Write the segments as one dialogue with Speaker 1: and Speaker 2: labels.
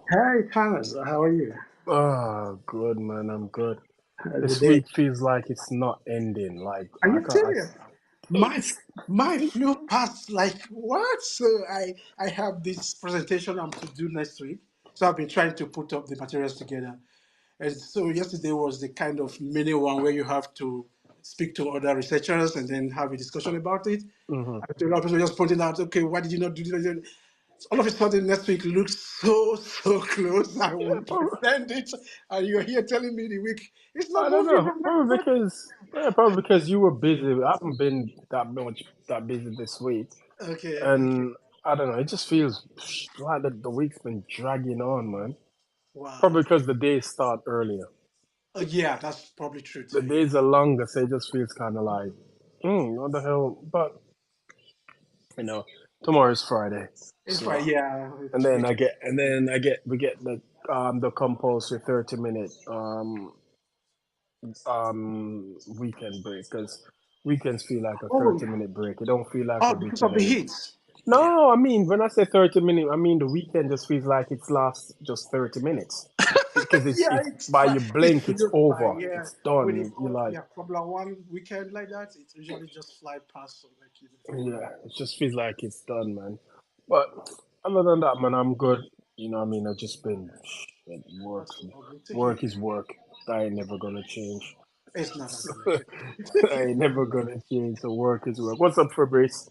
Speaker 1: Hey, Thomas, how are you?
Speaker 2: Oh, good man. I'm good.
Speaker 1: How's the
Speaker 2: This
Speaker 1: day?
Speaker 2: week feels like it's not ending. Like
Speaker 1: Are
Speaker 2: I
Speaker 1: you
Speaker 2: can't.
Speaker 1: serious? My
Speaker 2: It's
Speaker 1: my flew past like what? So I have this presentation I'm to do next week. So I've been trying to put up the materials together. And so yesterday was the kind of mini one where you have to speak to other researchers and then have a discussion about it.
Speaker 2: mhm.
Speaker 1: And a lot of people just pointing out, okay, why did you not do this? All of a sudden, next week looks so close. I
Speaker 2: Yeah,
Speaker 1: will present it, and you're here telling me the week it's not
Speaker 2: I don't
Speaker 1: moving.
Speaker 2: know. Probably because you were busy. I haven't been that busy this week,
Speaker 1: Okay.
Speaker 2: and I don't know. It just feels like the week's been dragging on, man.
Speaker 1: Wow.
Speaker 2: Probably because the days start earlier.
Speaker 1: Yeah, that's probably true
Speaker 2: The
Speaker 1: too. Yeah.
Speaker 2: days are longer, so it just feels kind of like, what the hell? But you know, tomorrow's Friday,
Speaker 1: It's
Speaker 2: so.
Speaker 1: fine. Yeah.
Speaker 2: We get the compulsory 30 minute weekend break because weekends feel like a
Speaker 1: Oh,
Speaker 2: 30-minute break. It don't feel like
Speaker 1: oh,
Speaker 2: a
Speaker 1: because of the
Speaker 2: weekend.
Speaker 1: heat. Yeah.
Speaker 2: No, I mean when I say 30 minute, I mean the weekend just feels like it's lasts just 30 minutes because
Speaker 1: Yeah,
Speaker 2: it's
Speaker 1: it's
Speaker 2: by
Speaker 1: fine.
Speaker 2: you
Speaker 1: It
Speaker 2: blink, it's
Speaker 1: feels
Speaker 2: over,
Speaker 1: fine. Yeah.
Speaker 2: it's done.
Speaker 1: When you
Speaker 2: You
Speaker 1: go,
Speaker 2: like,
Speaker 1: yeah, Formula One weekend like that, it usually just fly past so like you before you.
Speaker 2: yeah, it just feels like it's done, man. But other than that, man, I'm good. You know, what I mean, I've just been shit, work.
Speaker 1: That's lovely to
Speaker 2: Work
Speaker 1: hear.
Speaker 2: is work. That ain't never gonna change.
Speaker 1: It's not
Speaker 2: So,
Speaker 1: gonna
Speaker 2: that ain't never gonna change. So work is work. What's up, Fabrice?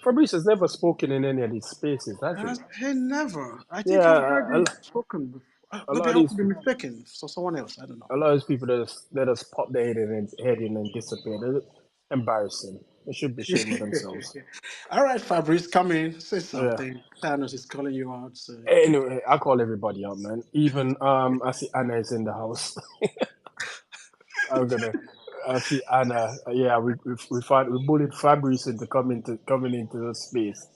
Speaker 2: Fabrice has never spoken in any of these spaces, has he?
Speaker 1: Hey, never. I think I've
Speaker 2: Yeah,
Speaker 1: heard you spoken before.
Speaker 2: a
Speaker 1: Maybe
Speaker 2: lot of
Speaker 1: I could
Speaker 2: these,
Speaker 1: be mistaken. So someone else. I don't know.
Speaker 2: a lot of these people that just pop their head in and disappear. They're embarrassing. They should be ashamed of themselves.
Speaker 1: All right, Fabrice, come in. Say
Speaker 2: Yeah.
Speaker 1: something. Thanos is calling you out. So
Speaker 2: Anyway, I call everybody out, man. Even I see Anna is in the house. I'm gonna. I see Anna. Yeah, we bullied Fabrice into coming into the space.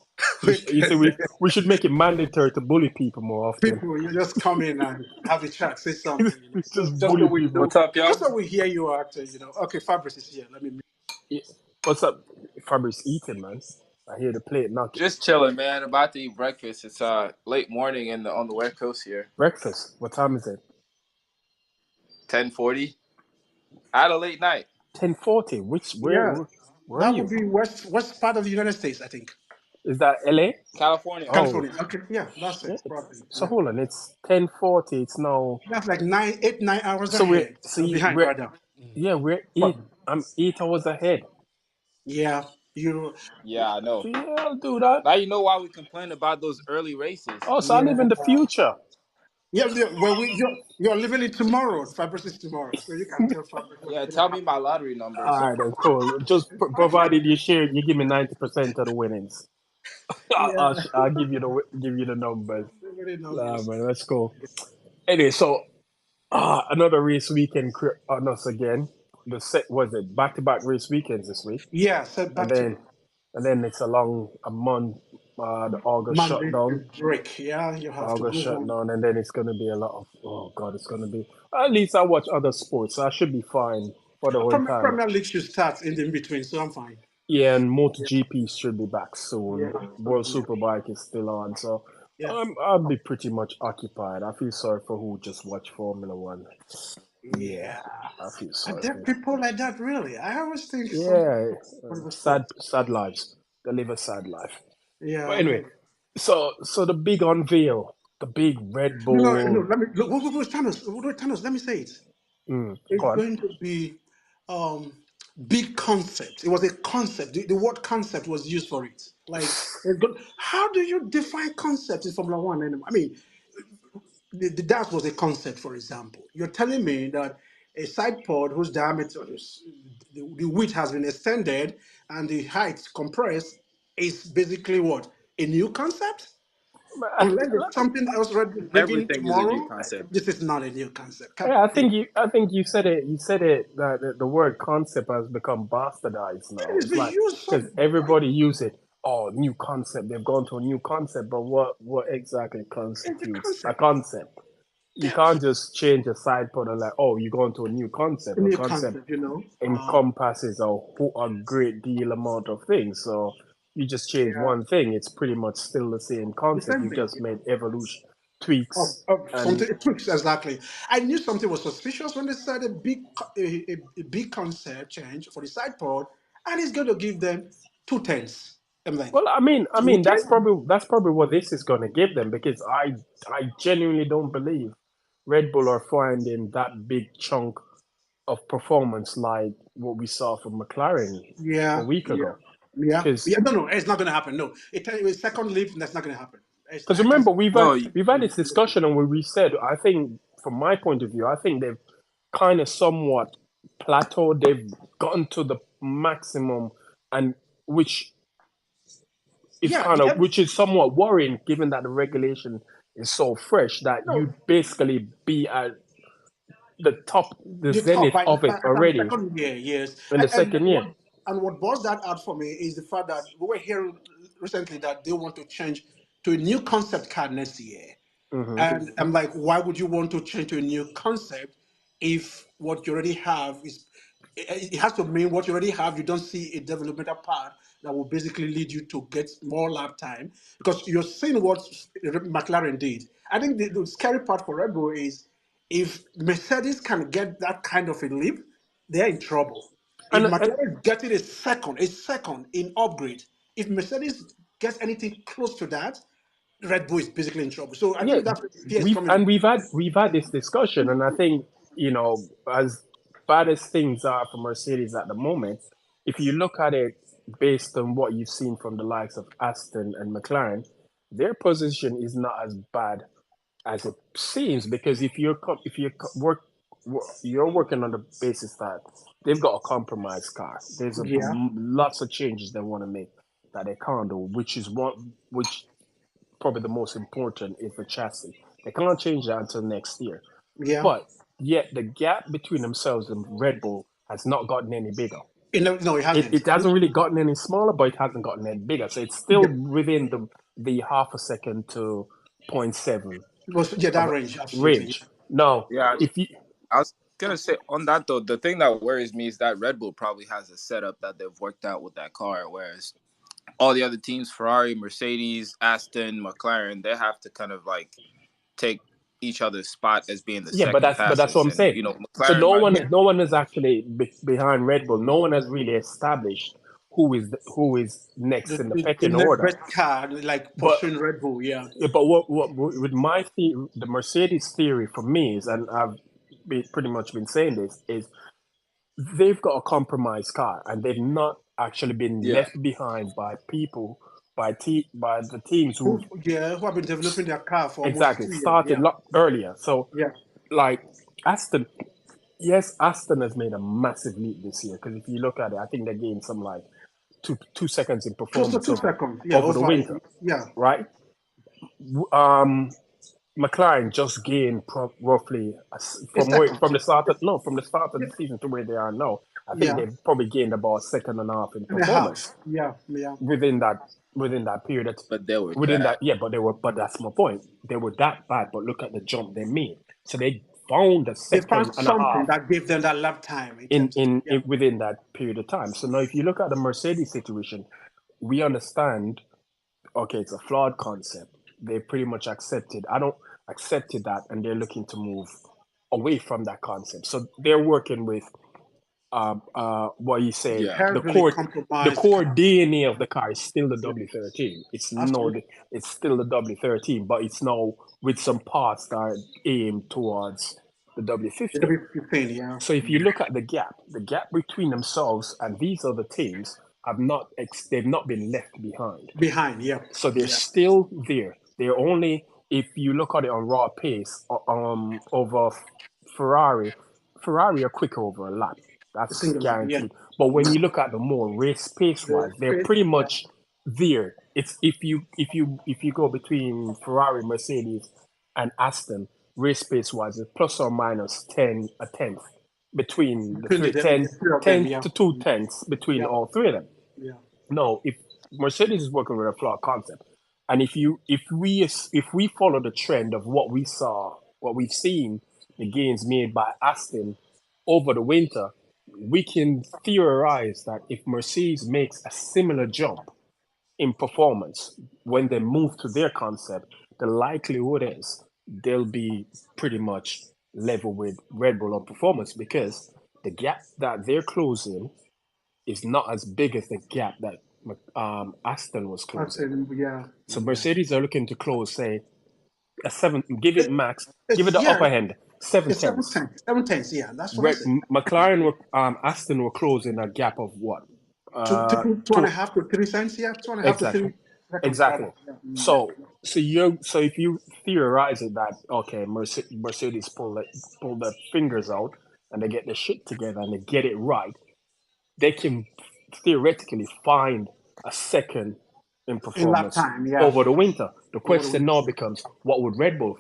Speaker 2: You see,
Speaker 1: wicked.
Speaker 2: we should make it mandatory to bully people more often.
Speaker 1: People, you just come in and have a chat, say something. You know, so
Speaker 2: Just
Speaker 1: just so
Speaker 2: bully
Speaker 1: we
Speaker 2: people.
Speaker 1: know,
Speaker 3: What's up,
Speaker 1: just
Speaker 3: y'all?
Speaker 1: so we hear you out. Okay, Fabrice is here. Let me.
Speaker 2: Yeah. What's up, Fabrice? Eating, man. I hear the plate knocking.
Speaker 3: Just chilling, man. About to eat breakfast. It's late morning in the on the west coast here.
Speaker 2: Breakfast. What time is it?
Speaker 3: 10:40. I had a late night.
Speaker 2: 10:40.
Speaker 1: Yeah,
Speaker 2: Where are
Speaker 1: that would
Speaker 2: you?
Speaker 1: be west part of the United States, I think.
Speaker 2: Is that LA?
Speaker 3: California.
Speaker 2: Oh,
Speaker 1: California. Okay, yeah, that's
Speaker 2: yeah.
Speaker 1: it. Probably.
Speaker 2: So
Speaker 1: Yeah,
Speaker 2: hold on. It's 10:40. It's now.
Speaker 1: that's like 9 hours
Speaker 2: So we're
Speaker 1: ahead,
Speaker 2: see
Speaker 1: behind,
Speaker 2: we're
Speaker 1: rather.
Speaker 2: yeah we're eight.
Speaker 1: Probably.
Speaker 2: I'm 8 hours ahead.
Speaker 1: Yeah, you.
Speaker 3: Yeah, I know.
Speaker 2: Yeah, I'll do that.
Speaker 3: Now you know why we complain about those early races.
Speaker 2: Oh, so I live
Speaker 1: Yeah.
Speaker 2: in the future.
Speaker 1: Yeah, yeah, well, you're living it tomorrow. Fabrice is tomorrow, so you can tell Fabrice what's
Speaker 3: Yeah,
Speaker 1: going to
Speaker 3: tell me
Speaker 1: happen.
Speaker 3: my lottery numbers.
Speaker 2: All right, then cool. Just provided you share, you give me 90% of the winnings.
Speaker 1: Yeah,
Speaker 2: I'll give you the numbers.
Speaker 1: so many
Speaker 2: Nah,
Speaker 1: numbers.
Speaker 2: man, let's go. Anyway, so another race weekend on us again. The set was it back to back race weekends this week,
Speaker 1: Yeah, so
Speaker 2: and
Speaker 1: back to
Speaker 2: then it's a month. The August
Speaker 1: Monday to
Speaker 2: shutdown,
Speaker 1: break. Yeah, you have to go home.
Speaker 2: and then it's gonna be a lot of oh god, it's gonna be. At least I watch other sports, so I should be fine for the whole time.
Speaker 1: Premier League should start in the in between, so I'm fine.
Speaker 2: Yeah, and
Speaker 1: Yeah,
Speaker 2: MotoGP should be back soon.
Speaker 1: yeah,
Speaker 2: World
Speaker 1: yeah,
Speaker 2: Superbike is still on, so
Speaker 1: yeah.
Speaker 2: I'll be pretty much occupied. I feel sorry for who just watch Formula One. Yeah,
Speaker 1: Yeah.
Speaker 2: I feel
Speaker 1: Are
Speaker 2: sorry
Speaker 1: there
Speaker 2: for.
Speaker 1: people like that really? I always think some
Speaker 2: Yeah,
Speaker 1: for the
Speaker 2: sad,
Speaker 1: sport.
Speaker 2: sad lives. They live a sad life. But
Speaker 1: Yeah,
Speaker 2: anyway,
Speaker 1: maybe.
Speaker 2: so the big unveil, the big Red
Speaker 1: No.
Speaker 2: Bull.
Speaker 1: Let me look. Wait, Thanos. Thanos. Let me say it.
Speaker 2: Go
Speaker 1: It's
Speaker 2: on.
Speaker 1: going to be um big concept. It was a concept. The word concept was used for it. Like, how do you define concept in Formula One? I mean, that was a concept, for example. You're telling me that a side pod whose diameter is the width has been extended and the height compressed is basically what? A new concept?
Speaker 2: But
Speaker 1: Unless there's something else bringing
Speaker 3: Everything is a new
Speaker 1: tomorrow,
Speaker 3: concept.
Speaker 1: this is not a new concept.
Speaker 2: yeah, I think you said it. You said it that the word concept has become bastardized now.
Speaker 1: It's
Speaker 2: It's
Speaker 1: been
Speaker 2: like
Speaker 1: used
Speaker 2: because
Speaker 1: so
Speaker 2: everybody use it. Oh, new concept. They've gone to a new concept, but what exactly
Speaker 1: it's a
Speaker 2: constitutes a
Speaker 1: concept.
Speaker 2: concept? You
Speaker 1: Yeah,
Speaker 2: can't just change a side pod and like, oh, you're going to a new
Speaker 1: a
Speaker 2: concept. A
Speaker 1: new
Speaker 2: concept
Speaker 1: concept, you know.
Speaker 2: encompasses a great deal amount of things. So you just change
Speaker 1: Yeah,
Speaker 2: one thing, it's pretty much still the same
Speaker 1: the
Speaker 2: concept.
Speaker 1: same
Speaker 2: You
Speaker 1: thing.
Speaker 2: just
Speaker 1: Yeah.
Speaker 2: made evolution tweaks and
Speaker 1: Something tweaks exactly. I knew something was suspicious when they said a big concept change for the side pod, and it's going to give them 2 tenths. I'm like,
Speaker 2: well, I mean that's
Speaker 1: 2 tenths?
Speaker 2: probably what this is going to give them because I genuinely don't believe Red Bull are finding that big chunk of performance like what we saw from McLaren a
Speaker 1: Yeah,
Speaker 2: week
Speaker 1: yeah,
Speaker 2: ago.
Speaker 1: yeah,
Speaker 2: Because
Speaker 1: yeah. No, no, it's not going to happen. No, a second leap, that's not going to happen. I can.
Speaker 2: remember
Speaker 3: Well,
Speaker 2: we've had this discussion and where we said I think from my point of view I think they've kind of somewhat plateaued. They've gotten to the maximum, and which is
Speaker 1: Yeah,
Speaker 2: kind of
Speaker 1: yeah.
Speaker 2: which is somewhat worrying given that the regulation is so fresh that
Speaker 1: No,
Speaker 2: you basically be at the top, the
Speaker 1: the top
Speaker 2: zenith
Speaker 1: by
Speaker 2: of it
Speaker 1: the
Speaker 2: already
Speaker 1: second year, yes.
Speaker 2: in the second year.
Speaker 1: And what brought that out for me is the fact that we were hearing recently that they want to change to a new concept card next year.
Speaker 2: Hmm.
Speaker 1: And I'm like, why would you want to change to a new concept if what you already have is it has to mean what you already have, you don't see a developmental part that will basically lead you to get more lap time because you're seeing what McLaren did. I think the scary part for Red Bull is if Mercedes can get that kind of a leap, they're in trouble. If
Speaker 2: And
Speaker 1: McLaren is getting a second in upgrade, if Mercedes gets anything close to that, Red Bull is basically in trouble. So I
Speaker 2: yeah,
Speaker 1: think that's where the fear is coming in.
Speaker 2: we've had this discussion, and I think as bad as things are for Mercedes at the moment, if you look at it based on what you've seen from the likes of Aston and McLaren, their position is not as bad as it seems because if you you're working on the basis that they've got a compromise car. There's
Speaker 1: Yeah,
Speaker 2: lots of changes they want to make that they can't do, which probably the most important is the chassis. They can't change that until next year.
Speaker 1: yeah.
Speaker 2: But yet the gap between themselves and Red Bull has not gotten any bigger.
Speaker 1: No, no, it
Speaker 2: It,
Speaker 1: hasn't.
Speaker 2: it hasn't really gotten any smaller, but it hasn't gotten any bigger. So it's still
Speaker 1: Yeah,
Speaker 2: within the half a second to point 0.7
Speaker 1: yeah,
Speaker 2: of
Speaker 1: that range, absolutely.
Speaker 2: range. Now,
Speaker 3: yeah,
Speaker 2: if you
Speaker 3: I was gonna say on that though, the thing that worries me is that Red Bull probably has a setup that they've worked out with that car, whereas all the other teams, Ferrari, Mercedes, Aston, McLaren, they have to kind of like take each other's spot as being the
Speaker 2: Yeah, but
Speaker 3: second
Speaker 2: that's what
Speaker 3: fastest,
Speaker 2: I'm
Speaker 3: and
Speaker 2: saying. So
Speaker 3: McLaren might.
Speaker 1: Yeah,
Speaker 2: no one is actually behind Red Bull. No one has really established who is next in the
Speaker 1: the
Speaker 2: pecking
Speaker 1: next
Speaker 2: order.
Speaker 1: best car, like
Speaker 2: But
Speaker 1: pursuing Red Bull. Yeah,
Speaker 2: but what with my the Mercedes theory for me is, and I've pretty much been saying this, is they've got a compromised car and they've not actually been
Speaker 3: Yeah,
Speaker 2: left behind by people by the teams who
Speaker 1: who have been developing their car for almost
Speaker 2: exactly
Speaker 1: 2 years.
Speaker 2: started
Speaker 1: Yeah,
Speaker 2: a lot earlier. So
Speaker 1: yeah,
Speaker 2: like Aston, yes, Aston has made a massive leap this year because if you look at it, I think they gained some like 2 seconds in
Speaker 1: close to
Speaker 2: performance
Speaker 1: 2 seconds. Yeah,
Speaker 2: over the
Speaker 1: over.
Speaker 2: winter,
Speaker 1: Yeah,
Speaker 2: right? Um, McLaren just gained roughly
Speaker 1: a second.
Speaker 2: from the start of no from the start of
Speaker 1: Yeah,
Speaker 2: the season to where they are now. I think
Speaker 1: yeah,
Speaker 2: they've probably gained about a second and a half in
Speaker 1: and a half.
Speaker 2: performance
Speaker 1: Yeah, yeah.
Speaker 2: within that period.
Speaker 3: but they were
Speaker 2: Within
Speaker 3: bad.
Speaker 2: that, yeah, but that's my point. They were that bad, but look at the jump they made. So they found a
Speaker 1: They found
Speaker 2: second and a
Speaker 1: something
Speaker 2: half
Speaker 1: that gave them that lap time in terms of yeah.
Speaker 2: within that period of time. So now, if you look at the Mercedes situation, we understand. Okay, it's a flawed concept. They pretty much accepted. I don't accepted that, and they're looking to move away from that concept. So they're working with what you say
Speaker 3: Yeah,
Speaker 1: Heavily
Speaker 2: the
Speaker 1: compromised
Speaker 2: core
Speaker 1: car.
Speaker 2: DNA of the car is still the
Speaker 1: Yeah,
Speaker 2: W13.
Speaker 1: absolutely.
Speaker 2: It's still the W13, but it's now with some parts that are aimed towards the
Speaker 1: The
Speaker 2: W15.
Speaker 1: W15, yeah.
Speaker 2: So if you look at the gap between themselves and these other teams they've not been left behind.
Speaker 1: Behind, yeah.
Speaker 2: So they're
Speaker 1: Yeah.
Speaker 2: still there. They're only if you look at it on raw pace over Ferrari, Ferrari are quicker over a lap.
Speaker 1: A
Speaker 2: That's
Speaker 1: single lap, yeah.
Speaker 2: guaranteed. But when you look at the more race pace
Speaker 1: The
Speaker 2: wise, they're
Speaker 1: space,
Speaker 2: pretty
Speaker 1: yeah.
Speaker 2: much there. It's if you go between Ferrari, Mercedes, and Aston, race pace wise, it's plus or minus 10 a tenth between the
Speaker 1: Between the three of them,
Speaker 2: 10
Speaker 1: yeah.
Speaker 2: to 2 tenths between
Speaker 1: Yeah.
Speaker 2: all three of them.
Speaker 1: Yeah.
Speaker 2: No, if Mercedes is working with a flawed concept, and if we follow the trend of what we've seen, the gains made by Aston over the winter, we can theorize that if Mercedes makes a similar jump in performance when they move to their concept, the likelihood is they'll be pretty much level with Red Bull on performance because the gap that they're closing is not as big as the gap that Aston was
Speaker 1: I
Speaker 2: closing.
Speaker 1: said, yeah,
Speaker 2: So
Speaker 1: yeah.
Speaker 2: Mercedes are looking to close, say, a 7, give it max, give it
Speaker 1: It's
Speaker 2: the
Speaker 1: yeah,
Speaker 2: upper hand, 7
Speaker 1: it's seven
Speaker 2: tenths.
Speaker 1: tenths. 7 tenths, yeah, that's what I said.
Speaker 2: McLaren were, Aston were closing a gap of what?
Speaker 1: Two and a
Speaker 2: Two,
Speaker 1: half to 3 cents, yeah, 2.5 to
Speaker 2: exactly,
Speaker 1: 3 seconds
Speaker 2: exactly.
Speaker 1: rather. Yeah,
Speaker 2: So if you theorize it that okay, Mercedes pull their fingers out and they get their shit together and they get it right, they can theoretically find a second in
Speaker 1: in lap
Speaker 2: performance
Speaker 1: time, yeah,
Speaker 2: over the winter. The
Speaker 1: over the
Speaker 2: question
Speaker 1: winter.
Speaker 2: now becomes, what would Red Bull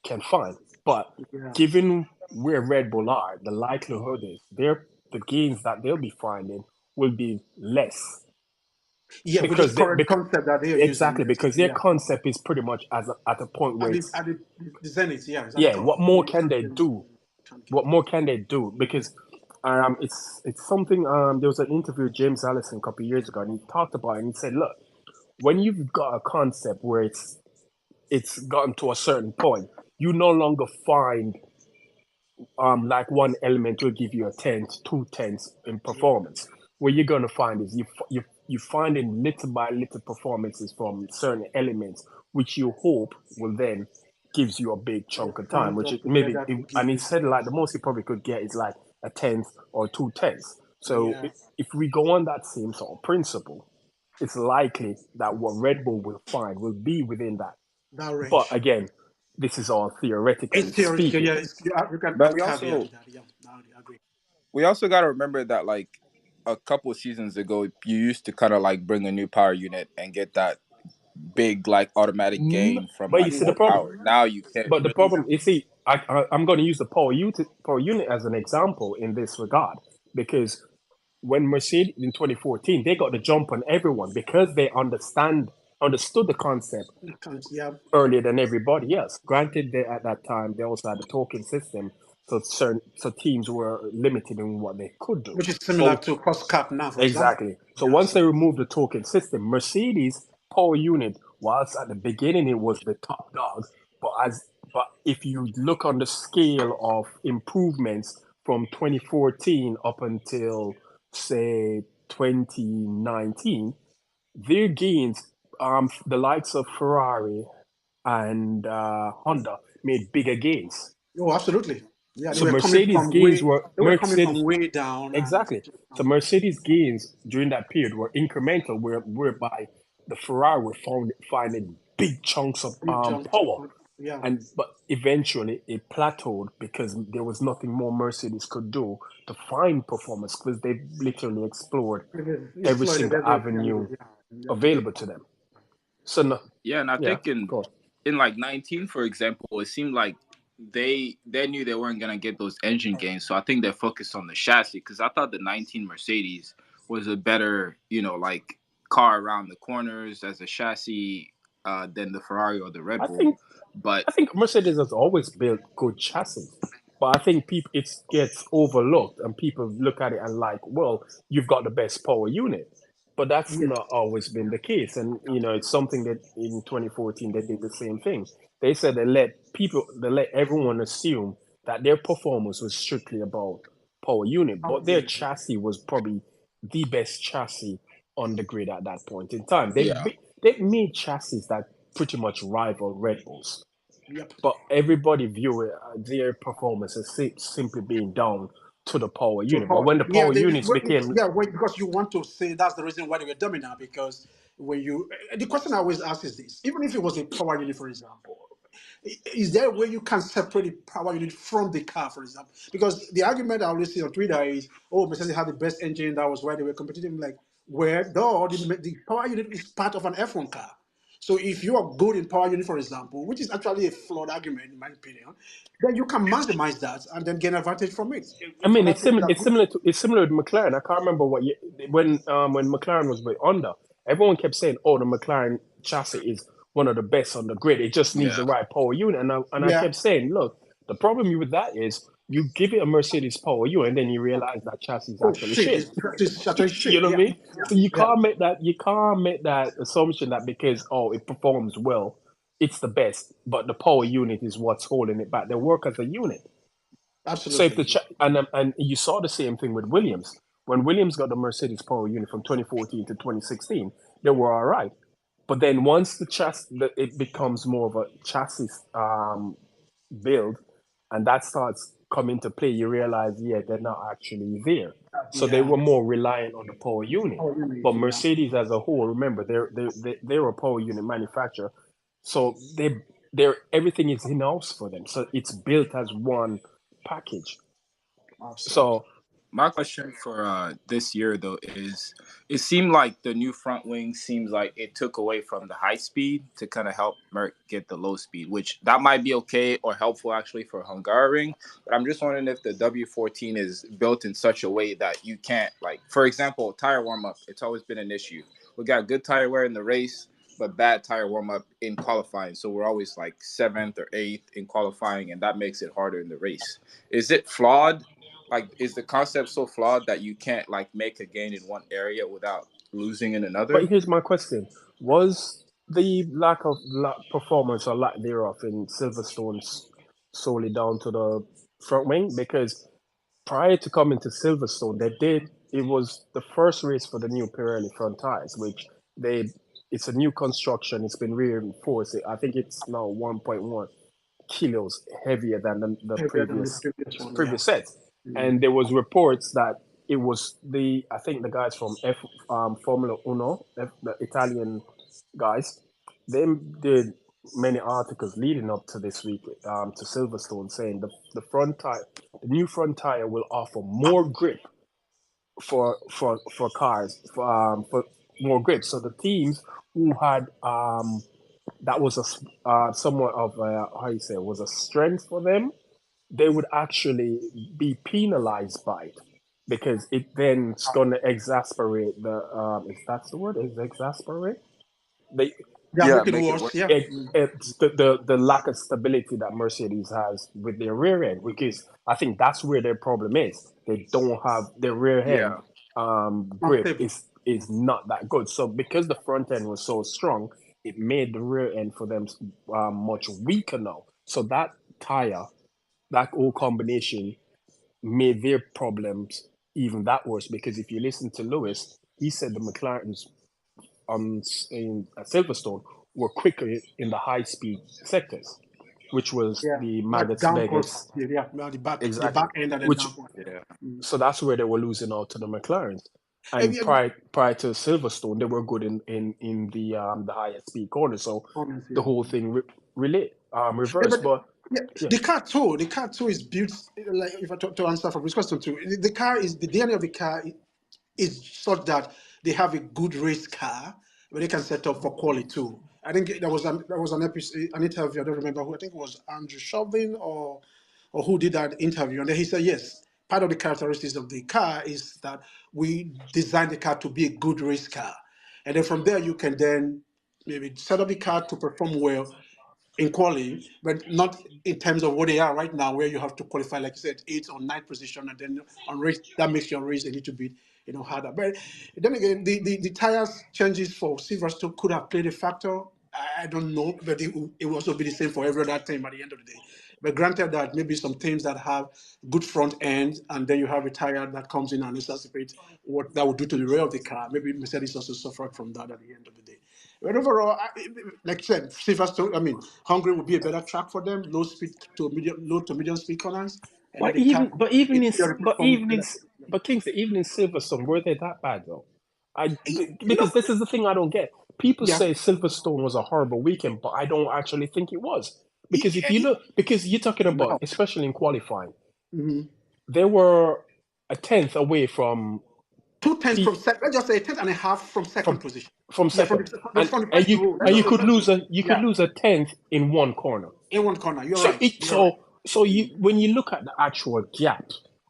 Speaker 2: can find? But
Speaker 1: Yeah,
Speaker 2: given where Red Bull are, the likelihood is the gains that they'll be finding will be less
Speaker 1: yeah, with this
Speaker 2: because they,
Speaker 1: current
Speaker 2: because
Speaker 1: concept that they are using,
Speaker 2: exactly
Speaker 1: yes,
Speaker 2: because their
Speaker 1: yeah,
Speaker 2: concept is pretty much at a point where it's
Speaker 1: at the zenith, yeah, it's at the
Speaker 2: yeah.
Speaker 1: top.
Speaker 2: What more
Speaker 1: It's
Speaker 2: can
Speaker 1: at the
Speaker 2: they
Speaker 1: zenith.
Speaker 2: do? What more can they do? Because it's something. There was an interview with James Allison a couple of years ago, and he talked about it. And he said, "Look, when you've got a concept where it's gotten to a certain point, you no longer find like one element will give you a tenth, 2 tenths in
Speaker 1: Yeah,
Speaker 2: performance. What you're going to find is you finding little by little performances from certain elements, which you hope will then gives you a big chunk of time.
Speaker 1: round
Speaker 2: Which
Speaker 1: up
Speaker 2: it, maybe,
Speaker 1: together to give
Speaker 2: and he
Speaker 1: you,
Speaker 2: said like the most he probably could get is like a tenth or 2 tenths. So
Speaker 1: yeah,
Speaker 2: if we go on that same sort of principle, it's likely that what Red Bull will find will be within that.
Speaker 1: that
Speaker 2: But
Speaker 1: range.
Speaker 2: again, this is all theoretically
Speaker 1: It's theoretical,
Speaker 2: speaking.
Speaker 1: yeah. You can
Speaker 3: But
Speaker 1: add caveat to that, yeah. I agree.
Speaker 3: we also got to remember that like a couple of seasons ago, you used to kind of like bring a new power unit and get that big like automatic gain from
Speaker 2: But you
Speaker 3: like
Speaker 2: see the
Speaker 3: more
Speaker 2: problem.
Speaker 3: power. Now you can't
Speaker 2: But the
Speaker 3: really.
Speaker 2: problem, you see, I'm going to use the power unit as an example in this regard because when Mercedes in 2014 they got the jump on everyone because they understood the concept
Speaker 1: Yeah,
Speaker 2: earlier than everybody else. Granted, at that time they also had a token system, so teams were limited in what they could do.
Speaker 1: which is similar
Speaker 2: But
Speaker 1: to cost cap now, for example.
Speaker 2: exactly. So
Speaker 1: Yeah,
Speaker 2: once
Speaker 1: so
Speaker 2: they removed the token system, Mercedes power unit, whilst at the beginning it was the top dog, but if you look on the scale of improvements from 2014 up until say 2019, their gains, the likes of Ferrari and Honda made bigger gains.
Speaker 1: oh, absolutely. Yeah,
Speaker 2: So Mercedes gains were
Speaker 1: they were coming
Speaker 2: Mercedes
Speaker 1: from way down and
Speaker 2: exactly. So Mercedes gains during that period were incremental, whereby the Ferrari were finding big chunks of
Speaker 1: big jumps.
Speaker 2: power,
Speaker 1: Yeah,
Speaker 2: but eventually it plateaued because there was nothing more Mercedes could do to find performance because they literally explored
Speaker 1: it's
Speaker 2: every
Speaker 1: flooded
Speaker 2: single
Speaker 1: every
Speaker 2: avenue
Speaker 1: angle. Yeah, yeah.
Speaker 2: available to them. So no,
Speaker 3: Yeah, and I
Speaker 2: yeah,
Speaker 3: think
Speaker 2: go on.
Speaker 3: in like 19, for example, it seemed like they knew they weren't gonna get those engine gains, so I think they focused on the chassis because I thought the 19 Mercedes was a better, like car around the corners as a chassis than the Ferrari or the Red
Speaker 2: I
Speaker 3: Bull.
Speaker 2: think
Speaker 3: But
Speaker 2: I think Mercedes has always built good chassis, but I think people it gets overlooked, and people look at it and like, well, you've got the best power unit, but that's
Speaker 1: Yeah.
Speaker 2: not always been the case. And it's something that in 2014 they did the same thing. They said they let everyone assume that their performance was strictly about power unit,
Speaker 1: Power
Speaker 2: but their
Speaker 1: unit.
Speaker 2: chassis was probably the best chassis on the grid at that point in time.
Speaker 3: yeah,
Speaker 2: They've made chassis that pretty much rival Red Bulls,
Speaker 1: Yep.
Speaker 2: but everybody view their performance as simply being down to the power
Speaker 1: So
Speaker 2: unit. But when the
Speaker 1: yeah,
Speaker 2: power units became
Speaker 1: yeah, wait, because you want to say that's the reason why they were dominant. Because when the question I always ask is this: even if it was a power unit, for example, is there a way you can separate the power unit from the car, for example? Because the argument I always see on Twitter is, oh, Mercedes had the best engine, that was why they were competitive. Like, where though the power unit is part of an F1 car. So if you are good in power unit, for example, which is actually a flawed argument in my opinion, then you can maximize that and then gain advantage from it.
Speaker 2: I
Speaker 1: From
Speaker 2: mean,
Speaker 1: that particular group.
Speaker 2: it's similar to McLaren. I can't remember when McLaren was with Honda, everyone kept saying, "Oh, the McLaren chassis is one of the best on the grid. It just needs
Speaker 3: yeah,
Speaker 2: the right power unit." And I
Speaker 1: Yeah.
Speaker 2: kept saying, "Look, the problem with that is you give it a Mercedes power unit, and then you realize that chassis is
Speaker 1: Oh
Speaker 2: actually
Speaker 1: shit!
Speaker 2: shit."
Speaker 1: It's actually
Speaker 2: You
Speaker 1: shit.
Speaker 2: know what
Speaker 1: Yeah.
Speaker 2: I mean?
Speaker 1: Yeah.
Speaker 2: So you can't make that assumption that because it performs well it's the best, but the power unit is what's holding it back. They work as a unit. So if
Speaker 1: Absolutely.
Speaker 2: and you saw the same thing with Williams. When Williams got the Mercedes power unit from 2014 to 2016, they were all right. But then once it becomes more of a chassis build, and that starts coming to play, you realize, yeah, they're not actually there. So they
Speaker 1: Yeah.
Speaker 2: were more reliant on the power unit.
Speaker 1: Power unit,
Speaker 2: But
Speaker 1: yeah.
Speaker 2: Mercedes as a whole, remember, they're a power unit manufacturer, so they're everything is in house for them. So it's built as one package.
Speaker 1: Absolutely.
Speaker 2: So
Speaker 3: My question for this year though is, it seemed like the new front wing seems like it took away from the high speed to kind of help Merc get the low speed, which that might be okay or helpful actually for Hungaroring. But I'm just wondering if the W14 is built in such a way that you can't, like, for example, tire warm up. It's always been an issue. We got good tire wear in the race, but bad tire warm up in qualifying. So we're always like seventh or eighth in qualifying, and that makes it harder in the race. Is it flawed? Like, is the concept so flawed that you can't like make a gain in one area without losing in
Speaker 2: but
Speaker 3: another?
Speaker 2: here's my question: was the lack of performance or lack thereof in Silverstone solely down to the front wing? Because prior to coming to Silverstone, it was the first race for the new Pirelli front tires, which they it's a new construction. It's been reinforced. I think it's now 1.1 kilos heavier than the
Speaker 1: Heavier than the previous one, yeah.
Speaker 2: previous set. And there was reports that it was I think the guys from Formula Uno, the Italian guys, they did many articles leading up to this week to Silverstone saying the new front tire will offer more grip for cars for more grip. So the teams who had that was somewhat of how you say it, was a strength for them, they would actually be penalized by it because it then is going to exasperate the if that's the word, is exasperate they
Speaker 1: Yeah,
Speaker 3: Yeah,
Speaker 1: make it
Speaker 3: make it
Speaker 1: worse,
Speaker 3: work.
Speaker 1: yeah.
Speaker 2: it's the lack of stability that Mercedes has with their rear end, because I think that's where their problem is. They don't have their rear end
Speaker 3: Yeah.
Speaker 2: grip
Speaker 1: Unstable.
Speaker 2: is not that good. So because the front end was so strong, it made the rear end for them much weaker now. So that tire, that whole combination made their problems even that worse. Because if you listen to Lewis, he said the McLarens in Silverstone were quicker in the high speed sectors, which was
Speaker 1: Yeah.
Speaker 2: the
Speaker 1: That
Speaker 2: Maggots
Speaker 1: downforce,
Speaker 2: Vegas.
Speaker 1: yeah, the
Speaker 2: Exactly.
Speaker 1: back end and then
Speaker 2: Which
Speaker 1: downforce.
Speaker 3: Yeah.
Speaker 2: so that's where they were losing out to the McLarens.
Speaker 1: Have
Speaker 2: And
Speaker 1: you,
Speaker 2: prior to Silverstone, they were good in the higher speed corner. So
Speaker 1: honestly,
Speaker 2: the
Speaker 1: yeah.
Speaker 2: whole thing
Speaker 1: Yeah,
Speaker 2: reversed.
Speaker 1: but
Speaker 2: But
Speaker 1: yeah,
Speaker 2: yeah,
Speaker 1: the car too is built like, if I to answer for this question too, the car is the DNA of the car is such that they have a good race car where they can set up for quality too. I think there was an episode, an interview. I don't remember who. I think it was Andrew Chauvin or who did that interview, and then he said yes. Part of the characteristics of the car is that we designed the car to be a good race car, and then from there you can then maybe set up the car to perform well in quality, but not in terms of what they are right now, where you have to qualify, like you said, eighth or ninth position, and then on race that makes your race a little bit, harder. But then again, the tires changes for Silverstone could have played a factor. I don't know, but it will also be the same for every other team at the end of the day. But granted that maybe some teams that have good front end, and then you have a tire that comes in and necessitates what that would do to the rear of the car. Maybe Mercedes also suffered from that at the end of the day. But overall, like I said, Silverstone, I mean, Hungary would be a better track for them, low to medium speed corners, and then
Speaker 2: but
Speaker 1: the car,
Speaker 2: even but even
Speaker 1: in
Speaker 2: in
Speaker 1: theory,
Speaker 2: but
Speaker 1: perform
Speaker 2: even in
Speaker 1: better.
Speaker 2: but Kingsley, even in Silverstone, were they that bad though?
Speaker 1: You know,
Speaker 2: Because this is the thing I don't get. People
Speaker 1: yeah,
Speaker 2: say Silverstone was a horrible weekend, but I don't actually think it was. Because if
Speaker 1: yeah,
Speaker 2: you look, because you're talking about,
Speaker 3: No.
Speaker 2: especially in qualifying,
Speaker 1: mhm.
Speaker 2: they were a tenth away from
Speaker 1: Two tenths
Speaker 2: P
Speaker 1: from second, let's just say a tenth and a half from second
Speaker 2: from
Speaker 1: position.
Speaker 2: from
Speaker 1: Yeah,
Speaker 2: second,
Speaker 1: from the
Speaker 2: and
Speaker 1: first row. Let's
Speaker 2: you
Speaker 1: just say
Speaker 2: could
Speaker 1: first
Speaker 2: lose
Speaker 1: row.
Speaker 2: could
Speaker 1: Yeah,
Speaker 2: lose a tenth in one corner.
Speaker 1: in one corner. You're
Speaker 2: So
Speaker 1: right. You're right.
Speaker 2: you when you look at the actual gap,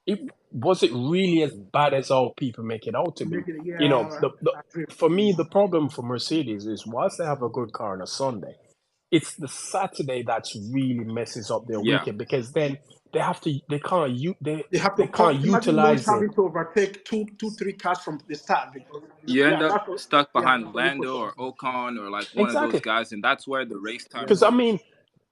Speaker 2: it was it really as bad as all people make it out to be.
Speaker 1: Make it,
Speaker 2: You know,
Speaker 1: yeah,
Speaker 2: the
Speaker 1: I agree.
Speaker 2: for me the problem for Mercedes is whilst they have a good car on a Sunday, it's the Saturday that's really messes up their
Speaker 3: Yeah.
Speaker 2: weekend because then they have to they can't
Speaker 1: They have to
Speaker 2: they can't
Speaker 1: cut. Imagine Lewis
Speaker 2: utilize it.
Speaker 1: having to overtake three cars from the start. Because,
Speaker 3: You
Speaker 1: yeah,
Speaker 3: end up
Speaker 1: that's what,
Speaker 3: stuck
Speaker 1: yeah,
Speaker 3: behind
Speaker 1: that's what it
Speaker 3: Lando
Speaker 1: puts.
Speaker 3: or Ocon or like one of those
Speaker 2: Exactly.
Speaker 3: guys, and that's where the race
Speaker 2: Because
Speaker 3: times
Speaker 1: Yeah.
Speaker 2: I
Speaker 3: lose.
Speaker 2: mean,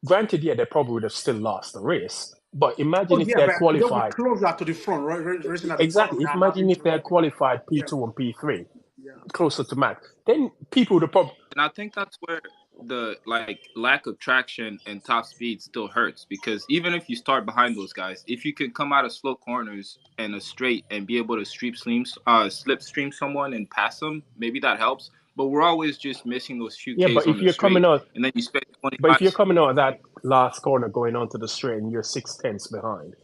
Speaker 2: granted, yeah, they probably would have still lost the race. But
Speaker 1: Oh
Speaker 2: imagine if
Speaker 1: yeah,
Speaker 2: they had
Speaker 1: but they'll be
Speaker 2: qualified.
Speaker 1: closer to the front, right? Racing at the front
Speaker 2: Exactly. If
Speaker 1: than
Speaker 2: imagine
Speaker 1: having
Speaker 2: if
Speaker 1: to
Speaker 2: they had
Speaker 1: like,
Speaker 2: qualified
Speaker 1: yeah,
Speaker 2: P2 and P3
Speaker 1: yeah.
Speaker 2: closer to Max, then people would have probably.
Speaker 3: And I think that's where the like lack of traction and top speed still hurts because even if you start behind those guys, if you can come out of slow corners and a straight and be able to slipstream someone and pass them, maybe that helps. But we're always just missing those few
Speaker 2: Yeah,
Speaker 3: Ks
Speaker 2: but
Speaker 3: on
Speaker 2: if
Speaker 3: the
Speaker 2: you're coming
Speaker 3: straight,
Speaker 2: out,
Speaker 3: and then you spend
Speaker 2: but if
Speaker 3: 25.
Speaker 2: you're coming out of that last corner going onto the straight and you're 6 tenths behind,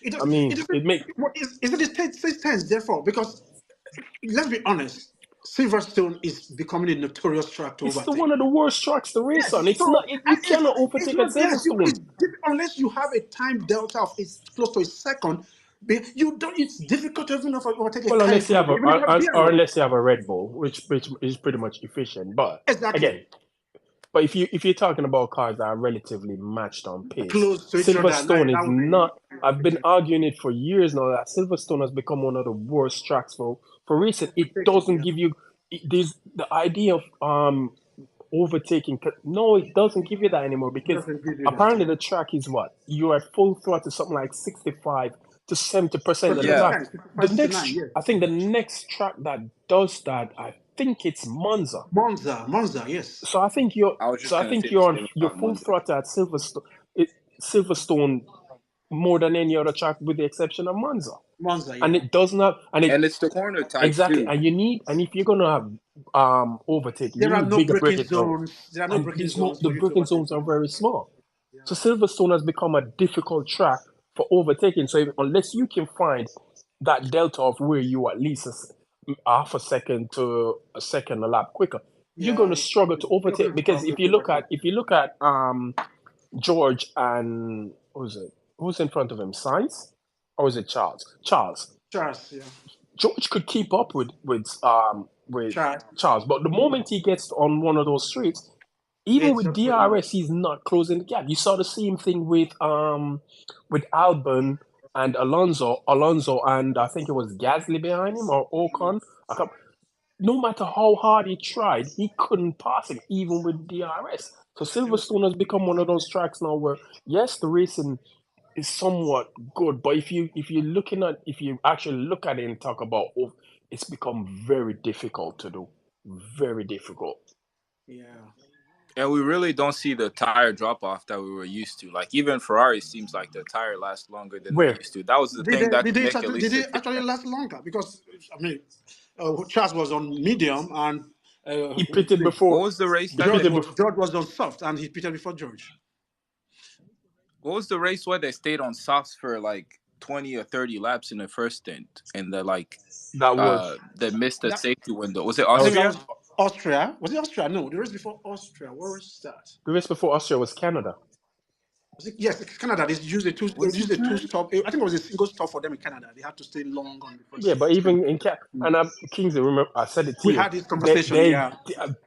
Speaker 1: It
Speaker 2: I
Speaker 1: does. It
Speaker 2: mean,
Speaker 1: doesn't.
Speaker 2: it make
Speaker 1: Is it six tenths? Therefore, because let's be honest, Silverstone is becoming a notorious track to
Speaker 2: it's the one
Speaker 1: overtake.
Speaker 2: of the worst tracks to race on.
Speaker 1: Yes,
Speaker 2: It's
Speaker 1: so
Speaker 2: not. You cannot
Speaker 1: it's
Speaker 2: overtake at
Speaker 1: not. Yes,
Speaker 2: Silverstone.
Speaker 1: unless you have a time delta of it's close to a second. You don't. It's difficult to even overtake a
Speaker 2: Well, unless you have
Speaker 1: California,
Speaker 2: a,
Speaker 1: even if you have
Speaker 2: or
Speaker 1: DRS.
Speaker 2: unless you have a Red Bull, which is pretty much efficient. But
Speaker 1: Exactly,
Speaker 2: again, but if you're talking about cars that are relatively matched on pace,
Speaker 1: close to each other.
Speaker 2: Silverstone
Speaker 1: That
Speaker 2: is
Speaker 1: would be
Speaker 2: not. I've been arguing it for years now that Silverstone has become one of the worst tracks for racing. It
Speaker 1: overtaking.
Speaker 2: doesn't
Speaker 1: Yeah,
Speaker 2: give you there's the idea of overtaking. No, it doesn't give you that anymore
Speaker 1: it
Speaker 2: because
Speaker 1: doesn't give you that.
Speaker 2: apparently the track is what you're at full throttle, something like 65 to 70% of the
Speaker 3: Yeah,
Speaker 2: time.
Speaker 1: 70%,
Speaker 2: The
Speaker 1: 55, 69.
Speaker 2: next,
Speaker 1: Yes,
Speaker 2: I think the next track that does that, I think it's Monza.
Speaker 1: Monza. Yes,
Speaker 2: So I think you're,
Speaker 3: I was
Speaker 2: so
Speaker 3: just
Speaker 2: I
Speaker 3: gonna
Speaker 2: think
Speaker 3: say the
Speaker 2: you're on
Speaker 3: same
Speaker 2: your
Speaker 3: about
Speaker 2: full
Speaker 3: Monza.
Speaker 2: throttle at Silverstone, Silverstone more than any other track, with the exception of Monza.
Speaker 1: Monza.
Speaker 2: And
Speaker 1: Yeah,
Speaker 2: it does not, and it
Speaker 3: And it's the corner type
Speaker 2: exactly,
Speaker 3: too.
Speaker 2: and you need, and if you're gonna have overtake, you
Speaker 1: there are
Speaker 2: need
Speaker 1: no
Speaker 2: bigger
Speaker 1: braking
Speaker 2: braking zones,
Speaker 1: zones. There are no
Speaker 2: and
Speaker 1: braking
Speaker 2: there's no
Speaker 1: zones
Speaker 2: the
Speaker 1: for you to
Speaker 2: braking
Speaker 1: overtake.
Speaker 2: zones are very small.
Speaker 1: Yeah,
Speaker 2: So Silverstone has become a difficult track for overtaking. So unless you can find that delta of where you at least half a second to a second a lap quicker, you're going
Speaker 1: yeah.
Speaker 2: to struggle to
Speaker 1: You're going
Speaker 2: overtake
Speaker 1: to
Speaker 2: because
Speaker 1: struggle to overtake.
Speaker 2: if you look at George and what was it? Who's in front of him? Sainz? Or was it Charles? Charles.
Speaker 1: Charles, yeah.
Speaker 2: George could keep up with
Speaker 1: Charles.
Speaker 2: Charles, but the moment he gets on one of those streets, even
Speaker 1: It's
Speaker 2: with
Speaker 1: just putting up.
Speaker 2: DRS, he's not closing the gap. You saw the same thing with Albon and Alonso. Alonso and I think it was Gasly behind him or Ocon. I can't, no matter how hard he tried, he couldn't pass him, even with DRS. So Silverstone has become one of those tracks now where yes, the racing is somewhat good, but if you actually look at it and talk about it's become very difficult to do. Very difficult.
Speaker 1: Yeah.
Speaker 3: And we really don't see the tire drop off that we were used to. Like even Ferrari seems like the tire lasts longer than they
Speaker 2: Where
Speaker 3: used to. That was the thing that could make at
Speaker 1: Did
Speaker 3: least a
Speaker 1: it actually
Speaker 3: difference.
Speaker 1: last longer? Because I mean, Charles was on medium and
Speaker 2: he pitted
Speaker 3: What
Speaker 2: before
Speaker 3: was the race
Speaker 2: he
Speaker 3: that they
Speaker 2: pitted before
Speaker 1: George was on soft and he pitted before George.
Speaker 3: what was the race where they stayed on softs for like 20 or 30 laps in the first stint and
Speaker 2: that was
Speaker 3: they missed the
Speaker 1: That,
Speaker 3: safety window? Was it
Speaker 2: that was
Speaker 3: Austria?
Speaker 1: Austria. Was it Austria? No, the race before Austria. Where was that?
Speaker 2: the race before Austria was Canada.
Speaker 1: Yes, Canada. They used a two. They
Speaker 3: Was
Speaker 1: used
Speaker 3: it
Speaker 1: a two
Speaker 3: Canada?
Speaker 1: stop. I think it was a single stop for them in Canada. They had to stay long on the
Speaker 2: Yeah,
Speaker 1: first
Speaker 2: but
Speaker 1: stint.
Speaker 2: even in and Kingsley, remember I said it to
Speaker 1: We
Speaker 2: you.
Speaker 1: had this conversation. Yeah,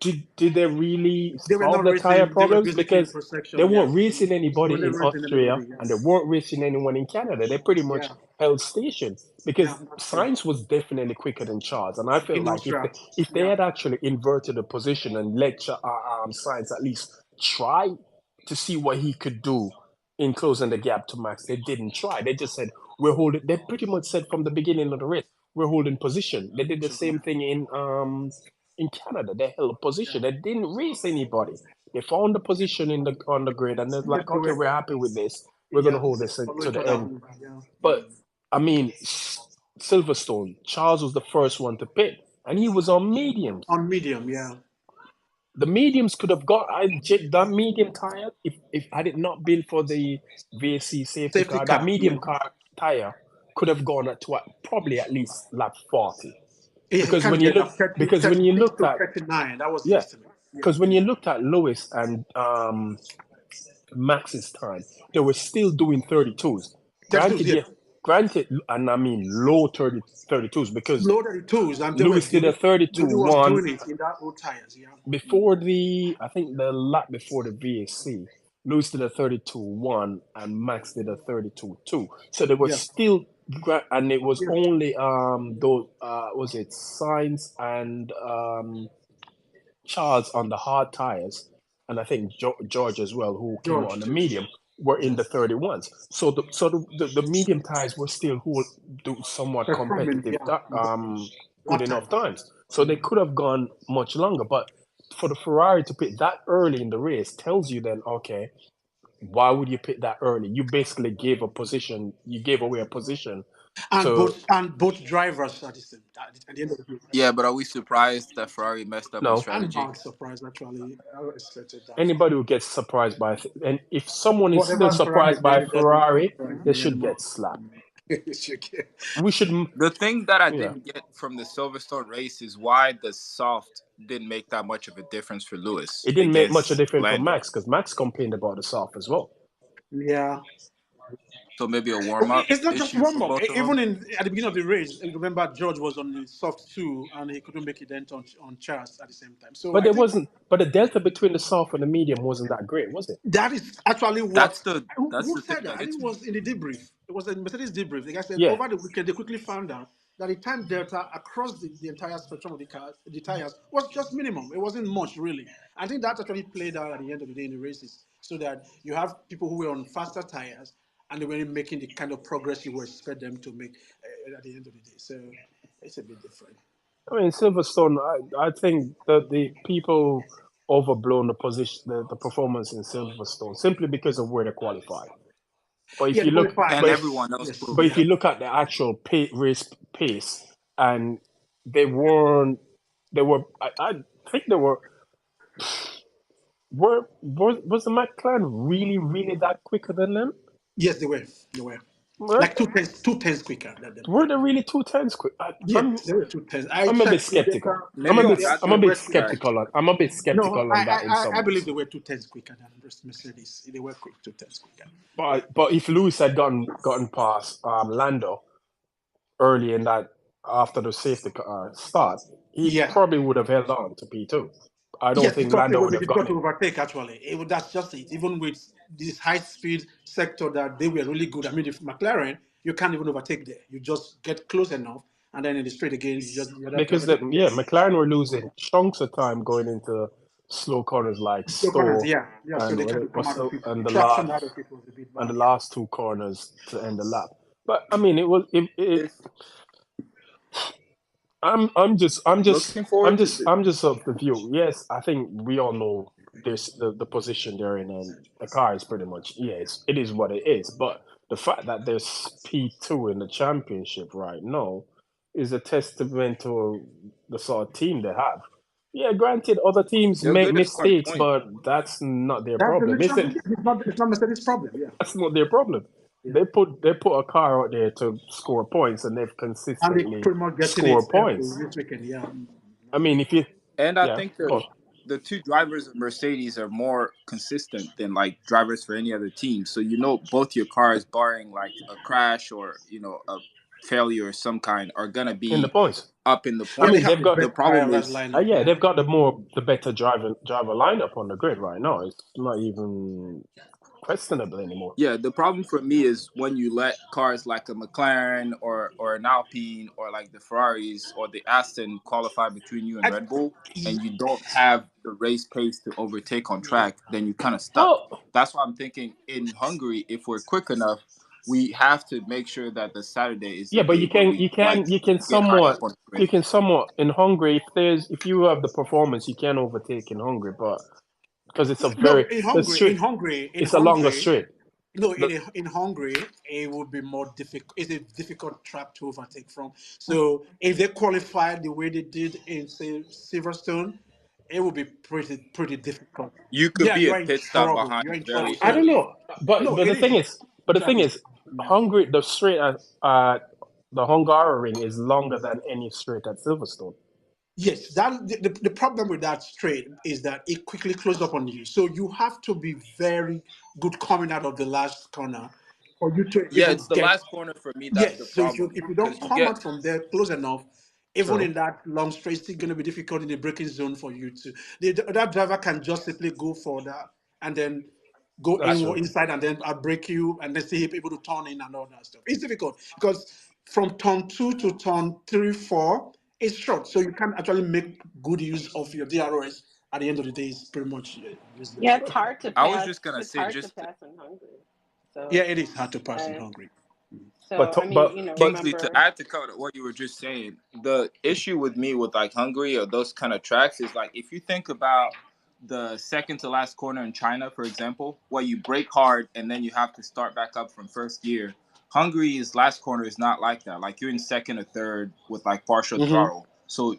Speaker 2: Did they really
Speaker 1: they were
Speaker 2: solve
Speaker 1: not
Speaker 2: the tire
Speaker 1: racing. They were
Speaker 2: problems
Speaker 1: basically in
Speaker 2: because they
Speaker 1: protection.
Speaker 2: weren't
Speaker 1: Yeah,
Speaker 2: racing
Speaker 1: they were
Speaker 2: anybody
Speaker 1: not
Speaker 2: in
Speaker 1: racing
Speaker 2: Austria
Speaker 1: anybody.
Speaker 2: and they
Speaker 1: Yes.
Speaker 2: weren't racing anyone in Canada. They pretty much
Speaker 1: Yeah.
Speaker 2: held station
Speaker 1: Yeah,
Speaker 2: because
Speaker 1: that's true.
Speaker 2: Sainz was definitely quicker than Charles, and I felt
Speaker 1: In
Speaker 2: like
Speaker 1: Austria.
Speaker 2: if they
Speaker 1: Yeah.
Speaker 2: had actually inverted the position and let Sainz at least try to see what he could do in closing the gap to Max, they didn't try. They just said we're holding. They pretty much said from the beginning of the race we're holding position. They did the same thing in Canada. They held position. They didn't race anybody. They found the position in the on the grid and they're
Speaker 1: Yes,
Speaker 2: like,
Speaker 1: they
Speaker 2: okay,
Speaker 1: were.
Speaker 2: we're happy with this. We're gonna
Speaker 1: Yeah.
Speaker 2: hold this
Speaker 1: Follow
Speaker 2: to
Speaker 1: each
Speaker 2: the
Speaker 1: other.
Speaker 2: end.
Speaker 1: Yeah.
Speaker 2: But I mean, Silverstone, Charles was the first one to pit, and he was on mediums.
Speaker 1: On medium. Yeah.
Speaker 2: The mediums could have got that medium tire if had it not been for the VSC safety
Speaker 1: Safety
Speaker 2: car. That
Speaker 1: car.
Speaker 2: medium
Speaker 1: Yeah.
Speaker 2: car tire could have gone at probably at least lap 40.
Speaker 1: It
Speaker 2: Because
Speaker 1: can
Speaker 2: when you
Speaker 1: get
Speaker 2: look,
Speaker 1: up 30,
Speaker 2: because when you
Speaker 1: 36
Speaker 2: looked
Speaker 1: to
Speaker 2: at
Speaker 1: 39. That was the
Speaker 2: yeah,
Speaker 1: estimate. Yeah.
Speaker 2: because when you looked at Lewis and Max's time, they were still doing 32s.
Speaker 1: 32.
Speaker 2: Granted,
Speaker 1: Yeah.
Speaker 2: yeah, granted, and I mean low 32s because
Speaker 1: Low 32s, and they were
Speaker 2: Lewis did a
Speaker 1: doing. Nobody was
Speaker 2: 32-1
Speaker 1: doing it in that old tires. Yeah.
Speaker 2: before I think the lap before the VAC. Lewis did a 32-1 and Max did a 32-2. So they were
Speaker 1: Yeah.
Speaker 2: still, and it was
Speaker 1: Yeah.
Speaker 2: only those was it Sainz and Charles on the hard tires, and I think George as well, who came out on
Speaker 1: George
Speaker 2: the
Speaker 1: too.
Speaker 2: medium, were in the 31s. So the medium tires were still somewhat
Speaker 1: Performing.
Speaker 2: competitive,
Speaker 1: Yeah.
Speaker 2: good
Speaker 1: That
Speaker 2: enough
Speaker 1: time.
Speaker 2: times. So they could have gone much longer, but for the Ferrari to pit that early in the race tells you then, okay, why would you pit that early? You basically gave away a position
Speaker 1: And
Speaker 2: to
Speaker 1: both drivers at at the end of the day.
Speaker 3: Yeah, but are we surprised that Ferrari messed up on
Speaker 2: no.
Speaker 1: I'm
Speaker 3: strategy?
Speaker 1: not surprised actually. I expected that.
Speaker 2: Anybody who gets surprised by, and if someone is still
Speaker 1: Whatever Ferrari
Speaker 2: surprised by
Speaker 1: did,
Speaker 2: Ferrari, they
Speaker 1: yeah,
Speaker 2: should
Speaker 1: no.
Speaker 2: get slapped.
Speaker 1: It's okay.
Speaker 2: We should,
Speaker 3: The thing that I
Speaker 2: yeah.
Speaker 3: didn't get from the Silverstone race is why the soft didn't make that much of a difference for Lewis
Speaker 2: It didn't make much of a
Speaker 3: against
Speaker 2: difference for
Speaker 3: Lando.
Speaker 2: Max because Max complained about the soft as well.
Speaker 1: Yeah.
Speaker 3: So maybe a warm up
Speaker 1: It's not just
Speaker 3: issue
Speaker 1: warm
Speaker 3: for
Speaker 1: up.
Speaker 3: both of them.
Speaker 1: Even at the beginning of the race, remember George was on the soft too, and he couldn't make it dent on Charles at the same time. So
Speaker 2: But
Speaker 1: I
Speaker 2: there
Speaker 1: think
Speaker 2: wasn't. But the delta between the soft and the medium wasn't that great, was it?
Speaker 1: that is actually what.
Speaker 3: That's the that's
Speaker 1: Who
Speaker 3: the thing
Speaker 1: said that?
Speaker 3: that
Speaker 1: I think
Speaker 3: gets
Speaker 1: it
Speaker 3: me.
Speaker 1: was in the debrief. It was a Mercedes debrief. The guy said
Speaker 2: Yeah,
Speaker 1: over the weekend they quickly found out that the time delta across the entire spectrum of the tires, was just minimum. It wasn't much really. I think that actually played out at the end of the day in the races, so that you have people who were on faster tires and they weren't making the kind of progress you would expect them to make at the end of the day. So it's a bit different.
Speaker 2: I mean Silverstone. I think that the people overblown the position, the performance in Silverstone simply because of where they qualified. But if
Speaker 1: Yeah,
Speaker 2: you
Speaker 1: the
Speaker 2: look,
Speaker 1: qualified.
Speaker 3: And
Speaker 2: but if,
Speaker 3: everyone else
Speaker 1: Yes,
Speaker 2: but
Speaker 3: proved
Speaker 2: if
Speaker 1: yeah.
Speaker 3: it.
Speaker 2: you look at the actual race pace, and they weren't, they were. I think they were. Was the McLaren really that quicker than them?
Speaker 1: Yes, they were. They were.
Speaker 2: Were,
Speaker 1: Like two tenths quicker than them.
Speaker 2: were they really 2 tenths quick?
Speaker 1: Yes, there were two tests. I
Speaker 2: I'm a bit
Speaker 1: checked the
Speaker 2: skeptical.
Speaker 1: data.
Speaker 3: Maybe on that
Speaker 2: I'm a
Speaker 1: They
Speaker 2: bit
Speaker 1: were two
Speaker 3: track.
Speaker 1: tests.
Speaker 2: skeptical on. I'm a bit
Speaker 1: No,
Speaker 2: skeptical on that in some
Speaker 1: I believe
Speaker 2: ways.
Speaker 1: they were two tests quicker than Mercedes. They were quick, two tests quicker.
Speaker 2: But if Lewis had gotten past Lando early in that after the safety start, he
Speaker 1: Yeah.
Speaker 2: probably would have held on to P2. I don't
Speaker 1: Yes,
Speaker 2: think
Speaker 1: because it
Speaker 2: Lando
Speaker 1: would
Speaker 2: would
Speaker 1: be
Speaker 2: have
Speaker 1: difficult
Speaker 2: gotten
Speaker 1: to
Speaker 2: it.
Speaker 1: overtake. Actually, that's just it. Even with this high speed sector that they were really good. I mean, if McLaren, you can't even overtake there. You just get close enough, and then in the straight again, you just the other
Speaker 2: Because
Speaker 1: driver.
Speaker 2: McLaren were losing chunks of time going into slow corners like
Speaker 1: So corners,
Speaker 2: Stowe
Speaker 1: yeah, yeah. So
Speaker 2: and
Speaker 1: they
Speaker 2: what
Speaker 1: kind
Speaker 2: it
Speaker 1: of come
Speaker 2: was
Speaker 1: out of it.
Speaker 2: and
Speaker 1: The
Speaker 2: the
Speaker 1: traction out
Speaker 2: last
Speaker 1: of it was a bit
Speaker 2: and
Speaker 1: bad.
Speaker 2: the
Speaker 1: Yeah.
Speaker 2: last two corners to end the lap. But I mean,
Speaker 3: If looking forward to
Speaker 2: I'm just of the view. Yes, I think we all know this the position they're in, and the car is pretty much it is what it is. But the fact that there's P2 in the championship right now is a testament to the sort of team they have. Yeah, granted, other teams
Speaker 3: they're
Speaker 2: make
Speaker 3: good at scoring
Speaker 2: mistakes,
Speaker 3: points.
Speaker 2: but that's not their
Speaker 1: That's the
Speaker 2: problem, is it?
Speaker 1: championship. It's not Mercedes' problem. Yeah.
Speaker 2: That's not their problem.
Speaker 1: Yeah.
Speaker 2: They put a car out there to score points, and they've
Speaker 1: And they
Speaker 2: consistently
Speaker 1: pretty much getting it
Speaker 2: scored points.
Speaker 1: this weekend. Yeah.
Speaker 2: I mean, if you
Speaker 3: And I
Speaker 2: yeah,
Speaker 3: think
Speaker 2: go on.
Speaker 3: the two drivers of Mercedes are more consistent than like drivers for any other team. So both your cars, barring like a crash or a failure of some kind, are gonna
Speaker 2: In the
Speaker 3: be
Speaker 2: points.
Speaker 3: up in the
Speaker 2: I
Speaker 1: Yeah, they
Speaker 2: mean,
Speaker 3: points.
Speaker 1: have
Speaker 2: they've
Speaker 1: the
Speaker 2: got
Speaker 3: The
Speaker 1: best
Speaker 3: problem
Speaker 1: drivers
Speaker 3: is
Speaker 1: lineup.
Speaker 2: yeah, they've got the better driver lineup on the grid right now. It's not even questionable anymore.
Speaker 3: the problem for me is when you let cars like a McLaren or an Alpine or like the Ferraris or the Aston qualify between you and
Speaker 1: I,
Speaker 3: Red Bull,
Speaker 1: yeah,
Speaker 3: and you don't have the race pace to overtake on track, then you kind of stuck.
Speaker 2: Well,
Speaker 3: That's why I'm thinking in Hungary, if we're quick enough, we have to make sure that the Saturday is the
Speaker 2: yeah, but
Speaker 3: day where we like get high up on the
Speaker 2: you
Speaker 3: grid.
Speaker 2: can somewhat in Hungary if you have the performance, you can overtake in Hungary, but because it's a
Speaker 1: no,
Speaker 2: very the straight,
Speaker 1: in
Speaker 2: it's a longer
Speaker 1: Hungary,
Speaker 2: straight.
Speaker 1: no,
Speaker 2: The,
Speaker 1: in Hungary, it would be more difficult. It's a difficult track to overtake from. So if they qualify the way they did in say Silverstone, it would be pretty difficult.
Speaker 3: You could
Speaker 1: Yeah,
Speaker 3: be
Speaker 1: you
Speaker 3: a
Speaker 1: are in
Speaker 3: pit stop
Speaker 1: trouble.
Speaker 3: behind
Speaker 1: You're in trouble.
Speaker 3: very
Speaker 2: I don't
Speaker 3: early.
Speaker 2: know, but
Speaker 1: No,
Speaker 2: the
Speaker 1: it
Speaker 2: thing
Speaker 1: is.
Speaker 2: is, but the
Speaker 1: Track
Speaker 2: thing
Speaker 1: is.
Speaker 2: is, Hungary the straight the Hungaroring is longer than any straight at Silverstone.
Speaker 1: Yes, the problem with that straight is that it quickly closes up on you. So you have to be very good coming out of the last corner for you to
Speaker 3: Yeah,
Speaker 1: even
Speaker 3: it's the
Speaker 1: get.
Speaker 3: last corner for me that's the
Speaker 1: Yes, so
Speaker 3: problem
Speaker 1: if you don't
Speaker 3: because you
Speaker 1: come
Speaker 3: get
Speaker 1: out from there close enough, even
Speaker 2: True.
Speaker 1: in that long straight, it's still going to be difficult in the braking zone for you to. That driver can just simply go for that and then go
Speaker 2: That's true.
Speaker 1: inside and then break you and then still be able to turn in and all that stuff. It's difficult because from turn 2 to turn 3, 4, it's short, so you can't actually make good use of your DRS. At the end of the day, it's pretty much
Speaker 4: Yeah,
Speaker 1: useless.
Speaker 4: it's hard to
Speaker 3: I was
Speaker 4: pass.
Speaker 3: just gonna
Speaker 4: It's
Speaker 3: say
Speaker 4: hard to
Speaker 3: just
Speaker 4: pass in Hungary.
Speaker 1: Yeah,
Speaker 4: So,
Speaker 1: it is hard to pass in
Speaker 4: uh,
Speaker 1: Hungary.
Speaker 2: But
Speaker 4: I mean,
Speaker 3: Kingsley, to
Speaker 4: remember.
Speaker 3: add to kind of what you were just saying, the issue with me with like Hungary or those kind of tracks is like if you think about the second to last corner in China, for example, where you brake hard and then you have to start back up from first gear. Hungary's last corner is not like that. Like you're in second or third with like partial
Speaker 1: Mm-hmm.
Speaker 3: throttle, so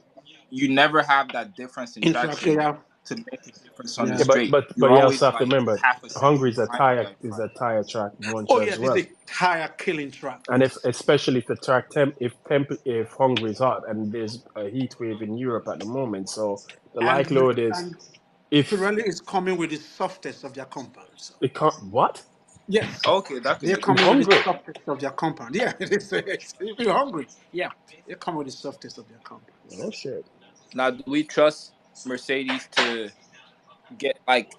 Speaker 3: you never have that difference in
Speaker 1: Interaction,
Speaker 3: traction
Speaker 1: yeah,
Speaker 3: to make a difference on the
Speaker 1: yeah.
Speaker 2: yeah,
Speaker 3: straight.
Speaker 2: but
Speaker 3: You're
Speaker 2: you also
Speaker 3: always
Speaker 2: have to
Speaker 3: like
Speaker 2: remember,
Speaker 3: half a second
Speaker 2: Hungary is a
Speaker 3: behind the guy in front.
Speaker 2: tire track bunch
Speaker 1: Oh
Speaker 2: as
Speaker 1: yeah, this is
Speaker 2: well.
Speaker 1: a tire killing track.
Speaker 2: And if
Speaker 1: Yes.
Speaker 2: especially if the if Hungary is hot and there's a heat wave in Europe at the moment, so the likelihood is
Speaker 1: And
Speaker 2: if
Speaker 1: Pirelli is coming with the softest of their compound. So
Speaker 2: it can't what
Speaker 1: yes,
Speaker 3: Okay, that could
Speaker 1: they're
Speaker 3: make
Speaker 2: in
Speaker 1: coming with
Speaker 3: sense.
Speaker 1: the
Speaker 2: Hungary.
Speaker 1: softest of their compound. Yeah, if you're hungry, yeah, they're coming with the softest of their compound.
Speaker 2: Oh shit,
Speaker 3: Now, do we trust Mercedes to get like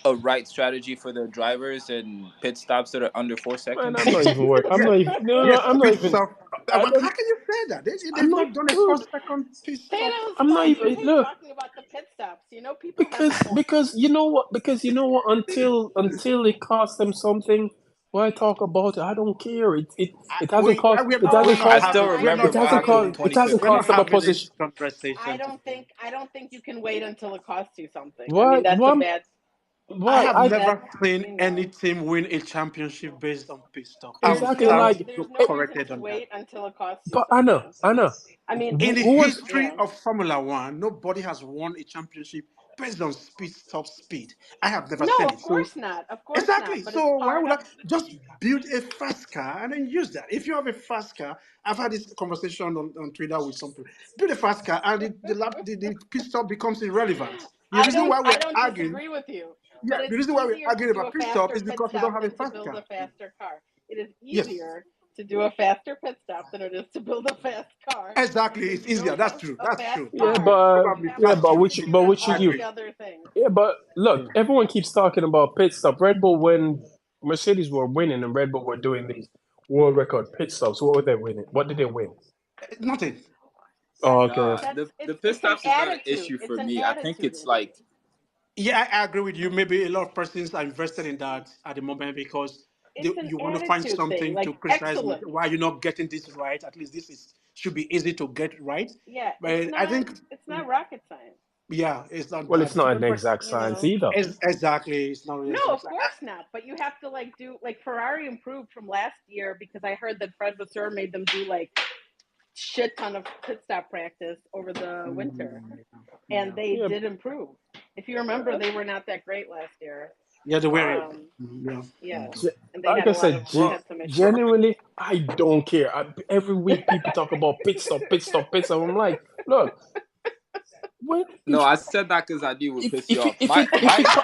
Speaker 3: a right strategy for their drivers and pit stops that are under four
Speaker 2: man!
Speaker 3: seconds?
Speaker 2: I'm not even worried. I'm
Speaker 1: Yes,
Speaker 2: not even. No, no,
Speaker 1: yes,
Speaker 2: I'm not
Speaker 1: pit
Speaker 2: even.
Speaker 1: stop.
Speaker 2: I
Speaker 1: How
Speaker 2: don't.
Speaker 1: can you say that?
Speaker 2: I'm
Speaker 1: They've
Speaker 2: not,
Speaker 1: not done a
Speaker 2: dude.
Speaker 1: 4 second pit stop.
Speaker 4: Thanos,
Speaker 2: I'm
Speaker 4: why
Speaker 2: not
Speaker 4: do you
Speaker 2: even.
Speaker 4: hate
Speaker 2: Look,
Speaker 4: talking about the pit stops? People have a point.
Speaker 2: because you know what? Because you know what? Until it costs them something, why talk about it? I don't care. It hasn't cost. It
Speaker 4: Oh,
Speaker 2: hasn't
Speaker 3: I
Speaker 2: cost.
Speaker 3: still
Speaker 4: I
Speaker 1: We're
Speaker 3: remember
Speaker 2: It
Speaker 1: not
Speaker 3: what
Speaker 2: hasn't
Speaker 3: happened in
Speaker 4: disagree.
Speaker 2: cost. It hasn't
Speaker 1: we're not
Speaker 2: cost
Speaker 3: 2015.
Speaker 2: them a
Speaker 1: having
Speaker 2: position.
Speaker 1: this conversation today.
Speaker 4: I don't think you can wait until it costs you something. I
Speaker 2: Why?
Speaker 4: mean, that's a
Speaker 2: Why?
Speaker 4: bad.
Speaker 1: I
Speaker 2: Why?
Speaker 1: have
Speaker 2: I
Speaker 4: That's
Speaker 1: never seen
Speaker 4: you
Speaker 1: any
Speaker 4: know.
Speaker 1: team win a championship based on pit stop.
Speaker 2: exactly
Speaker 1: I will
Speaker 2: like.
Speaker 1: be
Speaker 4: There's
Speaker 1: so
Speaker 4: no reason
Speaker 1: corrected
Speaker 4: to
Speaker 1: on that.
Speaker 4: wait until it costs you
Speaker 2: But
Speaker 4: something.
Speaker 2: Anna,
Speaker 4: I mean,
Speaker 1: In the
Speaker 2: who was?
Speaker 1: history
Speaker 4: yeah.
Speaker 1: of Formula One, nobody has won a championship based on top speed. I have never
Speaker 4: No,
Speaker 1: seen
Speaker 4: of
Speaker 1: it. So
Speaker 4: course not. Of course
Speaker 1: exactly.
Speaker 4: not. But it's
Speaker 1: So why
Speaker 4: part
Speaker 1: would I
Speaker 4: of.
Speaker 1: just build a fast car and then use that? If you have a fast car, I've had this conversation on Twitter with some people. Build a fast car and the pit stop becomes irrelevant. The reason why
Speaker 4: I
Speaker 1: we're
Speaker 4: don't
Speaker 1: arguing,
Speaker 4: disagree with you,
Speaker 1: yeah,
Speaker 4: but
Speaker 1: the
Speaker 4: it's
Speaker 1: reason why we're
Speaker 4: easier to
Speaker 1: arguing
Speaker 4: do
Speaker 1: about
Speaker 4: a
Speaker 1: pit stop
Speaker 4: faster
Speaker 1: is
Speaker 4: pit
Speaker 1: because we don't
Speaker 4: stop
Speaker 1: have a
Speaker 4: than to
Speaker 1: fast
Speaker 4: build
Speaker 1: car.
Speaker 4: a faster car. It is
Speaker 1: Yes,
Speaker 4: easier to do a faster pit stop than it is to build a fast car
Speaker 1: exactly.
Speaker 4: because
Speaker 1: It's
Speaker 4: you
Speaker 1: easier.
Speaker 4: don't
Speaker 1: That's
Speaker 4: have
Speaker 1: true.
Speaker 4: a
Speaker 1: That's
Speaker 4: fast
Speaker 1: true.
Speaker 2: Yeah,
Speaker 4: car.
Speaker 2: but
Speaker 4: You
Speaker 1: Probably
Speaker 4: have
Speaker 2: yeah,
Speaker 1: that's
Speaker 4: to
Speaker 1: true.
Speaker 4: figure out
Speaker 2: which
Speaker 1: I
Speaker 4: all
Speaker 1: agree.
Speaker 4: the other things.
Speaker 2: yeah, but look,
Speaker 1: Mm.
Speaker 2: everyone keeps talking about pit stop. Red Bull when Mercedes were winning and Red Bull were doing these world record pit stops. What were they winning? What did they win?
Speaker 1: Nothing.
Speaker 2: Oh, okay.
Speaker 4: That's
Speaker 3: The pit
Speaker 4: it's an
Speaker 3: stops is not an
Speaker 4: attitude.
Speaker 3: issue
Speaker 4: It's
Speaker 3: for
Speaker 4: an
Speaker 3: me. I think
Speaker 4: attitude
Speaker 3: it's
Speaker 4: issue.
Speaker 3: like
Speaker 1: Yeah, I agree with you. Maybe a lot of persons are invested in that at the moment because
Speaker 4: It's an
Speaker 1: you want to find
Speaker 4: attitude thing.
Speaker 1: something to
Speaker 4: Like
Speaker 1: criticize with.
Speaker 4: excellent.
Speaker 1: Why you're not getting this right? At least this is should be easy to get right.
Speaker 4: Yeah,
Speaker 1: But I think,
Speaker 4: it's not rocket science.
Speaker 1: yeah, it's not
Speaker 2: Well, it's
Speaker 1: that.
Speaker 2: not an
Speaker 1: But
Speaker 2: exact
Speaker 4: You
Speaker 2: science
Speaker 4: know.
Speaker 2: either.
Speaker 1: exactly, it's not really
Speaker 4: No,
Speaker 1: exact.
Speaker 4: of course not. But you have to do Ferrari improved from last year because I heard that Fred Vasseur made them do shit ton of pit stop practice over the winter, and
Speaker 1: Yeah,
Speaker 4: they
Speaker 2: Yeah,
Speaker 4: did improve. If you remember, they were not that great last year.
Speaker 1: yeah, the way.
Speaker 4: Um,
Speaker 1: Yeah.
Speaker 4: yeah, and they
Speaker 2: like
Speaker 4: had
Speaker 2: I
Speaker 4: a lot
Speaker 2: said,
Speaker 4: of they had some issues.
Speaker 2: genuinely, I don't care. Every week people talk about pit stop, pit stop, pit stop. I'm like, look, what
Speaker 3: no. I said that because I knew it would piss you
Speaker 2: if it
Speaker 3: off.
Speaker 2: if
Speaker 3: My
Speaker 2: it if
Speaker 3: my
Speaker 2: it co-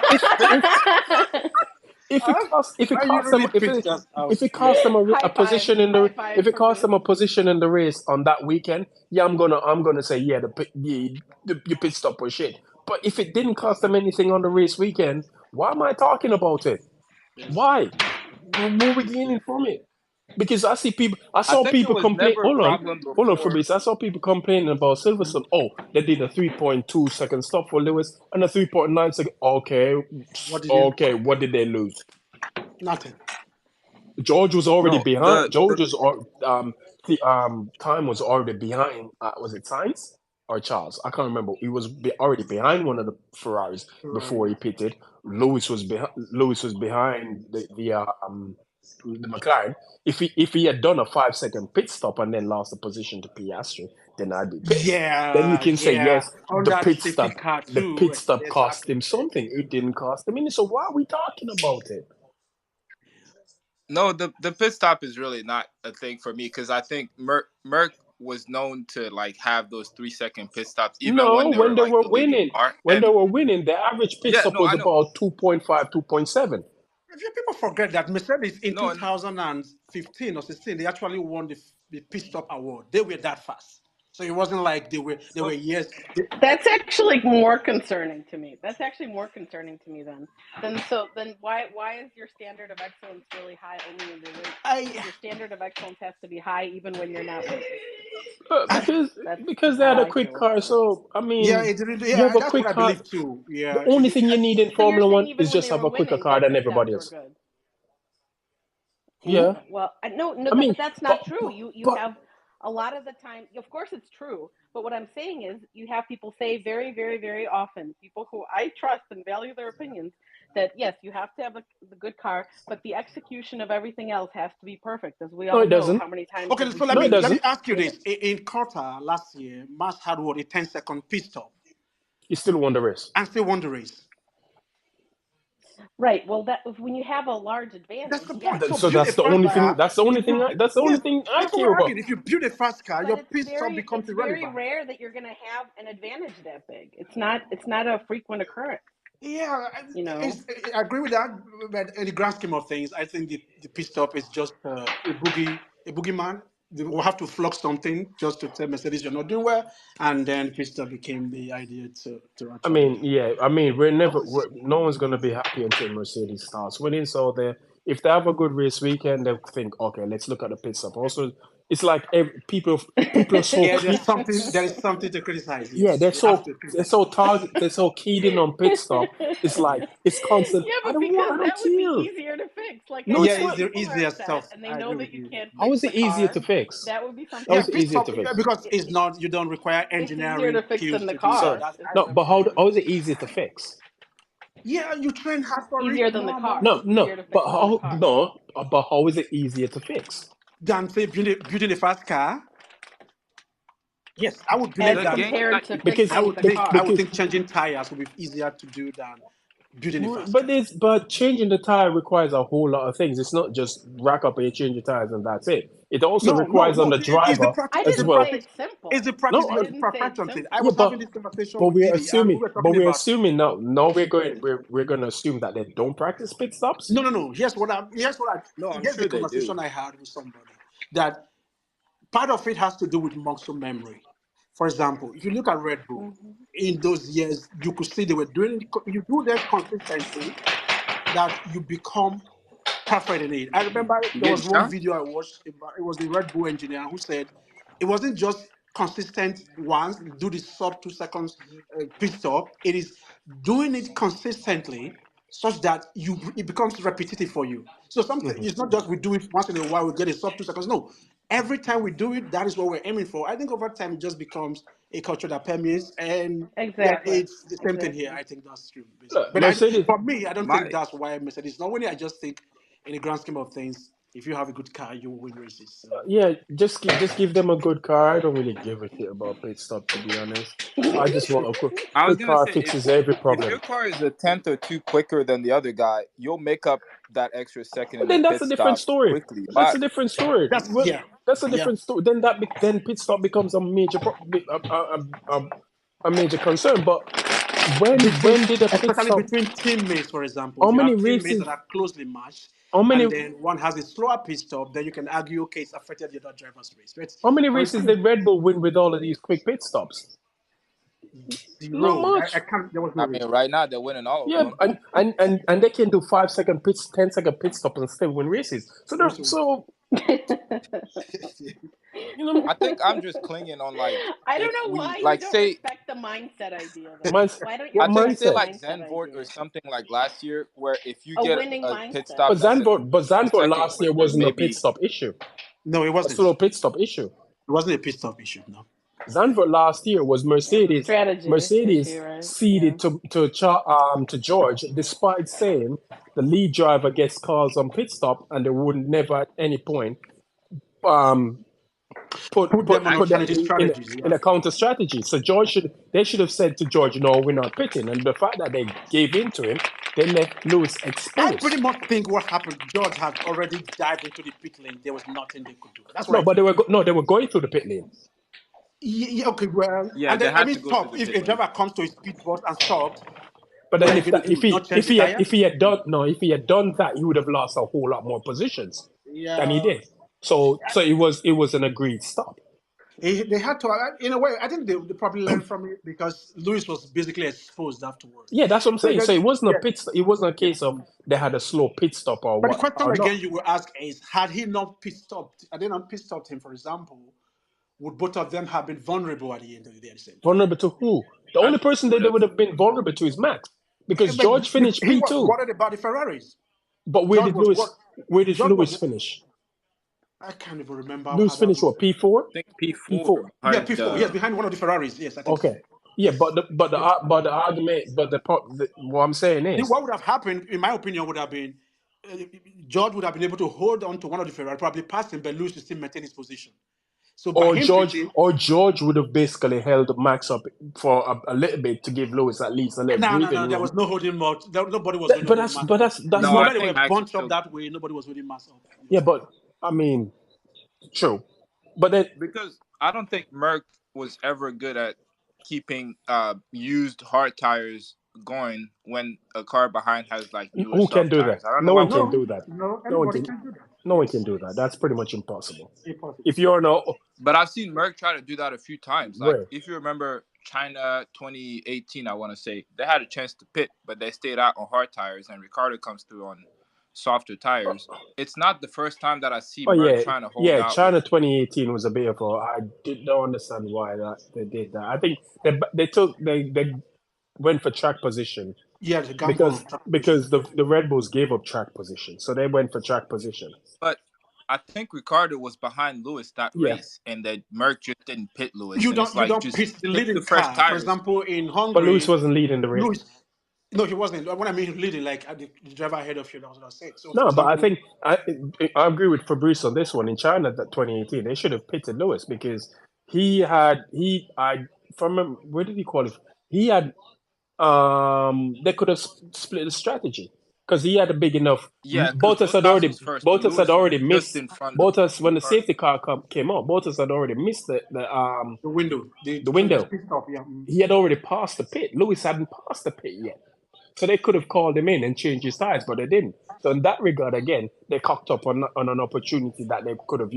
Speaker 2: if it
Speaker 1: Huh?
Speaker 2: costs
Speaker 1: Why you really pitch that
Speaker 2: if
Speaker 1: out?
Speaker 2: it costs them
Speaker 4: High
Speaker 2: a
Speaker 4: five,
Speaker 2: position in the
Speaker 4: high five
Speaker 2: if it
Speaker 4: for
Speaker 2: costs
Speaker 4: me.
Speaker 2: them a position in the race on that weekend, yeah, I'm gonna say yeah, the pit stop was shit. But if it didn't cost them anything on the race weekend, why am I talking about it?
Speaker 1: Yes.
Speaker 2: Why? What are we gaining from it? Because I
Speaker 3: I
Speaker 2: saw
Speaker 3: think it
Speaker 2: people
Speaker 3: was
Speaker 2: complain.
Speaker 3: never a problem
Speaker 2: Hold on,
Speaker 3: before.
Speaker 2: Fabrice. I saw people complaining about Silverstone. Oh, they did a 3.2 second stop for Lewis and a 3.9 second. Okay,
Speaker 1: What did you?
Speaker 2: okay. What did they lose?
Speaker 1: Nothing.
Speaker 2: George was already
Speaker 3: No,
Speaker 2: behind. The time was already behind. Was it Sainz or Charles? I can't remember. He was already behind one of the Ferraris
Speaker 1: Right.
Speaker 2: before he pitted. Lewis was behind. Lewis was behind the McLaren. If he had done a 5 second pit stop and then lost the position to Piastri, then I'd be pissed. Then you
Speaker 1: Yeah,
Speaker 2: can say
Speaker 1: yeah.
Speaker 2: yes,
Speaker 1: On that safety car
Speaker 2: the
Speaker 1: too.
Speaker 2: pit stop cost
Speaker 1: Exactly.
Speaker 2: him something. It didn't cost him any. So why are we talking about it?
Speaker 3: no, the pit stop is really not a thing for me because I think Merck was known to like have those 3 second pit stops even
Speaker 2: No,
Speaker 3: when they were
Speaker 2: when they
Speaker 3: like
Speaker 2: were
Speaker 3: the leading
Speaker 2: winning,
Speaker 3: car. And
Speaker 2: the average pit
Speaker 3: yeah,
Speaker 2: stop
Speaker 3: no,
Speaker 2: was
Speaker 3: I know.
Speaker 2: about 2.5, 2.7.
Speaker 1: If you people forget that Mercedes in
Speaker 3: No,
Speaker 1: 2015 or 16, they actually won the pit stop award. They were that fast. So it wasn't like they were
Speaker 3: so
Speaker 1: years.
Speaker 4: That's actually more concerning to me. That's actually more concerning to me then why is your standard of excellence really high only in the race?
Speaker 1: I
Speaker 4: Your standard of excellence has to be high even when you're not winning.
Speaker 2: Because they
Speaker 4: How
Speaker 2: had a
Speaker 4: I
Speaker 2: quick
Speaker 4: feel about
Speaker 2: car.
Speaker 4: it.
Speaker 2: So I
Speaker 1: yeah,
Speaker 2: mean, you have
Speaker 1: yeah,
Speaker 2: a
Speaker 1: that's what
Speaker 2: quick
Speaker 1: I
Speaker 2: car.
Speaker 1: believe too.
Speaker 2: The
Speaker 1: Yeah,
Speaker 2: only thing you need in
Speaker 4: So you're
Speaker 2: Formula
Speaker 4: saying
Speaker 2: One
Speaker 4: even
Speaker 2: is
Speaker 4: when
Speaker 2: just
Speaker 4: they
Speaker 2: have
Speaker 4: were
Speaker 2: a quicker
Speaker 4: winning,
Speaker 2: car
Speaker 4: their
Speaker 2: than
Speaker 4: pit
Speaker 2: everybody
Speaker 4: stops were
Speaker 2: else.
Speaker 4: good.
Speaker 2: Yeah,
Speaker 4: Well, no,
Speaker 2: I mean,
Speaker 4: but that's
Speaker 2: but
Speaker 4: not true.
Speaker 2: but
Speaker 4: You
Speaker 2: but
Speaker 4: have a lot of the time. Of course, it's true. But what I'm saying is, you have people say very, very, very often, people who I trust and value their opinions, that yes, you have to have the good car, but the execution of everything else has to be perfect. As we
Speaker 2: no,
Speaker 4: all
Speaker 2: it
Speaker 4: know,
Speaker 2: doesn't.
Speaker 4: how many times
Speaker 1: okay.
Speaker 4: have we
Speaker 1: So
Speaker 2: No,
Speaker 4: seen
Speaker 2: it
Speaker 1: let me
Speaker 2: doesn't.
Speaker 1: ask you
Speaker 4: in
Speaker 1: this: in Qatar last year, Max had what, a 10-second pit stop
Speaker 2: You still won the race.
Speaker 1: and still won the race.
Speaker 4: right. Well, that when you have a large
Speaker 1: That's
Speaker 4: advantage,
Speaker 1: the point.
Speaker 4: yes,
Speaker 1: So
Speaker 2: So
Speaker 1: build a
Speaker 2: that's the
Speaker 1: fast
Speaker 2: only
Speaker 4: but
Speaker 2: thing.
Speaker 1: car.
Speaker 2: That's the only
Speaker 1: If
Speaker 2: thing.
Speaker 1: you
Speaker 2: That's the only
Speaker 1: yes,
Speaker 2: thing I
Speaker 1: that's what
Speaker 2: care
Speaker 1: we're
Speaker 2: about.
Speaker 1: arguing. If you build a fast car,
Speaker 4: but
Speaker 1: your pit stop becomes
Speaker 4: it's very
Speaker 1: irrelevant.
Speaker 4: rare that you're going to have an advantage that big. It's not a frequent occurrence.
Speaker 1: Yeah,
Speaker 4: You know.
Speaker 1: I agree with that. But in the grand scheme of things, I think the pit stop is just a boogeyman. We'll have to flux something just to tell Mercedes you're not doing well, and then pit stop became the idea to
Speaker 2: I
Speaker 1: actually
Speaker 2: mean,
Speaker 1: do.
Speaker 2: yeah. I mean, no one's gonna be happy until Mercedes starts winning. So if they have a good race weekend, they'll think, okay, let's look at the pit stop. Also, it's like people are so
Speaker 1: Yeah,
Speaker 2: key.
Speaker 1: there is something to criticize.
Speaker 2: Yeah,
Speaker 1: Yes, we have to
Speaker 2: they're
Speaker 1: criticize.
Speaker 2: so target they're so keyed in on pit stop. It's like it's constant.
Speaker 4: Yeah,
Speaker 2: I
Speaker 4: but
Speaker 2: don't want.
Speaker 4: because
Speaker 2: I
Speaker 4: that
Speaker 2: don't
Speaker 4: would be
Speaker 2: care.
Speaker 4: easier to fix. Like I
Speaker 2: No,
Speaker 1: Yeah,
Speaker 2: it's
Speaker 4: said,
Speaker 1: it's
Speaker 2: not.
Speaker 1: the
Speaker 4: people are
Speaker 1: easier
Speaker 4: upset
Speaker 1: stuff.
Speaker 4: and they
Speaker 1: I
Speaker 4: know
Speaker 1: agree
Speaker 4: that
Speaker 1: with
Speaker 4: you
Speaker 1: you.
Speaker 4: can't
Speaker 2: How
Speaker 4: fix
Speaker 2: is
Speaker 4: the
Speaker 2: it easier to
Speaker 4: car.
Speaker 2: fix?
Speaker 4: That would be something
Speaker 2: How
Speaker 1: Yeah,
Speaker 2: is
Speaker 4: to
Speaker 2: it
Speaker 1: pit
Speaker 2: easier
Speaker 4: fix.
Speaker 1: stop
Speaker 2: to fix?
Speaker 1: because it's not you don't require
Speaker 4: It's easier
Speaker 1: engineering
Speaker 4: to fix
Speaker 1: skills
Speaker 4: than the
Speaker 1: to do so.
Speaker 2: So
Speaker 4: car.
Speaker 1: That's
Speaker 2: no, but how is it easier to fix?
Speaker 1: yeah, you train hard for it
Speaker 4: Easier than the car.
Speaker 1: normal
Speaker 2: No,
Speaker 4: It's
Speaker 2: no,
Speaker 4: easier to
Speaker 2: but
Speaker 4: fix than the car.
Speaker 2: how is it easier to fix?
Speaker 1: than say building a fast car. Yes, I would believe
Speaker 4: As
Speaker 3: the
Speaker 1: that.
Speaker 3: game
Speaker 4: compared
Speaker 3: that
Speaker 4: to
Speaker 3: you
Speaker 2: Because
Speaker 4: fixing the
Speaker 1: I
Speaker 4: car.
Speaker 1: would think changing tires would be easier to do than building a fast car.
Speaker 2: but changing the tire requires a whole lot of things. It's not just rack up and you change your tires and that's it. It also requires on
Speaker 1: No.
Speaker 2: the driver
Speaker 4: I
Speaker 2: as
Speaker 4: didn't
Speaker 2: well.
Speaker 4: say it's
Speaker 1: It's the
Speaker 4: simple.
Speaker 1: practice.
Speaker 4: I
Speaker 2: No,
Speaker 4: didn't say it's
Speaker 1: Practice thing. I
Speaker 2: yeah,
Speaker 1: was
Speaker 4: simple.
Speaker 1: having this conversation
Speaker 2: but
Speaker 1: with Didi, and we were talking
Speaker 2: we're
Speaker 1: about.
Speaker 2: assuming now we're going to assume that they don't practice pit stops.
Speaker 1: No.
Speaker 3: no, I'm
Speaker 1: Here's the
Speaker 3: sure they do.
Speaker 1: conversation I had with somebody that part of it has to do with muscle memory. For example, if you look at Red Bull,
Speaker 4: Hmm.
Speaker 1: in those years, you could see they were doing. You do that consistently, that you become perfect in it. I remember there was one
Speaker 3: Yeah.
Speaker 1: video I watched. It was the Red Bull engineer who said it wasn't just consistent once, do the sub 2 seconds pit stop. It is doing it consistently such that it becomes repetitive for you. So something
Speaker 2: Mhm.
Speaker 1: it's not just we do it once in a while, we get a sub 2 seconds. No, every time we do it, that is what we're aiming for. I think over time it just becomes a culture that permeates, and yeah,
Speaker 4: Exactly.
Speaker 1: it's the same thing here.
Speaker 4: Exactly.
Speaker 1: I think that's true, basically.
Speaker 2: Look,
Speaker 1: But
Speaker 2: Mercedes.
Speaker 1: for me, I don't think
Speaker 3: My
Speaker 1: that's why Mercedes is not winning. I just think, in the grand scheme of things, if you have a good car, you will win races. So.
Speaker 2: Yeah, just give them a good car. I don't really give a shit about pit stop, to be honest. I just want a
Speaker 3: I was
Speaker 2: quick
Speaker 3: gonna
Speaker 2: car
Speaker 3: say
Speaker 2: fixes every
Speaker 3: if your
Speaker 2: problem.
Speaker 3: car is a tenth or two quicker than the other guy, you'll make up that extra second
Speaker 2: But
Speaker 3: in the
Speaker 2: then that's
Speaker 3: pit
Speaker 2: a different
Speaker 3: stop
Speaker 2: story.
Speaker 3: quickly.
Speaker 2: That's
Speaker 3: But
Speaker 2: a different story.
Speaker 1: That's
Speaker 2: Well,
Speaker 1: yeah,
Speaker 2: that's a
Speaker 1: yeah.
Speaker 2: different story. Then pit stop becomes a major a major concern. But
Speaker 1: Between
Speaker 2: when did a pit
Speaker 1: especially
Speaker 2: stop?
Speaker 1: between teammates, for example,
Speaker 2: How
Speaker 1: if you
Speaker 2: many
Speaker 1: have teammates
Speaker 2: races?
Speaker 1: that are closely matched,
Speaker 2: How many
Speaker 1: and then one has a slower pit stop, then you can argue, okay, it's affected the other driver's race. But
Speaker 2: how many
Speaker 1: for a
Speaker 2: races
Speaker 1: team,
Speaker 2: did Red Bull win with all of these quick pit stops?
Speaker 1: the
Speaker 2: Not
Speaker 1: road, I
Speaker 2: much.
Speaker 1: can't. There was no
Speaker 3: I
Speaker 1: race.
Speaker 3: mean, right now they're winning all of
Speaker 2: Yeah,
Speaker 3: them.
Speaker 2: and they can do 5 second pits, 10 second pit stop and still win races. So you know,
Speaker 3: I think I'm just clinging on like
Speaker 4: I don't
Speaker 3: if
Speaker 4: know
Speaker 3: we
Speaker 4: why you
Speaker 3: like
Speaker 4: don't
Speaker 3: say
Speaker 4: respect the mindset idea though.
Speaker 2: mindset.
Speaker 4: Why don't you
Speaker 2: What
Speaker 3: I think
Speaker 4: respect
Speaker 3: say
Speaker 4: the
Speaker 2: mindset?
Speaker 3: like
Speaker 4: mindset
Speaker 3: Zenvort or
Speaker 4: idea?
Speaker 3: something like last year where if you
Speaker 4: A
Speaker 3: get
Speaker 4: winning
Speaker 3: a pit
Speaker 4: mindset.
Speaker 3: stop that's
Speaker 2: But
Speaker 3: a
Speaker 2: Zandvoort
Speaker 3: second
Speaker 2: last year
Speaker 3: quicker,
Speaker 2: wasn't a pit
Speaker 3: maybe
Speaker 2: stop issue.
Speaker 1: No, it
Speaker 2: A
Speaker 1: wasn't.
Speaker 2: solo pit stop issue.
Speaker 1: It wasn't a pit stop issue. No.
Speaker 2: Zandvoort last year was
Speaker 4: Strategy issue, right? Yeah.
Speaker 2: ceded to George, despite saying the lead driver gets calls on pit stop and they would never at any point um
Speaker 1: Put them on
Speaker 2: put them
Speaker 1: alternative strategies.
Speaker 2: in
Speaker 1: Yeah.
Speaker 2: a counter strategy. So they should have said to George, no, we're not pitting. And the fact that they gave in to him, they left Lewis
Speaker 1: I pretty
Speaker 2: exposed.
Speaker 1: much think what happened. George had already dived into the pit lane. There was nothing they could do. That's what
Speaker 2: No,
Speaker 1: I
Speaker 2: but
Speaker 1: think.
Speaker 2: they were going through the pit lane.
Speaker 1: Yeah, okay, well,
Speaker 3: yeah,
Speaker 1: and
Speaker 3: they
Speaker 1: then I
Speaker 3: had
Speaker 1: mean,
Speaker 3: to go through
Speaker 1: stop.
Speaker 3: the
Speaker 1: If
Speaker 3: pit
Speaker 1: a
Speaker 3: lane.
Speaker 1: driver comes to a speed bump and stopped,
Speaker 2: But
Speaker 1: Would
Speaker 2: then
Speaker 1: have been able
Speaker 2: if
Speaker 1: to not change the tire?
Speaker 2: he had done that, he would have lost a whole lot more positions than he
Speaker 1: Yeah.
Speaker 2: did. So it was an agreed stop.
Speaker 1: They had to, in a way, I think they probably learned from it because Lewis was basically exposed afterwards.
Speaker 2: Yeah, that's what I'm
Speaker 1: So
Speaker 2: saying. So it wasn't a
Speaker 1: yeah,
Speaker 2: pit. It wasn't a
Speaker 1: yeah.
Speaker 2: case of they had a slow pit stop or
Speaker 1: But the
Speaker 2: what
Speaker 1: question
Speaker 2: or not.
Speaker 1: again you will ask is, had they not pit stopped him, for example, would both of them have been vulnerable at the end of the day at the same time?
Speaker 2: Vulnerable to who? The
Speaker 3: I
Speaker 2: only
Speaker 3: think he
Speaker 2: person that
Speaker 3: would
Speaker 2: they
Speaker 3: have.
Speaker 2: would have been vulnerable to is Max, because
Speaker 1: But
Speaker 2: George finished
Speaker 1: he
Speaker 2: P
Speaker 1: was
Speaker 2: two.
Speaker 1: worried about the Ferraris.
Speaker 2: But
Speaker 1: George was what?
Speaker 2: Where did
Speaker 1: George was.
Speaker 2: Lewis finish?
Speaker 1: I can't even remember
Speaker 2: Lewis
Speaker 1: how that
Speaker 2: finished
Speaker 1: was.
Speaker 2: what, P4?
Speaker 3: I think P4
Speaker 2: P4.
Speaker 1: Yeah,
Speaker 3: behind.
Speaker 1: P4. Yes, behind one of the Ferraris. Yes, I think so.
Speaker 2: Okay. Yeah,
Speaker 1: Yes. Yes.
Speaker 2: but the argument, what I'm saying is,
Speaker 1: What would have happened, in my opinion, would have been uh, George would have been able to hold on to one of the Ferrari, probably pass him, but Lewis to still maintain his position. So by him pitting,
Speaker 2: or George would have basically held Max up for a little bit to give Lewis at least a little breathing
Speaker 1: there
Speaker 2: room.
Speaker 1: was no holding Max. Nobody was going to hold Max up.
Speaker 2: That's
Speaker 3: No,
Speaker 1: The
Speaker 3: I
Speaker 1: way
Speaker 2: not.
Speaker 1: they were
Speaker 3: think Max would
Speaker 1: bunched up
Speaker 3: still
Speaker 1: that way, nobody was holding Max up.
Speaker 2: Yeah, but I mean, true. But then
Speaker 3: because I don't think Merck was ever good at keeping used hard tires going when a car behind has like newer
Speaker 2: who can
Speaker 3: soft
Speaker 2: do that?
Speaker 3: tires. I don't know
Speaker 2: No
Speaker 3: why
Speaker 2: one
Speaker 3: we
Speaker 2: can
Speaker 3: don't.
Speaker 2: do that.
Speaker 1: No,
Speaker 2: No one
Speaker 1: anybody
Speaker 2: can.
Speaker 1: can do that.
Speaker 2: No one
Speaker 1: Yes,
Speaker 2: can do that. That's pretty much impossible.
Speaker 1: impossible.
Speaker 2: If you're no
Speaker 3: But I've seen Merck try to do that a few times. Like
Speaker 2: where
Speaker 3: if you remember China 2018, I want to say they had a chance to pit, but they stayed out on hard tires, and Ricardo comes through on softer tires. It's not the first time that I see
Speaker 2: oh
Speaker 3: Merck
Speaker 2: yeah,
Speaker 3: trying to hold out with.
Speaker 2: China 2018 was a bit of a. I don't understand why they did that. I think they went for track position
Speaker 1: Yeah, the gamble
Speaker 2: because
Speaker 1: on track position.
Speaker 2: the Red Bulls gave up track position, so they went for track position.
Speaker 3: But I think Ricardo was behind Lewis that
Speaker 2: Yeah,
Speaker 3: race, and that Merck just didn't pit Lewis,
Speaker 1: You
Speaker 3: and it's
Speaker 1: don't you
Speaker 3: like
Speaker 1: don't
Speaker 3: just
Speaker 1: pit the
Speaker 3: stick to
Speaker 1: leading
Speaker 3: fresh
Speaker 1: car. For
Speaker 3: tires.
Speaker 1: example, in
Speaker 2: but Lewis
Speaker 1: Hungary,
Speaker 2: wasn't leading the race.
Speaker 1: Lewis. No, he wasn't. When I mean leading, like the driver ahead of you, that was what I said. So, for
Speaker 2: No, but I
Speaker 1: example,
Speaker 2: think I agree with Fabrice on this one. In China, that 2018, they should have pitted Lewis because I from where did he qualify? He had they could have split the strategy because he had a big enough.
Speaker 3: Yeah, because Bottas was first, but
Speaker 2: Bottas had
Speaker 3: Lewis was
Speaker 2: already
Speaker 3: just
Speaker 2: missed
Speaker 3: in front of
Speaker 2: Bottas when the
Speaker 3: Ricardo.
Speaker 2: safety car came out. Bottas had already missed
Speaker 1: the window,
Speaker 2: the window.
Speaker 1: pit stop, yeah.
Speaker 2: He had already passed the pit. Lewis hadn't passed the pit yet. So they could have called him in and changed his tires, but they didn't. So in that regard, again, they cocked up on an opportunity that they could have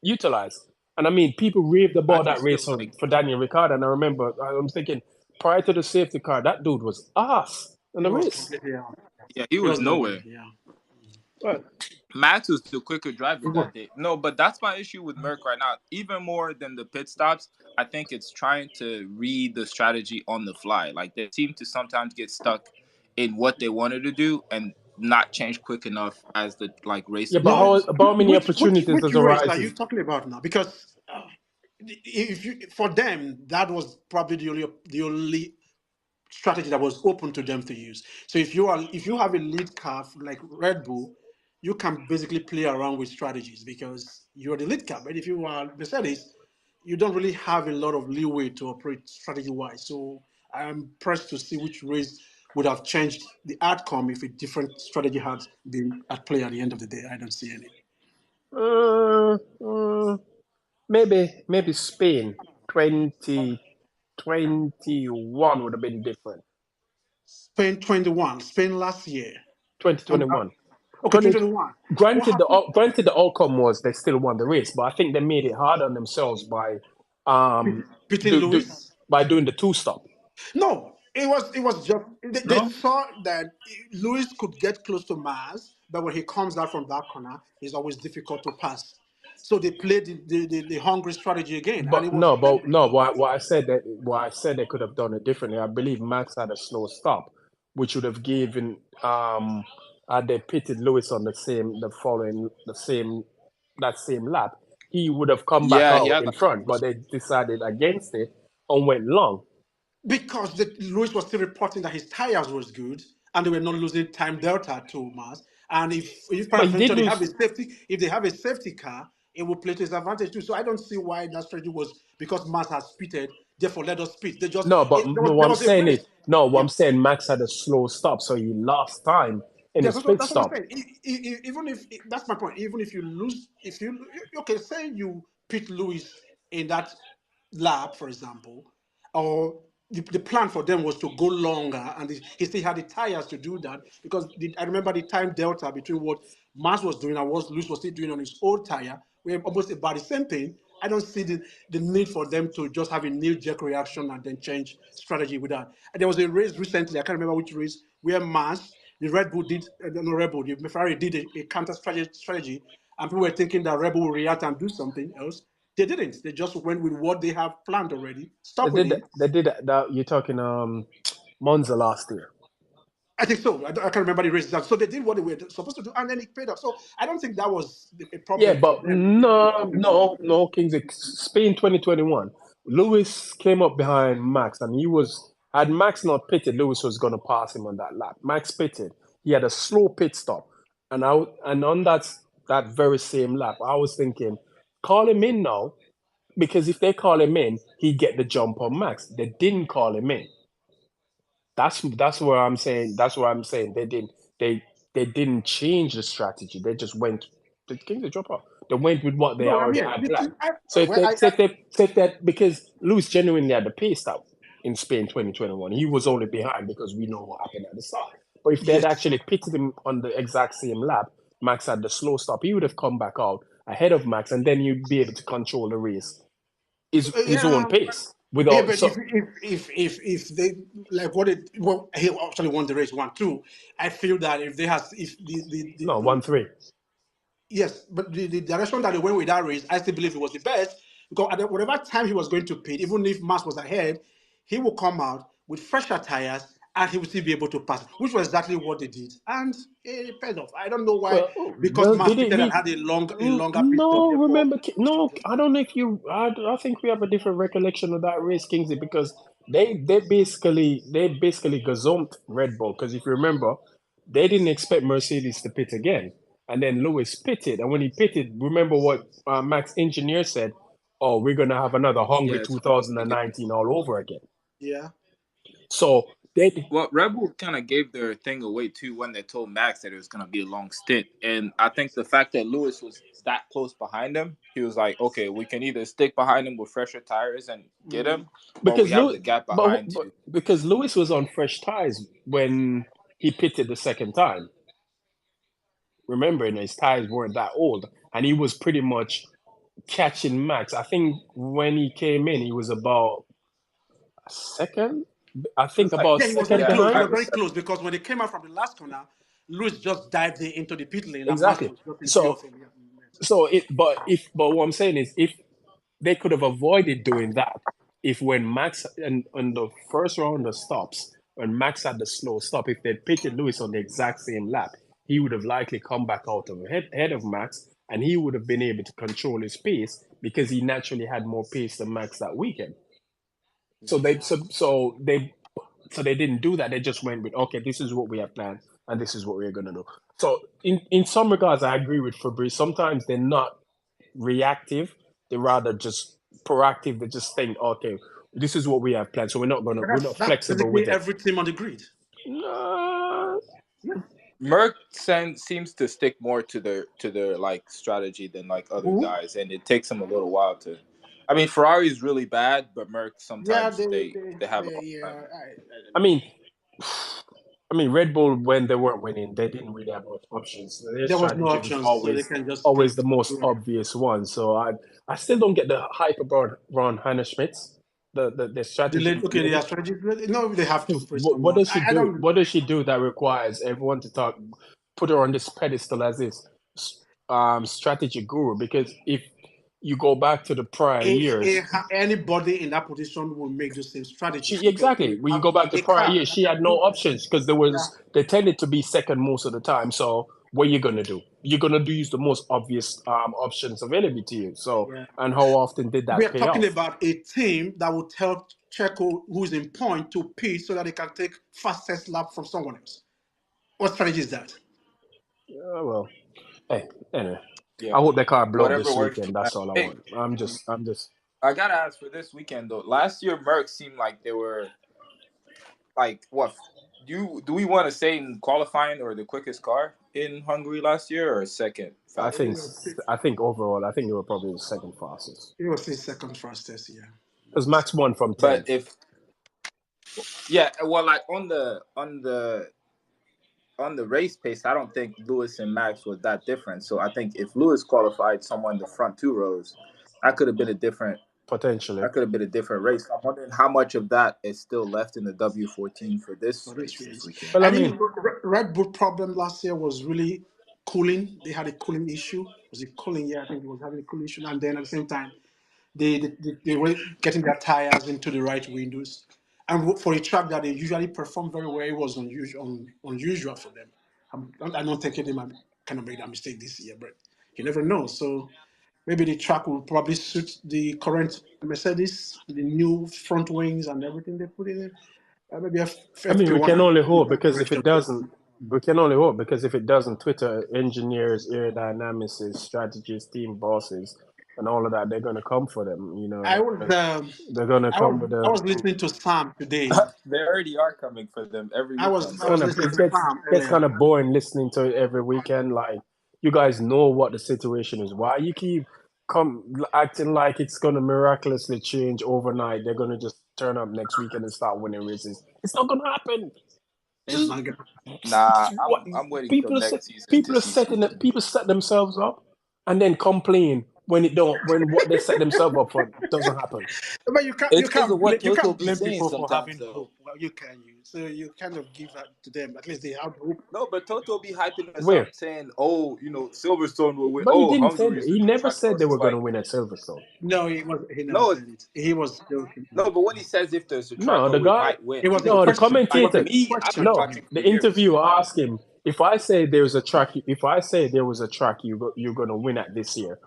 Speaker 2: utilized. And I mean, people raved
Speaker 3: I
Speaker 2: about
Speaker 3: just
Speaker 2: that race
Speaker 3: feel like
Speaker 2: for Daniel Ricciardo. And I remember, I'm thinking, prior to the safety car, that dude was ass in
Speaker 1: He
Speaker 2: the
Speaker 1: was
Speaker 2: race.
Speaker 1: completely out.
Speaker 3: yeah, he
Speaker 1: He
Speaker 3: was
Speaker 1: was nowhere.
Speaker 3: nowhere.
Speaker 1: Yeah.
Speaker 2: But
Speaker 3: Max was the quicker driver
Speaker 1: He was.
Speaker 3: that day. No, but that's my issue with Merck right now. Even more than the pit stops, I think it's trying to read the strategy on the fly. Like they seem to sometimes get stuck in what they wanted to do and not change quick enough as the race
Speaker 2: yeah, but
Speaker 1: No,
Speaker 3: advances.
Speaker 2: how many opportunities
Speaker 1: which
Speaker 2: does
Speaker 1: race are you
Speaker 2: arises?
Speaker 1: talking about now? Because if you, for them, that was probably the only strategy that was open to them to use. So if you have a lead car like Red Bull, you can basically play around with strategies because you're the lead car. But if you are Mercedes, you don't really have a lot of leeway to operate strategy wise. So I'm pressed to see which race would have changed the outcome if a different strategy had been at play at the end of the day. I don't see any.
Speaker 2: Uh, uh, maybe Spain 2021 would have been different.
Speaker 1: Spain 21, Spain last year. And
Speaker 2: 2021.
Speaker 1: okay,
Speaker 2: 20,
Speaker 1: 2021. What
Speaker 2: granted,
Speaker 1: happened?
Speaker 2: granted, the outcome was they still won the race, but I think they made it hard on themselves by
Speaker 1: Beating Lewis?
Speaker 2: by doing the two stop.
Speaker 1: No, it was just they
Speaker 3: No?
Speaker 1: saw that Lewis could get close to Mars, but when he comes out from that corner, it's always difficult to pass. So they played the hungry strategy again, and it was effective.
Speaker 2: What I said they could have done it differently. I believe Max had a slow stop, which would have given had they pitted Lewis on that same lap, he would have come back
Speaker 3: Yeah, he
Speaker 2: out
Speaker 3: had
Speaker 2: in
Speaker 3: like
Speaker 2: front, but they decided against it and went long.
Speaker 1: Because Lewis was still reporting that his tires was good and they were not losing time delta to Mars. And if
Speaker 2: But he did
Speaker 1: peradventure they have
Speaker 2: lose.
Speaker 1: a safety, if they have a safety car, it will play to his advantage too. So I don't see why that strategy was because Mars has pitted, therefore let us pit. They just
Speaker 2: No, but what
Speaker 1: there
Speaker 2: I'm
Speaker 1: was a
Speaker 2: saying
Speaker 1: race.
Speaker 2: is no. What
Speaker 1: Yeah.
Speaker 2: I'm saying, Max had a slow stop, so he lost time in
Speaker 1: Yeah,
Speaker 2: his pit
Speaker 1: that's what I'm
Speaker 2: stop.
Speaker 1: saying. Even if that's my point, even if you lose, if you okay, say you pit Lewis in that lap, for example, or the plan for them was to go longer, and he still had the tires to do that because I remember the time delta between what Max was doing and what Lewis was still doing on his old tire. We're almost about the same thing. I don't see the need for them to just have a knee-jerk reaction and then change strategy with that. And there was a race recently, I can't remember which race, where Max, the Red Bull did, no Red Bull, the Ferrari did a counter strategy, and people were thinking that Red Bull will react and do something else. They didn't. They just went with what they have planned already,
Speaker 2: They
Speaker 1: stuck with
Speaker 2: did
Speaker 1: it.
Speaker 2: they did that. You're talking Monza last year.
Speaker 1: I think so. I can't remember the race. So they did what they were supposed to do, and then it paid off. So I don't think that was a
Speaker 2: Yeah,
Speaker 1: problem for
Speaker 2: but
Speaker 1: them.
Speaker 2: no, Kings. Spain 2021. Lewis came up behind Max, and had Max not pitted, Lewis was going to pass him on that lap. Max pitted. He had a slow pit stop, and on that very same lap, I was thinking, call him in now, because if they call him in, he get the jump on Max. They didn't call him in. That's where I'm saying. That's where I'm saying they didn't change the strategy. They just went. The Kings of drop off. They went with what they
Speaker 1: No, I
Speaker 2: already
Speaker 1: mean,
Speaker 2: had planned. So if
Speaker 1: well,
Speaker 2: they said that because Lewis genuinely had the pace stop in Spain 2021, he was only behind because we know what happened at the start. But if they had
Speaker 1: yes,
Speaker 2: actually pitted him on the exact same lap, Max had the slow stop. He would have come back out ahead of Max, and then you'd be able to control the race his own
Speaker 1: yeah.
Speaker 2: pace
Speaker 1: Yeah,
Speaker 2: without
Speaker 1: but
Speaker 2: so.
Speaker 1: if they like what it well he actually won the race 1-2. I feel that if they has if
Speaker 2: No, 1-3.
Speaker 1: yes, but the direction that they went with that race, I still believe it was the best because at whatever time he was going to pit, even if Max was ahead, he will come out with fresher tires and he will still be able to pass, which was exactly what they did, and it paid off. I don't know why, because
Speaker 2: Well,
Speaker 1: Max
Speaker 2: did it?
Speaker 1: pitted and had a longer pit stop.
Speaker 2: No,
Speaker 1: Therefore,
Speaker 2: remember, no, I don't know if you. I think we have a different recollection of that race, Kingsley, because they basically gazumped Red Bull. Because if you remember, they didn't expect Mercedes to pit again, and then Lewis pitted, and when he pitted, remember what Max engineer said? Oh, we're gonna have another Hungary
Speaker 3: Yes.
Speaker 2: 2019 all over again.
Speaker 1: yeah.
Speaker 2: So they
Speaker 3: Well, Red Bull kind of gave their thing away too when they told Max that it was going to be a long stint. And I think the fact that Lewis was that close behind him, he was like, okay, we can either stick behind him with fresher tires and get him, or we
Speaker 2: because
Speaker 3: have the gap behind
Speaker 2: but
Speaker 3: to.
Speaker 2: because Lewis was on fresh tires when he pitted the second time. Remembering his tires weren't that old, and he was pretty much catching Max. I think when he came in, he was about a second. I think
Speaker 3: Like,
Speaker 2: about
Speaker 1: Yeah, he was very
Speaker 2: second
Speaker 3: yeah,
Speaker 1: close. He
Speaker 2: behind.
Speaker 1: was
Speaker 3: 5 or
Speaker 1: very
Speaker 3: 7.
Speaker 1: close because when they came out from the last corner, Lewis just dived into the pit lane and Max
Speaker 2: Exactly.
Speaker 1: was just in view
Speaker 2: So
Speaker 1: of him. Yeah.
Speaker 2: but what I'm saying is if they could have avoided doing that, if when Max and on the first round of stops, when Max had the slow stop, if they'd pitted Lewis on the exact same lap, he would have likely come back out of ahead of Max, and he would have been able to control his pace because he naturally had more pace than Max that weekend. So they didn't do that. They just went with, okay, this is what we have planned and this is what we're gonna do. So in some regards, I agree with Fabrice. Sometimes they're not reactive; they're rather just proactive. They just think, okay, this is what we have planned, so we're not
Speaker 1: That's
Speaker 2: flexible
Speaker 1: basically
Speaker 2: with it.
Speaker 1: every team on the grid.
Speaker 2: No,
Speaker 3: Merck seems to stick more to their like strategy than like other
Speaker 1: Who?
Speaker 3: guys, and it takes them a little while to. I mean, Ferrari is really bad, but Merck
Speaker 1: Yeah,
Speaker 3: sometimes they have a hard time.
Speaker 2: I mean, Red Bull when they weren't winning, they didn't really have much options. Their
Speaker 1: there was no
Speaker 2: strategy was
Speaker 1: options, so they
Speaker 2: always
Speaker 1: can just pick.
Speaker 2: always the most
Speaker 1: Yeah.
Speaker 2: obvious one. So I still don't get the hype about Ron Schmitz. The strategy.
Speaker 1: Okay, their strategy. No, they have to praise
Speaker 2: What
Speaker 1: someone.
Speaker 2: does she
Speaker 1: I
Speaker 2: do?
Speaker 1: don't.
Speaker 2: What does she do that requires everyone to put her on this pedestal as this strategy guru? Because if you go back to the prior years,
Speaker 1: Anybody in that position will make the same strategies
Speaker 2: she
Speaker 1: because
Speaker 2: exactly when you go back to
Speaker 1: a
Speaker 2: prior
Speaker 1: car
Speaker 2: years,
Speaker 1: that
Speaker 2: she
Speaker 1: can
Speaker 2: had no
Speaker 1: do.
Speaker 2: options because they tended to be second most of the time. So what are you gonna do? You're gonna use the most obvious options available to you. So
Speaker 1: Yeah.
Speaker 2: and how often did
Speaker 1: We
Speaker 2: that
Speaker 1: are
Speaker 2: pay
Speaker 1: talking
Speaker 2: off?
Speaker 1: about a team that will tell Checo who's in point to pit so that they can take fastest lap from someone else. What strategy is that?
Speaker 2: Well, hey, anyway.
Speaker 3: Yeah,
Speaker 2: I hope the car blow up
Speaker 3: whatever
Speaker 2: this
Speaker 3: works for
Speaker 2: weekend.
Speaker 3: them.
Speaker 2: That's all I
Speaker 3: Hey,
Speaker 2: want. I'm just
Speaker 3: I gotta ask for this weekend though. Last year, Merck seemed like they were like what? Do we want to say in qualifying or the quickest car in Hungary last year or second
Speaker 2: I think
Speaker 3: fastest?
Speaker 2: I think overall, I think they were probably the second fastest
Speaker 1: It was his second fastest, yeah.
Speaker 2: because Max won from
Speaker 3: But
Speaker 2: 10th.
Speaker 3: if Yeah, well, like on the race pace, I don't think Lewis and Max was that different. So I think if Lewis qualified someone in the front two rows, that could have been a different
Speaker 2: potentially.
Speaker 3: race. I'm wondering how much of that is still left in the W14 for this
Speaker 1: for this
Speaker 3: race this
Speaker 1: race.
Speaker 3: weekend.
Speaker 2: Well, I
Speaker 1: I think
Speaker 2: mean,
Speaker 1: Red Bull problem last year was really cooling. They had a cooling issue. Was it cooling? Yeah, I think it was having a cooling issue. And then at the same time, they were getting their tires into the right windows. And for a track that they usually perform very well, it was unusual for them. I'm not thinking they might kind of made that mistake this year, but you never know. So maybe the track will probably suit the current Mercedes, the new front wings and everything they put in it. Maybe
Speaker 2: I mean, we
Speaker 1: FP1
Speaker 2: can only hope
Speaker 1: that
Speaker 2: because if
Speaker 1: direction.
Speaker 2: it doesn't, we can only hope because if it doesn't, Twitter engineers, aerodynamicists, strategists, team bosses, and all of that, they're going to come for them. You
Speaker 1: I
Speaker 2: know,
Speaker 1: was
Speaker 2: they're going to come with
Speaker 1: I
Speaker 2: a.
Speaker 1: was listening to Sam today.
Speaker 3: They already are coming for them every weekend.
Speaker 1: I was listening
Speaker 2: It
Speaker 1: to
Speaker 2: gets
Speaker 1: Sam
Speaker 2: gets
Speaker 1: earlier.
Speaker 2: kind of boring listening to it every weekend. Like you guys know what the situation is. Why you keep acting like it's going to miraculously change overnight? They're going to just turn up next weekend and start winning races. It's not going to happen.
Speaker 1: It's
Speaker 2: Just
Speaker 1: not good.
Speaker 3: Nah,
Speaker 2: what
Speaker 3: I'm waiting till
Speaker 2: people are
Speaker 3: next season to
Speaker 2: people are
Speaker 3: see
Speaker 2: setting
Speaker 3: something.
Speaker 2: it. People set themselves up and then complain when what they set themselves up for doesn't happen.
Speaker 1: But
Speaker 3: It's because of what
Speaker 1: you
Speaker 3: Toto
Speaker 1: can't
Speaker 3: be
Speaker 1: blame
Speaker 3: saying
Speaker 1: people for
Speaker 3: sometimes,
Speaker 1: having
Speaker 3: though.
Speaker 1: hope. Well, you can so you kind of give that to them. At least they have hope.
Speaker 3: No, but Toto be hyping us
Speaker 2: Where?
Speaker 3: up, saying, "Oh, Silverstone will win.
Speaker 2: But he
Speaker 3: Oh,
Speaker 2: didn't say
Speaker 3: Hungary is a
Speaker 2: he
Speaker 3: good
Speaker 2: never
Speaker 3: track for
Speaker 2: said
Speaker 3: us."
Speaker 2: they were
Speaker 3: It's
Speaker 2: going to
Speaker 3: like,
Speaker 2: win at Silverstone.
Speaker 1: No, he never
Speaker 3: no,
Speaker 1: said it. He was joking.
Speaker 3: no. But when he says if there's a track,
Speaker 2: No, the
Speaker 3: oh, we
Speaker 2: guy.
Speaker 3: might win.
Speaker 1: It was a
Speaker 2: No, the
Speaker 1: question. It
Speaker 3: Like
Speaker 1: was a
Speaker 2: commentator.
Speaker 3: me, I've been
Speaker 1: question.
Speaker 2: No,
Speaker 3: watching for
Speaker 2: the
Speaker 3: years.
Speaker 2: interviewer asked him if I say there was a track. If I say there was a track you're going to win at this year,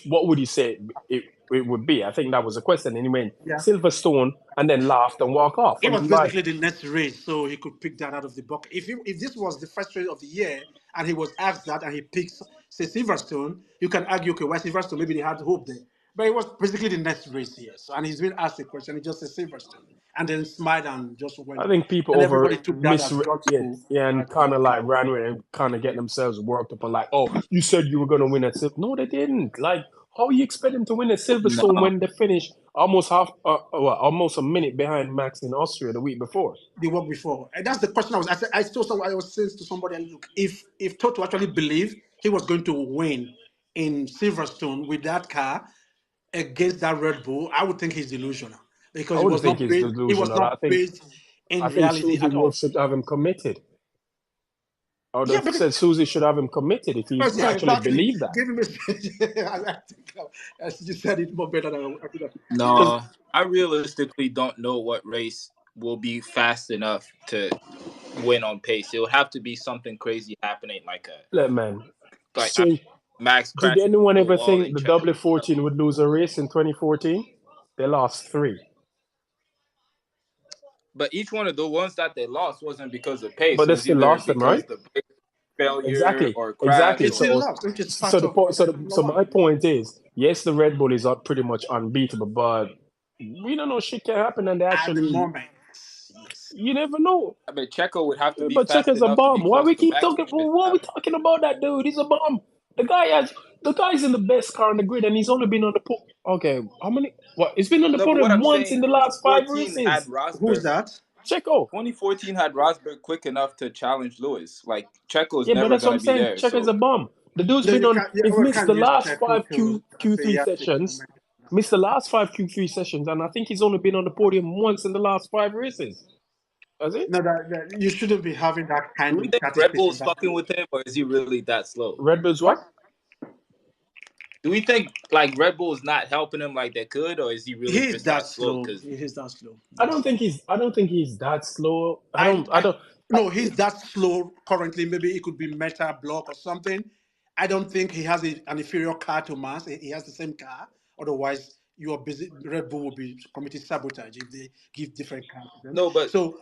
Speaker 2: what would you say it would be? I think that was a question, and he went
Speaker 1: Yeah.
Speaker 2: Silverstone, and then laughed and walked off.
Speaker 1: It
Speaker 2: And
Speaker 1: was
Speaker 2: I'm like,
Speaker 1: basically the next race, so he could pick that out of the bucket. If this was the first race of the year and he was asked that and he picks, say, Silverstone, you can argue, okay, why Silverstone? Maybe they had hope there. But it was basically the next race here. So, and he's been asked a question, he just said Silverstone. And then smiled and just went
Speaker 2: I
Speaker 1: on.
Speaker 2: think people
Speaker 1: And
Speaker 2: over
Speaker 1: everybody took that as
Speaker 2: misread
Speaker 1: gospel.
Speaker 2: and kind of like ran with it and kind of get themselves worked up and like, oh, you said you were going to win at Silver. No, they didn't. Like, how you expect them to win at Silverstone
Speaker 3: No,
Speaker 2: when they finished almost a minute behind Max in Austria the week before?
Speaker 1: The work before. And that's the question I was saying to somebody, look, if Toto actually believed he was going to win in Silverstone with that car against that Red Bull, I would think he's delusional
Speaker 2: I
Speaker 1: because
Speaker 2: wouldn't think he's
Speaker 1: it was
Speaker 2: delusional.
Speaker 1: not based in
Speaker 2: I think
Speaker 1: reality
Speaker 2: Susie
Speaker 1: at all.
Speaker 2: Wolf should have him committed. I would
Speaker 1: Yeah,
Speaker 2: have
Speaker 1: because
Speaker 2: said Susie should have him committed if he
Speaker 1: yeah,
Speaker 2: actually
Speaker 1: exactly.
Speaker 2: believed that.
Speaker 1: Give him I think as you said it more better than I could have. Because
Speaker 3: no. I realistically don't know what race will be fast enough to win on pace. It would have to be something crazy happening, like
Speaker 2: Look, man,
Speaker 3: a Max
Speaker 2: did
Speaker 3: crashing
Speaker 2: anyone
Speaker 3: into a
Speaker 2: ever
Speaker 3: wall
Speaker 2: think
Speaker 3: and
Speaker 2: the
Speaker 3: check.
Speaker 2: W14 would lose a race in 2014? They lost 3.
Speaker 3: But each one of the ones that they lost wasn't because of pace.
Speaker 2: But
Speaker 3: It
Speaker 2: they
Speaker 3: was
Speaker 2: still
Speaker 3: either
Speaker 2: lost them,
Speaker 3: because
Speaker 2: right?
Speaker 3: the brake failure
Speaker 2: Exactly,
Speaker 3: or crash
Speaker 2: exactly.
Speaker 1: they
Speaker 3: or
Speaker 1: still
Speaker 2: So,
Speaker 1: lost, which is
Speaker 2: so
Speaker 1: part
Speaker 2: the
Speaker 1: of
Speaker 2: point,
Speaker 1: Formula
Speaker 2: so my
Speaker 1: One.
Speaker 2: point is, yes, the Red Bull is pretty much unbeatable, but we don't know shit can happen, and they
Speaker 1: At the
Speaker 2: actually,
Speaker 1: moment, yes.
Speaker 2: you never know.
Speaker 3: I mean, Checo would have to be
Speaker 2: But
Speaker 3: fast
Speaker 2: Checo's a
Speaker 3: enough to be
Speaker 2: bum. Why
Speaker 3: close
Speaker 2: we
Speaker 3: to
Speaker 2: keep
Speaker 3: Max
Speaker 2: talking?
Speaker 3: for it to
Speaker 2: What are we
Speaker 3: matter.
Speaker 2: talking about that dude? He's a bum. The guy's in the best car on the grid, and he's only been on the podium. Okay, how many? What? He's been on the
Speaker 3: No, but what
Speaker 2: podium
Speaker 3: I'm
Speaker 2: once in
Speaker 3: saying,
Speaker 2: the last 5
Speaker 3: 2014 had
Speaker 2: races.
Speaker 1: Who's
Speaker 3: Rosberg.
Speaker 1: that?
Speaker 2: Checo.
Speaker 3: 2014 had Rosberg quick enough to challenge Lewis. Like, Checo's
Speaker 2: Yeah, but
Speaker 3: never
Speaker 2: that's what
Speaker 3: going
Speaker 2: I'm
Speaker 3: to be
Speaker 2: saying.
Speaker 3: there.
Speaker 2: Checo's a
Speaker 3: So,
Speaker 2: bum. The dude's
Speaker 1: No,
Speaker 2: been
Speaker 1: you
Speaker 2: on.
Speaker 1: can't. Yeah,
Speaker 2: He's
Speaker 1: we
Speaker 2: missed
Speaker 1: can't
Speaker 2: the
Speaker 1: use
Speaker 2: last
Speaker 1: Checo
Speaker 2: 5
Speaker 1: to say he
Speaker 2: Q3
Speaker 1: has to
Speaker 2: sessions.
Speaker 1: comment.
Speaker 2: Missed the last 5 Q3 sessions, and I think he's only been on the podium once in the last 5 races. Has it?
Speaker 1: No, that you shouldn't be having that
Speaker 3: do
Speaker 1: kind
Speaker 3: we
Speaker 1: of
Speaker 3: think Red
Speaker 1: statistics on
Speaker 3: Bull's
Speaker 1: that.
Speaker 3: fucking with him, or is he really that slow?
Speaker 2: Red Bull's
Speaker 1: What?
Speaker 2: what?
Speaker 3: Do we think like Red Bull's not helping him like they could, or is he really
Speaker 1: He's
Speaker 3: just
Speaker 1: that
Speaker 3: that slow?
Speaker 1: slow.
Speaker 3: Because
Speaker 1: He is that slow.
Speaker 2: I don't think he's that slow.
Speaker 1: I
Speaker 2: I don't.
Speaker 1: no, he's that slow currently. Maybe it could be Meta Block or something. I don't think he has an inferior car to Mars. He has the same car. Otherwise, your busy Red Bull will be committing sabotage if they give different cars to them.
Speaker 3: no, but
Speaker 1: So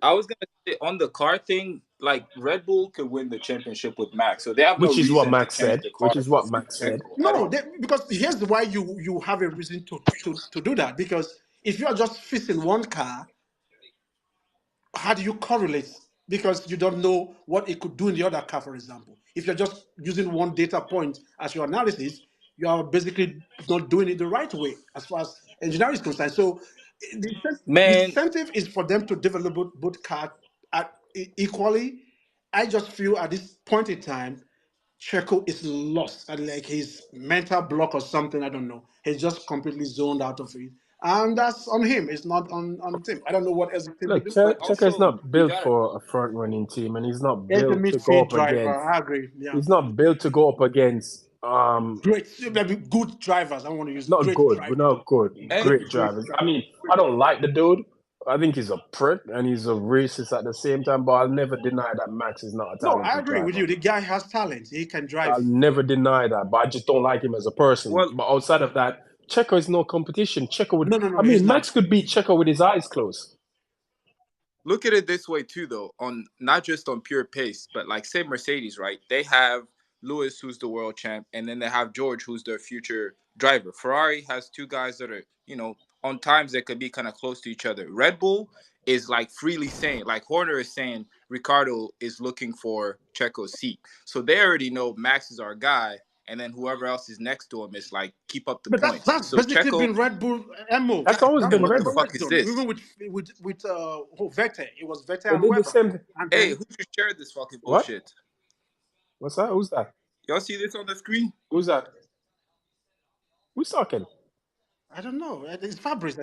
Speaker 3: I was gonna say on the car thing, like Red Bull could win the championship with Max, so they have no
Speaker 2: Which is what
Speaker 3: reason to
Speaker 2: Max
Speaker 3: change
Speaker 2: said.
Speaker 3: the car
Speaker 2: Which is
Speaker 3: to
Speaker 2: what
Speaker 3: suit
Speaker 2: Max
Speaker 3: Red
Speaker 2: said.
Speaker 3: Bull at
Speaker 1: no,
Speaker 3: all.
Speaker 1: because here's why you have a reason to do that. Because if you are just fixing one car, how do you correlate? Because you don't know what it could do in the other car, for example. If you're just using one data point as your analysis, you are basically not doing it the right way as far as engineering is concerned. So The
Speaker 3: Man,
Speaker 1: incentive is for them to develop both cars equally. I just feel at this point in time, Checo is lost and like his mental block or something. I don't know. He's just completely zoned out of it, and that's on him. It's not on the team. I don't know what else the team will
Speaker 2: Look,
Speaker 1: do, but
Speaker 2: Checo is
Speaker 3: also
Speaker 2: not
Speaker 3: we
Speaker 2: built
Speaker 3: gotta
Speaker 2: for a front running team, and he's not
Speaker 1: as a
Speaker 2: built to go
Speaker 1: midfield
Speaker 2: up against.
Speaker 1: driver, I agree. Yeah,
Speaker 2: He's not built to go up against.
Speaker 1: great, maybe good drivers. I want to use
Speaker 2: Not
Speaker 1: great
Speaker 2: good. We're
Speaker 1: drivers.
Speaker 2: not good.
Speaker 3: and
Speaker 2: Great drivers. I mean, I don't like the dude. I think he's a prick and he's a racist at the same time. But I'll never deny that Max is not a
Speaker 1: No, I
Speaker 2: talented
Speaker 1: agree with
Speaker 2: driver.
Speaker 1: you. The guy has talent. He can drive.
Speaker 2: I'll never deny that. But I just don't like him as a person.
Speaker 3: well,
Speaker 2: But outside of that, Checo is no competition. Checo would.
Speaker 1: No,
Speaker 2: I
Speaker 1: he's
Speaker 2: mean,
Speaker 1: not.
Speaker 2: Max could beat Checo with his eyes closed.
Speaker 3: look at it this way too, though. On not just on pure pace, but like say Mercedes, right? They have Lewis, who's the world champ, and then they have George, who's their future driver. Ferrari has two guys that are, on times they could be kind of close to each other. Red Bull is like freely saying, like Horner is saying, Ricardo is looking for Checo's seat. So they already know Max is our guy, and then whoever else is next to him is like keep up the
Speaker 1: But that's
Speaker 3: points.
Speaker 1: that's
Speaker 3: So
Speaker 1: basically
Speaker 3: Checo,
Speaker 1: been Red Bull MO.
Speaker 2: That's always
Speaker 1: That's
Speaker 2: been
Speaker 1: what
Speaker 3: what
Speaker 2: Red
Speaker 3: the
Speaker 1: they've
Speaker 2: Bull.
Speaker 3: fuck
Speaker 1: always
Speaker 3: is
Speaker 1: done.
Speaker 3: this?
Speaker 1: Even with Vettel, it was Vettel
Speaker 2: They
Speaker 1: and
Speaker 2: did the
Speaker 1: Weber.
Speaker 2: same thing.
Speaker 1: And
Speaker 3: Hey,
Speaker 1: then
Speaker 3: who just shared this fucking
Speaker 2: What?
Speaker 3: bullshit?
Speaker 2: What's that? Who's that?
Speaker 3: Y'all see this on the screen?
Speaker 2: Who's that? Who's talking?
Speaker 1: I don't know. It's Fabrice.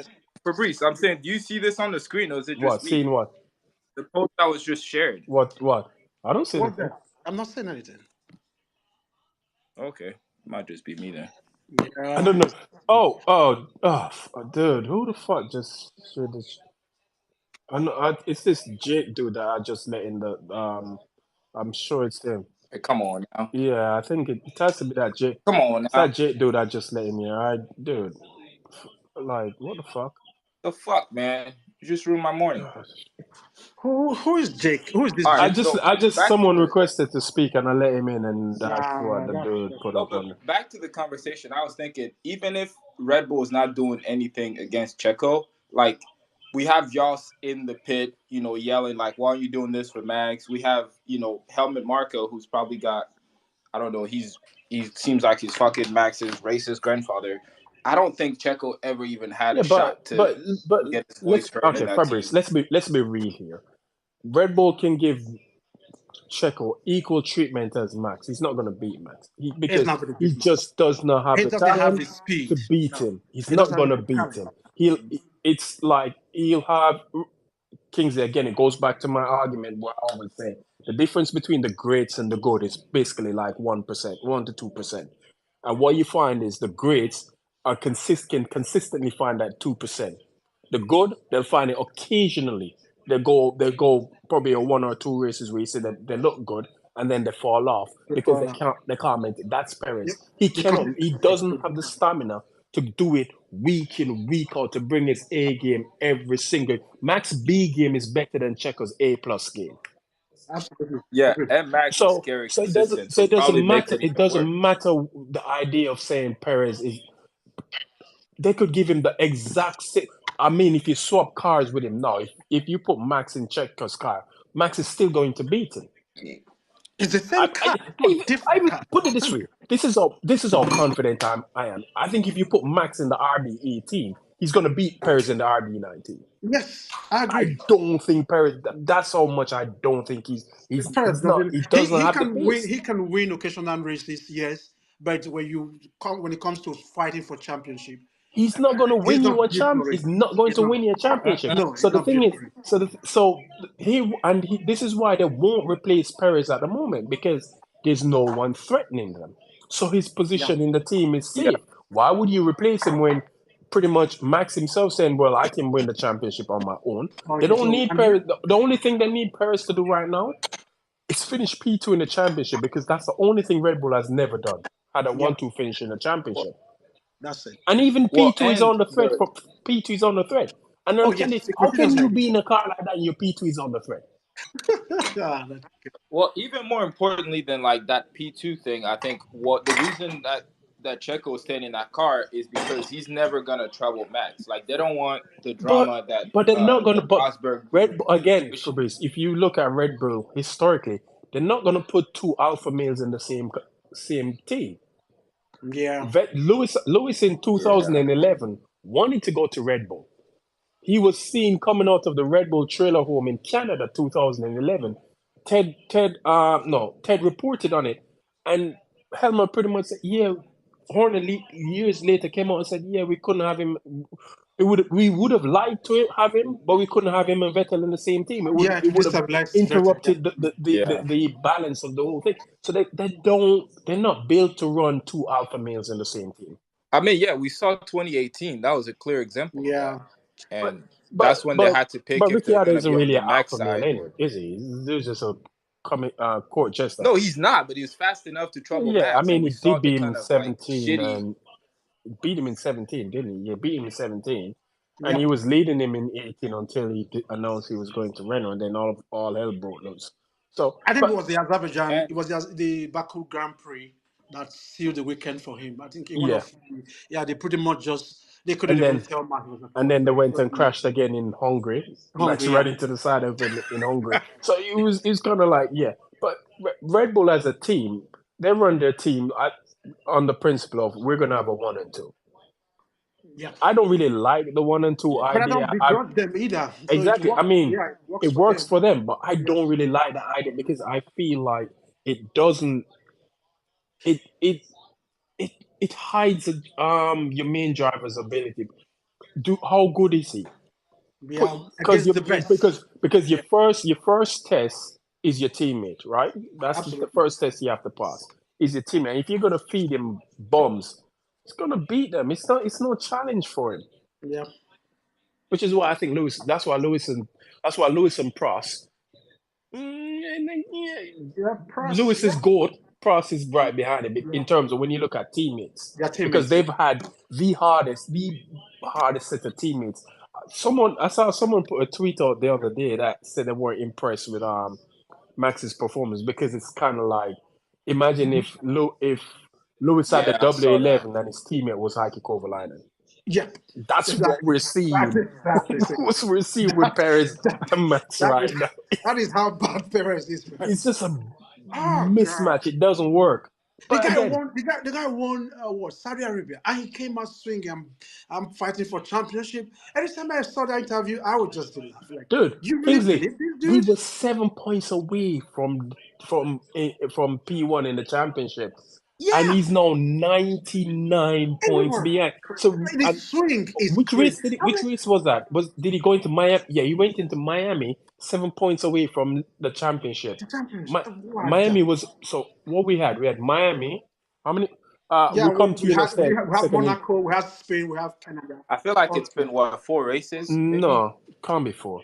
Speaker 3: Fabrice, I'm saying, do you see this on the screen or is it
Speaker 2: What?
Speaker 3: just me?
Speaker 2: Seeing what?
Speaker 3: The post that was just shared.
Speaker 2: What? I don't see
Speaker 1: What's
Speaker 2: anything.
Speaker 1: that? I'm not saying anything.
Speaker 3: Okay, might just be me then.
Speaker 2: I don't know. Oh, dude, who the fuck just shared this? I know it's this Jake dude that I just let in the. I'm sure it's him.
Speaker 3: Hey, come on now.
Speaker 2: Yeah, I think it has to be that Jake.
Speaker 3: Come on
Speaker 2: It's
Speaker 3: now.
Speaker 2: that Jake dude I just let in here. Dude, like what the fuck?
Speaker 3: The fuck, man? You just ruined my morning.
Speaker 1: Who is Jake? Who is this
Speaker 3: All
Speaker 2: I
Speaker 3: right,
Speaker 1: Jake?
Speaker 2: just,
Speaker 3: so
Speaker 2: I just
Speaker 3: back
Speaker 2: someone
Speaker 3: to the,
Speaker 2: requested to speak and I let him in, and that's what
Speaker 1: Nah,
Speaker 2: the
Speaker 1: that's
Speaker 2: dude put
Speaker 3: no,
Speaker 2: up on.
Speaker 3: but back to the conversation. I was thinking, even if Red Bull is not doing anything against Checo, like we have Joss in the pit, yelling like, "Why are you doing this for Max?" We have, Helmut Marko, who's probably got, I don't know, he seems like he's fucking Max's racist grandfather. I don't think Checo ever even had
Speaker 2: Yeah,
Speaker 3: a shot to
Speaker 2: but
Speaker 3: get his
Speaker 2: let's
Speaker 3: voice heard in that
Speaker 2: Fabrice,
Speaker 3: team.
Speaker 2: let's be real here. Red Bull can give Checo equal treatment as Max. He's not going to beat Max
Speaker 1: He's
Speaker 2: because
Speaker 1: not going to
Speaker 2: he
Speaker 1: beat Max.
Speaker 2: just does not have
Speaker 1: He
Speaker 2: the
Speaker 1: doesn't have
Speaker 2: talent
Speaker 1: the speed.
Speaker 2: to beat
Speaker 1: No.
Speaker 2: him. He's
Speaker 1: He
Speaker 2: not
Speaker 1: doesn't
Speaker 2: going to
Speaker 1: have the
Speaker 2: beat
Speaker 1: talent.
Speaker 2: him. It's like he'll have Kingsley again. It goes back to my argument where I always say the difference between the greats and the good is basically like 1%, 1 to 2%. And what you find is the greats can consistently find that 2%. The good, they'll find it occasionally. They go probably a 1 or 2 races where you see that they look good and then they fall off because they can't maintain it. That's Perez.
Speaker 1: Yep.
Speaker 2: He cannot. He doesn't have the stamina to do it week in, week out, to bring his A game every single. Max B game is better than Checo's A plus game.
Speaker 1: Absolutely.
Speaker 3: Yeah,
Speaker 1: Agree.
Speaker 3: and Max is scary
Speaker 2: So
Speaker 3: consistent, so
Speaker 2: it doesn't
Speaker 3: probably makes
Speaker 2: matter.
Speaker 3: it
Speaker 2: It
Speaker 3: even
Speaker 2: doesn't
Speaker 3: worse.
Speaker 2: matter the idea of saying Perez is. They could give him the exact same. I mean, if you swap cars with him now, if you put Max in Checo's car, Max is still going to beat him.
Speaker 1: It's the same car.
Speaker 2: I
Speaker 1: Different
Speaker 2: even
Speaker 1: car.
Speaker 2: put it this way. This is how confident I am. I think if you put Max in the RB18, he's going to beat Perez in the RB19.
Speaker 1: Yes, I agree.
Speaker 2: I don't think Perez. That's how much I don't think he's
Speaker 1: Perez
Speaker 2: not. He doesn't have the
Speaker 1: can win.
Speaker 2: pace.
Speaker 1: He can win occasional races, yes. But when it comes to fighting for championship,
Speaker 2: He's not going to
Speaker 1: he's
Speaker 2: win you
Speaker 1: not
Speaker 2: a
Speaker 1: built
Speaker 2: champ.
Speaker 1: for it.
Speaker 2: He's not going
Speaker 1: He's
Speaker 2: to
Speaker 1: not.
Speaker 2: win you a championship.
Speaker 1: No,
Speaker 2: So
Speaker 1: he's
Speaker 2: the
Speaker 1: not
Speaker 2: thing
Speaker 1: built
Speaker 2: is,
Speaker 1: for it.
Speaker 2: this is why they won't replace Perez at the moment because there's no one threatening them. So his position in the team is
Speaker 3: Yeah.
Speaker 2: safe. Why would you replace him when pretty much Max himself saying, "Well, I can win the championship on my own." They don't need Perez. The only thing they need Perez to do right now is finish P2 in the championship because that's the only thing Red Bull has never done. Had a 1-2 finish in the championship.
Speaker 1: That's it.
Speaker 2: And even
Speaker 3: Well,
Speaker 2: P2 is
Speaker 3: and
Speaker 2: on the thread. P2 is on the thread. And I'm telling you, how can you be in a car like that and your P2 is on the thread?
Speaker 3: Well, even more importantly than like that P2 thing, I think what the reason that Checo is staying in that car is because he's never gonna trouble Max. Like they don't want the drama
Speaker 2: but they're not gonna. But
Speaker 3: Rosberg
Speaker 2: Red Bull again, Fabrice. If you look at Red Bull historically, they're not gonna put two alpha males in the same team.
Speaker 1: Yeah.
Speaker 2: Lewis in 2011 wanted to go to Red Bull. he was seen coming out of the Red Bull trailer home in Canada 2011. Ted reported on it, and Helmut pretty much said, yeah, Horner years later came out and said, yeah, we couldn't have him. We would have liked to have him, but we couldn't have him and Vettel in the same team.
Speaker 1: Yeah, to
Speaker 2: It would have
Speaker 1: destabilize Vettel.
Speaker 2: interrupted the balance of the whole thing. So they're not built to run two alpha males in the same team.
Speaker 3: I mean, yeah, we saw 2018. That was a clear example of that. And that's when they had to pick
Speaker 2: But
Speaker 3: if they're
Speaker 2: Ricciardo
Speaker 3: going to
Speaker 2: isn't
Speaker 3: be
Speaker 2: really
Speaker 3: on
Speaker 2: an
Speaker 3: the Max
Speaker 2: alpha male
Speaker 3: side.
Speaker 2: anyway, is he? There's just a court jester.
Speaker 3: No, he's not, but he was fast enough to trouble
Speaker 2: Yeah,
Speaker 3: Max.
Speaker 2: I mean,
Speaker 3: and we
Speaker 2: he
Speaker 3: saw
Speaker 2: did beat
Speaker 3: the
Speaker 2: him in
Speaker 3: kind of, like,
Speaker 2: 17
Speaker 3: shitty.
Speaker 2: and beat him in 17, didn't he? Yeah, beat him in 17. And
Speaker 1: Yep.
Speaker 2: he was leading him in 18 until he announced he was going to Renault, and then all hell broke loose. So
Speaker 1: I think it was the Azerbaijan,
Speaker 3: And-
Speaker 1: it was the Baku Grand Prix that sealed the weekend for him. I think they pretty much they couldn't
Speaker 2: And
Speaker 1: even
Speaker 2: then-
Speaker 1: tell Max was a
Speaker 2: and then they went and
Speaker 1: quarterback.
Speaker 2: crashed again in Hungary. Max
Speaker 1: Hungary,
Speaker 2: right
Speaker 1: yeah.
Speaker 2: into the side of him in Hungary. So it was kind of like, yeah. But Red Bull as a team, they run their team on the principle of we're going to have a 1 and 2.
Speaker 1: Yeah.
Speaker 2: I don't really like the 1 and 2
Speaker 1: But I
Speaker 2: idea.
Speaker 1: don't begrudge them either. So
Speaker 2: Exactly.
Speaker 1: It works,
Speaker 2: I mean,
Speaker 1: it works
Speaker 2: for them, but I don't really like that idea because I feel like it doesn't. It hides your main driver's ability. How good is he?
Speaker 1: Yeah, against the best.
Speaker 2: Because your first test is your teammate, right? That's
Speaker 1: Absolutely.
Speaker 2: the first test you have to pass. Is your teammate. If you're gonna feed him bombs, it's gonna beat them. It's no challenge for him.
Speaker 1: Yeah.
Speaker 2: Which is why I think Lewis. That's why Lewis and Prost.
Speaker 1: Prost,
Speaker 2: Lewis is good. Prost is right behind him in terms of when you look at teammates. Because they've had the hardest set of teammates. I saw someone put a tweet out the other day that said they weren't impressed with Max's performance because it's kind of like, imagine if Lewis had the W11 and his teammate was Heikki Kovalainen.
Speaker 1: Yeah,
Speaker 2: that's what we're seeing.
Speaker 1: Exactly.
Speaker 2: What we're seeing with Perez and Max right now.
Speaker 1: That is how bad Perez is. Man.
Speaker 2: It's just a mismatch. God. It doesn't work.
Speaker 1: The guy won what, Saudi Arabia, and he came out swinging. I'm fighting for championship. Every time I saw that interview, I would just laugh. Like,
Speaker 2: dude,
Speaker 1: you really
Speaker 2: Kingsley,
Speaker 1: believe this, dude?
Speaker 2: He was 7 points away from P1 in the championship. Yeah. And he's now 99 points behind. So
Speaker 1: the swing is
Speaker 2: which race was that? Did he go into Miami? Yeah, he went into Miami 7 points away from the championship. Miami was so what we had Miami. How many?
Speaker 1: We have Monaco, we have Spain, we have Canada.
Speaker 3: I feel like it's been 4 races? Maybe?
Speaker 2: No, can't be 4.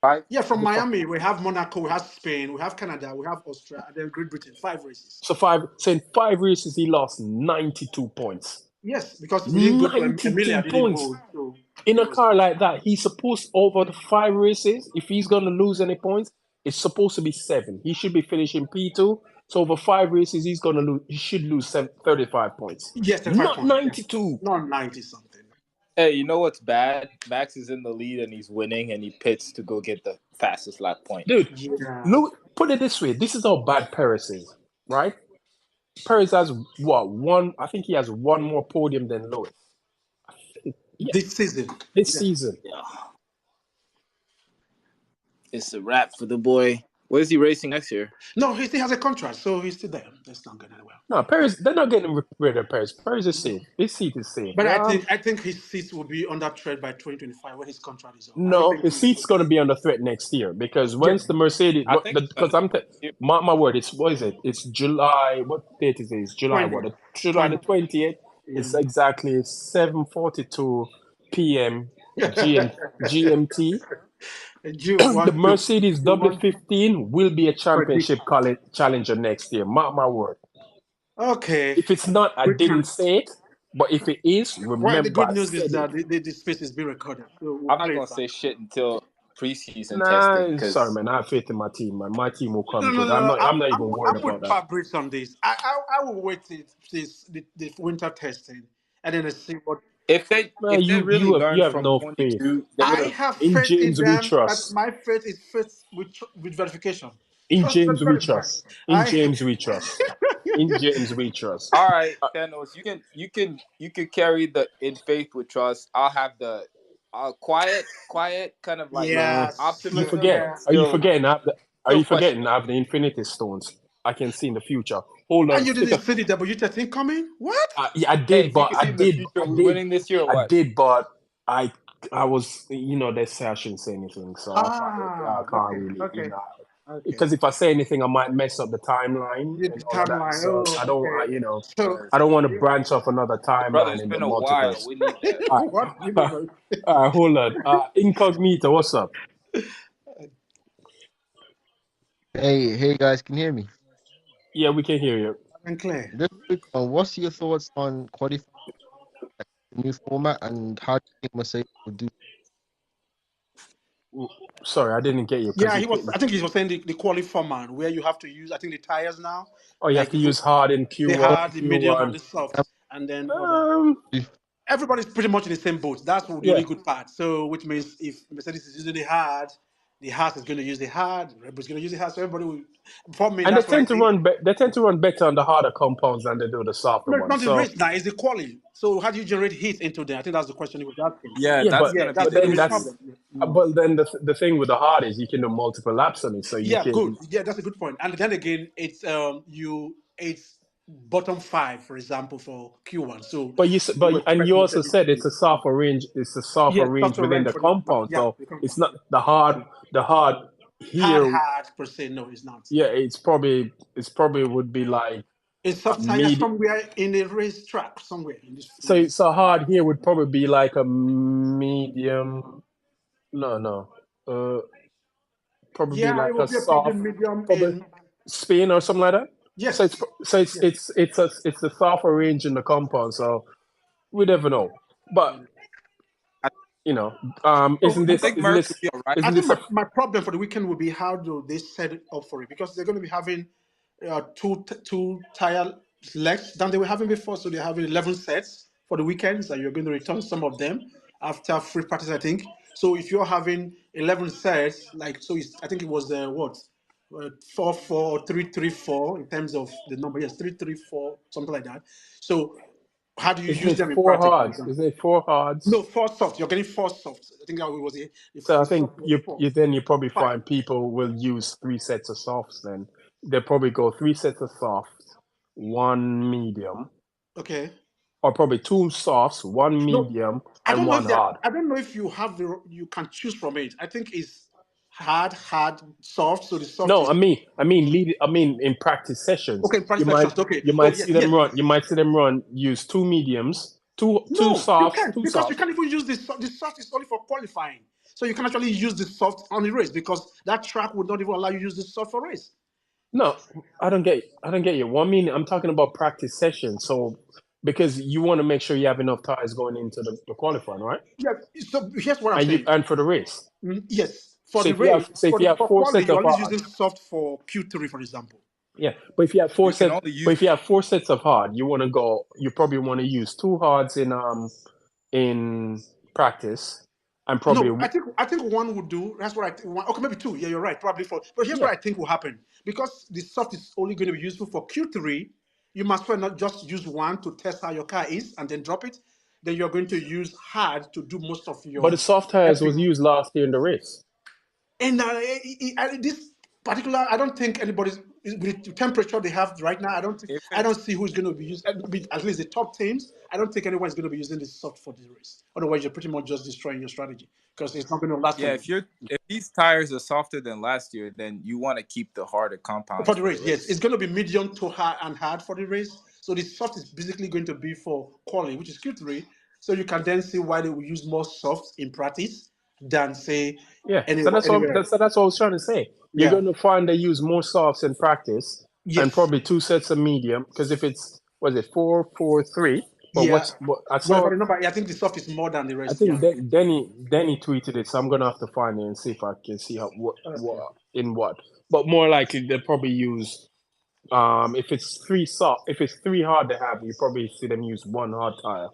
Speaker 3: 5?
Speaker 1: Yeah, from Miami, we have Monaco, we have Spain, we have Canada, we have Australia, and then Great Britain. 5 races.
Speaker 2: So in 5 races, he lost 92 points.
Speaker 1: Yes, because we didn't go to Emilia.
Speaker 2: In a car like that, he's supposed over the 5 races. If he's gonna lose any points, it's supposed to be 7. He should be finishing P2. So over 5 races, he should lose 35 points.
Speaker 1: Yes, 35
Speaker 2: not
Speaker 1: points.
Speaker 2: 92.
Speaker 1: Yes. Not 90 something.
Speaker 3: Hey, you know what's bad? Max is in the lead and he's winning, and he pits to go get the fastest lap point.
Speaker 2: Dude, look, put it this way. This is how bad Perez is, right? Perez has one? I think he has 1 more podium than Lewis.
Speaker 1: This season.
Speaker 3: Yeah. It's a wrap for the boy. Where is he racing next year?
Speaker 1: No, he still has a contract, so he's still there. That's not going anywhere.
Speaker 2: No, Perez, they're not getting rid of Perez. Perez is safe. His seat is safe.
Speaker 1: But I think his seat will be under threat by 2025 when his contract is up.
Speaker 2: No, his seat's going to be under threat next year because once the Mercedes, mark my word, what is it? It's July. What date is it? It's July
Speaker 1: 20.
Speaker 2: what? July the 20th. It's exactly 7:42 p.m. GMT. The Mercedes W15 will be a championship challenger next year. Mark my word.
Speaker 1: Okay.
Speaker 2: If it's not, I didn't say it. But if it is, remember.
Speaker 1: Well, the good news is that the space is being recorded. So
Speaker 3: I'm not going to say shit until preseason testing.
Speaker 2: Sorry, man. I have faith in my team, man. My team will come good. I'm not even worried about that.
Speaker 1: I would Fabrice on this. I will wait the winter testing and then see what.
Speaker 3: If they really learn from
Speaker 2: no
Speaker 3: 22,
Speaker 1: I have faith in them. My faith is faith with verification.
Speaker 2: In James we trust. In James we trust.
Speaker 3: All right, Thanos, you can carry the in faith with trust. I'll quiet, kind of like
Speaker 1: Yeah,
Speaker 2: You
Speaker 3: optimism,
Speaker 2: forget?
Speaker 3: but
Speaker 2: Are you
Speaker 3: still
Speaker 2: forgetting? Are you forgetting?
Speaker 3: questionable.
Speaker 2: I have the Infinity Stones. I can see in the future. Hold
Speaker 1: and
Speaker 2: on,
Speaker 1: you
Speaker 2: stick
Speaker 1: didn't
Speaker 2: a.
Speaker 1: see the W13 coming? What?
Speaker 2: Yeah, I
Speaker 3: Hey,
Speaker 2: did,
Speaker 3: if you
Speaker 2: but
Speaker 3: can see in the future, we winning this year or
Speaker 2: I
Speaker 3: what?
Speaker 2: did, but I, I was, they say I shouldn't say anything, so I can't
Speaker 1: Okay,
Speaker 2: really,
Speaker 1: okay, okay.
Speaker 2: because if I say anything, I might mess up the timeline
Speaker 1: The
Speaker 2: and all of that.
Speaker 1: timeline.
Speaker 2: So
Speaker 1: Oh,
Speaker 2: I don't,
Speaker 1: okay. So,
Speaker 2: I don't want to branch off another
Speaker 3: Brother,
Speaker 2: timeline
Speaker 3: it's
Speaker 2: in the
Speaker 3: been a while.
Speaker 2: multiverse.
Speaker 3: We need that.
Speaker 2: All
Speaker 1: what
Speaker 2: right,
Speaker 1: universe?
Speaker 2: all right, hold on. Incognito, what's up?
Speaker 5: Hey guys, can you hear me?
Speaker 2: Yeah, we can hear you.
Speaker 1: And Claire.
Speaker 5: Just a quick one. What's your thoughts on qualifying, the new format, and how do you think Mercedes will do?
Speaker 2: Sorry, I didn't get you because
Speaker 1: Yeah, he was. I think he was saying the quali format where you have to use. I think the tires now,
Speaker 2: oh, you have
Speaker 1: like
Speaker 2: to use hard in
Speaker 1: the
Speaker 2: Q1,
Speaker 1: hard, the medium, and
Speaker 2: Q1.
Speaker 1: the soft, and then
Speaker 2: Um,
Speaker 1: everybody's pretty much in the same boat. That's the
Speaker 2: yeah.
Speaker 1: only good part. So, which means if Mercedes is using the hard is going to use the hard. Red Bull's going to use the hard. So everybody will. For me,
Speaker 2: And they
Speaker 1: that's what I
Speaker 2: tend to
Speaker 1: think.
Speaker 2: run. They tend to run better on the harder compounds than they do the softer
Speaker 1: No, it's
Speaker 2: ones.
Speaker 1: not the
Speaker 2: So
Speaker 1: race now. It's the quali. So how do you generate heat into them? I think that's the question he was asking.
Speaker 3: Yeah,
Speaker 2: yeah,
Speaker 3: that's
Speaker 1: Yeah,
Speaker 3: gonna be
Speaker 1: that's
Speaker 2: but
Speaker 1: the
Speaker 3: the
Speaker 2: then
Speaker 1: only
Speaker 3: issue.
Speaker 2: that's
Speaker 1: problem. Yeah.
Speaker 2: but then the thing with the hard is you can do multiple laps on it, so you
Speaker 1: Yeah, good.
Speaker 2: can.
Speaker 1: Yeah, that's a good point. And then again, it's bottom five, for example, for Q1. So
Speaker 2: But
Speaker 1: you
Speaker 2: and
Speaker 1: expect
Speaker 2: you also
Speaker 1: Mercedes
Speaker 2: said
Speaker 1: to
Speaker 2: it's a softer range. It's a softer range
Speaker 1: software
Speaker 2: within
Speaker 1: range
Speaker 2: the
Speaker 1: for the
Speaker 2: compound,
Speaker 1: yeah,
Speaker 2: so
Speaker 1: the
Speaker 2: it's
Speaker 1: compound.
Speaker 2: not the hard. The hard
Speaker 1: Hard
Speaker 2: here,
Speaker 1: hard per se. No, it's not.
Speaker 2: yeah, it's probably would be like
Speaker 1: It's soft tire
Speaker 2: mid.
Speaker 1: somewhere in the race track somewhere in this.
Speaker 2: So hard here would probably be like a medium. No. Probably
Speaker 1: Yeah, it
Speaker 2: like
Speaker 1: will
Speaker 2: a
Speaker 1: be a probably
Speaker 2: soft,
Speaker 1: medium
Speaker 2: probably
Speaker 1: in
Speaker 2: spin or something like that. So
Speaker 1: yes, yes.
Speaker 2: it's a softer range in the compound. So we never know. But
Speaker 3: I,
Speaker 2: you know,
Speaker 1: So
Speaker 3: I think Merc will be alright.
Speaker 1: I
Speaker 2: isn't
Speaker 1: think
Speaker 2: this a
Speaker 1: my problem for the weekend will be how do they set it up for it because they're going to be having two tire legs than they were having before. So they're having 11 sets for the weekends, and you're going to return some of them after free practice, I think. So if you're having 11 sets, like so, I think it was what 4-4 or 3-3-4 in terms of the number. Yes, 3-3-4, something like that. So how do you
Speaker 2: isn't
Speaker 1: use
Speaker 2: it
Speaker 1: them in
Speaker 2: four
Speaker 1: practice, for
Speaker 2: hards?
Speaker 1: example?
Speaker 2: Isn't it four
Speaker 1: No,
Speaker 2: hards?
Speaker 1: 4 soft. You're getting 4 soft. I think that was
Speaker 2: So I
Speaker 1: the
Speaker 2: think
Speaker 1: soft was four.
Speaker 2: you probably
Speaker 1: Five.
Speaker 2: find people will use 3 sets of softs. Then they probably go 3 sets of softs, one medium,
Speaker 1: Okay.
Speaker 2: or probably 2 softs, one
Speaker 1: No,
Speaker 2: medium, and one hard.
Speaker 1: I don't know if you have you can choose from it. I think it's hard, soft. So the soft
Speaker 2: No,
Speaker 1: is
Speaker 2: I mean in practice sessions,
Speaker 1: okay. Practice sections. Okay.
Speaker 2: you
Speaker 1: Oh
Speaker 2: might
Speaker 1: yes,
Speaker 2: see them
Speaker 1: yes.
Speaker 2: run. You might see them run. Use 2 mediums, two
Speaker 1: No, you
Speaker 2: softs,
Speaker 1: can't because you can't even use this. The soft is only for qualifying. So you can actually use the soft on the race because that track would not even allow you to use the soft for race.
Speaker 2: No, I don't get you. Well, I mean, I'm talking about practice sessions. So because you want to make sure you have enough tires going into the qualifying, right?
Speaker 1: Yeah. So here's what I'm saying.
Speaker 2: And for the race.
Speaker 1: Yes, for
Speaker 2: So
Speaker 1: the race,
Speaker 2: if you have
Speaker 1: for
Speaker 2: four
Speaker 1: quali,
Speaker 2: sets
Speaker 1: you're
Speaker 2: of
Speaker 1: always
Speaker 2: hard,
Speaker 1: using soft for Q3, for example.
Speaker 2: yeah. But if you have
Speaker 3: You can only use
Speaker 2: 4 sets of hard, you probably want to use 2 hards in practice, and probably
Speaker 1: No, I think one would do. That's what I think. Okay, maybe two. Yeah, you're right. Probably four. But here's
Speaker 2: yeah.
Speaker 1: what I think will happen because the soft is only going to be useful for Q3. You must well not just use one to test how your car is and then drop it. Then you're going to use hard to do most of
Speaker 2: But the
Speaker 1: your
Speaker 2: soft tires was
Speaker 1: everything.
Speaker 2: used last year in the race.
Speaker 1: And this particular, I don't think anybody's with the temperature they have right now.
Speaker 3: if
Speaker 1: I don't
Speaker 3: it's
Speaker 1: see who's going to be using at least the top teams. I don't think anyone's going to be using this soft for this race. Otherwise, you're pretty much just destroying your strategy because it's not going to last
Speaker 3: yeah, if these tires are softer than last year, then you want to keep the harder compounds
Speaker 1: for the race. Yes, it's going to be medium to hard and hard for the race. So the soft is basically going to be for quali, which is Q3. So you can then see why they will use more soft in practice than say
Speaker 2: Yeah,
Speaker 1: anywhere else.
Speaker 2: that's what I was trying to say. You're
Speaker 1: Yeah.
Speaker 2: going to find they use more softs in practice, and
Speaker 1: Yes.
Speaker 2: probably 2 sets of medium. Because if it's was it 4-4-3? But
Speaker 1: Yeah.
Speaker 2: what I
Speaker 1: Whatever
Speaker 2: saw,
Speaker 1: the number, I think the soft is more than the
Speaker 2: I
Speaker 1: rest.
Speaker 2: think
Speaker 1: Yeah.
Speaker 2: Denny tweeted it, so I'm gonna have to find it and see if I can see what in what. But more likely they'll probably use if it's 3 hard they have, you probably see them use 1 hard tire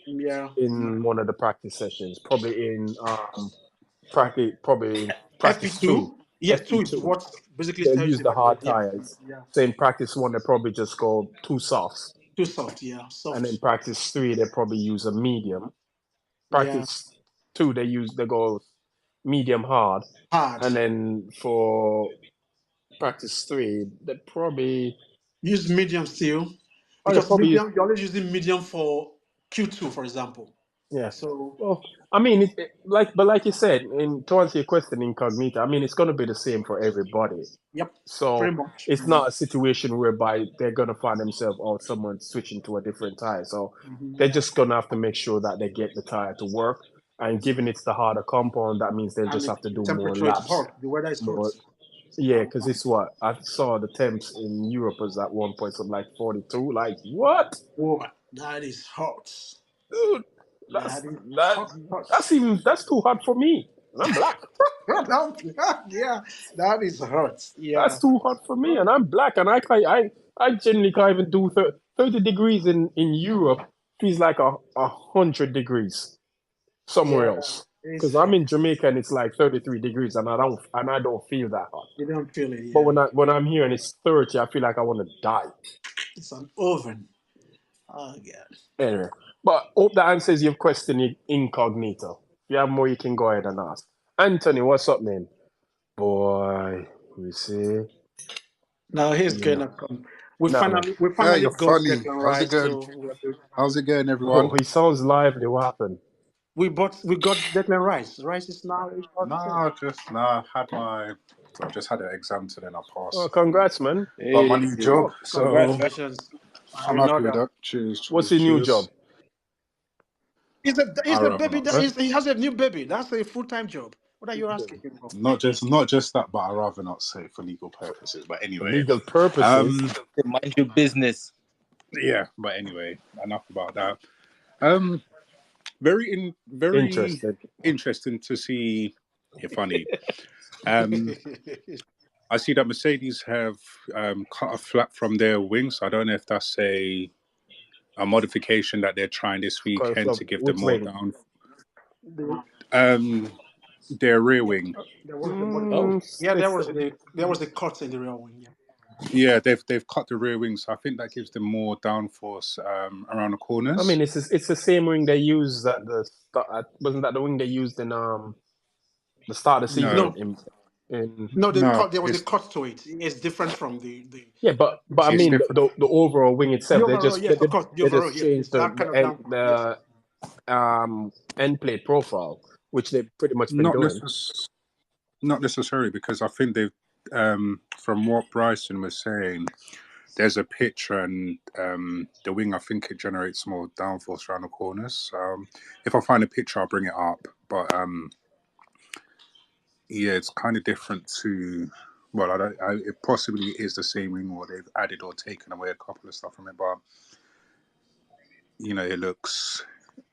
Speaker 1: Yeah.
Speaker 2: in one of the practice sessions. Probably in practice 2.
Speaker 1: FP2. Yes, two is
Speaker 2: FP2.
Speaker 1: what basically
Speaker 2: They'll
Speaker 1: tells
Speaker 2: use
Speaker 1: you
Speaker 2: the
Speaker 1: what it is.
Speaker 2: hard
Speaker 1: Yeah.
Speaker 2: tires.
Speaker 1: Yeah.
Speaker 2: So in practice 1 they probably just go 2 softs.
Speaker 1: Too soft. Yeah.
Speaker 2: And in
Speaker 1: Soft.
Speaker 2: practice 3 they probably use a medium.
Speaker 1: Yeah.
Speaker 2: Practice 2, they go medium hard,
Speaker 1: Hard.
Speaker 2: and then for practice 3, they probably
Speaker 1: Use medium still,
Speaker 2: oh they
Speaker 1: because
Speaker 2: probably use
Speaker 1: you're always using medium for Q2, for example.
Speaker 2: yeah.
Speaker 1: So,
Speaker 2: Well, I mean, like you said, to answer your question, incognito. I mean, it's gonna be the same for everybody.
Speaker 1: yep,
Speaker 2: So
Speaker 1: pretty much.
Speaker 2: it's not a situation whereby they're gonna find themselves or someone switching to a different tire. So they're just gonna have to make sure that they get the tire to work. And given it's the harder compound, that means they'll
Speaker 1: And
Speaker 2: just
Speaker 1: the
Speaker 2: have to do more
Speaker 1: temperature is
Speaker 2: laps.
Speaker 1: hot. The weather is hot.
Speaker 2: More, yeah, because it's what I saw the temps in Europe was at one point something like 42. Like what?
Speaker 1: Whoa, that is hot.
Speaker 2: Dude,
Speaker 1: That is hot, hot.
Speaker 2: that's too hot for me. And I'm black.
Speaker 1: Yeah, that is hot. Yeah.
Speaker 2: That's too hot for me, and I'm black, and I generally can't even do 30 degrees in Europe. Feels like 100 degrees somewhere
Speaker 1: Yeah,
Speaker 2: else.
Speaker 1: it's
Speaker 2: Because I'm
Speaker 1: hot.
Speaker 2: in Jamaica and it's like 33 degrees, and I don't feel that hot.
Speaker 1: You don't feel it.
Speaker 2: But
Speaker 1: Yeah,
Speaker 2: when I'm here and it's 30, I feel like I want to die.
Speaker 1: it's an oven. Oh yeah.
Speaker 2: Anyway, but hope that answers your question, incognito. If you have more, you can go ahead and ask. Anthony, what's up, man? Boy, we see.
Speaker 1: Now he's
Speaker 2: Yeah.
Speaker 1: gonna come. We
Speaker 2: Nah, man.
Speaker 1: finally
Speaker 6: you're
Speaker 1: got
Speaker 6: funny.
Speaker 1: Declan
Speaker 6: How's
Speaker 1: Rice.
Speaker 6: it going?
Speaker 1: So
Speaker 6: How's it going,
Speaker 2: Oh,
Speaker 6: everyone?
Speaker 2: he sounds lively. What happened?
Speaker 1: we got Declan Rice. Rice is now
Speaker 6: I just had an exam today and I
Speaker 2: Oh,
Speaker 6: passed.
Speaker 2: congrats, man.
Speaker 6: Got my new job,
Speaker 1: Oh,
Speaker 6: so
Speaker 1: congratulations.
Speaker 6: I'm happy with that. Cheers.
Speaker 2: What's your new job?
Speaker 1: He's
Speaker 6: I'd
Speaker 1: a
Speaker 6: rather
Speaker 1: baby.
Speaker 6: not say.
Speaker 1: He has a new baby. That's a full-time job. What are you asking him for?
Speaker 6: Not just that, but I'd rather not say for legal purposes. But
Speaker 2: For
Speaker 6: anyway,
Speaker 2: legal purposes.
Speaker 3: Mind your business.
Speaker 6: yeah. But anyway, enough about that. Very
Speaker 2: Interested.
Speaker 6: interesting to see. You're funny. I see that Mercedes have cut a flap from their wings. I don't know if that's a modification that they're trying this weekend to give them
Speaker 2: Which
Speaker 6: more
Speaker 2: wing?
Speaker 6: down. Their rear wing.
Speaker 1: Yeah, there was the cut in the rear wing. Yeah.
Speaker 6: Yeah, they've cut the rear wing, so I think that gives them more downforce around the corners.
Speaker 2: I mean, it's the same wing they used at the start. Wasn't that the wing they used in the start of the season?
Speaker 1: No, there was a cut to it. It's different from the
Speaker 2: yeah, but I mean the overall wing itself.
Speaker 1: The overall,
Speaker 2: they just
Speaker 1: yeah,
Speaker 2: changed
Speaker 1: that kind of
Speaker 2: the end plate profile, which they've pretty much been doing.
Speaker 6: Not necessarily, because I think they've from what Bryson was saying, there's a picture and the wing, I think it generates more downforce around the corners. If I find a picture, I'll bring it up. But yeah, it's kind of different to. Well, it possibly is the same wing, or they've added or taken away a couple of stuff from it. But it looks.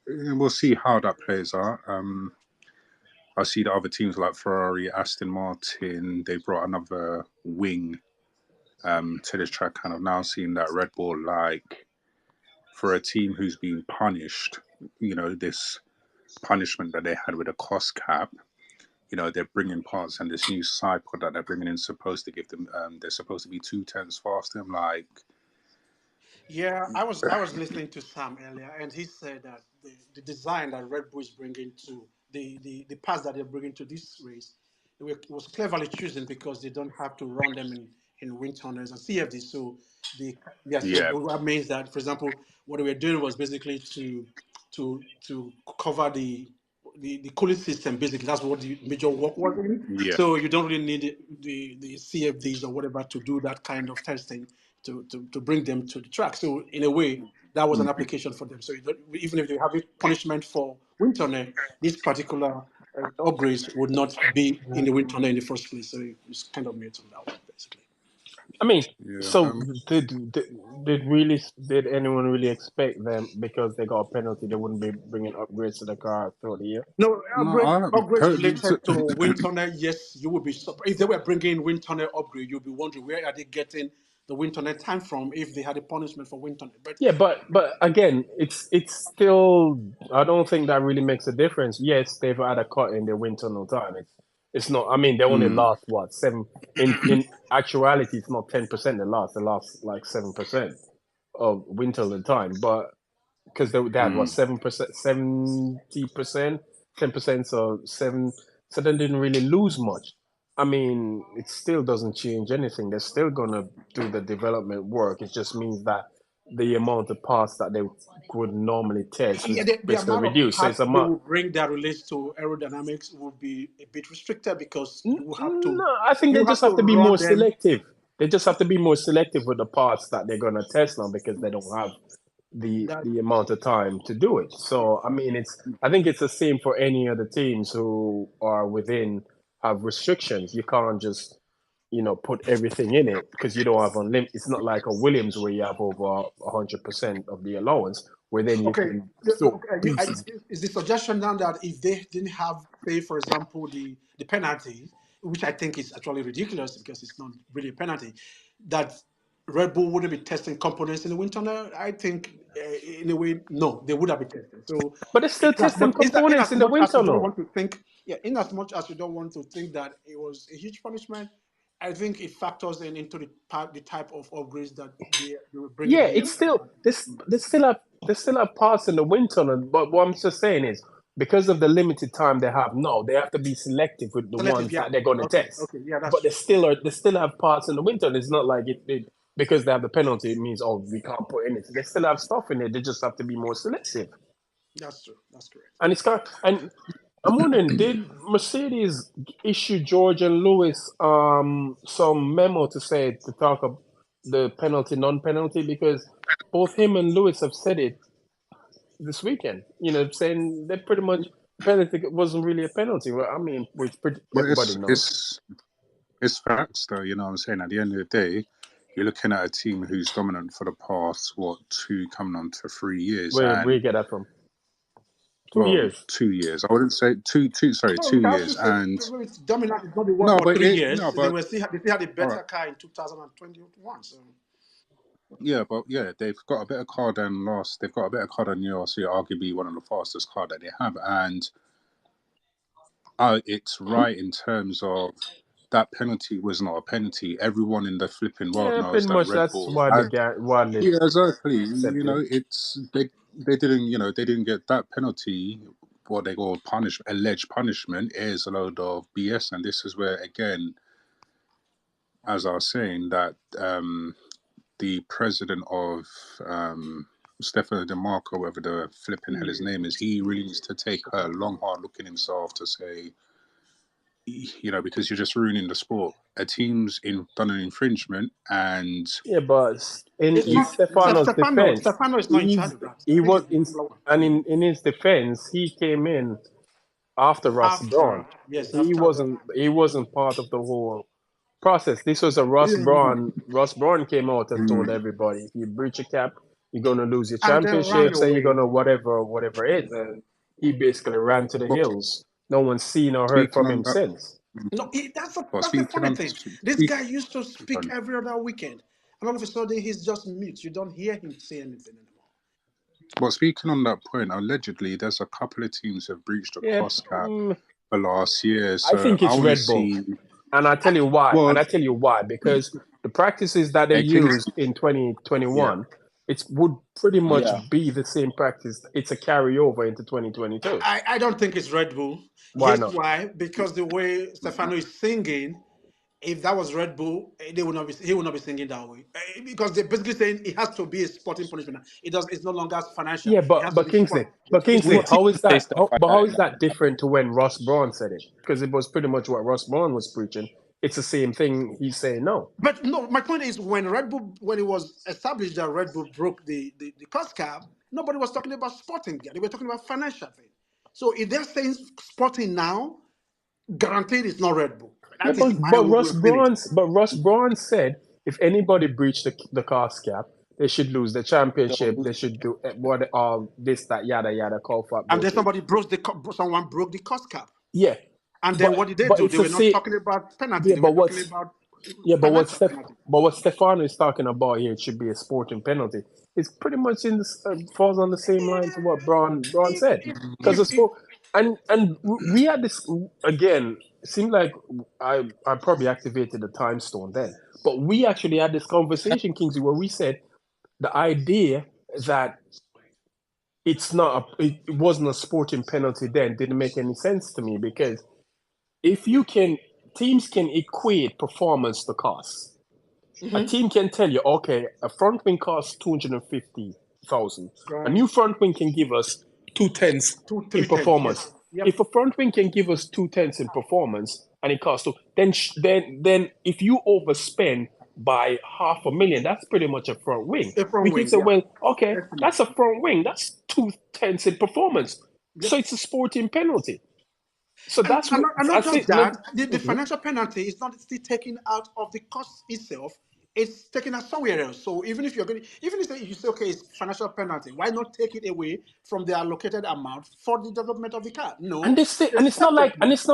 Speaker 6: We'll see how that plays out. I see the other teams like Ferrari, Aston Martin, they brought another wing to this track. Kind of now seeing that Red Bull, like for a team who's been punished, this punishment that they had with a cost cap, they're bringing parts, and this new side pod that they're bringing in supposed to give them, they're supposed to be 2/10 faster. I'm like,
Speaker 1: yeah, I was listening to Sam earlier, and he said that the design that Red Bull is bringing to the parts that they're bringing to this race, it was cleverly chosen because they don't have to run them in wind tunnels and CFD. So that means that, for example, what we were doing was basically to cover the cooling system. Basically, that's what the major work was in.
Speaker 6: Yeah.
Speaker 1: So you don't really need the CFDs or whatever to do that kind of testing to bring them to the track. So in a way, that was an application for them. So even if they have a punishment for wind tunnel, this particular upgrades would not be in the wind tunnel in the first place. So it's kind of made on that one, basically.
Speaker 2: I mean, so did anyone really expect them, because they got a penalty, they wouldn't be bringing upgrades to the car throughout the year?
Speaker 1: No, upgrades related to wind tunnel, yes, you would be surprised. If they were bringing wind tunnel upgrade, you'd be wondering where are they getting the wind tunnel time from if they had a punishment for wind tunnel. But
Speaker 2: yeah, but again, it's still, I don't think that really makes a difference. Yes, they've had a cut in the wind tunnel time. It's not. I mean, they only lost what 7. In actuality, it's not 10%. They lost like 7% of wind tunnel time. But because they had what 7%, 70% 10%, so 7. So they didn't really lose much. I mean, it still doesn't change anything. They're still gonna do the development work. It just means that the amount of parts that they would normally test
Speaker 1: Yeah,
Speaker 2: is
Speaker 1: the
Speaker 2: basically
Speaker 1: amount of
Speaker 2: reduced. So
Speaker 1: parts
Speaker 2: it's a
Speaker 1: they
Speaker 2: month.
Speaker 1: will bring that relates to aerodynamics will be a bit restricted because you will have to
Speaker 2: No, I think they just have to be
Speaker 1: run
Speaker 2: more
Speaker 1: them.
Speaker 2: selective. They just have to be more selective with the parts that they're gonna test now because they don't have
Speaker 1: That
Speaker 2: the amount of time to do it. So I mean, I think it's the same for any other teams who are within have restrictions. You can't just put everything in it because you don't have unlimited. It's not like a Williams where you have over 100% of the allowance, where then you
Speaker 1: okay.
Speaker 2: can throw pieces.
Speaker 1: Is the suggestion now that if they didn't have, say, for example, the penalty, which I think is actually ridiculous because it's not really a penalty, that Red Bull wouldn't be testing components in the wind tunnel? I think, in a way, no, they would have been tested. So,
Speaker 2: But they're still testing
Speaker 1: in
Speaker 2: components
Speaker 1: as
Speaker 2: in the
Speaker 1: much
Speaker 2: wind
Speaker 1: as you don't
Speaker 2: tunnel.
Speaker 1: want to think, yeah, in as much as you don't want to think that it was a huge punishment, I think it factors into the type of upgrades that they were bringing
Speaker 2: Yeah,
Speaker 1: here.
Speaker 2: it's still they still have parts in the wind tunnel. But what I'm just saying is because of the limited time they have now, they have to be selective with the
Speaker 1: Selective,
Speaker 2: ones
Speaker 1: yeah.
Speaker 2: that they're going to
Speaker 1: Okay,
Speaker 2: test.
Speaker 1: okay, yeah, that's
Speaker 2: But
Speaker 1: true.
Speaker 2: they still have parts in the wind tunnel. It's not like because they have the penalty, it means we can't put in it. They still have stuff in it. They just have to be more selective.
Speaker 1: That's true. That's correct.
Speaker 2: And and I'm wondering, did Mercedes issue George and Lewis some memo to talk about the penalty, non-penalty? Because both him and Lewis have said it this weekend. Saying that pretty much penalty wasn't really a penalty. Well, I mean, which
Speaker 6: Well,
Speaker 2: everybody knows.
Speaker 6: it's facts, though. You know what I'm saying? At the end of the day, you're looking at a team who's dominant for the past coming on to 3 years,
Speaker 2: Where you
Speaker 6: and
Speaker 2: get that from? 2 years.
Speaker 6: 2 years. I wouldn't say sorry,
Speaker 1: No,
Speaker 6: 2
Speaker 1: we can also
Speaker 6: years.
Speaker 1: say
Speaker 6: And
Speaker 1: it's dominant is not the one
Speaker 6: no,
Speaker 1: for
Speaker 6: but
Speaker 1: 3 years.
Speaker 6: but
Speaker 1: They still had a
Speaker 6: all
Speaker 1: better
Speaker 6: right.
Speaker 1: car in 2021. So
Speaker 6: Yeah, they've got a better car than last. They've got a better car than yours. Arguably one of the fastest car that they have, and it's right in terms of that penalty was not a penalty. Everyone in the flipping world
Speaker 2: Yeah,
Speaker 6: knows
Speaker 2: pretty
Speaker 6: that
Speaker 2: much.
Speaker 6: Red
Speaker 2: That's
Speaker 6: Bull.
Speaker 2: widely
Speaker 6: Yeah, exactly.
Speaker 2: accepted.
Speaker 6: It's they didn't they didn't get that penalty. What they call alleged punishment is a load of BS, and this is where again, as I was saying, that the president of Stefano Di Marco, whatever the flipping hell his name is, he really needs to take a long, hard look in himself to say, because you're just ruining the sport. A team's done an infringement, and
Speaker 2: Yeah, but
Speaker 1: it's
Speaker 2: in
Speaker 1: not
Speaker 2: Stefano's
Speaker 1: Stefano.
Speaker 2: defense,
Speaker 1: Stefano is not in charge of that. I
Speaker 2: he
Speaker 1: think
Speaker 2: was
Speaker 1: it's
Speaker 2: in
Speaker 1: Formula One.
Speaker 2: and in his defense, he came in after Ross Brawn.
Speaker 1: After, yes, after Ross.
Speaker 2: He wasn't part of the whole process. This was a Ross Brawn. Ross Brawn came out and told everybody, if you breach a cap, you're gonna lose your
Speaker 1: And then ran
Speaker 2: championships and you're
Speaker 1: away.
Speaker 2: gonna whatever it is. And he basically ran to the
Speaker 6: but
Speaker 2: hills. No one's seen or heard
Speaker 6: speaking
Speaker 2: from
Speaker 6: on
Speaker 2: him
Speaker 6: that,
Speaker 2: since.
Speaker 1: No,
Speaker 6: but
Speaker 1: that's the
Speaker 6: speaking
Speaker 1: funny
Speaker 6: on,
Speaker 1: thing. This
Speaker 6: speak,
Speaker 1: guy used to speak every other weekend, and all of a sudden he's just mute. You don't hear him say anything anymore.
Speaker 6: but speaking on that point, allegedly there's a couple of teams have breached the
Speaker 2: Yeah,
Speaker 6: cost cap for last year,
Speaker 2: I
Speaker 6: so
Speaker 2: think
Speaker 6: I
Speaker 2: it's
Speaker 6: want to
Speaker 2: Red Bull.
Speaker 6: see.
Speaker 2: And I tell you why.
Speaker 6: Well,
Speaker 2: And I tell you why. Because the practices that they used in
Speaker 6: yeah,
Speaker 2: 2021, it would pretty much
Speaker 3: Yeah.
Speaker 2: be the same practice. It's a carryover into 2022.
Speaker 1: I don't think it's Red Bull.
Speaker 2: Why
Speaker 1: Here's
Speaker 2: not?
Speaker 1: why: because the way Stefano is singing, if that was Red Bull, he would not be singing that way. Because they're basically saying it has to be a sporting punishment. It's no longer financial.
Speaker 2: Yeah,
Speaker 1: It has to be sport.
Speaker 2: But
Speaker 1: It's
Speaker 2: Kingsley,
Speaker 3: What team
Speaker 2: how is
Speaker 3: they
Speaker 2: that?
Speaker 3: specify
Speaker 2: But how
Speaker 3: that
Speaker 2: is
Speaker 3: in?
Speaker 2: that different to when Ross Brawn said it? Because it was pretty much what Ross Brawn was preaching. It's the same thing he's saying now.
Speaker 1: But no, my point is when it was established that Red Bull broke the cost cap, nobody was talking about sporting. They were talking about financial thing. So if they're saying sporting now, guaranteed it's not Red Bull.
Speaker 2: Yeah,
Speaker 1: That is my own way of saying it.
Speaker 2: But Ross Brawn said if anybody breached the cost cap, they should lose the championship. They should do what this that yada yada call for
Speaker 1: And then
Speaker 2: bullshit.
Speaker 1: someone broke the cost cap.
Speaker 2: Yeah,
Speaker 1: And then what did they
Speaker 2: but
Speaker 1: do?
Speaker 2: it's
Speaker 1: They
Speaker 2: the
Speaker 1: were not
Speaker 2: same.
Speaker 1: talking about penalty.
Speaker 2: Yeah,
Speaker 1: They
Speaker 2: but
Speaker 1: were talking about financial penalty.
Speaker 2: what Stefano is talking about here, it should be a sporting penalty. It's pretty much falls on the same line to what Braun
Speaker 1: If
Speaker 2: said
Speaker 1: if
Speaker 2: because the
Speaker 1: if, if
Speaker 2: sport and we had this again. It seemed like I probably activated the time stone then, but we actually had this conversation, Kingsley, where we said the idea that it wasn't a sporting penalty then. Didn't make any sense to me because if you can, teams can equate performance to cost. A team can tell you, okay, a front wing costs 250,000. A
Speaker 1: Right.
Speaker 2: new front wing can give us 2/10
Speaker 1: 2,
Speaker 2: in
Speaker 1: 3 10.
Speaker 2: performance.
Speaker 1: Yes. Yep.
Speaker 2: If a front wing can give us 2/10 in performance and it costs two, then if you overspend by 500,000, that's pretty much a front wing.
Speaker 1: A front
Speaker 2: We can
Speaker 1: wing.
Speaker 2: say,
Speaker 1: Yeah.
Speaker 2: well, okay,
Speaker 1: Estimate.
Speaker 2: that's a front wing. That's 2/10 in performance.
Speaker 1: Yep.
Speaker 2: So it's a sporting penalty. So
Speaker 1: And,
Speaker 2: that's
Speaker 1: and,
Speaker 2: what
Speaker 1: not, and
Speaker 2: I
Speaker 1: not just
Speaker 2: think.
Speaker 1: that, the financial penalty is not still taken out of the cost itself. It's taken out somewhere else. So even if you say okay, it's financial penalty, why not take it away from the allocated amount for the development of the car? No,
Speaker 2: And this thing, and it's not like, it's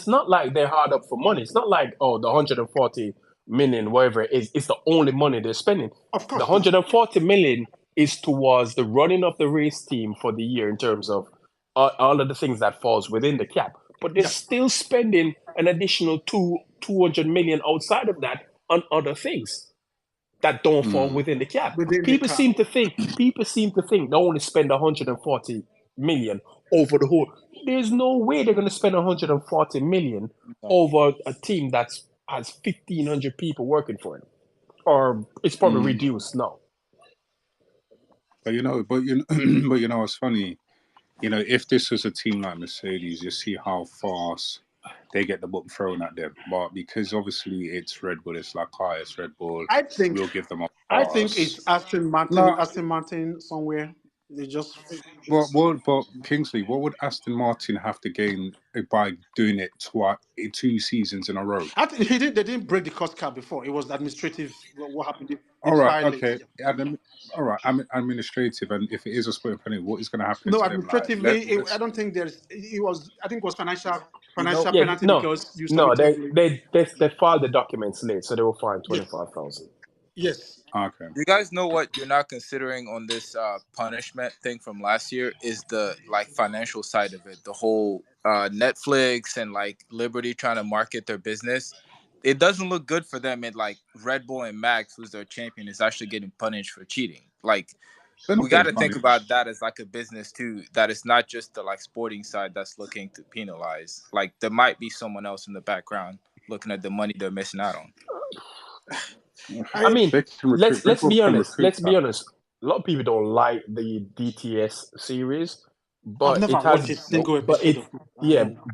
Speaker 2: not like they're hard up for money. It's not like, oh, the 140 million, whatever it is, it's the only money they're spending.
Speaker 1: Of course
Speaker 2: The
Speaker 1: not.
Speaker 2: 140 million is towards the running of the race team for the year in terms of all of the things that falls within the cap. But they're
Speaker 1: Yeah.
Speaker 2: still spending an additional 200 million outside of that on other things that don't fall within the cap.
Speaker 1: Within the
Speaker 2: People
Speaker 1: car.
Speaker 2: seem to think they only spend 140 million over the whole. There's no way they're going to spend 140 million over a team that has 1,500 people working for it, or it's probably reduced now.
Speaker 6: But what's funny? If this was a team like Mercedes, you see how fast they get the book thrown at them. But because obviously it's Red Bull, it's like, it's Red Bull.
Speaker 1: I think
Speaker 6: We'll give them a
Speaker 1: I think
Speaker 6: pass.
Speaker 1: it's Aston Martin.
Speaker 6: No.
Speaker 1: Aston Martin somewhere. They just.
Speaker 6: But Kingsley, what would Aston Martin have to gain by doing it in 2 seasons in a row?
Speaker 1: I think they didn't break the cost cap before. It was administrative. What happened? They
Speaker 6: All right,
Speaker 1: filed it.
Speaker 6: okay. All right, administrative, and if it is a split penalty, what is going to happen
Speaker 1: No,
Speaker 6: to them?
Speaker 1: administratively, I don't think there's. It was. I think it was financial
Speaker 2: Yeah,
Speaker 1: penalty
Speaker 2: no,
Speaker 1: because you
Speaker 2: no,
Speaker 1: submitted.
Speaker 2: they filed the documents late, so they were fined 25,000.
Speaker 1: Yes.
Speaker 6: Okay.
Speaker 3: You guys know what you're not considering on this punishment thing from last year is the financial side of it. The whole Netflix and Liberty trying to market their business. It doesn't look good for them. And Red Bull and Max, who's their champion, is actually getting punished for cheating. We got to think about that as a business too. That it's not just the sporting side that's looking to penalize. There might be someone else in the background looking at the money they're missing out on.
Speaker 2: I mean, let's be honest. Let's be honest. A lot of people don't like the DTS series, but
Speaker 1: I've never watched a single episode.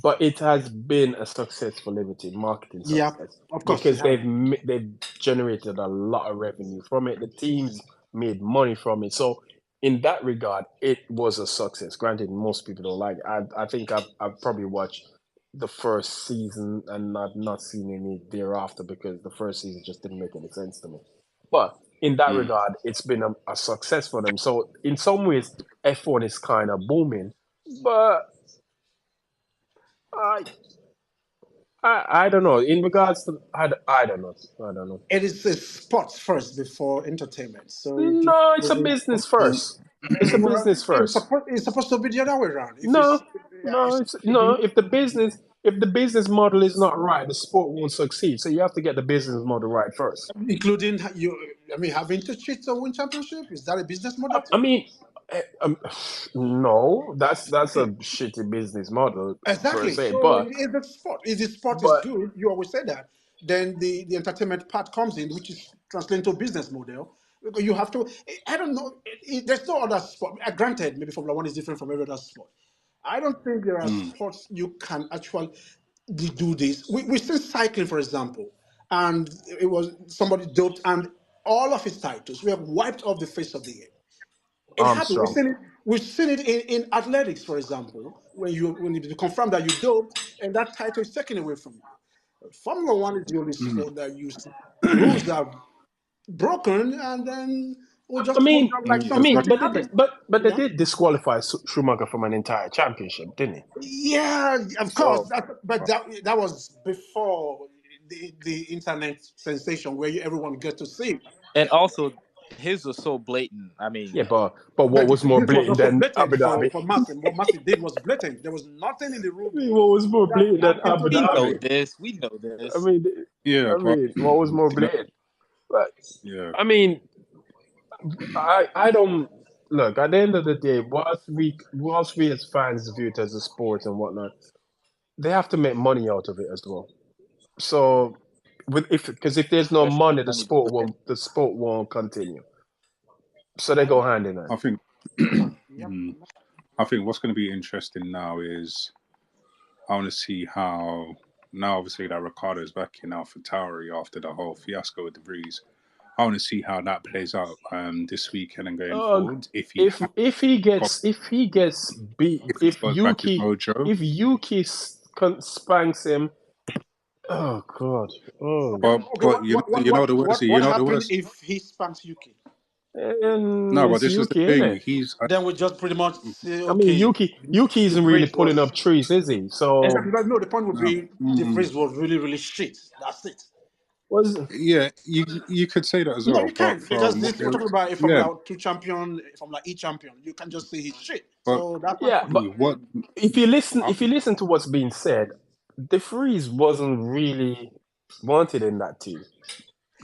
Speaker 2: But it has been a success for Liberty, marketing success.
Speaker 1: Yeah, of course.
Speaker 2: Because they've generated a lot of revenue from it. The teams made money from it. So in that regard, it was a success. Granted, most people don't like it. I think I've probably watched the first season and I've not seen any thereafter because the first season just didn't make any sense to me. But in that regard, it's been a success for them. So in some ways, F1 is kind of booming. But I don't know. In regards to I don't know.
Speaker 1: It is a sports first before entertainment. So
Speaker 2: no, it's a business first. It's a business first.
Speaker 1: It's supposed to be the other way around.
Speaker 2: If the business model is not right, the sport won't succeed. So you have to get the business model right first.
Speaker 1: Including having to cheat to win championship. Is that a business model?
Speaker 2: I mean, no, that's a shitty business model.
Speaker 1: Exactly.
Speaker 2: Per se,
Speaker 1: so
Speaker 2: but
Speaker 1: if the sport is good, you always say that. Then the entertainment part comes in, which is translated to a business model. You have to. I don't know. There's no other sport. Granted, maybe Formula One is different from every other sport. I don't think there are sports you can actually do this. We've seen cycling, for example, and it was somebody doped, and all of his titles were wiped off the face of the earth. It happened. We've seen it in athletics, for example, when you confirm that you doped, and that title is taken away from you. Formula One is the only sport that used rules are broken, and then we'll just
Speaker 2: but they did disqualify Schumacher from an entire championship, didn't he?
Speaker 1: Yeah, of course. That was before the internet sensation where everyone get to see.
Speaker 3: And also, his was so blatant. I mean,
Speaker 2: yeah, but what was more blatant than Abu Dhabi?
Speaker 1: For Masi, what Masi did was blatant. There was nothing in the rule.
Speaker 2: What was more blatant than Abu Dhabi?
Speaker 3: We know this.
Speaker 2: I mean, what was more blatant? But,
Speaker 6: yeah.
Speaker 2: I mean, I don't. look, at the end of the day, whilst we as fans view it as a sport and whatnot, they have to make money out of it as well. So, because if there's no money, the sport won't continue. So they go hand in hand.
Speaker 6: I think
Speaker 1: Yep.
Speaker 6: I think what's going to be interesting now is I want to see how now obviously that Ricardo's back in AlphaTauri after the whole fiasco with the Breeze. I want to see how that plays out this weekend and going forward. If
Speaker 2: he gets beat, if
Speaker 6: goes back his
Speaker 2: Yuki spanks him, oh god, oh.
Speaker 6: But you know the worst.
Speaker 1: What happens if he spanks Yuki?
Speaker 6: No, but this
Speaker 2: Yuki,
Speaker 6: is the thing.
Speaker 1: Then we just pretty much say, okay.
Speaker 2: I mean, Yuki isn't really pulling up trees, is he? So
Speaker 1: no, the point would be the Breeze was really, really shit. That's it.
Speaker 6: Yeah, you could say that as well.
Speaker 1: No, you can't, because we're talking about a Formula 2 champion, Formula E champion. You can just say he's shit. So that's
Speaker 2: but if you listen to what's being said, De Vries wasn't really wanted in that team.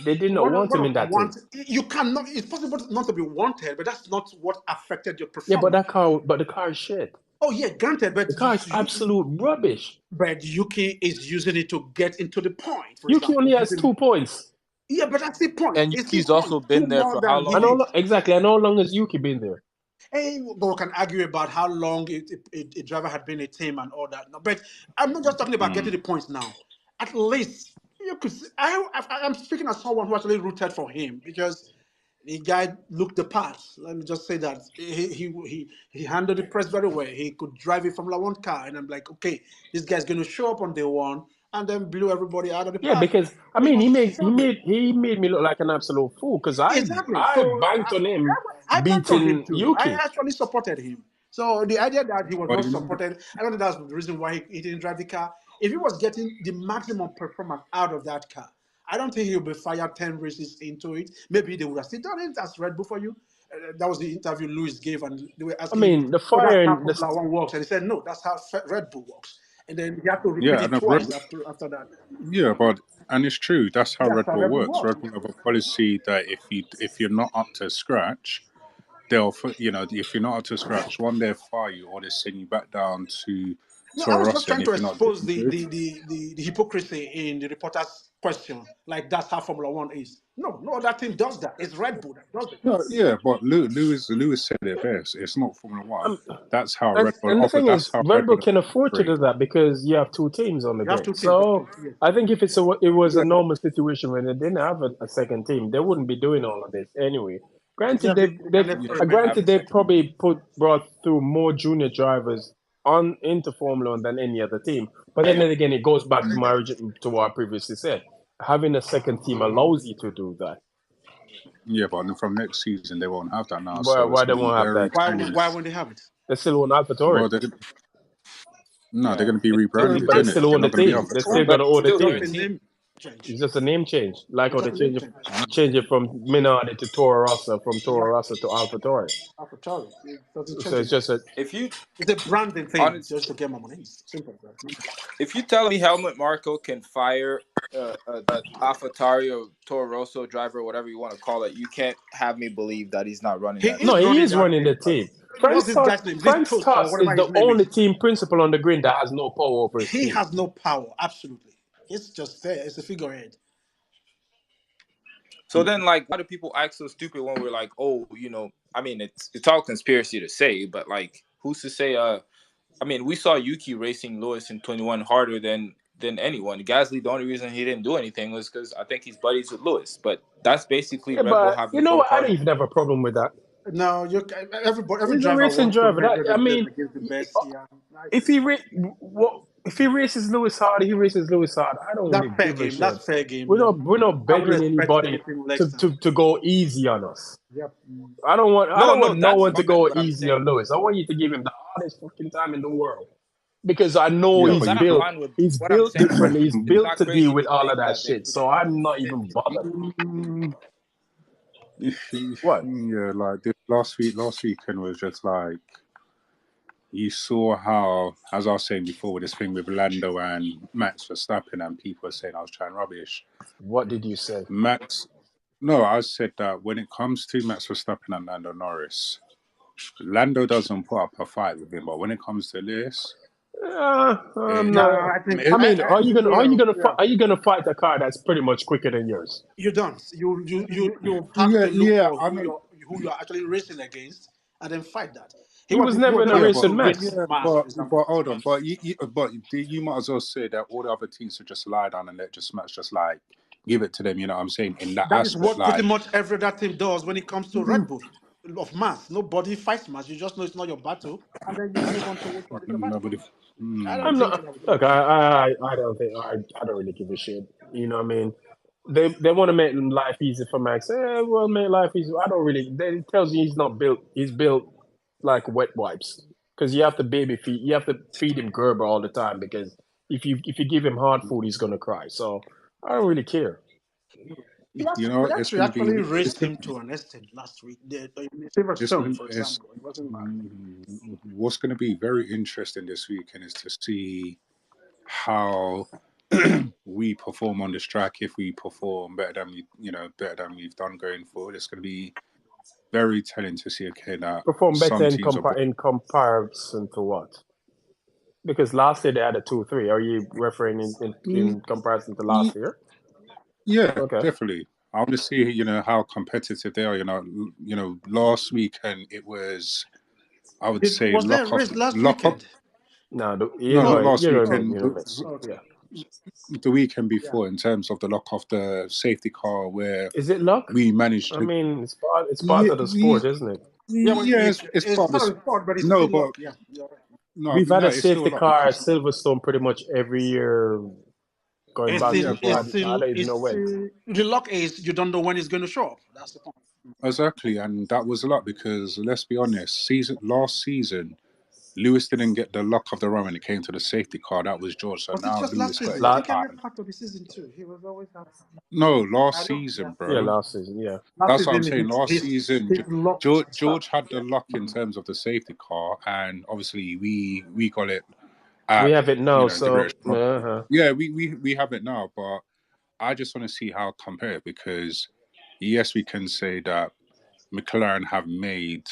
Speaker 2: They did not want him in that team.
Speaker 1: You cannot. It's possible not to be wanted, but that's not what affected your performance.
Speaker 2: Yeah, but the car is shit.
Speaker 1: Oh yeah, granted, but
Speaker 2: the car is absolute rubbish.
Speaker 1: But Yuki is using it to get into the point.
Speaker 2: Yuki only has 2 points.
Speaker 1: Yeah, but that's the point.
Speaker 3: And Yuki's also been there for how long?
Speaker 2: Exactly, and how long has Yuki been there?
Speaker 1: Hey, but we can argue about how long a driver had been a team and all that. No, but I'm not just talking about getting the points now. At least you could. I'm speaking as someone who actually rooted for him because the guy looked the part. Let me just say that he handled the press very well. He could drive a Formula 1 car, and I'm like, okay, this guy's going to show up on day one and then blew everybody out of the park.
Speaker 2: Yeah, because I mean, he made me look like an absolute fool because I banked on him beating Yuki.
Speaker 1: I actually supported him. So the idea that he was not supported, I don't think that's the reason why he didn't drive the car. If he was getting the maximum performance out of that car, I don't think he'll be fired 10 races into it. Maybe they would have still done it as Red Bull for you. That was the interview Lewis gave, and they were asking him
Speaker 2: the firing
Speaker 1: how Formula 1 works, and he said, no, that's how Red Bull works. And then he had to repeat it twice after that.
Speaker 6: Yeah, and it's true. That's how Red Bull works. Red Bull have a policy that if you're not up to scratch, they'll if you're not up to scratch, one they'll fire you or they send you back down to.
Speaker 1: I was just trying to expose the hypocrisy in the reporter's question. Like, that's how Formula 1 is. No other team does that. It's Red Bull that does it.
Speaker 6: No, yeah, but Lewis said it best. It's not Formula 1. That's how Red Bull.
Speaker 2: And the thing is, Red Bull can afford to do that because you have 2 teams on the grid. So I think if it was a normal situation when they didn't have a second team, they wouldn't be doing all of this anyway. Granted, they probably brought through more junior drivers into Formula 1 than any other team. But then again, it goes back to what I previously said. Having a second team allows you to do that.
Speaker 6: Yeah, but from next season, they won't have that now.
Speaker 2: Why they won't have that?
Speaker 1: Why won't they have it?
Speaker 2: They still own AlphaTauri.
Speaker 6: Well, they're going to be rebranded.
Speaker 2: But they still own the team. They still got to own the
Speaker 1: team.
Speaker 2: It's just a name change. Like how they change it from Minardi to Toro Rosso, from Toro Rosso to AlphaTauri.
Speaker 1: AlphaTauri.
Speaker 2: So it's just
Speaker 1: it's a branding thing just to get more money. Simple.
Speaker 3: If you tell me Helmut Marko can fire that AlphaTauri or Toro Rosso driver, whatever you want to call it, you can't have me believe that he's not running.
Speaker 2: He is running the team. Frank Stott is the only team principal on the grid that has no power over his team.
Speaker 1: He has no power, absolutely. It's just there. It's a figurehead.
Speaker 3: So then, like, why do people act so stupid when we're like, oh, I mean, it's all conspiracy to say, but like, who's to say? I mean, we saw Yuki racing Lewis in 21 harder than anyone. Gasly, the only reason he didn't do anything was because I think he's buddies with Lewis. But that's basically Red Bull having.
Speaker 2: You know what? I don't even have a problem with that.
Speaker 1: No, every
Speaker 2: he's
Speaker 1: driver
Speaker 2: a racing driver. If he races Lewis hard, he races Lewis hard. I don't really give a shit.
Speaker 1: That's fair game.
Speaker 2: We're not begging anybody to go easy on us.
Speaker 1: Yep.
Speaker 2: I don't want no one to go easy on Lewis. I want you to give him the hardest fucking time in the world. Because I know he's built differently. He's built to deal with all of that shit. So I'm not even bothered. What?
Speaker 6: Yeah, like this last weekend was just like you saw how, as I was saying before, with this thing with Lando and Max Verstappen, and people were saying I was trying rubbish.
Speaker 2: What did you say?
Speaker 6: No, I said that when it comes to Max Verstappen and Lando Norris, Lando doesn't put up a fight with him, but when it comes to Lewis,
Speaker 2: I'm
Speaker 1: No,
Speaker 2: not.
Speaker 1: I think
Speaker 2: I mean, are you
Speaker 1: yeah.
Speaker 2: gonna fight a car that's pretty much quicker than yours?
Speaker 1: You don't. You have
Speaker 6: yeah,
Speaker 1: to look
Speaker 6: yeah,
Speaker 1: for
Speaker 6: I know.
Speaker 1: who you're actually racing against, and then fight that.
Speaker 2: He was
Speaker 1: He
Speaker 2: never
Speaker 1: was
Speaker 2: in a
Speaker 1: never
Speaker 6: Yeah,
Speaker 1: able
Speaker 2: race
Speaker 6: but
Speaker 2: with
Speaker 1: to race
Speaker 2: Max.
Speaker 6: yeah,
Speaker 1: Mars, for
Speaker 6: but
Speaker 1: example.
Speaker 6: hold on, you might as well say that all the other teams should just lie down and let just Max just like give it to them. You know what I'm saying? In that
Speaker 1: That is
Speaker 6: aspect,
Speaker 1: what pretty
Speaker 6: like
Speaker 1: much every other team does when it comes to Red Bull of Mars. Nobody fights Mars. You just know it's not your battle, and then you move on to which one is your battle.
Speaker 6: nobody.
Speaker 1: I
Speaker 6: Mm,
Speaker 1: don't
Speaker 2: I'm
Speaker 1: think
Speaker 2: not. Look, I don't think I don't really give a shit. You know what I mean? They want to make life easy for Max. Well, make life easy. I don't really. It tells you he's not built. He's built like wet wipes because you have to baby feed. You have to feed him Gerber all the time because if you give him hard food, he's gonna cry. So I don't really care.
Speaker 6: you know, it's
Speaker 1: Piastri
Speaker 6: gonna be.
Speaker 1: actually
Speaker 6: It's
Speaker 1: raced
Speaker 6: gonna.
Speaker 1: him to an extent last week. In
Speaker 6: It's
Speaker 1: Silverstone,
Speaker 6: gonna.
Speaker 1: for
Speaker 6: It's.
Speaker 1: example, it wasn't bad.
Speaker 6: What's going to be very interesting this weekend is to see how we perform on this track. If we perform better than better than we've done going forward, it's going to be very telling to see. Okay, that
Speaker 2: Perform better
Speaker 6: some teams are.
Speaker 2: in comparison to what? Because last year they had a 2-3. Are you referring in comparison to last year?
Speaker 6: Yeah,
Speaker 2: Okay.
Speaker 6: definitely. I want to see how competitive they are. Last weekend it was. I would say
Speaker 1: Was there a race last
Speaker 6: lock up.
Speaker 1: weekend?
Speaker 2: No,
Speaker 6: No, not last weekend.
Speaker 2: yeah.
Speaker 6: The weekend before, in terms of the lock off the safety car, where
Speaker 2: Is it luck?
Speaker 6: we managed
Speaker 2: I
Speaker 6: to.
Speaker 2: mean, it's part of the sport, isn't it?
Speaker 1: Yeah, but
Speaker 6: It's
Speaker 1: it's
Speaker 6: part of
Speaker 1: part of
Speaker 6: this.
Speaker 1: the sport, but it's
Speaker 6: No,
Speaker 1: still
Speaker 6: but
Speaker 1: luck. Yeah, you're right.
Speaker 2: We've had a
Speaker 6: it's still a
Speaker 2: safety
Speaker 6: lot
Speaker 2: car at
Speaker 6: because
Speaker 2: Silverstone pretty much every year going back
Speaker 6: yeah,
Speaker 2: before. I don't even know when.
Speaker 1: The luck is you don't know when it's going to show up. That's the point.
Speaker 6: exactly, and that was a lot because let's be honest, last season, Lewis didn't get the luck of the run when it came to the safety car. That was George. So
Speaker 1: Was it
Speaker 6: now
Speaker 1: just last
Speaker 6: Lewis got
Speaker 1: season?
Speaker 6: his
Speaker 1: I think every
Speaker 6: time.
Speaker 1: part of the season too. He was always out.
Speaker 6: No,
Speaker 1: I
Speaker 6: last
Speaker 1: know. Yeah.
Speaker 6: season,
Speaker 2: Yeah,
Speaker 6: bro.
Speaker 2: last season, yeah.
Speaker 1: Last
Speaker 6: That's what I'm
Speaker 1: season,
Speaker 6: saying. Last season,
Speaker 1: his luck
Speaker 6: George
Speaker 1: stopped.
Speaker 6: had the luck in terms of the safety car, and obviously we got it.
Speaker 2: We have it now,
Speaker 6: the
Speaker 2: so
Speaker 6: greatest. Yeah, we have it now, but I just want to see how compare because yes, we can say that McLaren have made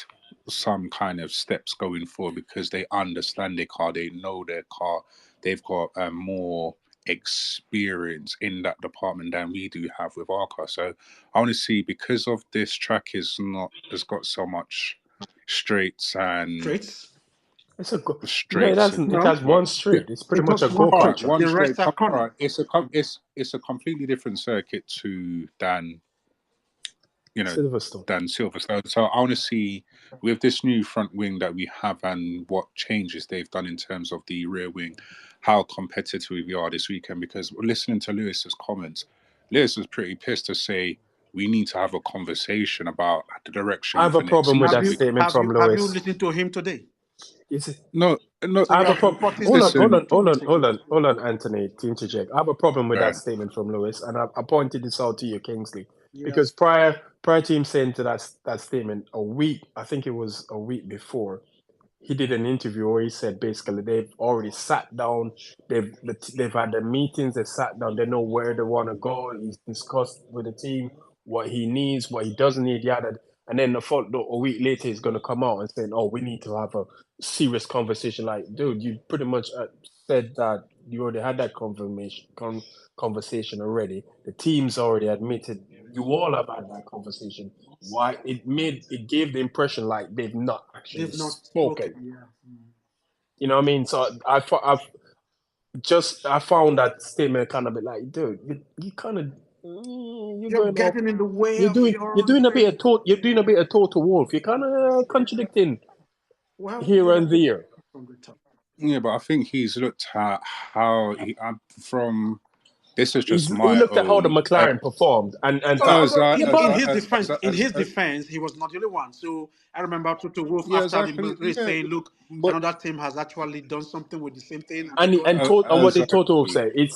Speaker 6: some kind of steps going forward because they understand their car, they know their car, they've got more experience in that department than we do have with our car. So I want to see because of this track has got so much straights and
Speaker 1: Straights?
Speaker 2: It's a no, it
Speaker 6: straights.
Speaker 2: doesn't. It has one straight. It's pretty much a
Speaker 1: one
Speaker 2: go-kart
Speaker 1: straight.
Speaker 2: track.
Speaker 6: One
Speaker 1: The rest
Speaker 6: straight.
Speaker 1: are corner.
Speaker 6: It's a completely different circuit than
Speaker 2: Silverstone.
Speaker 6: than Silverstone. So I want to see with this new front wing that we have and what changes they've done in terms of the rear wing, how competitive we are this weekend. Because listening to Lewis's comments, Lewis was pretty pissed to say we need to have a conversation about the direction
Speaker 2: I have
Speaker 6: for
Speaker 2: a
Speaker 6: next
Speaker 2: problem with
Speaker 6: season.
Speaker 2: that statement from
Speaker 1: Have you
Speaker 2: Lewis.
Speaker 1: listened to him today?
Speaker 2: Is it?
Speaker 6: No.
Speaker 1: So
Speaker 2: I
Speaker 1: you
Speaker 2: have a
Speaker 1: are
Speaker 2: problem.
Speaker 1: supporting
Speaker 2: Hold
Speaker 1: the
Speaker 2: on,
Speaker 1: team
Speaker 6: Listen,
Speaker 1: 2 weeks ago.
Speaker 2: hold on, Anthony, to interject. I have a problem with that
Speaker 6: man.
Speaker 2: statement from Lewis, and I pointed this out to you, Kingsley,
Speaker 1: Yeah.
Speaker 2: because prior to him saying to that statement a week, I think it was a week before, he did an interview where he said basically they've already sat down, they've had the meetings, they sat down, they know where they want to go. He's discussed with the team what he needs, what he doesn't need, yada. And then a week later, he's going to come out and saying, "Oh, we need to have a serious conversation." Like, dude, you pretty much said that you already had that conversation already. The team's already admitted you all have had that conversation. Why it gave the impression like they've not actually
Speaker 1: They've not
Speaker 2: spoken.
Speaker 1: spoken. Yeah.
Speaker 2: You know what I mean? So I found that statement kind of bit like, dude, you kind of
Speaker 1: You're getting in the way of
Speaker 2: you're doing a bit of total wolf. You're kind of contradicting here and there.
Speaker 1: From the top.
Speaker 6: Yeah, but I think he's looked at how from. This is just
Speaker 2: He
Speaker 6: my
Speaker 2: looked at how the
Speaker 6: own.
Speaker 2: McLaren performed, and
Speaker 1: In his defense, he was not the only one. So I remember Toto Wolff
Speaker 6: Yeah,
Speaker 1: after the
Speaker 6: exactly.
Speaker 1: race
Speaker 6: Yeah,
Speaker 1: saying, "Look,
Speaker 6: but
Speaker 1: another team has actually done something with the same thing."
Speaker 2: and what did Toto
Speaker 6: exactly.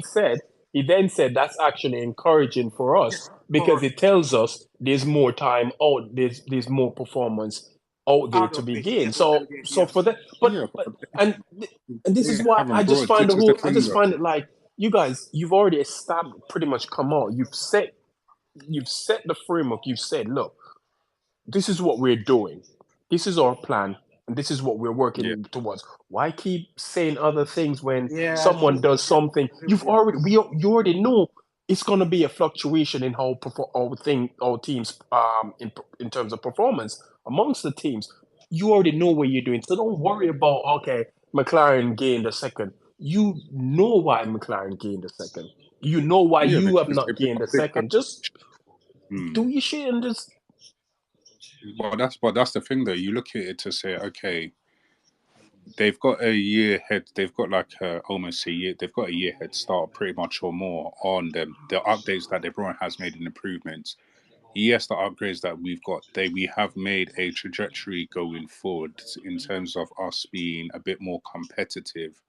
Speaker 2: say? He then said that's actually encouraging for us
Speaker 1: Yes,
Speaker 2: because it tells us there's more time out, there's more performance out there to be gained. So for that,
Speaker 6: Yeah,
Speaker 2: and this is why I just find it like you guys, you've already established, pretty much come out. You've set the framework. You've said, look, this is what we're doing. this is our plan, and this is what we're working
Speaker 6: Yeah.
Speaker 2: towards. Why keep saying other things when
Speaker 1: Yeah,
Speaker 2: someone
Speaker 1: true.
Speaker 2: does something?
Speaker 1: Agree with you.
Speaker 2: You already know it's going to be a fluctuation in how our teams in terms of performance amongst the teams. You already know what you're doing, so don't worry about okay, McLaren gained a second. You know why McLaren gained a second. You know why
Speaker 6: Yeah,
Speaker 2: you have
Speaker 6: because
Speaker 2: not
Speaker 6: they've
Speaker 2: gained
Speaker 6: got
Speaker 2: a
Speaker 6: a big
Speaker 2: second. Just
Speaker 6: Hmm.
Speaker 2: do your shit and just
Speaker 6: But that's the thing though. You look at it to say, okay, they've got a year head. They've got like almost a year. They've got a year head start, pretty much or more, on them. The updates that they brought has made an improvements. Yes, the upgrades that we've got, we have made a trajectory going forward in terms of us being a bit more competitive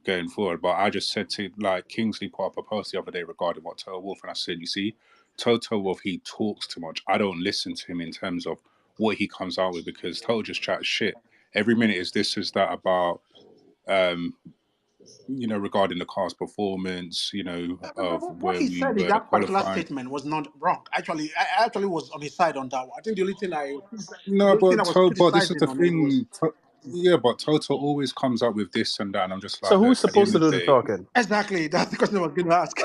Speaker 6: going forward. But I just said to like Kingsley put up a post the other day regarding what Toto Wolff, and I said, you see, Toto Wolff, he talks too much. I don't listen to him in terms of what he comes out with because Toto just chats shit. Every minute is this, is that about regarding the car's performance, of
Speaker 1: But what
Speaker 6: where
Speaker 1: he
Speaker 6: we
Speaker 1: said in
Speaker 6: were
Speaker 1: that particular
Speaker 6: qualifying.
Speaker 1: statement was not wrong. Actually, I actually was on his side on that one. I think the
Speaker 6: No,
Speaker 1: only thing
Speaker 6: but
Speaker 1: I was
Speaker 6: but this is
Speaker 1: criticizing
Speaker 6: the
Speaker 1: on it was
Speaker 6: thing. Yeah, but Toto always comes up with this and that, and I'm just
Speaker 2: so
Speaker 6: like,
Speaker 2: who's
Speaker 6: look, at the
Speaker 2: supposed
Speaker 6: end
Speaker 2: to
Speaker 6: of
Speaker 2: do
Speaker 6: the
Speaker 2: the
Speaker 6: day,
Speaker 2: talking?
Speaker 1: exactly that's the question I was going to ask.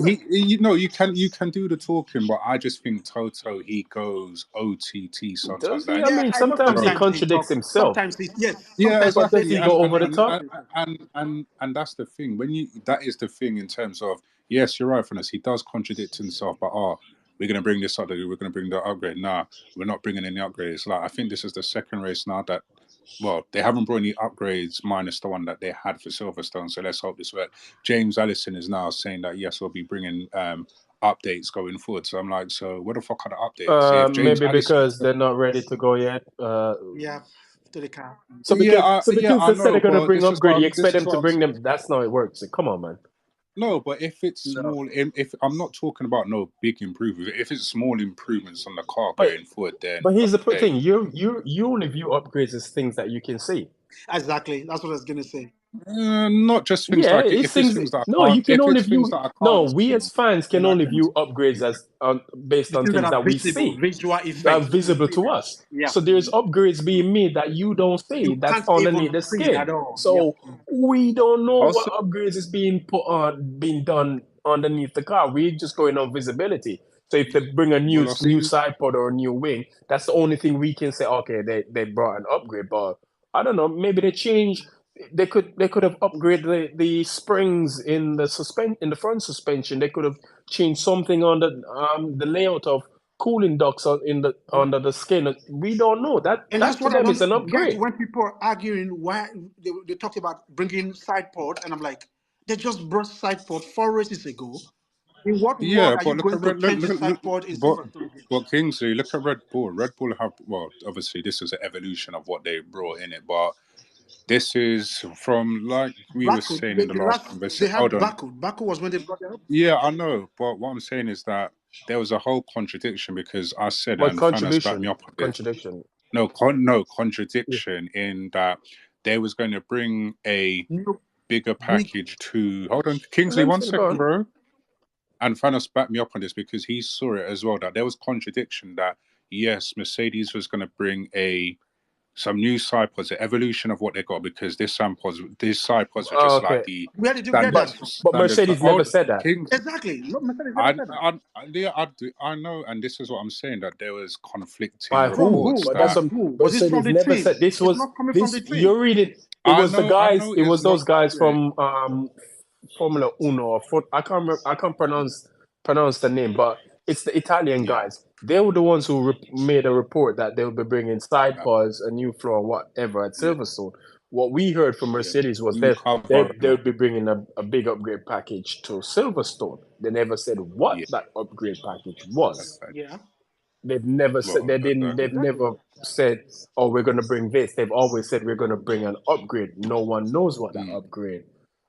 Speaker 6: you can do the talking, but I just think Toto, he goes OTT sometimes.
Speaker 2: Does he?
Speaker 6: Like,
Speaker 2: I
Speaker 1: Yeah,
Speaker 2: mean,
Speaker 1: I know
Speaker 2: sometimes he
Speaker 6: bro,
Speaker 1: sometimes he
Speaker 2: contradicts
Speaker 1: talks.
Speaker 2: himself.
Speaker 6: yeah,
Speaker 1: Sometimes he
Speaker 2: But does
Speaker 1: says
Speaker 2: he
Speaker 6: exactly,
Speaker 1: things
Speaker 2: go
Speaker 1: and
Speaker 2: over the
Speaker 1: then
Speaker 2: top?
Speaker 6: and that's the thing. That is the thing in terms of, yes, you're right, Finesse. He does contradict himself, but we're gonna bring this up. We're gonna bring the upgrade. Nah, we're not bringing any upgrades. Like, I think this is the second race now that. Well, they haven't brought any upgrades minus the one that they had for Silverstone. So let's hope this works. James Allison is now saying that yes, we'll be bringing updates going forward. So I'm like, so what the fuck are the updates? If James
Speaker 2: Maybe
Speaker 6: Allison,
Speaker 2: because they're not ready to go yet.
Speaker 1: yeah, to the car.
Speaker 2: So
Speaker 6: yeah,
Speaker 2: because
Speaker 6: I
Speaker 2: they said
Speaker 6: know,
Speaker 2: they're gonna
Speaker 6: but
Speaker 2: bring upgrade, you
Speaker 6: this
Speaker 2: expect
Speaker 6: is
Speaker 2: them
Speaker 6: what
Speaker 2: to
Speaker 6: I'm
Speaker 2: bring
Speaker 6: saying.
Speaker 2: them. That's not how it works. Come on, man.
Speaker 6: No, but if it's
Speaker 3: No.
Speaker 6: small, if I'm not talking about no big improvements, if it's small improvements on the car
Speaker 2: But
Speaker 6: going forward, then
Speaker 2: but here's the
Speaker 6: okay.
Speaker 2: thing: you only view upgrades as things that you can see.
Speaker 1: Exactly, that's what I was going to say.
Speaker 6: Not just things
Speaker 2: Yeah,
Speaker 6: like
Speaker 2: it's
Speaker 6: if it's
Speaker 2: things.
Speaker 6: things that
Speaker 2: No,
Speaker 6: I
Speaker 2: you
Speaker 6: can't,
Speaker 2: can
Speaker 6: if
Speaker 2: only
Speaker 6: it's things
Speaker 2: view.
Speaker 6: that I
Speaker 2: No,
Speaker 6: can't
Speaker 2: we
Speaker 6: see,
Speaker 2: as fans can
Speaker 6: then I
Speaker 2: only
Speaker 6: can.
Speaker 2: view upgrades as based
Speaker 1: The
Speaker 2: on
Speaker 1: things that
Speaker 2: things
Speaker 1: are
Speaker 2: that we
Speaker 1: visible,
Speaker 2: see,
Speaker 1: visual
Speaker 2: that are
Speaker 1: effects, you can
Speaker 2: visible
Speaker 1: see
Speaker 2: to
Speaker 1: them.
Speaker 2: us.
Speaker 1: Yeah,
Speaker 2: So there's upgrades being made that you don't see.
Speaker 1: you
Speaker 2: That's
Speaker 1: can't
Speaker 2: underneath
Speaker 1: even
Speaker 2: the
Speaker 1: see it
Speaker 2: skin.
Speaker 1: at all. Yeah,
Speaker 2: So we don't know what
Speaker 3: Also,
Speaker 2: upgrades is being done underneath the car. We're just going on visibility. So if they bring a
Speaker 6: Well, I
Speaker 2: new
Speaker 6: see.
Speaker 2: side pod or a new wing, that's the only thing we can say. Okay, they brought an upgrade, but I don't know. Maybe they change. They could have upgraded the springs in the front suspension. They could have changed something on the layout of cooling ducts under the skin. We don't know.
Speaker 1: and
Speaker 2: That
Speaker 1: that's
Speaker 2: to
Speaker 1: what I
Speaker 2: them is an
Speaker 1: don't get
Speaker 2: upgrade.
Speaker 1: when people are arguing why they talked about bringing side pod, and I'm like, they just brought side pod 4 races ago. In what world
Speaker 6: Yeah,
Speaker 1: are you
Speaker 6: but look
Speaker 1: going
Speaker 6: at
Speaker 1: to change the
Speaker 6: look,
Speaker 1: side pod in
Speaker 6: but
Speaker 1: Silverstone again?
Speaker 6: Kingsley, look at Red Bull. Red Bull have, well, obviously this is an evolution of what they brought in it, but this is from, like we were
Speaker 1: Baku,
Speaker 6: saying in the
Speaker 1: the
Speaker 6: last
Speaker 1: last they
Speaker 6: conversation. Hold
Speaker 1: had
Speaker 6: on.
Speaker 1: Baku. Baku was when they brought it up.
Speaker 6: Yeah, I know, but what I'm saying is that there was a whole contradiction because I said,
Speaker 2: But
Speaker 6: and Thanos backed me up on this.
Speaker 2: contradiction.
Speaker 6: No,
Speaker 2: Yeah.
Speaker 6: contradiction in that they was going to bring a
Speaker 1: New
Speaker 6: bigger
Speaker 1: big.
Speaker 6: package to. Hold on, Kingsley,
Speaker 2: Let me
Speaker 6: 1 second,
Speaker 2: go on.
Speaker 6: bro. And Thanos backed me up on this because he saw it as well, that there was contradiction that yes, Mercedes was going to bring some new side pods, the evolution of what they got, because these side pods are just like
Speaker 2: Okay,
Speaker 6: the
Speaker 1: Where did you get
Speaker 6: standard
Speaker 1: that
Speaker 2: but
Speaker 1: from?
Speaker 2: Mercedes never said that.
Speaker 6: King.
Speaker 1: Exactly. No, Mercedes never said that.
Speaker 6: I know, and this is what I'm saying, that there was conflicting
Speaker 2: By
Speaker 1: From
Speaker 2: who?
Speaker 6: reports
Speaker 1: who?
Speaker 2: But that's
Speaker 1: From
Speaker 6: that
Speaker 2: what
Speaker 1: who? Was it from
Speaker 2: Mercedes
Speaker 1: the
Speaker 2: never said.
Speaker 1: team?
Speaker 2: This
Speaker 1: It's
Speaker 2: was
Speaker 1: not coming from
Speaker 2: this.
Speaker 1: the team.
Speaker 2: You're reading. It was the
Speaker 6: I
Speaker 2: guys.
Speaker 6: know
Speaker 2: It was
Speaker 6: it's not.
Speaker 2: those guys
Speaker 6: Yeah,
Speaker 2: from Formula Uno. I can't remember, I can't pronounce the name, but it's the Italian
Speaker 6: yeah,
Speaker 2: guys. They were the ones who made a report that they'll be bringing side pods, a new floor, whatever at
Speaker 6: yeah,
Speaker 2: Silverstone. What we heard from
Speaker 6: yeah.
Speaker 2: Mercedes was
Speaker 6: New
Speaker 2: that
Speaker 6: cover.
Speaker 2: they'll be bringing a big upgrade package to Silverstone. They never said what
Speaker 6: Yeah,
Speaker 2: that upgrade package was.
Speaker 1: Yeah.
Speaker 2: They've never said
Speaker 6: well,
Speaker 2: they've
Speaker 1: Exactly.
Speaker 2: never said, oh, we're gonna bring this. They've always said we're gonna bring an upgrade. No one knows what that upgrade.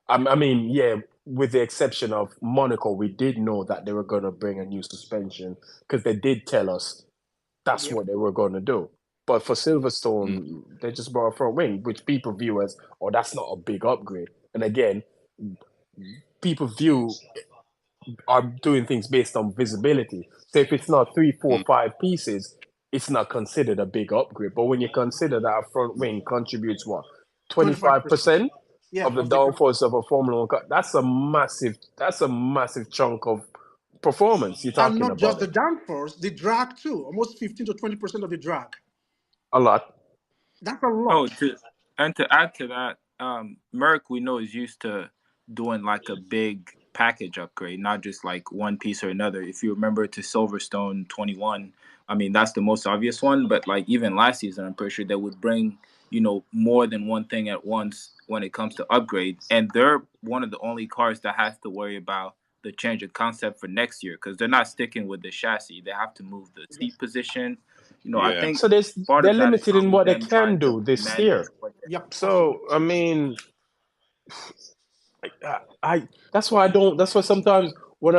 Speaker 2: I mean, yeah, with the exception of Monaco, we did know that they were gonna bring a new suspension because they did tell us that's
Speaker 1: Yep.
Speaker 2: what they were gonna do. But for Silverstone, they just brought a front wing, which people view as, oh, that's not a big upgrade. And again, people are doing things based on visibility. So if it's not 3, 4, 5 pieces, it's not considered a big upgrade. But when you consider that a front wing contributes what
Speaker 1: 25%.
Speaker 2: 25%
Speaker 1: Yeah,
Speaker 2: of the
Speaker 1: of the
Speaker 2: downforce of a Formula One car, that's a massive chunk of performance you're
Speaker 1: and
Speaker 2: talking
Speaker 1: not just
Speaker 2: about.
Speaker 1: the downforce, the drag too. Almost 15 to 20% of the drag.
Speaker 2: A lot.
Speaker 1: That's a
Speaker 3: Oh,
Speaker 1: lot.
Speaker 3: to add to that, Merck we know is used to doing like a big package upgrade, not just like one piece or another. If you remember to Silverstone 21, I mean that's the most obvious one, but like even last season, I'm pretty sure they would bring more than one thing at once when it comes to upgrades, and they're one of the only cars that has to worry about the change of concept for next year because they're not sticking with the chassis. They have to move the seat position. I
Speaker 6: Yeah.
Speaker 3: think
Speaker 2: So
Speaker 3: part
Speaker 2: they're
Speaker 3: of that is
Speaker 2: limited in
Speaker 3: probably
Speaker 2: what they
Speaker 3: them
Speaker 2: can
Speaker 3: trying to
Speaker 2: do this
Speaker 3: manage
Speaker 2: year.
Speaker 3: what
Speaker 1: Yep,
Speaker 2: So
Speaker 1: absolutely.
Speaker 2: I mean, I that's why I don't. That's why sometimes when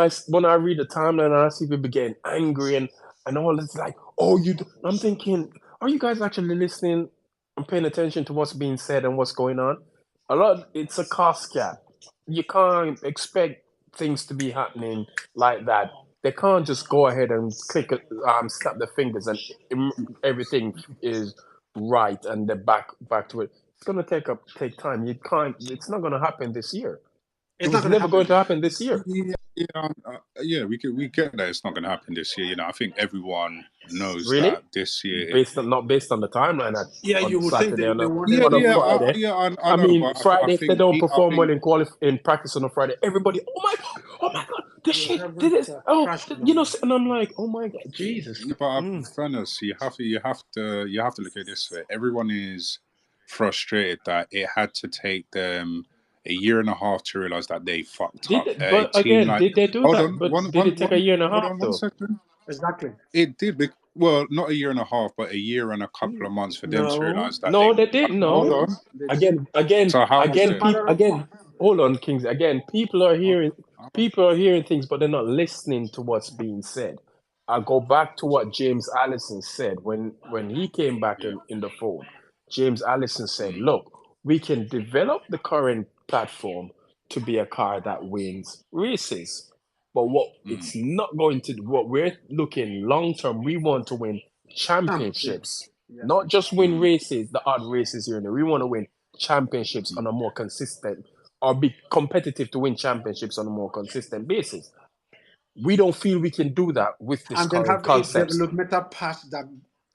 Speaker 2: I read the timeline and I see people getting angry and all it's like, oh, I'm thinking, are you guys actually listening and paying attention to what's being said and what's going on? It's a cost cap. You can't expect things to be happening like that. They can't just go ahead and snap their fingers and everything is right and they're back to it. It's gonna take time. You can't. It's not gonna happen this year. It
Speaker 1: It's not
Speaker 2: was
Speaker 1: going to
Speaker 2: never
Speaker 1: happen
Speaker 2: going to
Speaker 1: this year.
Speaker 2: happen this year.
Speaker 6: Yeah, we get that it's not going to happen this year. I think everyone knows
Speaker 2: Really?
Speaker 6: that this year.
Speaker 2: Not based on the timeline
Speaker 1: Yeah, you
Speaker 2: on
Speaker 1: would think
Speaker 2: Saturday
Speaker 1: they want them
Speaker 6: Yeah,
Speaker 2: on
Speaker 1: to
Speaker 2: a
Speaker 1: do it all.
Speaker 2: Friday.
Speaker 6: I
Speaker 2: I
Speaker 6: know,
Speaker 2: mean,
Speaker 6: but I
Speaker 2: Friday if they
Speaker 6: think
Speaker 2: don't perform well in practice on a Friday, everybody, oh my god, this
Speaker 1: They
Speaker 2: shit,
Speaker 1: haven't
Speaker 2: this, oh,
Speaker 1: crashed on them.
Speaker 2: and I'm like, oh my god, Jesus.
Speaker 6: Yeah, but fairness, you have to look at it this way. Everyone is frustrated that it had to take them a year and a half to realize that they fucked up. A
Speaker 2: But
Speaker 6: team
Speaker 2: again,
Speaker 6: like
Speaker 2: did they do
Speaker 6: hold
Speaker 2: that?
Speaker 6: on,
Speaker 2: But did it take a year and a
Speaker 6: hold
Speaker 2: half
Speaker 6: on, one
Speaker 2: though?
Speaker 6: second.
Speaker 1: Exactly.
Speaker 6: It did. Well, not a year and a half, but a year and a couple of months for them to
Speaker 1: No,
Speaker 6: realize that
Speaker 2: No,
Speaker 6: they.
Speaker 2: they didn't.
Speaker 6: Hold
Speaker 2: No.
Speaker 6: on.
Speaker 1: it's
Speaker 6: So how was
Speaker 1: as a
Speaker 6: it?
Speaker 1: matter of
Speaker 2: Again. Hold on, Kings. Again, people are
Speaker 6: Hold
Speaker 2: hearing things, but they're not listening to what's being said. I'll go back to what James Allison said when he came back
Speaker 6: Yeah.
Speaker 2: in the fold. James Allison said,
Speaker 6: Mm,
Speaker 2: "Look, we can develop the current platform to be a car that wins races, but what
Speaker 6: mm,
Speaker 2: it's not going to. What we're looking long term, we want to win
Speaker 1: championships.
Speaker 2: championships,
Speaker 1: Yeah.
Speaker 2: not just win
Speaker 6: mm.
Speaker 2: races, the odd races here and there. We want to win championships on a more consistent or be competitive to win championships on a more consistent basis. We don't feel we can do that with this
Speaker 1: And then
Speaker 2: current
Speaker 1: have a
Speaker 2: concepts.
Speaker 1: developmental path that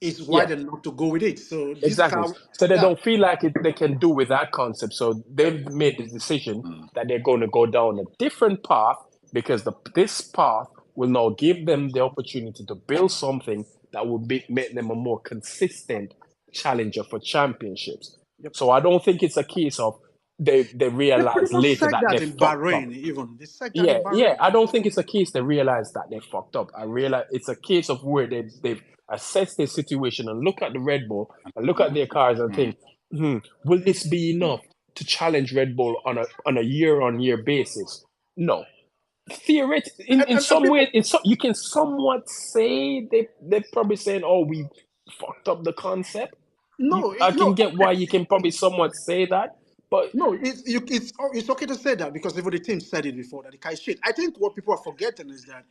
Speaker 1: is
Speaker 2: Yeah,
Speaker 1: wide enough to go with it. So this
Speaker 2: exactly.
Speaker 1: car,
Speaker 2: So they
Speaker 1: yeah,
Speaker 2: don't feel like they can do with that concept. So they've made the decision
Speaker 6: Mm.
Speaker 2: that they're going to go down a different path because this path will now give them the opportunity to build something that will make them a more consistent challenger for championships.
Speaker 1: yep.
Speaker 2: So I don't think it's a case of they
Speaker 1: They pretty
Speaker 2: realize
Speaker 1: much
Speaker 2: later
Speaker 1: said
Speaker 2: that
Speaker 1: that
Speaker 2: they
Speaker 1: in
Speaker 2: fucked up.
Speaker 1: Bahrain, even. They said that in
Speaker 2: Yeah.
Speaker 1: Bahrain.
Speaker 2: I don't think it's a case they realize that they fucked up. I realize it's a case of where they've assessed their situation and look at the Red Bull and look at their cars and
Speaker 6: Mm.
Speaker 2: think, will this be enough to challenge Red Bull on a year-on-year basis? No. Theoretically, in
Speaker 1: And
Speaker 2: some
Speaker 1: people,
Speaker 2: way, you can somewhat say they're probably saying, "Oh, we fucked up the concept."
Speaker 1: no,
Speaker 2: I can
Speaker 1: no,
Speaker 2: get why you can probably somewhat say that, but
Speaker 1: no. It's okay to say that because even the team said it before that the car is shit. I think what people are forgetting is that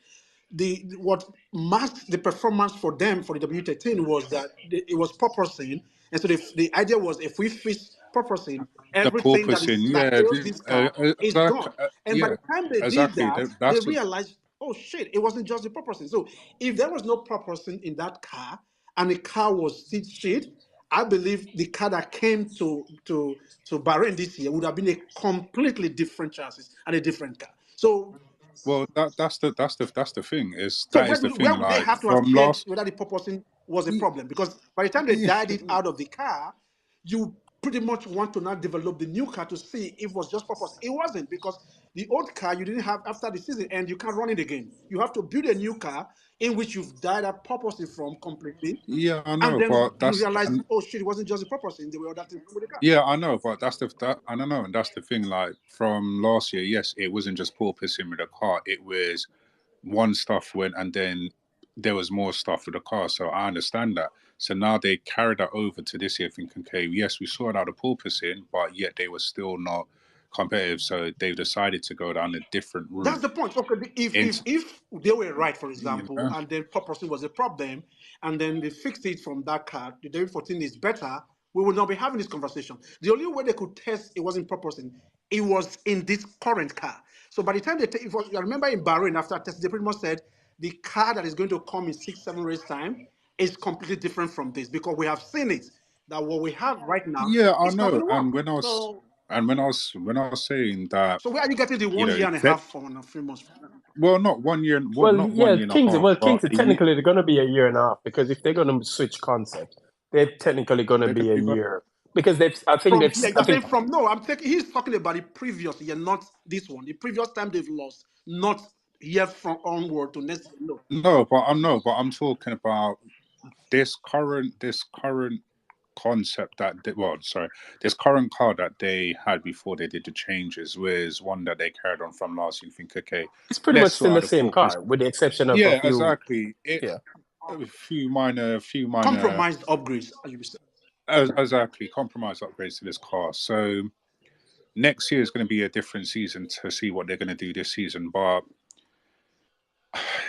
Speaker 1: what masked the performance for them for the W13 was that it was purposing, and so the idea was if we fix purposing,
Speaker 6: The
Speaker 1: everything
Speaker 6: porpoising,
Speaker 1: that
Speaker 6: yeah,
Speaker 1: ails this car is
Speaker 6: exactly,
Speaker 1: gone. And by
Speaker 6: yeah,
Speaker 1: the time they did
Speaker 6: exactly.
Speaker 1: that, they
Speaker 6: That's
Speaker 1: realized, oh shit, it wasn't just the purposing. So if there was no purposing in that car and the car was still shit, I believe the car that came to Bahrain this year would have been a completely different chassis and a different car. So
Speaker 6: well. That's the thing.
Speaker 1: so
Speaker 6: That is the
Speaker 1: where
Speaker 6: thing.
Speaker 1: would they
Speaker 6: Like
Speaker 1: have to have
Speaker 6: from
Speaker 1: cared
Speaker 6: last.
Speaker 1: whether the purposing was a problem? Because by the time they died it out of the car, you pretty much want to now develop the new car to see if it was just purpose. It wasn't because the old car you didn't have after the season and you can't run it again. You have to build a new car in which you've died that purposing from completely.
Speaker 6: Yeah, I
Speaker 1: And
Speaker 6: know,
Speaker 1: then
Speaker 6: but
Speaker 1: you realize, oh shit, it wasn't just the purposing, there were other things wrong with the car.
Speaker 6: yeah, I know, but I don't know, and that's the thing. Like from last year, yes, it wasn't just porpoising with the car. It was one stuff went, and then there was more stuff with the car. So I understand that. So now they carried that over to this year, thinking, okay, yes, we sorted out the porpoising, but yet they were still not competitive. So they've decided to go down a different
Speaker 1: That's
Speaker 6: route.
Speaker 1: the point. Okay, if they were right, for example, and then purposing was a problem, and then they fixed it from that card, the W14 is better, we would not be having this conversation. The only way they could test it wasn't purposing, it was in this current car. So by the time I remember in Bahrain after test, they pretty much said the car that is going to come in 6-7 race time is completely different from this because we have seen it that what we have right now
Speaker 6: I
Speaker 1: is not
Speaker 6: know.
Speaker 1: going to work.
Speaker 6: And when I was saying that,
Speaker 1: So where are you getting the 1 year and a half from a few months?
Speaker 6: Well, not 1 year.
Speaker 2: Well,
Speaker 6: not
Speaker 2: yeah,
Speaker 6: 1 year and a
Speaker 2: Kingsley.
Speaker 6: half.
Speaker 2: Well,
Speaker 6: but
Speaker 2: Kingsley,
Speaker 6: a year-
Speaker 2: technically, they're going to be a year and a half because if they're going to switch concept, they're technically going to
Speaker 6: they're
Speaker 2: be
Speaker 6: gonna
Speaker 2: a
Speaker 6: be back-
Speaker 2: year because I'm taking
Speaker 1: No, I'm taking. He's talking about the previous year, not this one. The previous time they've lost, not year from onward to next year. No.
Speaker 6: but I'm talking about this current concept this current car that they had before they did the changes was one that they carried on from last year. You think, okay,
Speaker 2: it's pretty much
Speaker 6: let's
Speaker 2: still
Speaker 6: sort
Speaker 2: the
Speaker 6: out the
Speaker 2: same
Speaker 6: focus.
Speaker 2: car with the exception of
Speaker 6: Yeah,
Speaker 2: a few.
Speaker 6: exactly.
Speaker 2: Yeah.
Speaker 6: A few minor
Speaker 1: Compromised upgrades, as you said.
Speaker 6: exactly compromised upgrades to this car. So next year is going to be a different season to see what they're going to do this season. But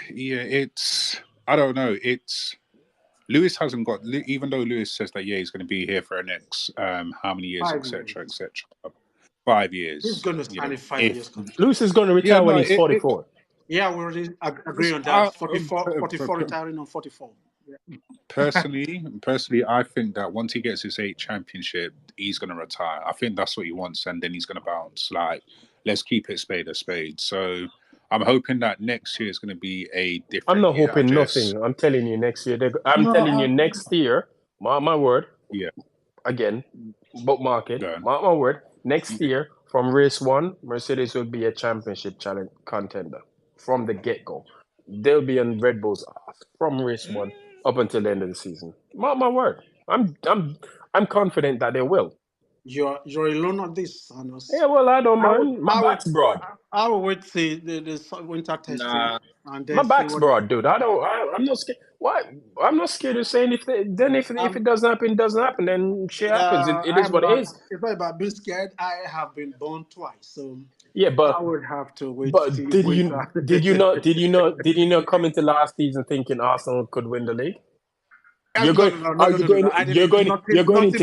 Speaker 6: yeah, I don't know. Lewis hasn't got, even though Lewis says that he's going to be here for the next how many years,
Speaker 1: 5 years.
Speaker 6: etc. 5 years.
Speaker 1: He's going to sign a 5 years contract.
Speaker 2: Lewis is going to retire when he's 44.
Speaker 1: Yeah, we already agree on that. 44 retiring on 44. Yeah.
Speaker 6: Personally, I think that once he gets his 8th championship, he's going to retire. I think that's what he wants, and then he's going to bounce. Like, let's keep it spade a spade. So I'm hoping that next year is going to be a different.
Speaker 2: I'm not
Speaker 6: year.
Speaker 2: hoping nothing. I'm telling you next year. Telling you next year. Mark my word.
Speaker 6: Yeah.
Speaker 2: Again, bookmark it. Mark my word. Next year, from race 1, Mercedes will be a championship challenge contender from the get-go. They'll be on Red Bull's ass from race 1 up until the end of the season. Mark my word. I'm confident that they will.
Speaker 1: You're alone on this, Thanos.
Speaker 2: Yeah, well, I don't mind. My back's broad.
Speaker 1: I will wait to see the winter testing. And then
Speaker 2: my back's broad, dude. I'm not scared. What? I'm not scared of saying if it doesn't happen, it doesn't happen. Then shit happens. It is what it is.
Speaker 1: It's not about being scared. I have been born twice, so
Speaker 2: yeah, but
Speaker 1: I would have to wait.
Speaker 2: But did you not come into last season thinking Arsenal could win the league? You're going into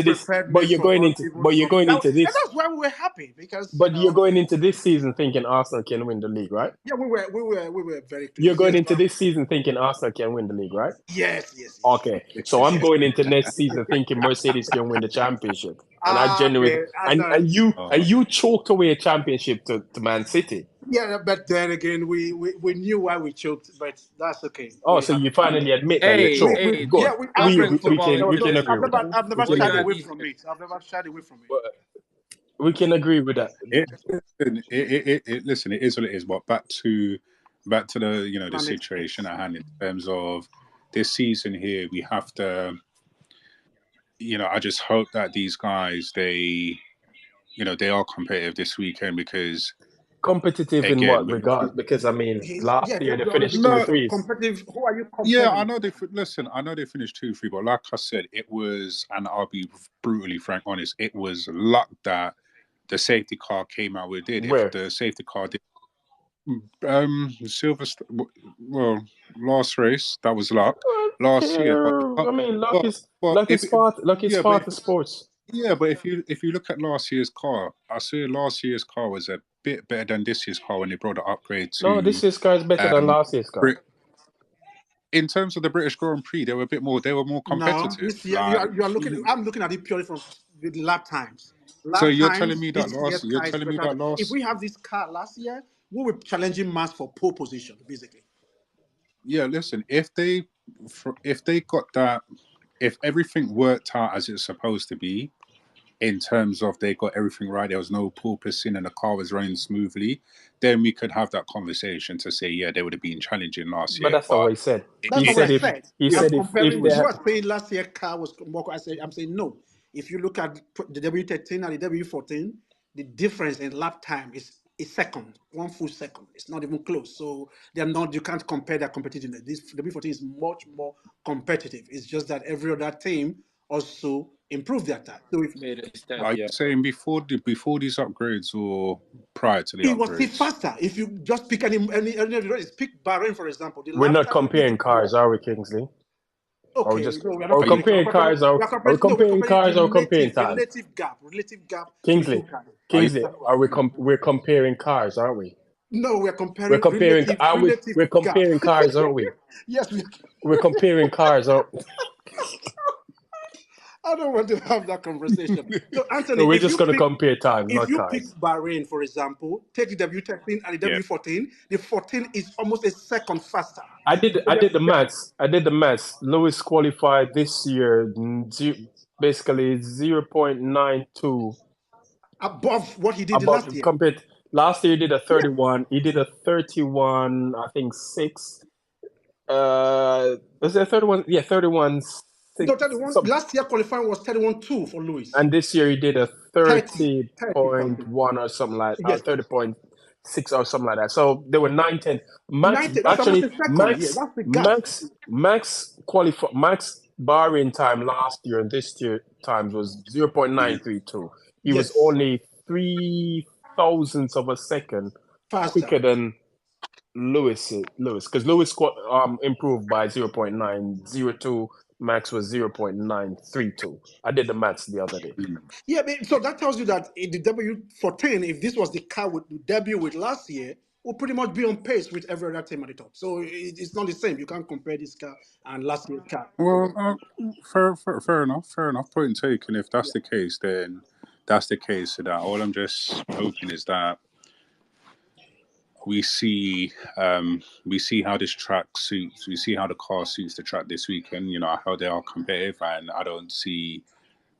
Speaker 2: this. But you're going into this.
Speaker 1: That's why we were happy because.
Speaker 2: But you're going into this season thinking Arsenal can win the league, right?
Speaker 1: Yeah, we were very close.
Speaker 2: You're going into this season thinking Arsenal can win the league, right?
Speaker 1: Yes.
Speaker 2: Okay, so I'm going into next season thinking Mercedes can win the championship, and I genuinely and you choked away a championship to Man City.
Speaker 1: Yeah, but then again, we knew why we choked, but that's okay.
Speaker 2: Oh, so you finally admit that you choked.
Speaker 1: Yeah,
Speaker 2: we can agree with that.
Speaker 1: I've never shied away from it.
Speaker 2: We can agree with that.
Speaker 6: Listen, it is what it is. But back to the the situation at hand in terms of this season here, we have to. I just hope that these guys they are competitive this weekend because.
Speaker 2: Competitive in what regard? Because last year they finished 2-3.
Speaker 1: Competitive. Who are you comparing?
Speaker 6: Yeah, I know they finished 2-3, but like I said, it was, and I'll be brutally honest, it was luck that the safety car came out with it.
Speaker 2: Where?
Speaker 6: If the safety car did, Silverstone. Well, last race that was luck. Last year,
Speaker 2: luck is part of sports.
Speaker 6: Yeah, but if you look at last year's car, I say last year's car was a bit better than this year's car when they brought the upgrade to.
Speaker 2: No, this year's car is better than last year's car.
Speaker 6: In terms of the British Grand Prix, they were more competitive.
Speaker 1: No, this year, you are looking. I'm looking at it purely from the lap times.
Speaker 6: So you're telling me that last.
Speaker 1: If we have this car last year, we were challenging Max for pole position, basically.
Speaker 6: Yeah, listen. If they got that, if everything worked out as it's supposed to be. In terms of they got everything right, there was no porpoising and the car was running smoothly, then we could have that conversation to say, yeah, they would have been challenging last year.
Speaker 2: But that's not what he said.
Speaker 1: He said if
Speaker 2: they
Speaker 1: were saying last year car was more, I'm saying no. If you look at the W13 and the W14, the difference in lap time is a second, 1 full second. It's not even close. So they're not. You can't compare their competitiveness. This W14 is much more competitive. It's just that every other team also improved the attack. So if
Speaker 3: Made a step,
Speaker 6: Are you
Speaker 3: yeah.
Speaker 6: saying before these upgrades or prior to the
Speaker 1: it was still
Speaker 6: upgrades?
Speaker 1: faster. If you just pick any of the races, pick Bahrain for example. The
Speaker 2: We're
Speaker 1: last
Speaker 2: not
Speaker 1: time
Speaker 2: comparing cars, are we, Kingsley? Are we
Speaker 1: okay,
Speaker 2: just
Speaker 1: no, we are
Speaker 2: are
Speaker 1: not
Speaker 2: we
Speaker 6: Are you?
Speaker 1: comparing.
Speaker 2: comparing cars? Are we
Speaker 1: No, we're
Speaker 2: comparing
Speaker 1: comparing
Speaker 2: cars or comparing time?
Speaker 1: relative gap to the two
Speaker 2: Kingsley,
Speaker 1: cars.
Speaker 6: Are you?
Speaker 2: Kingsley,
Speaker 1: That's what we're saying.
Speaker 2: we're comparing cars, aren't we?
Speaker 1: No, we're
Speaker 2: We're
Speaker 1: comparing
Speaker 2: comparing
Speaker 1: relative
Speaker 2: we're
Speaker 1: gap.
Speaker 2: comparing cars, aren't we?
Speaker 1: Yes,
Speaker 2: We're comparing cars, aren't
Speaker 1: I don't want to have that conversation. So, Anthony,
Speaker 2: No, we're just gonna compare times,
Speaker 1: if
Speaker 2: not
Speaker 1: you pick
Speaker 2: cars.
Speaker 1: Bahrain, for example, take the W13 and the
Speaker 6: Yeah.
Speaker 1: W14, the 14 is almost a second faster.
Speaker 2: I did the maths. I did the maths. Lewis qualified this year basically 0.92
Speaker 1: Above what he did
Speaker 2: above
Speaker 1: last year.
Speaker 2: compared. Last year he did a 31. He did a 31, I think 6. Was it 31? Yeah, 31
Speaker 1: No,
Speaker 2: 6.
Speaker 1: 31. Last year qualifying was 31.2 for Lewis.
Speaker 2: And this year he did a
Speaker 1: 30
Speaker 2: 30.1
Speaker 1: something.
Speaker 2: or something like
Speaker 1: Yes.
Speaker 2: 30.6 or something like that. So they were 9-10. Max
Speaker 1: 90, that's almost
Speaker 2: actually
Speaker 1: a second. Yeah, that's the gap.
Speaker 2: Max Bahrain time last year and this year times was 0.932. He was
Speaker 1: Yes.
Speaker 2: only 3 thousandths of a second
Speaker 1: Faster.
Speaker 2: quicker than Lewis because Lewis improved by 0.902. Max was 0.932. I did the maths the other day.
Speaker 1: Yeah, but, so that tells you that in the W14, if this was the car with the debut with last year, will pretty much be on pace with every other team at the top. So it's not the same. You can't compare this car and last year's car.
Speaker 6: Well, fair enough. Fair enough. Point taken. If that's the case, then that's the case. So that all I'm just hoping is that we see how this track suits. We see how the car suits the track this weekend. You know how they are competitive, and I don't see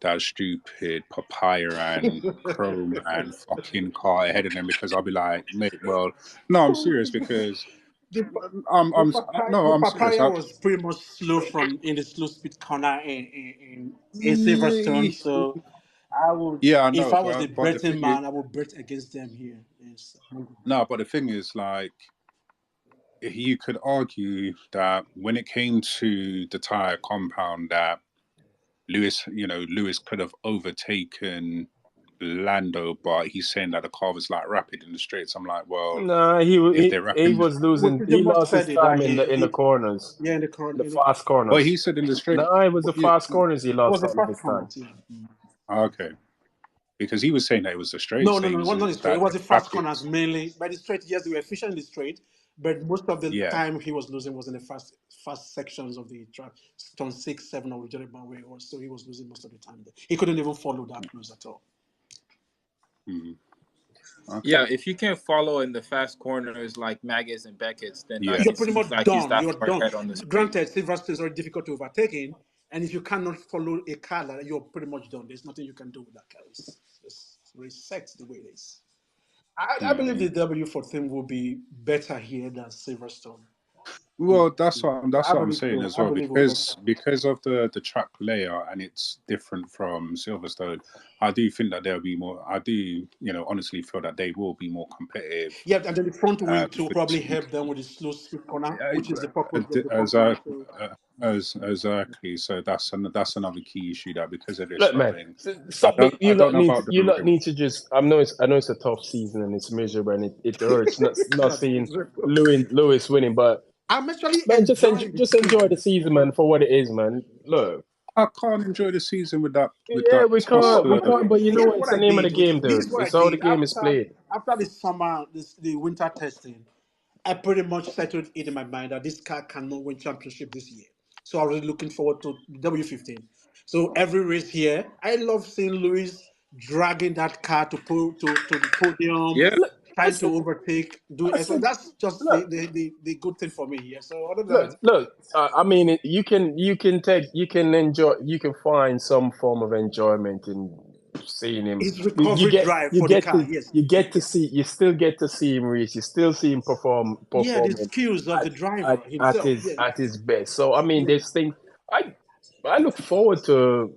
Speaker 6: that stupid papaya and chrome and fucking car ahead of them because I'll be like, mate. Well, no, I'm serious because
Speaker 1: The
Speaker 6: I'm serious.
Speaker 1: papaya was pretty much slow in the slow speed corner in Silverstone. So I would,
Speaker 6: Yeah, I
Speaker 1: if
Speaker 6: know,
Speaker 1: I was the
Speaker 6: but the
Speaker 1: betting
Speaker 6: thing is,
Speaker 1: man, I would bet against them here. Yes.
Speaker 6: no, but the thing is, like, you could argue that when it came to the tire compound, that Lewis could have overtaken Lando, but he's saying that the car was like rapid in the straights. I'm like, well,
Speaker 2: Nah,
Speaker 6: if they're
Speaker 2: he
Speaker 6: rapid,
Speaker 2: was losing.
Speaker 1: They
Speaker 2: He
Speaker 1: must
Speaker 2: lost his
Speaker 1: said it
Speaker 2: time
Speaker 1: that
Speaker 2: in the corners,
Speaker 1: yeah, in the corner.
Speaker 2: the fast corners.
Speaker 6: well, he said in the straight.
Speaker 2: Nah, it was the
Speaker 6: Yeah,
Speaker 2: fast corners. He
Speaker 1: It
Speaker 2: lost
Speaker 1: was the
Speaker 2: all of his
Speaker 1: fast
Speaker 2: time.
Speaker 1: corners. Yeah.
Speaker 6: okay, because he was saying that it was the straight.
Speaker 1: No, it was not the straight. It was the fast
Speaker 6: rapids.
Speaker 1: corners mainly. By the straight, yes, they were efficient in the straight, but most of the
Speaker 6: Yeah.
Speaker 1: time he was losing was in the fast sections of the track, turn 6, 7, or whichever where it was. So he was losing most of the time. He couldn't even follow that close at all.
Speaker 6: Okay.
Speaker 3: Yeah, if you can follow in the fast corners like Maggis and Beckett's, then
Speaker 6: Yeah.
Speaker 1: You're pretty much
Speaker 3: like
Speaker 1: done.
Speaker 3: he's that
Speaker 1: You're
Speaker 3: far
Speaker 1: done.
Speaker 3: ahead on the straight.
Speaker 1: Granted, Silverstone is very difficult to overtake in, and if you cannot follow a car, you're pretty much done. There's nothing you can do with that car. It's reset the way it is. I believe the W14 will be better here than Silverstone.
Speaker 6: Well, that's what I'm
Speaker 1: believe
Speaker 6: saying
Speaker 1: so.
Speaker 6: as
Speaker 1: I
Speaker 6: well,
Speaker 1: believe we'll
Speaker 6: because of the track layout and it's different from Silverstone. I do think that there'll be more. I do, honestly feel that they will be more competitive.
Speaker 1: Yeah, and then the front wing to
Speaker 6: for
Speaker 1: probably
Speaker 6: this
Speaker 1: help them with the slow speed corner, which is the
Speaker 6: week.
Speaker 1: purpose of the compound.
Speaker 6: Exactly. So that's another key issue that because of this.
Speaker 2: Look, man, you lot need to just. I know it's a tough season and it's miserable and it hurts not seeing Lewis winning, but
Speaker 1: I'm actually
Speaker 2: man, just enjoy the season, man, for what it is, man. Look,
Speaker 6: I can't enjoy the season with that.
Speaker 2: We can't. But you know, it's the name of the game, dude. It's how the game is played.
Speaker 1: After the summer, the winter testing, I pretty much settled it in my mind that this car cannot win championship this year. So I was really looking forward to W15. So every race here, I love seeing Lewis dragging that car to the podium.
Speaker 3: Yeah.
Speaker 1: Trying to overtake, that's just the good thing for me here. So other than
Speaker 2: Look. I mean, you can enjoy. You can find some form of enjoyment in seeing him.
Speaker 1: his recovery drive for the car. Yes,
Speaker 2: you get to see. You still get to see him race. You still see him perform.
Speaker 1: Yeah, the skills of the driver himself.
Speaker 2: At his best. So I mean, there's things. I look forward to.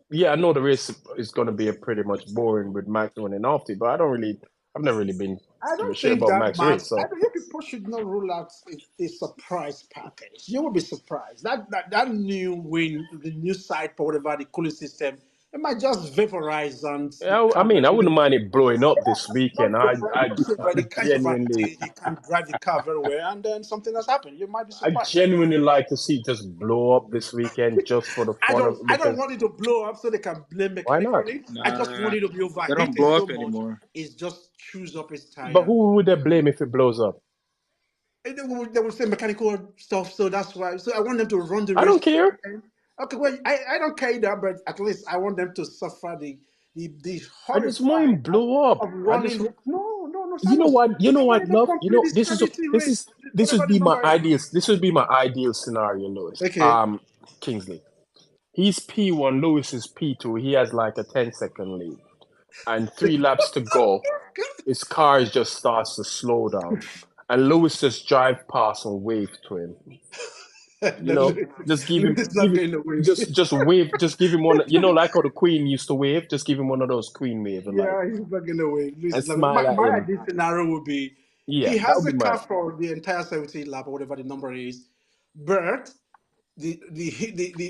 Speaker 2: Yeah, I know the race is going to be a pretty much boring with Max winning off it, but I've never really been
Speaker 1: I don't
Speaker 2: sure
Speaker 1: think
Speaker 2: about
Speaker 1: that
Speaker 2: Max
Speaker 1: Max.
Speaker 2: race. So
Speaker 1: I think people should not rule out a surprise package. You will be surprised. That new win, the new side for whatever the cooling system. It might just vaporize and the
Speaker 2: I
Speaker 1: car
Speaker 2: mean,
Speaker 1: might
Speaker 2: I
Speaker 1: be
Speaker 2: wouldn't mind it blowing up this weekend.
Speaker 1: not vaporize. But
Speaker 2: I
Speaker 1: the kind of
Speaker 2: genuinely,
Speaker 1: acting, he can't drive the car very well, and then something has happened. You might be
Speaker 2: I
Speaker 1: surprised.
Speaker 2: genuinely like to see it just blow up this weekend just for the fun of
Speaker 1: I don't
Speaker 2: because
Speaker 1: want it to blow up so they can blame
Speaker 2: why not?
Speaker 1: mechanically. I just
Speaker 3: Nah,
Speaker 1: want it to be
Speaker 3: they don't
Speaker 1: overheated
Speaker 3: blow
Speaker 1: so
Speaker 3: up
Speaker 1: much
Speaker 3: anymore.
Speaker 1: it just chews up its
Speaker 2: But
Speaker 1: tire.
Speaker 2: who would they blame if it blows up?
Speaker 1: And they will say mechanical stuff, so that's why. So I want them to run the
Speaker 2: I
Speaker 1: race
Speaker 2: don't
Speaker 1: to the
Speaker 2: care.
Speaker 1: end. Okay, well, I don't care either, but at least I want them to suffer the
Speaker 2: I just want him
Speaker 1: horrifying
Speaker 2: blow up.
Speaker 1: of
Speaker 2: I just,
Speaker 1: running. No,
Speaker 2: you know
Speaker 1: Samus.
Speaker 2: what? You
Speaker 1: They
Speaker 2: know
Speaker 1: don't want
Speaker 2: what,
Speaker 1: it to
Speaker 2: love. You
Speaker 1: complete
Speaker 2: know,
Speaker 1: this charity race,
Speaker 2: this
Speaker 1: whatever
Speaker 2: would
Speaker 1: the
Speaker 2: be my
Speaker 1: number is.
Speaker 2: ideal. This would be my ideal scenario, Lewis.
Speaker 1: Okay.
Speaker 2: Kingsley. He's P1. Lewis is P2. He has like a 10-second lead, and 3 laps to go. His car just starts to slow down, and Lewis just drive past and wave to him. You know, just
Speaker 1: It's not going away.
Speaker 2: just wave, just give him one. You know, like how the Queen used to wave. Just give him one of those Queen wave and like
Speaker 1: Yeah, he's not going away.
Speaker 2: and smile at
Speaker 1: My
Speaker 2: him.
Speaker 1: ideal scenario would be
Speaker 2: Yeah,
Speaker 1: he
Speaker 2: that
Speaker 1: has
Speaker 2: would
Speaker 1: the
Speaker 2: be
Speaker 1: car
Speaker 2: my.
Speaker 1: for the entire 17 lap or whatever the number is, but the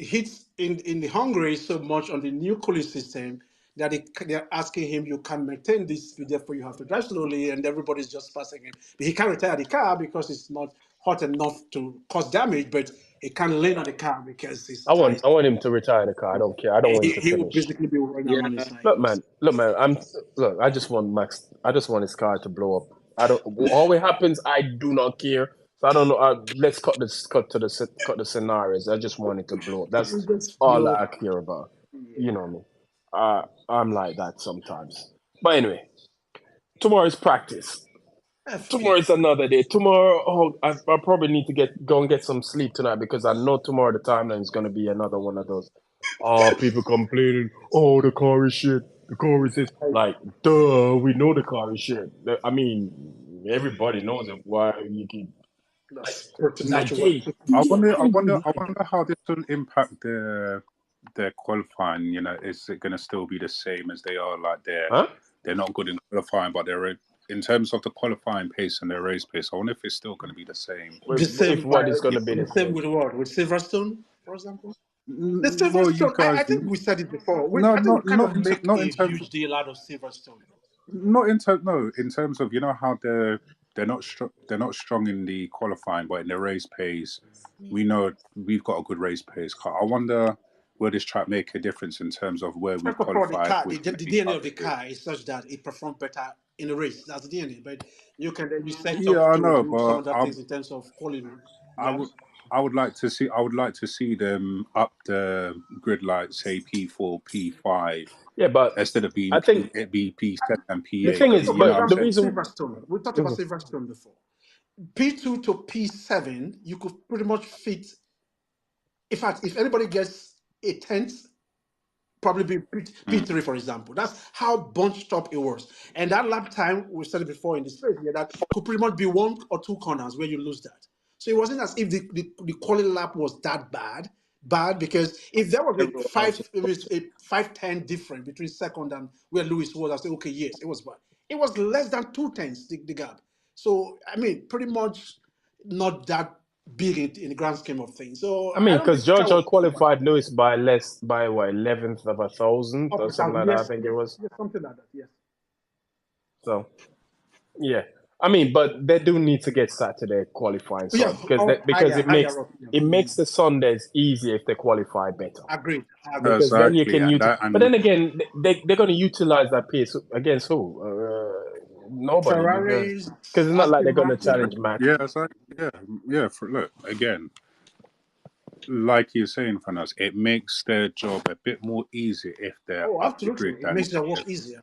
Speaker 1: hits in the Hungary is so much on the new cooling system that they're asking him, you can maintain this speed, therefore you have to drive slowly, and everybody's just passing him. But he can't retire the car because it's not hot enough to cause damage, but he can't lean on the car because his tires.
Speaker 2: I want him to retire the car. I don't care. I don't want him to
Speaker 1: He will
Speaker 2: finish.
Speaker 1: basically be running
Speaker 3: Yeah,
Speaker 1: around his tires.
Speaker 2: Look, man. I just want Max. I just want his car to blow up. I don't. All it happens, I do not care. So I don't know. Let's cut the scenarios. I just want it to blow up. That's
Speaker 1: It just
Speaker 2: all
Speaker 1: blow.
Speaker 2: I care about. You
Speaker 1: Yeah.
Speaker 2: know me. I'm like that sometimes. But anyway, tomorrow's practice. Tomorrow is another day. Tomorrow, I probably need to go and get some sleep tonight because I know tomorrow the timeline is going to be another one of those. Oh, people complaining. Oh, the car is shit. The car is this. Like, duh, we know the car is shit. I mean, everybody knows it. Why you keep
Speaker 1: That's pretty
Speaker 2: like
Speaker 1: much what.
Speaker 6: I wonder how this will impact their qualifying. You know, is it going to still be the same as they are? Like
Speaker 2: Huh?
Speaker 6: they're not good in qualifying, but they're in terms of the qualifying pace and their race pace. I wonder if it's still going to be the same.
Speaker 1: The same,
Speaker 2: If what is going to be the
Speaker 1: the same
Speaker 2: same.
Speaker 1: with what? With Silverstone, for example? The
Speaker 6: Well, you
Speaker 1: Silverstone,
Speaker 6: guys,
Speaker 1: I think we said it before.
Speaker 6: no,
Speaker 1: I think we kind of make
Speaker 6: not
Speaker 1: a
Speaker 6: in terms,
Speaker 1: huge deal out of Silverstone.
Speaker 6: in terms of how they're not strong in the qualifying, but in the race pace, we know we've got a good race pace car. I wonder will this track make a difference in terms of where we
Speaker 1: First of all, the
Speaker 6: qualify,
Speaker 1: car,
Speaker 6: which
Speaker 1: the
Speaker 6: maybe
Speaker 1: DNA of the
Speaker 6: covers it.
Speaker 1: car is such that it performs better in the race. That's the DNA. But you can then be set
Speaker 6: Yeah,
Speaker 1: up
Speaker 6: I
Speaker 1: to
Speaker 6: know,
Speaker 1: do some
Speaker 6: but
Speaker 1: other things in terms of quality.
Speaker 6: I
Speaker 1: Yeah.
Speaker 6: would I would like to see them up the grid like say P4, P5
Speaker 2: Yeah, but
Speaker 6: instead of being
Speaker 2: I think
Speaker 6: P7 and
Speaker 2: the
Speaker 6: P8
Speaker 2: thing
Speaker 6: because
Speaker 2: is,
Speaker 1: So,
Speaker 6: you
Speaker 1: for
Speaker 6: know
Speaker 2: but
Speaker 6: what I'm
Speaker 2: the
Speaker 6: saying.
Speaker 1: example,
Speaker 2: reason.
Speaker 1: Silverstone. We talked about Silverstone before. P2 to P7, you could pretty much fit. In fact, if anybody gets a tenth, probably be P3, for example. That's how bunched up it was. And that lap time, we said it before in this place, yeah, that could pretty much be 1 or 2 corners where you lose that. So it wasn't as if the quality lap was that bad because if there was
Speaker 3: everyone else.
Speaker 1: it was a 5-10 difference between second and where Lewis was, I say, okay, yes, it was bad. It was less than 2 tenths, the gap. So, I mean, pretty much not that big in the grand scheme of things. So
Speaker 2: I
Speaker 1: I
Speaker 2: mean,
Speaker 1: don't
Speaker 2: because
Speaker 1: think the car
Speaker 2: Georgia
Speaker 1: was
Speaker 2: qualified Lewis by what 11th of a thousand
Speaker 1: up
Speaker 2: or
Speaker 1: a
Speaker 2: something like
Speaker 1: thousand.
Speaker 2: that. I
Speaker 1: Yes,
Speaker 2: think it
Speaker 1: yes,
Speaker 2: was.
Speaker 1: yes, something like that. Yes.
Speaker 2: So yeah, I mean, but they do need to get Saturday qualifying
Speaker 1: Yeah,
Speaker 2: so
Speaker 1: or
Speaker 2: because
Speaker 1: higher up. Yeah.
Speaker 2: it makes the Sundays easier if they qualify better.
Speaker 1: Agreed.
Speaker 2: Because then you
Speaker 6: Exactly,
Speaker 2: can
Speaker 6: and
Speaker 2: utilize.
Speaker 6: that
Speaker 2: But
Speaker 6: and
Speaker 2: then again, they're going to utilize that pace against who? Nobody, because
Speaker 1: Ferraris,
Speaker 2: it's not like they're
Speaker 1: Aston
Speaker 2: going to
Speaker 1: Martin.
Speaker 2: challenge Max.
Speaker 6: yeah, exactly, yeah. Look again, like you're saying, Fanas, it makes their job a bit more easy if they're
Speaker 1: Oh,
Speaker 6: up the grid
Speaker 1: absolutely. It
Speaker 6: than
Speaker 1: makes their work easier.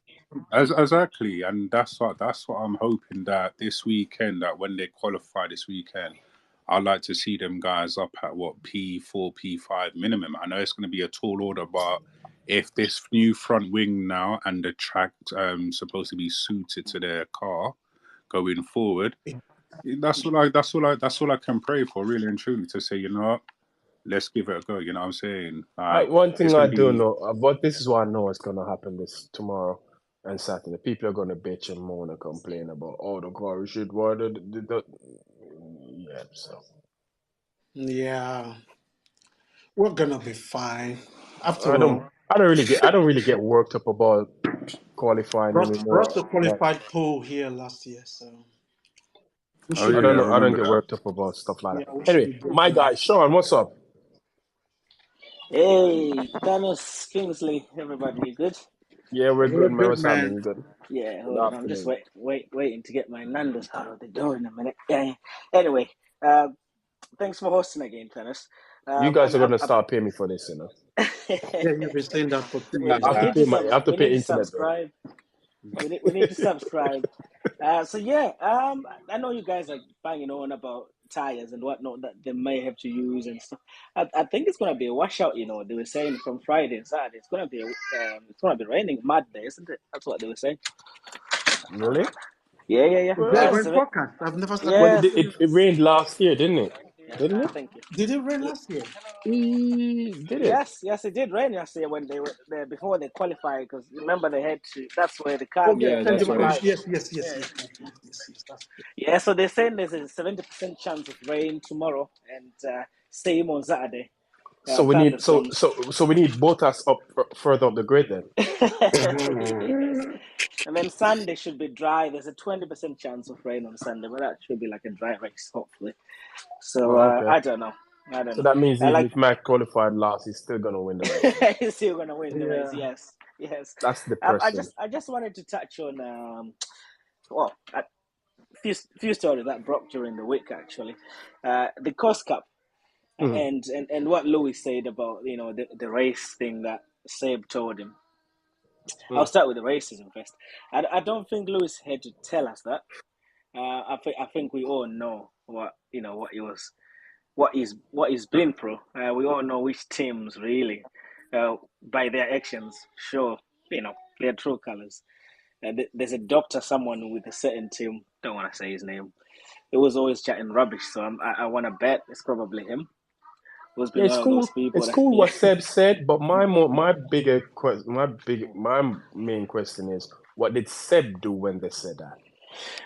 Speaker 6: exactly, and that's what I'm hoping that this weekend, that when they qualify this weekend, I'd like to see them guys up at what P4, P5 minimum. I know it's going to be a tall order, but if this new front wing now and the track supposed to be suited to their car going forward, that's all I can pray for, really and truly, to say, you know what, let's give it a go. You know what I'm saying? Like
Speaker 2: One
Speaker 6: it's
Speaker 2: thing
Speaker 6: going
Speaker 2: I
Speaker 6: to
Speaker 2: do
Speaker 6: be.
Speaker 2: know, but this is what I know is going to happen tomorrow and Saturday. People are going to bitch and moan and complain about, oh, the car should yeah. So
Speaker 1: Yeah, we're gonna be fine. After
Speaker 2: I don't.
Speaker 1: all,
Speaker 2: I don't really get worked up about qualifying anymore.
Speaker 1: Russell qualified pole here last year, so we
Speaker 6: Oh
Speaker 1: should
Speaker 2: I
Speaker 1: be
Speaker 6: yeah,
Speaker 2: don't
Speaker 6: I
Speaker 2: know. I don't
Speaker 6: remember
Speaker 2: get
Speaker 6: that.
Speaker 2: worked up about stuff like
Speaker 1: yeah,
Speaker 2: that.
Speaker 1: we should
Speaker 2: Anyway,
Speaker 1: be good
Speaker 2: my
Speaker 1: there.
Speaker 2: guy Sean, what's up?
Speaker 7: Hey, Thanos, Kingsley, everybody, you good?
Speaker 2: Yeah, we're
Speaker 1: We're
Speaker 2: good, man.
Speaker 1: good,
Speaker 2: What's happening?
Speaker 1: man.
Speaker 2: You good?
Speaker 7: Yeah,
Speaker 2: Good
Speaker 7: hold on. I'm just
Speaker 2: afternoon.
Speaker 7: waiting to get my Nando's out of the door in a minute. Yeah. Anyway, thanks for hosting again, Thanos.
Speaker 2: You guys
Speaker 7: And
Speaker 2: are gonna start paying me for this, you know.
Speaker 1: Yeah, you've been saying that for 2 years
Speaker 2: I have to
Speaker 1: now.
Speaker 2: pay my. I have to
Speaker 7: we need
Speaker 2: pay
Speaker 7: to
Speaker 2: internet bill.
Speaker 7: subscribe. We need to subscribe. So yeah, I know you guys are banging on about tires and whatnot that they may have to use and stuff. I think it's gonna be a washout. You know, they were saying from Friday and Saturday it's gonna be raining mad there, isn't it? That's what they were saying.
Speaker 2: Really?
Speaker 7: Yeah.
Speaker 1: Is there a rain
Speaker 2: Well,
Speaker 1: forecast? I've never started
Speaker 2: well,
Speaker 7: Yes.
Speaker 1: watching it.
Speaker 2: it rained last year, didn't it? Didn't it?
Speaker 7: Thank you.
Speaker 1: Did it rain
Speaker 7: Y-
Speaker 1: last year?
Speaker 2: Did it?
Speaker 7: Yes, it did rain yesterday when they were there before they qualified because remember they had to. That's where the car
Speaker 1: Oh yeah,
Speaker 3: Yeah,
Speaker 7: came
Speaker 1: thank
Speaker 3: that's
Speaker 1: you very
Speaker 3: right.
Speaker 1: much.
Speaker 7: live.
Speaker 1: Yes. That's
Speaker 7: Yeah, so they're saying there's a 70% chance of rain tomorrow and same on Saturday.
Speaker 2: So we need
Speaker 7: Thunderstorms.
Speaker 2: so we need Bottas up further up the grid then.
Speaker 7: Yes. And then Sunday should be dry. There's a 20% chance of rain on Sunday, but that should be like a dry race, hopefully. So
Speaker 2: Oh, okay.
Speaker 7: I don't know.
Speaker 2: So that means even
Speaker 7: Like
Speaker 2: if Mac qualified last, he's still gonna win the race.
Speaker 7: he's still gonna win the race.
Speaker 1: yeah.
Speaker 7: Yes.
Speaker 2: That's depressing.
Speaker 7: I just wanted to touch on a few stories that broke during the week actually. The Coast Cup
Speaker 2: Mhm.
Speaker 7: and what Louis said about the race thing that Seb told him. I'll start with the racism first. I don't think Lewis had to tell us that. I think we all know what what he's been through. We all know which teams really, by their actions, show their true colors. There's a doctor, someone with a certain team. Don't want to say his name. He was always chatting rubbish, so I want to bet it's probably him. Who's
Speaker 2: Yeah,
Speaker 7: been one of those people
Speaker 2: It's
Speaker 7: that
Speaker 2: cool
Speaker 7: yeah.
Speaker 2: what Seb said, but my main question is, what did Seb do when they said that?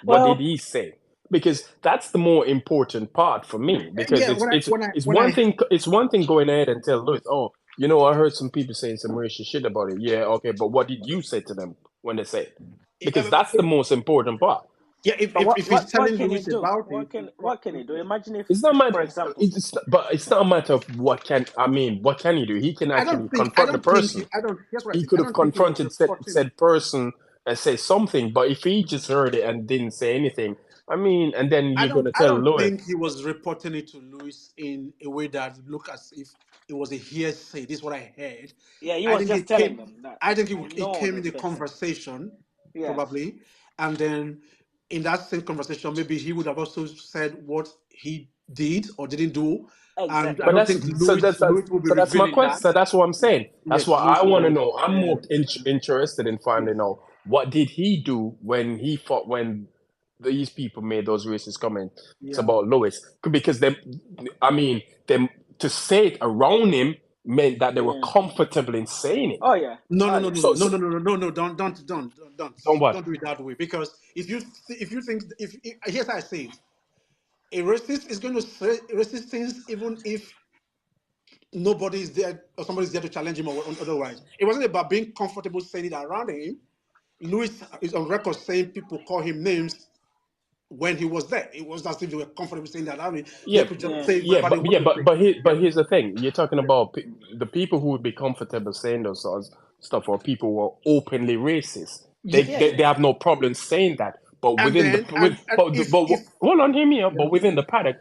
Speaker 2: What did
Speaker 7: Well,
Speaker 2: he say? Because that's the more important part for me. Because
Speaker 1: Yeah, when I
Speaker 2: it's one thing going ahead and tell Louis, oh, you know, I heard some people saying some racist shit about it. Yeah, okay, but what did you say to them when they say it? Because that's the most important part.
Speaker 1: yeah,
Speaker 7: but
Speaker 1: if he's
Speaker 7: what
Speaker 1: telling
Speaker 7: can he
Speaker 1: Lewis
Speaker 7: do?
Speaker 1: about it,
Speaker 7: What can he do? Imagine if,
Speaker 2: It's not
Speaker 7: for
Speaker 2: matter.
Speaker 7: example,
Speaker 2: It's not a matter of what can. I mean, what can he do? He can actually
Speaker 1: I
Speaker 2: confront the
Speaker 1: don't think
Speaker 2: person.
Speaker 1: I don't. Here's what I
Speaker 2: He
Speaker 1: think.
Speaker 2: could
Speaker 1: I
Speaker 2: have
Speaker 1: don't think he was
Speaker 2: confronted
Speaker 1: reporting.
Speaker 2: said person and say something. But if he just heard it and didn't say anything, I mean, and then you're gonna
Speaker 1: I
Speaker 2: tell
Speaker 1: don't
Speaker 2: Louis.
Speaker 1: think he was reporting it to Lewis in a way that look as if it was a hearsay. This is what I heard.
Speaker 7: yeah, he
Speaker 1: I
Speaker 7: was
Speaker 1: think
Speaker 7: just
Speaker 1: it
Speaker 7: telling
Speaker 1: came.
Speaker 7: them that
Speaker 1: I think
Speaker 7: I
Speaker 1: it
Speaker 7: know
Speaker 1: came in
Speaker 7: this
Speaker 1: the
Speaker 7: person.
Speaker 1: conversation,
Speaker 7: Yes.
Speaker 1: probably, and then in that same conversation, maybe he would have also said what he did or didn't do, and I
Speaker 7: Exactly.
Speaker 2: But
Speaker 1: don't think Lewis will be
Speaker 2: that's my
Speaker 1: revealing
Speaker 2: question.
Speaker 1: that.
Speaker 2: So that's what I'm saying. That's
Speaker 1: Yes,
Speaker 2: what I
Speaker 1: Lewis will
Speaker 2: want to
Speaker 1: be.
Speaker 2: know. I'm
Speaker 1: Yeah,
Speaker 2: more interested in finding out what did he do when he fought when these people made those racist comments
Speaker 1: yeah.
Speaker 2: about Lewis, because I mean, them to say it around him meant that they were
Speaker 7: Yeah.
Speaker 2: comfortable in saying it.
Speaker 7: Oh yeah.
Speaker 1: No, no,
Speaker 7: Oh
Speaker 1: no,
Speaker 7: yeah.
Speaker 1: no, no,
Speaker 2: So,
Speaker 1: no,
Speaker 2: so
Speaker 1: no, no, no, no,
Speaker 2: don't what?
Speaker 1: don't do it that way. Because if you think here's how I say it, a racist is going to say racist things even if nobody is there or somebody's there to challenge him or otherwise. It wasn't about being comfortable saying it around him. Lewis is on record saying people call him names when he was there. It was as if they were comfortable saying that around him. They
Speaker 2: Yeah,
Speaker 1: could just
Speaker 7: Yeah.
Speaker 1: say whatever they want to say.
Speaker 2: here's the thing. You're talking about the people who would be comfortable saying those sorts of stuff, or people who are openly racist.
Speaker 1: Yeah.
Speaker 7: Yeah.
Speaker 2: They have no problem saying that. But
Speaker 1: And
Speaker 2: within the
Speaker 1: then and if
Speaker 2: hold on, hear me out.
Speaker 1: yeah.
Speaker 2: But within the paddock,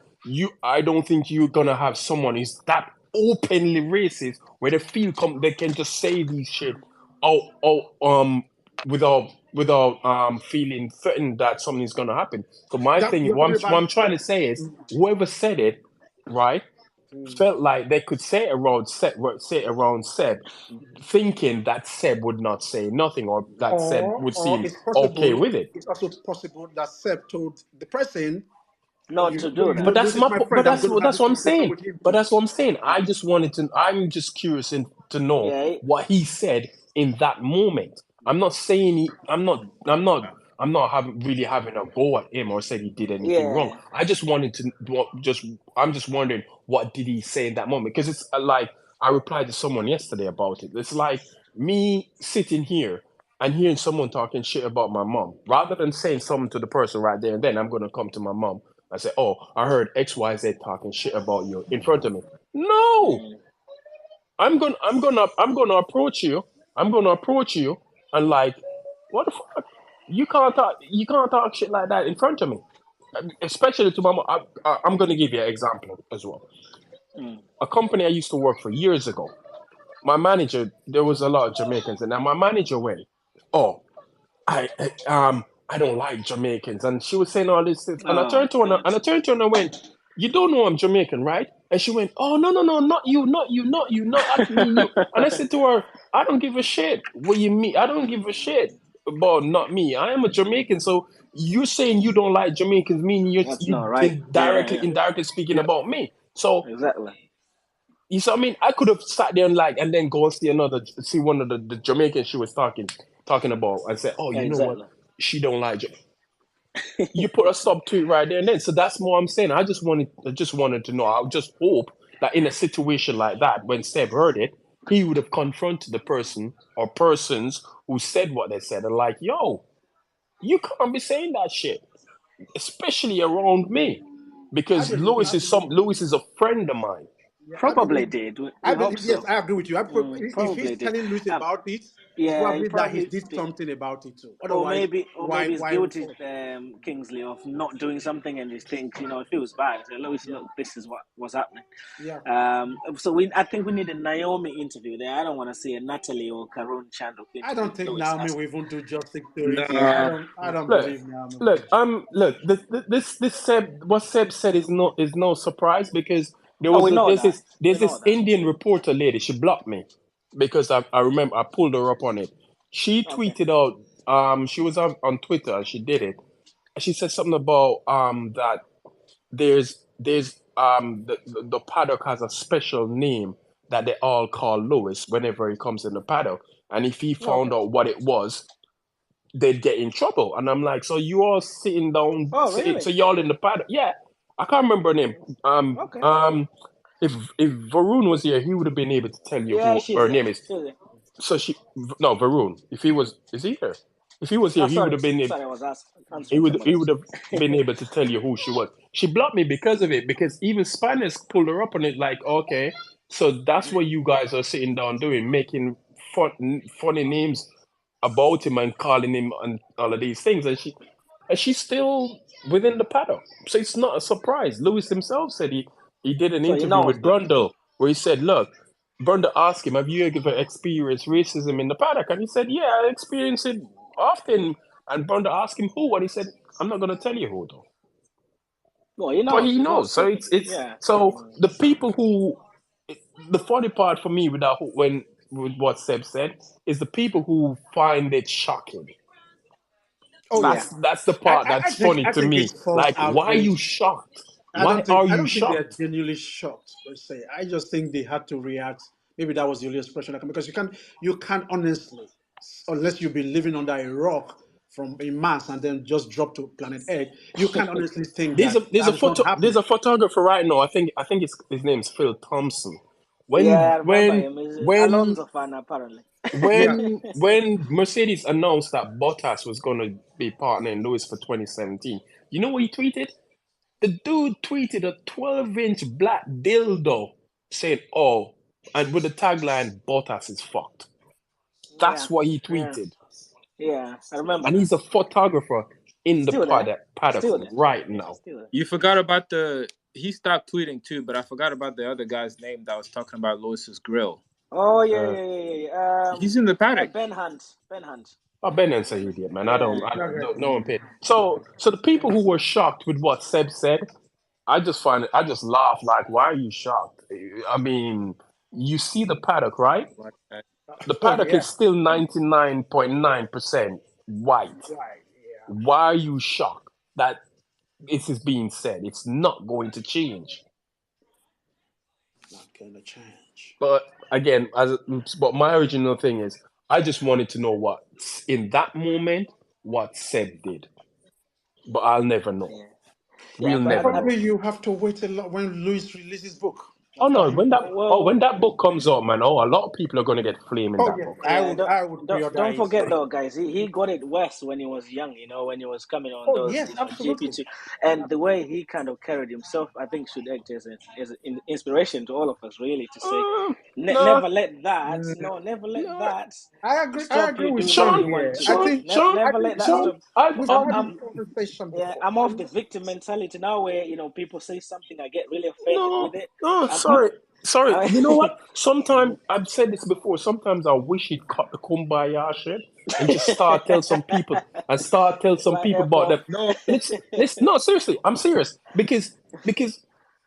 Speaker 2: I don't think you're gonna have someone who's that openly racist where they feel they can just say these shit without feeling threatened that something's gonna happen. So my
Speaker 1: that
Speaker 2: thing,
Speaker 1: you're talking
Speaker 2: what
Speaker 1: about
Speaker 2: I'm trying to say is, whoever said it, right, felt like they could say it around Seb, thinking that Seb would not say nothing, or that Seb would
Speaker 1: or
Speaker 2: seem okay with it.
Speaker 1: it's also possible that Seb told the person,
Speaker 7: Not to do
Speaker 2: But
Speaker 7: that.
Speaker 1: Lewis is my friend, I'm going to have
Speaker 2: that's
Speaker 1: this
Speaker 2: what I'm
Speaker 1: conversation
Speaker 2: saying.
Speaker 1: with him
Speaker 2: But
Speaker 1: too.
Speaker 2: that's what I'm saying. I'm just curious to know
Speaker 7: Yeah.
Speaker 2: what he said in that moment. I'm not saying I'm not really having a go at him or said he did anything wrong.
Speaker 7: Yeah.
Speaker 2: I just wanted to I'm just wondering what did he say in that moment, because it's like I replied to someone yesterday about it. It's like me sitting here and hearing someone talking shit about my mom. Rather than saying something to the person right there and then, I'm gonna come to my mom and say, "Oh, I heard XYZ talking shit about you in front of me." No,
Speaker 7: Mm.
Speaker 2: I'm gonna approach you. I'm gonna approach you and like, what the fuck? You can't talk shit like that in front of me, especially to my mom. I'm gonna give you an example as well.
Speaker 7: Mm.
Speaker 2: A company I used to work for years ago. My manager, there was a lot of Jamaicans, and now my manager went, "Oh, I don't like Jamaicans," and she was saying all this, and I
Speaker 7: Oh
Speaker 2: turned to her
Speaker 7: God.
Speaker 2: and I turned to her and I went, "You don't know I'm Jamaican, right?" And she went, "Oh, no, no, no, not you, not you, not you, not I mean you." And I said to her, "I don't give a shit what you mean. I don't give a shit about not me. I am a Jamaican, so you're saying you don't like Jamaicans, meaning
Speaker 7: That's
Speaker 2: you
Speaker 7: not right. Yeah, yeah,
Speaker 2: indirectly speaking
Speaker 1: Yeah.
Speaker 2: about me. So
Speaker 7: exactly.
Speaker 2: you see what I mean? I could have sat there and like, and then go and see one of the Jamaicans she was talking about, and say, "Oh, you know what?
Speaker 7: Exactly.
Speaker 2: She don't like you." Put a stop to it right there and then. So that's what I'm saying. I just wanted to know. I just hope that in a situation like that, when Seb heard it, he would have confronted the person or persons who said what they said and like, "Yo, you can't be saying that shit, especially around me," because
Speaker 1: I believe,
Speaker 2: Lewis is a friend of mine.
Speaker 1: yeah,
Speaker 7: Probably did.
Speaker 1: I
Speaker 7: We hope
Speaker 1: believe, yes,
Speaker 7: so.
Speaker 1: I agree with you. If
Speaker 7: Probably
Speaker 1: he's
Speaker 7: did.
Speaker 1: telling Luis about it, it's
Speaker 7: Yeah, he
Speaker 1: probably that he
Speaker 7: probably
Speaker 1: did
Speaker 7: did.
Speaker 1: something about it too.
Speaker 7: Or
Speaker 1: Otherwise,
Speaker 7: maybe he's
Speaker 1: why
Speaker 7: guilty,
Speaker 1: report?
Speaker 7: Kingsley, of not doing something and he thinks, it feels bad. So, Lois,
Speaker 1: Yeah,
Speaker 7: look, this is what was happening.
Speaker 1: yeah.
Speaker 7: So I think we need a Naomi interview there. I don't want to see a Natalie or Karun Chandok
Speaker 1: I
Speaker 7: interview
Speaker 1: don't think
Speaker 7: Lois
Speaker 1: Naomi will
Speaker 7: asking.
Speaker 1: even do justice to it.
Speaker 7: Yeah.
Speaker 1: I don't
Speaker 2: Look,
Speaker 1: believe Naomi will do justice.
Speaker 2: look. This Seb, what Seb said is no surprise because
Speaker 7: Oh, we know that. We
Speaker 2: there's
Speaker 7: know
Speaker 2: this
Speaker 7: that.
Speaker 2: Indian reporter lady. She blocked me because I remember I pulled her up on it. She
Speaker 7: Okay.
Speaker 2: tweeted out. She was on Twitter. She did it. She said something about that there's the paddock has a special name that they all call Lewis whenever he comes in the paddock, and if he found
Speaker 7: Okay.
Speaker 2: out what it was, they'd get in trouble. And I'm like, so you all sitting down,
Speaker 7: Oh, really?
Speaker 2: so y'all in the paddock? Yeah, I can't remember her name.
Speaker 7: Okay.
Speaker 2: If Varun was here, he would have been able to tell you
Speaker 7: Yeah,
Speaker 2: who
Speaker 7: she's
Speaker 2: her
Speaker 7: there.
Speaker 2: name is.
Speaker 7: She's there.
Speaker 2: So no, Varun. If he was, is he here? If he was here,
Speaker 7: Oh,
Speaker 2: he would
Speaker 7: sorry.
Speaker 2: have been.
Speaker 7: Sorry, I was answering
Speaker 2: He
Speaker 7: somebody else.
Speaker 2: would have been able to tell you who she was. She blocked me because of it. Because even Spanish pulled her up on it. Like, okay, so that's what you guys are sitting down doing, making funny names about him and calling him and all of these things, and she's still within the paddock. So it's not a surprise. Lewis himself said he did an
Speaker 7: So he
Speaker 2: interview
Speaker 7: knows
Speaker 2: with
Speaker 7: that.
Speaker 2: Brundle where he said, "Look." Brundle asked him, "Have you ever experienced racism in the paddock?" And he said, "Yeah, I experience it often." And Brundle asked him who, and he said, "I'm not going to tell you who, though."
Speaker 7: Well, he
Speaker 2: But
Speaker 7: knows.
Speaker 2: he
Speaker 7: He's not
Speaker 2: knows. So
Speaker 7: secret.
Speaker 2: it's
Speaker 7: Yeah.
Speaker 2: so the people who the funny part for me with what Seb said is the people who find it shocking.
Speaker 1: Oh yeah,
Speaker 2: That's the part that's funny
Speaker 1: I
Speaker 2: to
Speaker 1: think
Speaker 2: me.
Speaker 1: it's false
Speaker 2: Like, why are you
Speaker 1: outrage.
Speaker 2: shocked? Why are
Speaker 1: I
Speaker 2: you
Speaker 1: don't think they're
Speaker 2: shocked?
Speaker 1: genuinely shocked per se. I just think they had to react. Maybe that was the only expression I can, because you can't honestly, unless you've been living under a rock from in Mars and then just drop to planet Earth, you can't honestly think that that is not
Speaker 2: There's
Speaker 1: happening.
Speaker 2: a photographer right now. I think his name's Phil Thompson.
Speaker 7: Yeah,
Speaker 2: When
Speaker 7: I remember
Speaker 2: when
Speaker 7: him. He's
Speaker 2: when
Speaker 7: Alonso fan, apparently.
Speaker 1: Yeah.
Speaker 2: when Mercedes announced that Bottas was going to be partnering Lewis for 2017, you know what he tweeted? The dude tweeted a 12-inch black dildo saying, "Oh," and with the tagline, "Bottas is fucked."
Speaker 7: Yeah.
Speaker 2: That's what he
Speaker 7: Yeah.
Speaker 2: tweeted.
Speaker 7: Yeah. I remember
Speaker 2: And
Speaker 7: that.
Speaker 2: he's a photographer in the
Speaker 7: Still there.
Speaker 2: paddock
Speaker 7: Still there.
Speaker 2: right now.
Speaker 7: Still there.
Speaker 3: You forgot about he stopped tweeting too, but I forgot about the other guy's name that was talking about Lewis's grill.
Speaker 7: Oh yeah.
Speaker 3: He's in the paddock.
Speaker 7: Ben Hunt.
Speaker 2: Oh, Ben and say idiot, man.
Speaker 7: Yeah.
Speaker 2: No one paid. So the people who were shocked with what Seb said, I just laugh like, why are you shocked? I mean, you see the paddock, right? The
Speaker 1: Oh
Speaker 2: paddock
Speaker 1: yeah.
Speaker 2: is still 99.9% white.
Speaker 1: Right. Yeah.
Speaker 2: Why are you shocked that this is being said? It's not going to change.
Speaker 1: Not gonna change.
Speaker 2: But again, but my original thing is, I just wanted to know what in that moment what Seb did, but I'll never know.
Speaker 7: Yeah.
Speaker 2: We'll
Speaker 7: but
Speaker 2: never know.
Speaker 1: Probably you have to wait a lot when Luis releases his book.
Speaker 2: Oh
Speaker 7: Of
Speaker 2: no,
Speaker 7: course.
Speaker 2: when
Speaker 7: Well,
Speaker 2: that book comes out, man, a lot of people are gonna get flame in
Speaker 1: Oh
Speaker 2: that
Speaker 1: yes,
Speaker 2: book.
Speaker 7: yeah,
Speaker 1: I would pre-order
Speaker 7: don't
Speaker 1: it.
Speaker 7: forget though, guys. He got it worse when he was young. When he was coming on
Speaker 1: Oh
Speaker 7: those,
Speaker 1: yes,
Speaker 7: GP
Speaker 1: absolutely.
Speaker 7: two, and the way he kind of carried himself, I think, should act as an inspiration to all of us, really, to say,
Speaker 2: No,
Speaker 7: never let that,
Speaker 1: Mm,
Speaker 7: no, never let
Speaker 2: no.
Speaker 7: that
Speaker 1: I agree. I
Speaker 7: stop
Speaker 1: agree
Speaker 7: you
Speaker 1: with
Speaker 7: doing what
Speaker 1: Sean
Speaker 7: you
Speaker 2: Sean,
Speaker 7: want
Speaker 1: here.
Speaker 7: to
Speaker 1: I
Speaker 7: do.
Speaker 2: Sean,
Speaker 1: think
Speaker 2: Sean,
Speaker 1: I
Speaker 7: Never
Speaker 1: think
Speaker 7: let that
Speaker 2: Sean.
Speaker 7: stop.
Speaker 2: I've
Speaker 1: we've had this
Speaker 2: argued.
Speaker 1: conversation
Speaker 7: Yeah,
Speaker 1: before.
Speaker 7: I'm off the victim mentality now, where people say something, I get really offended
Speaker 2: No,
Speaker 7: with it.
Speaker 2: no,
Speaker 7: I'm
Speaker 2: sorry. You know what? Sometimes
Speaker 1: Mhm.
Speaker 2: I've said this before. Sometimes I wish he'd cut the kumbaya shit and just start tell some people
Speaker 7: like
Speaker 2: about
Speaker 7: F
Speaker 2: that.
Speaker 3: No,
Speaker 2: Let's no, seriously, I'm serious because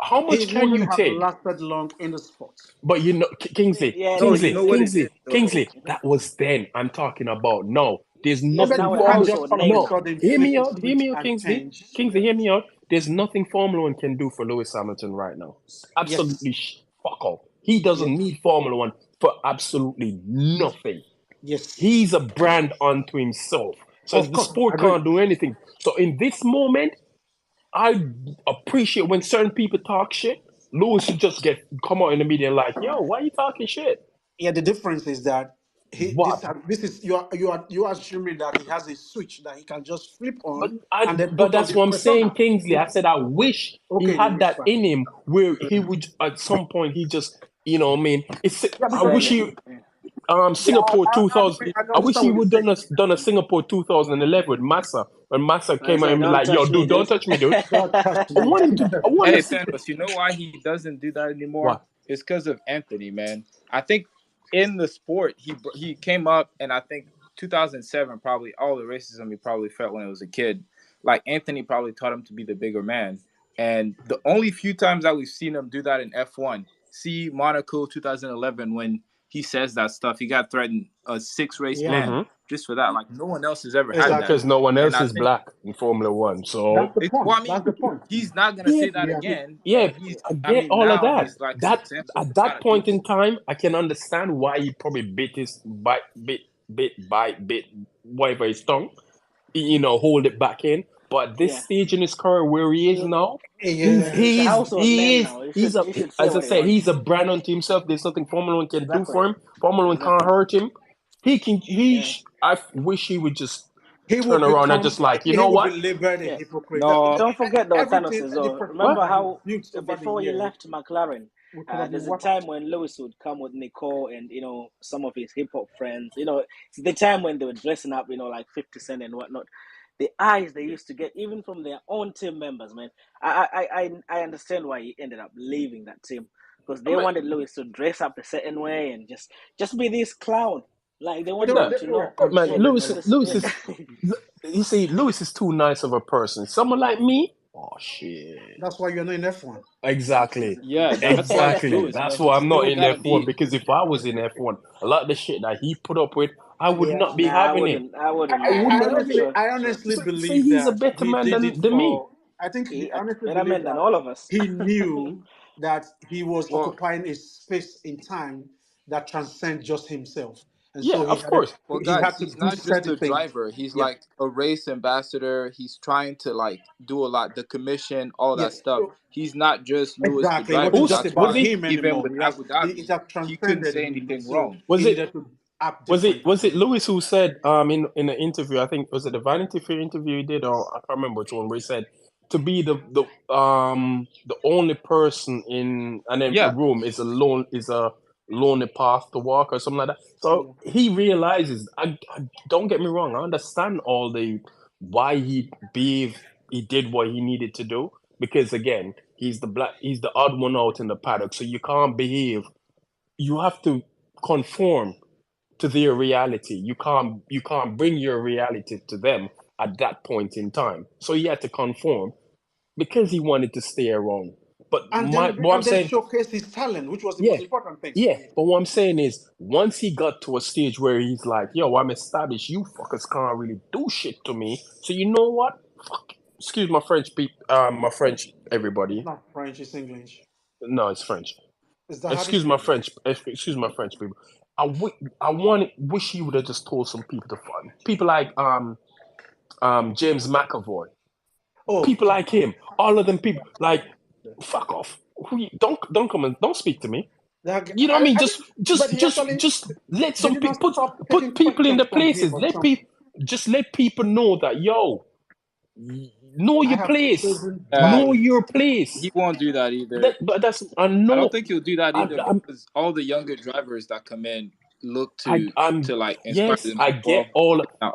Speaker 2: how
Speaker 1: He
Speaker 2: much can
Speaker 1: wouldn't
Speaker 2: you
Speaker 1: have
Speaker 2: take?
Speaker 1: lasted long in the sport.
Speaker 2: But you know, Kingsley,
Speaker 7: yeah,
Speaker 3: no, you know what it is though.
Speaker 2: That was then. I'm talking about now. There's
Speaker 1: Yeah,
Speaker 7: he's
Speaker 1: but
Speaker 2: nothing
Speaker 7: now
Speaker 1: you
Speaker 7: a
Speaker 1: can't
Speaker 2: Formula.
Speaker 1: just
Speaker 7: household
Speaker 1: all of a
Speaker 7: name
Speaker 2: No,
Speaker 7: now.
Speaker 1: sudden
Speaker 2: hear
Speaker 1: switch
Speaker 2: me out,
Speaker 1: and
Speaker 2: Kingsley.
Speaker 1: change.
Speaker 2: Kingsley, hear me out. There's nothing Formula One can do for Lewis Hamilton right now.
Speaker 1: Yes,
Speaker 2: Absolutely fuck all. He doesn't
Speaker 1: yes,
Speaker 2: need Formula One for absolutely nothing.
Speaker 1: yes.
Speaker 2: He's a brand unto himself. So
Speaker 1: Of
Speaker 2: the
Speaker 1: course,
Speaker 2: sport
Speaker 1: agree.
Speaker 2: can't do anything. So in this moment, I appreciate when certain people talk shit. Lewis should just come out in the media like, yo, why you talking shit?
Speaker 1: Yeah, the difference is that
Speaker 2: What?
Speaker 1: this is you are assuming that he has a switch that he can just flip
Speaker 2: But
Speaker 1: on and then
Speaker 2: but
Speaker 1: put on
Speaker 2: that's
Speaker 1: the
Speaker 2: what I'm saying,
Speaker 1: persona.
Speaker 2: Kingsley. I
Speaker 1: It's,
Speaker 2: said I wish he
Speaker 1: okay,
Speaker 2: had
Speaker 1: it's
Speaker 2: that
Speaker 1: fine.
Speaker 2: in him where
Speaker 1: Fair
Speaker 2: he
Speaker 1: enough.
Speaker 2: would at some point he just what I mean.
Speaker 1: Yeah,
Speaker 2: I
Speaker 1: because
Speaker 2: wish
Speaker 7: Sell it.
Speaker 2: he
Speaker 7: Yeah.
Speaker 1: yeah,
Speaker 2: Singapore 2000.
Speaker 1: I
Speaker 2: I wish
Speaker 1: understand
Speaker 2: he
Speaker 1: what you're
Speaker 2: would
Speaker 1: saying.
Speaker 2: done a Singapore 2011 with Massa when Massa
Speaker 7: I
Speaker 2: came out
Speaker 7: say,
Speaker 2: and be
Speaker 7: don't
Speaker 2: like, yo,
Speaker 7: touch me,
Speaker 2: dude, don't
Speaker 7: dude.
Speaker 2: touch me, dude.
Speaker 1: Don't touch
Speaker 2: I
Speaker 1: me.
Speaker 2: want him to. I want to
Speaker 3: Hey,
Speaker 2: see
Speaker 3: Thanos, you know why he doesn't do that anymore?
Speaker 2: what.
Speaker 3: It's because of Anthony, man. I think in the sport, he came up, and I think 2007 probably all the racism he probably felt when he was a kid. Like Anthony probably taught him to be the bigger man. And the only few times that we've seen him do that in F1, see Monaco 2011 when he says that stuff, he got threatened a 6 race
Speaker 1: Yeah,
Speaker 3: ban
Speaker 2: Mm-hmm.
Speaker 3: just for that. Like no one else has ever had that.
Speaker 1: exactly.
Speaker 2: Because no one
Speaker 3: And
Speaker 2: else
Speaker 3: I
Speaker 2: is
Speaker 3: think
Speaker 2: black in Formula One.
Speaker 1: That's
Speaker 2: So
Speaker 1: the
Speaker 3: well,
Speaker 1: point.
Speaker 3: I mean,
Speaker 1: That's the point.
Speaker 3: he's not gonna
Speaker 2: yeah,
Speaker 3: say that
Speaker 1: We are
Speaker 3: again.
Speaker 2: yeah,
Speaker 3: And
Speaker 2: I
Speaker 3: I
Speaker 2: get
Speaker 3: mean,
Speaker 2: all of
Speaker 3: now
Speaker 2: that.
Speaker 3: he's like an
Speaker 2: That
Speaker 3: example of
Speaker 2: at
Speaker 3: how
Speaker 2: that
Speaker 3: to do
Speaker 2: point
Speaker 3: it.
Speaker 2: in time, I can understand why he probably bit by bit, whatever his tongue, hold it back in. But this
Speaker 7: Yeah.
Speaker 2: stage in his career where he is now,
Speaker 1: Yeah,
Speaker 7: He's a household name now.
Speaker 2: he's a
Speaker 7: He should say
Speaker 2: as I
Speaker 7: what he
Speaker 2: said, he's
Speaker 7: wants.
Speaker 2: a brand unto himself. There's nothing Formula One can do
Speaker 7: Exactly.
Speaker 2: for him. Formula One can't
Speaker 7: Exactly.
Speaker 2: hurt him. He can.
Speaker 7: Yeah.
Speaker 2: I wish he would just
Speaker 1: he will
Speaker 2: turn around and just
Speaker 1: become.
Speaker 2: like, you
Speaker 1: He
Speaker 2: know
Speaker 1: will be
Speaker 2: what?
Speaker 1: labeled a
Speaker 7: Yeah.
Speaker 1: hypocrite.
Speaker 3: No,
Speaker 7: Don't forget though, Thanos
Speaker 1: Everything,
Speaker 7: as
Speaker 1: the
Speaker 7: well.
Speaker 2: What?
Speaker 7: Remember
Speaker 1: persona he's
Speaker 7: how
Speaker 1: built over the
Speaker 7: before he
Speaker 1: years
Speaker 7: left McLaren,
Speaker 1: will probably
Speaker 7: there's a
Speaker 1: wipe
Speaker 7: time
Speaker 1: out.
Speaker 7: when Lewis would come with Nicole and some of his hip hop friends. It's the time when they were dressing up, like 50 Cent and whatnot. The eyes they used to get, even from their own team members, man. I understand why he ended up leaving that team because
Speaker 2: I
Speaker 7: they
Speaker 2: mean,
Speaker 7: wanted Lewis to dress up a certain way and just be this clown. Like they
Speaker 1: But
Speaker 7: wanted him to
Speaker 1: they were
Speaker 2: man,
Speaker 7: yeah,
Speaker 1: controlling
Speaker 2: Lewis,
Speaker 1: him.
Speaker 2: Lewis is. You see, Lewis is too nice of a person. Someone like me, oh shit.
Speaker 1: That's why you're not in F1.
Speaker 2: Exactly.
Speaker 3: yeah, that's
Speaker 2: Exactly.
Speaker 3: Lewis,
Speaker 2: That's
Speaker 3: man.
Speaker 2: why
Speaker 3: He
Speaker 2: I'm not
Speaker 3: still
Speaker 2: in
Speaker 3: gotta
Speaker 2: F1
Speaker 3: be.
Speaker 2: because if I was in F1, a lot of the shit that he put up with, I would
Speaker 1: Yeah,
Speaker 2: not be
Speaker 7: Nah, I
Speaker 2: having it.
Speaker 7: wouldn't. I
Speaker 1: I,
Speaker 7: wouldn't
Speaker 2: I
Speaker 1: I,
Speaker 7: mind.
Speaker 2: would
Speaker 1: I
Speaker 2: not
Speaker 7: Sure,
Speaker 2: have
Speaker 1: honestly,
Speaker 2: it.
Speaker 7: sure,
Speaker 1: I
Speaker 7: sure.
Speaker 1: honestly
Speaker 2: Say
Speaker 1: believe
Speaker 2: he's a
Speaker 1: that
Speaker 2: better
Speaker 1: he
Speaker 2: man
Speaker 1: did it
Speaker 2: than me.
Speaker 1: for. I think he honestly
Speaker 7: Better
Speaker 1: believe
Speaker 7: man than
Speaker 1: that
Speaker 7: all of us.
Speaker 1: he knew that he was
Speaker 3: Well,
Speaker 1: occupying a space in time that transcends just himself, and
Speaker 2: Yeah,
Speaker 1: so
Speaker 2: of course.
Speaker 1: he
Speaker 3: guys,
Speaker 1: had to
Speaker 3: he's
Speaker 1: do
Speaker 3: not just
Speaker 1: certain
Speaker 3: a
Speaker 1: things.
Speaker 3: driver. He's
Speaker 1: Yeah,
Speaker 3: like a race ambassador. He's trying to like do a lot, the commission, all
Speaker 1: yeah.
Speaker 3: that stuff.
Speaker 1: So
Speaker 3: He's not just Lewis the
Speaker 1: exactly, it
Speaker 3: driver.
Speaker 1: wasn't
Speaker 2: Who's
Speaker 1: just
Speaker 3: That's
Speaker 2: was
Speaker 3: why
Speaker 1: about
Speaker 2: he?
Speaker 1: him
Speaker 3: even
Speaker 1: anymore.
Speaker 3: with Abu
Speaker 1: It
Speaker 3: Dhabi,
Speaker 1: has
Speaker 3: he couldn't
Speaker 1: transcended
Speaker 3: say
Speaker 1: him, and
Speaker 3: anything
Speaker 1: so
Speaker 3: wrong.
Speaker 1: he
Speaker 2: Was it?
Speaker 1: needed to act different.
Speaker 2: Was it Lewis who said in an interview? I think was it the Vanity Fair interview he did, or I can't remember which one. Where he said to be the only person in an empty
Speaker 3: Yeah,
Speaker 2: room is a lonely path to walk or something like that. So
Speaker 1: Yeah.
Speaker 2: he realizes. I don't get me wrong. I understand all the why he did what he needed to do because again he's the odd one out in the paddock. So you can't behave. You have to conform to their reality. You can't bring your reality to them at that point in time. So he had to conform because he wanted to stay around. But what I'm
Speaker 1: And then
Speaker 2: saying,
Speaker 1: showcase his talent, which was the
Speaker 2: yeah,
Speaker 1: most important thing.
Speaker 2: yeah. But what I'm saying is, once he got to a stage where he's like, "Yo, I'm established. You fuckers can't really do shit to me." So you know what? Fuck. Excuse my French, my French,
Speaker 1: It's
Speaker 2: everybody.
Speaker 1: not French, it's English.
Speaker 2: No, it's French.
Speaker 1: It's the hardest
Speaker 2: Excuse my
Speaker 1: thing.
Speaker 2: French. Excuse my French people. Wish he would have just told some people to fun. People like James McAvoy.
Speaker 1: Oh,
Speaker 2: People like him. All of them people like fuck off. don't come and don't speak to me.
Speaker 1: Like,
Speaker 2: You know what I mean?
Speaker 1: I
Speaker 2: Just
Speaker 1: think,
Speaker 2: just
Speaker 1: but he
Speaker 2: just
Speaker 1: actually,
Speaker 2: just let
Speaker 1: they
Speaker 2: some
Speaker 1: did not
Speaker 2: people
Speaker 1: stop
Speaker 2: put
Speaker 1: taking
Speaker 2: people in
Speaker 1: questions
Speaker 2: the
Speaker 1: from him
Speaker 2: places.
Speaker 1: or
Speaker 2: Let
Speaker 1: something.
Speaker 2: people just let people know that know
Speaker 1: I
Speaker 2: your
Speaker 1: have
Speaker 2: place.
Speaker 1: chosen
Speaker 2: Know
Speaker 1: violence.
Speaker 2: your
Speaker 3: He
Speaker 2: place.
Speaker 3: won't do that either.
Speaker 2: But that's I
Speaker 3: I don't
Speaker 2: know.
Speaker 3: think he'll do that either
Speaker 2: I'm
Speaker 3: because all the younger drivers that come in look
Speaker 2: I'm
Speaker 3: to like inspire
Speaker 2: yes,
Speaker 3: them as not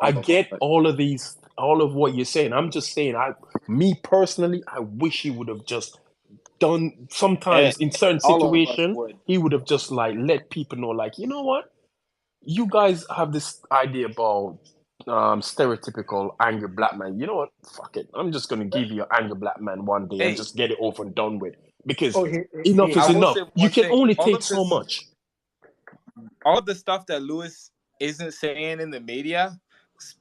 Speaker 2: I
Speaker 3: all of them,
Speaker 2: get
Speaker 3: but
Speaker 2: all of these, all of what you're saying. I'm just saying, me personally, I wish he would have just done.
Speaker 3: eh,
Speaker 2: Sometimes in certain
Speaker 3: all of us
Speaker 2: situation,
Speaker 3: would.
Speaker 2: he would have just like let people know, like, you know what, you guys have this idea about stereotypical angry black man. You know what? Fuck it. I'm just gonna give you an angry black man one day and
Speaker 3: Hey,
Speaker 2: just get it over and done with. Because
Speaker 1: Oh, he
Speaker 2: enough
Speaker 3: I
Speaker 2: is
Speaker 1: has.
Speaker 3: will
Speaker 2: enough.
Speaker 3: say
Speaker 2: You
Speaker 3: one
Speaker 2: can
Speaker 3: thing.
Speaker 2: only take so much.
Speaker 3: All of the stuff that Lewis isn't saying in the media,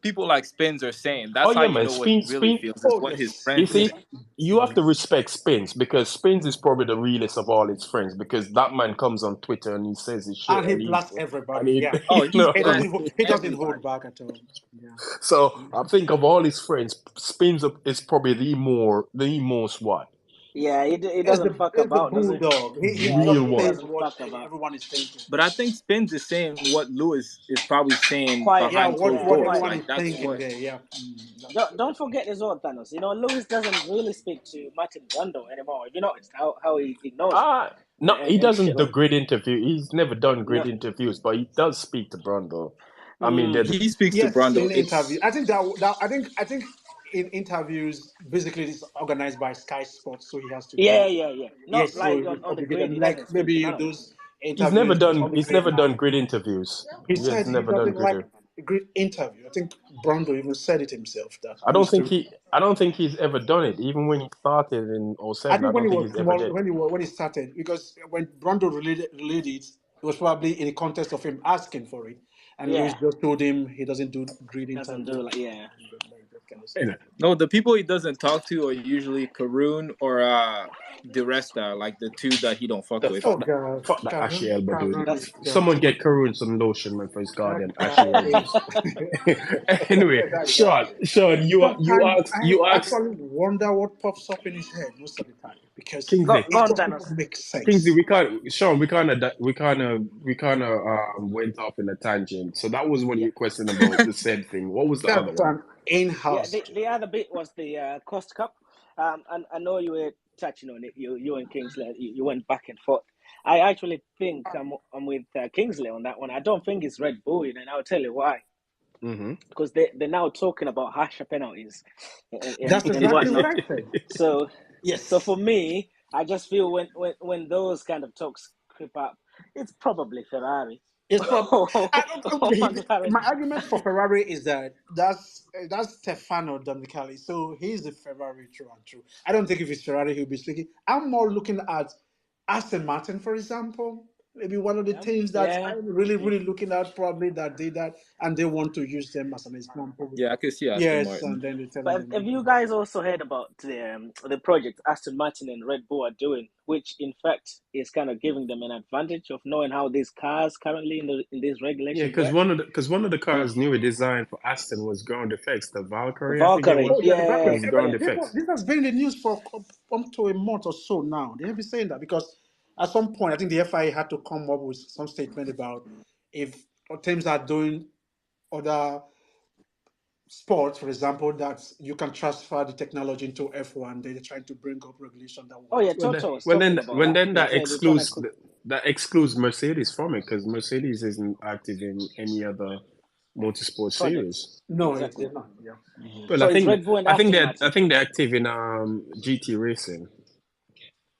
Speaker 3: people like Spins are saying.
Speaker 2: Oh
Speaker 3: That's how
Speaker 2: yeah,
Speaker 3: you
Speaker 2: man.
Speaker 3: know what he really
Speaker 2: Spin.
Speaker 3: feels. Is
Speaker 1: Oh,
Speaker 3: what his
Speaker 1: yes.
Speaker 2: You
Speaker 3: friends
Speaker 1: Yes.
Speaker 2: see,
Speaker 3: say.
Speaker 2: you have to respect Spins because Spins is probably the realest of all his friends because that man comes on Twitter and he says his shit
Speaker 1: And he
Speaker 2: and
Speaker 1: blasts everybody. Yeah.
Speaker 3: Oh,
Speaker 2: you
Speaker 3: he
Speaker 2: know.
Speaker 3: blasts
Speaker 1: He doesn't hold
Speaker 3: everybody.
Speaker 1: back at all. Yeah.
Speaker 2: So I think of all his friends, Spins is probably the most what
Speaker 7: Yeah, he doesn't fuck
Speaker 1: It's the
Speaker 7: about, does he?
Speaker 1: bulldog. He
Speaker 7: Yeah,
Speaker 2: real
Speaker 1: just
Speaker 7: he
Speaker 2: one.
Speaker 1: says
Speaker 7: doesn't
Speaker 1: what
Speaker 7: fuck about.
Speaker 1: everyone is thinking.
Speaker 3: But I think Spins is saying what Lewis is probably saying
Speaker 7: Quietly,
Speaker 1: Yeah,
Speaker 3: behind closed
Speaker 1: what
Speaker 3: doors.
Speaker 1: everyone
Speaker 7: quietly.
Speaker 1: is
Speaker 3: Like that's
Speaker 1: thinking
Speaker 3: what.
Speaker 1: there. Yeah.
Speaker 7: Don't forget as well, Thanos. You know, Lewis doesn't really speak to Martin Brundle anymore. Have you noticed how he ignores him
Speaker 2: No, he
Speaker 7: and
Speaker 2: doesn't
Speaker 7: shit?
Speaker 2: do great interview. He's never done
Speaker 7: No.
Speaker 2: great interviews, but he does speak to Brundle. I mean,
Speaker 7: Mm.
Speaker 2: the
Speaker 3: He speaks to
Speaker 1: Yes,
Speaker 3: Brundle.
Speaker 1: in interview.
Speaker 3: It's
Speaker 1: I think I think in interviews, basically it's organized by Sky Sports, so he has to do.
Speaker 7: Yeah. Not
Speaker 1: Yes, so
Speaker 7: like
Speaker 1: he's
Speaker 7: on the
Speaker 1: obligated.
Speaker 7: grid, he
Speaker 1: Like
Speaker 7: doesn't speak to
Speaker 1: maybe
Speaker 7: none of them.
Speaker 1: those interviews on the
Speaker 2: he's
Speaker 1: grid
Speaker 2: never done
Speaker 1: now.
Speaker 2: great interviews.
Speaker 1: He
Speaker 2: He has
Speaker 1: said he
Speaker 2: never done
Speaker 1: doesn't
Speaker 2: great.
Speaker 1: like a great interview. I think Brondo even said it himself that
Speaker 2: I
Speaker 1: he
Speaker 2: don't
Speaker 1: used
Speaker 2: think
Speaker 1: to.
Speaker 2: he. I don't think he's ever done it. Even when he started in
Speaker 1: I
Speaker 2: '07, I
Speaker 1: think when
Speaker 2: don't
Speaker 1: he
Speaker 2: think
Speaker 1: was
Speaker 2: he's ever
Speaker 1: small,
Speaker 2: did.
Speaker 1: when he started, because when Brondo relayed it, it was probably in the context of him asking for it, and Lewis
Speaker 7: Yeah,
Speaker 1: just told him he doesn't do great
Speaker 7: doesn't
Speaker 1: interview
Speaker 7: do like yeah.
Speaker 1: and like that kind of
Speaker 2: You
Speaker 1: stuff.
Speaker 2: know,
Speaker 3: no, the people he doesn't talk to are usually Karoon or DeResta, like the two that he don't fuck
Speaker 2: the
Speaker 3: with.
Speaker 1: Oh
Speaker 2: fuck that,
Speaker 1: God,
Speaker 2: fuck that Ashy Elba dude.
Speaker 1: Karen
Speaker 7: That's
Speaker 1: is
Speaker 2: Someone
Speaker 1: just
Speaker 2: get Karun some lotion, man, for his
Speaker 1: that
Speaker 2: goddamn
Speaker 1: guy
Speaker 2: Ashy
Speaker 1: is.
Speaker 2: Elbows. Anyway,
Speaker 1: That guy.
Speaker 2: Sean,
Speaker 1: Sometimes
Speaker 2: you
Speaker 1: I
Speaker 2: asked
Speaker 1: actually wonder what pops up in his head most of the time because
Speaker 2: Kingsley.
Speaker 7: go
Speaker 1: it
Speaker 7: on,
Speaker 1: doesn't
Speaker 7: Thanos.
Speaker 1: even make
Speaker 2: Kingsley,
Speaker 1: sense.
Speaker 2: we can't, Sean, we kind of went off in a tangent. So that was one of
Speaker 7: Yeah,
Speaker 2: your questions about the said thing. What was the other
Speaker 1: That's
Speaker 2: one?
Speaker 1: an
Speaker 7: yeah.
Speaker 1: in-house
Speaker 7: The other bit was the Cost Cup. And I know you were touching on it. You and Kingsley, you went back and forth. I actually think I'm with Kingsley on that one. I don't think it's Red Bull, and I'll tell you why.
Speaker 2: Mm-hmm.
Speaker 7: Because they're now talking about harsher penalties
Speaker 1: That's
Speaker 7: and
Speaker 1: exactly what
Speaker 7: whatnot.
Speaker 1: I said.
Speaker 7: So
Speaker 1: Yes.
Speaker 7: for me, I just feel when those kind of talks creep up, it's probably Ferrari
Speaker 1: It's probably. I don't,
Speaker 7: or McLaren.
Speaker 1: my argument for Ferrari is that that's Stefano Domenicali, so he's the Ferrari true and true. I don't think if it's Ferrari he'll be speaking. I'm more looking at Aston Martin, for example. Maybe one of the teams that
Speaker 7: Yeah.
Speaker 1: I'm really looking at probably that did that, and they want to use them as an example.
Speaker 3: Yeah, I could see Aston
Speaker 1: Yes,
Speaker 3: Martin.
Speaker 1: and then they're telling
Speaker 7: But have
Speaker 1: them.
Speaker 7: you guys also heard about the project Aston Martin and Red Bull are doing, which in fact is kind of giving them an advantage of knowing how these cars currently in these
Speaker 2: Yeah,
Speaker 7: regulations
Speaker 2: because
Speaker 7: work?
Speaker 2: one of the
Speaker 7: Mm.
Speaker 2: cars newly designed for Aston was ground effects. The
Speaker 7: The
Speaker 2: Valkyrie, I think it
Speaker 7: Valkyrie,
Speaker 2: was.
Speaker 1: Oh yeah, the
Speaker 7: yeah,
Speaker 1: Valkyrie.
Speaker 2: Was
Speaker 1: But
Speaker 2: ground effects.
Speaker 1: this has been in the news for up to a month or so now. They have been saying that because at some point I think the FIA had to come up with some statement about if teams are doing other sports, for example, that you can transfer the technology into F1. They're trying to bring up regulation that
Speaker 7: Oh
Speaker 1: would.
Speaker 7: yeah, Toto was
Speaker 2: Well
Speaker 7: talking
Speaker 2: then,
Speaker 7: about
Speaker 2: when
Speaker 7: that.
Speaker 2: then
Speaker 7: He said they're trying to.
Speaker 2: that excludes Mercedes from it because Mercedes isn't active in any other motorsport
Speaker 7: Projects.
Speaker 2: series.
Speaker 1: No,
Speaker 7: Exactly.
Speaker 1: they're not. Yeah.
Speaker 2: Well,
Speaker 7: So it's Red Bull and Aston
Speaker 2: I
Speaker 7: Martin.
Speaker 2: think they're active in GT racing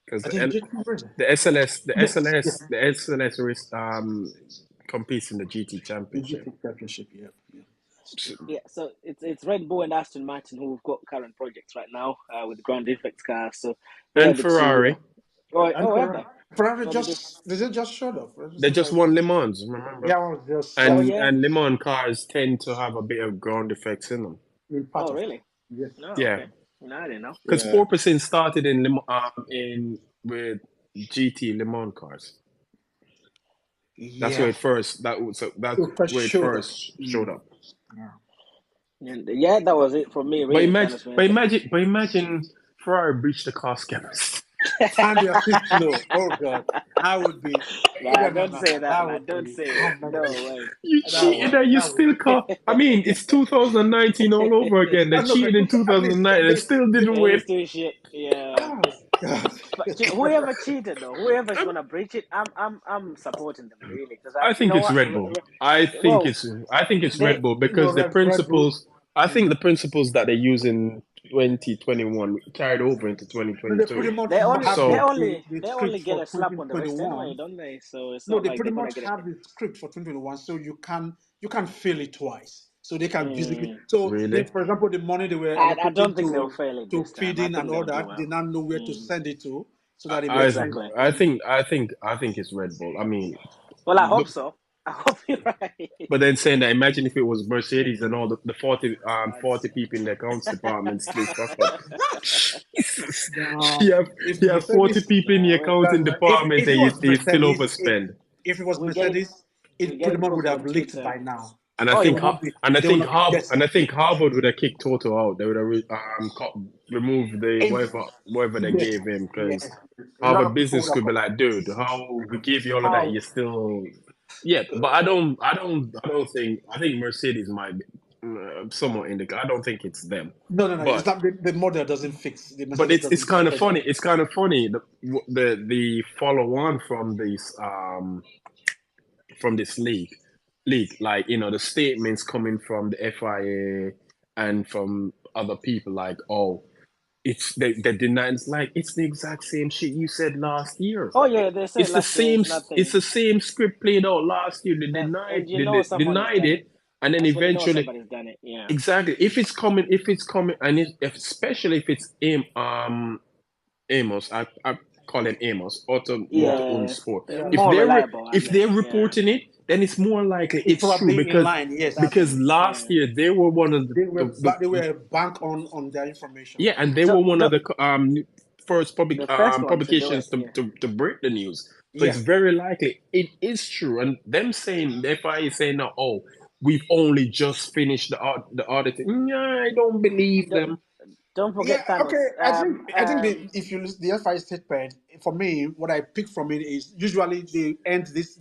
Speaker 2: because
Speaker 1: I think JT Racing.
Speaker 2: the SLS
Speaker 1: Yes, yes.
Speaker 2: the SLS race competes in the GT
Speaker 1: The
Speaker 2: Championship.
Speaker 1: GT Championship. Yeah. Yeah.
Speaker 2: So-
Speaker 7: Yeah, so it's Red Bull and Aston Martin who've got current projects right now with ground defects cars. So they are
Speaker 2: and
Speaker 7: the two.
Speaker 2: Ferrari,
Speaker 1: And
Speaker 7: Have they?
Speaker 1: Ferrari
Speaker 7: Oh, they did.
Speaker 1: just showed up. It
Speaker 2: they
Speaker 1: was
Speaker 2: just
Speaker 1: like,
Speaker 2: won Le Mans, remember?
Speaker 1: yeah, I was just
Speaker 7: Oh
Speaker 2: And
Speaker 7: yeah.
Speaker 2: Le Mans cars tend to have a bit of ground effects in them.
Speaker 1: in part
Speaker 7: Oh
Speaker 1: of it.
Speaker 7: really?
Speaker 1: Yes.
Speaker 7: No.
Speaker 2: Yeah,
Speaker 7: Okay. No, I didn't know.
Speaker 2: because
Speaker 3: Yeah.
Speaker 2: 4% started in with GT Le Mans cars. That's where
Speaker 1: Yeah.
Speaker 2: it first that's
Speaker 1: It first
Speaker 2: where it
Speaker 1: showed up.
Speaker 2: first showed up.
Speaker 7: And that was it from me, really. Thanos, man.
Speaker 2: But imagine Ferrari breached the cost caps.
Speaker 1: and the assist low. Oh God, I would be.
Speaker 7: Nah,
Speaker 1: No.
Speaker 7: don't say that,
Speaker 1: That
Speaker 7: man.
Speaker 1: would
Speaker 7: Don't
Speaker 1: be.
Speaker 7: say
Speaker 1: Oh
Speaker 7: it.
Speaker 1: my
Speaker 7: No
Speaker 1: God.
Speaker 7: way.
Speaker 2: You cheated and you still call. I mean, it's 2019 all over again. They
Speaker 1: No, but
Speaker 2: cheated in
Speaker 1: at least
Speaker 2: 2009 and still didn't
Speaker 7: It
Speaker 2: win.
Speaker 7: is too shit. Yeah.
Speaker 1: oh God.
Speaker 7: But whoever cheated though, whoever's gonna breach it, I'm supporting them really because
Speaker 2: I
Speaker 7: you
Speaker 2: think
Speaker 7: know
Speaker 2: it's
Speaker 7: what?
Speaker 2: Red Bull.
Speaker 7: Well,
Speaker 2: I think it's Red
Speaker 7: they
Speaker 2: Bull
Speaker 1: You know,
Speaker 2: because the
Speaker 1: Red Bull.
Speaker 2: principles. I think the principles that they use in 2021 carried over into
Speaker 1: No, they pretty
Speaker 2: 2022.
Speaker 1: much
Speaker 7: they only
Speaker 1: have
Speaker 7: they
Speaker 2: So
Speaker 7: only
Speaker 1: the
Speaker 7: they
Speaker 1: script
Speaker 7: only get
Speaker 1: for
Speaker 7: a slap on the wrist anyway,
Speaker 1: 2021.
Speaker 7: don't they? So it's
Speaker 1: No,
Speaker 7: not
Speaker 1: they
Speaker 7: like
Speaker 1: pretty
Speaker 7: they're gonna
Speaker 1: much
Speaker 7: get a
Speaker 1: have
Speaker 7: hit.
Speaker 1: the script for 2021, so you can fail it twice. So they can basically.
Speaker 7: Mm.
Speaker 1: So,
Speaker 2: really,
Speaker 1: for example, the money they were
Speaker 7: I don't
Speaker 1: allocating
Speaker 7: think they'll fail it
Speaker 1: to
Speaker 7: this time. I
Speaker 1: feeding and
Speaker 7: think
Speaker 1: all
Speaker 7: they'll do
Speaker 1: that, they
Speaker 7: well.
Speaker 1: now know where to
Speaker 7: Mm.
Speaker 1: send it to, so that it
Speaker 2: I
Speaker 1: makes sense.
Speaker 7: Exactly.
Speaker 2: I think it's Red Bull. I mean,
Speaker 7: Well, I hope
Speaker 2: look,
Speaker 7: so. I hope you're right.
Speaker 2: but then saying that, imagine if it was Mercedes and all the 40 people in the accounts department still fuck up.
Speaker 1: Now,
Speaker 2: you
Speaker 1: if
Speaker 2: have 40
Speaker 1: Mercedes,
Speaker 2: people in the accounting department
Speaker 1: if it
Speaker 2: and
Speaker 1: was
Speaker 2: you still
Speaker 1: Mercedes,
Speaker 2: overspend.
Speaker 1: if it was
Speaker 7: we get it.
Speaker 1: Mercedes,
Speaker 7: We
Speaker 1: it
Speaker 7: get
Speaker 1: pretty
Speaker 7: it
Speaker 1: much would
Speaker 7: cooked
Speaker 1: have
Speaker 7: on
Speaker 1: leaked
Speaker 7: Twitter.
Speaker 1: by now.
Speaker 2: And
Speaker 7: Oh
Speaker 1: They
Speaker 7: yeah.
Speaker 1: would not be guessing.
Speaker 2: Harvard would have kicked Toto out. They would have removed the
Speaker 1: If
Speaker 2: whatever they
Speaker 1: yes,
Speaker 2: gave him because
Speaker 1: yes, a lot
Speaker 2: Harvard
Speaker 1: of people
Speaker 2: business
Speaker 1: would have
Speaker 2: could be
Speaker 1: come.
Speaker 2: like, dude, how we gave you all of that,
Speaker 1: How
Speaker 2: you still But I don't think Mercedes might be somewhat indicated. I don't think it's them,
Speaker 1: no, it's
Speaker 2: but
Speaker 1: not the model doesn't fix the Mercedes
Speaker 2: it's
Speaker 1: doesn't
Speaker 2: kind of
Speaker 1: fix
Speaker 2: funny. It's kind of funny the follow on from this league, like the statements coming from the FIA and from other people, like, oh, it's they deny. It's like it's the exact same shit you said last year.
Speaker 7: Oh yeah. They said last year it's
Speaker 2: It's
Speaker 7: nothing.
Speaker 2: the same script played out last year. They
Speaker 7: And you
Speaker 2: they
Speaker 7: know someone has
Speaker 2: denied
Speaker 7: done
Speaker 2: it,
Speaker 7: it.
Speaker 2: and then
Speaker 7: That's when you know
Speaker 2: eventually,
Speaker 7: somebody's done it. Yeah.
Speaker 2: exactly. If it's coming, and especially if it's Amos, I call him Amos, Auto und
Speaker 7: Yeah.
Speaker 2: Sport. If
Speaker 7: More reliable, I
Speaker 2: if
Speaker 7: think.
Speaker 2: they're
Speaker 7: Yeah.
Speaker 2: reporting it, then it's more likely
Speaker 1: It's
Speaker 2: it's true
Speaker 1: probably in line. Yes,
Speaker 2: because last
Speaker 7: Yeah.
Speaker 2: year they were one of
Speaker 1: they were bank on their information.
Speaker 2: yeah, and they
Speaker 7: So
Speaker 2: were one of the first
Speaker 7: the first one to do it.
Speaker 2: publications
Speaker 7: Yeah.
Speaker 2: to break the news. So it's
Speaker 1: Yeah,
Speaker 2: very likely it is true. And them saying the FIA is saying now, oh, we've only just finished the auditing. Yeah, I don't believe them.
Speaker 7: Don't
Speaker 1: yeah.
Speaker 7: forget Thanos.
Speaker 1: Okay, I think if you listen the FI statement, for me, what I pick from it is usually they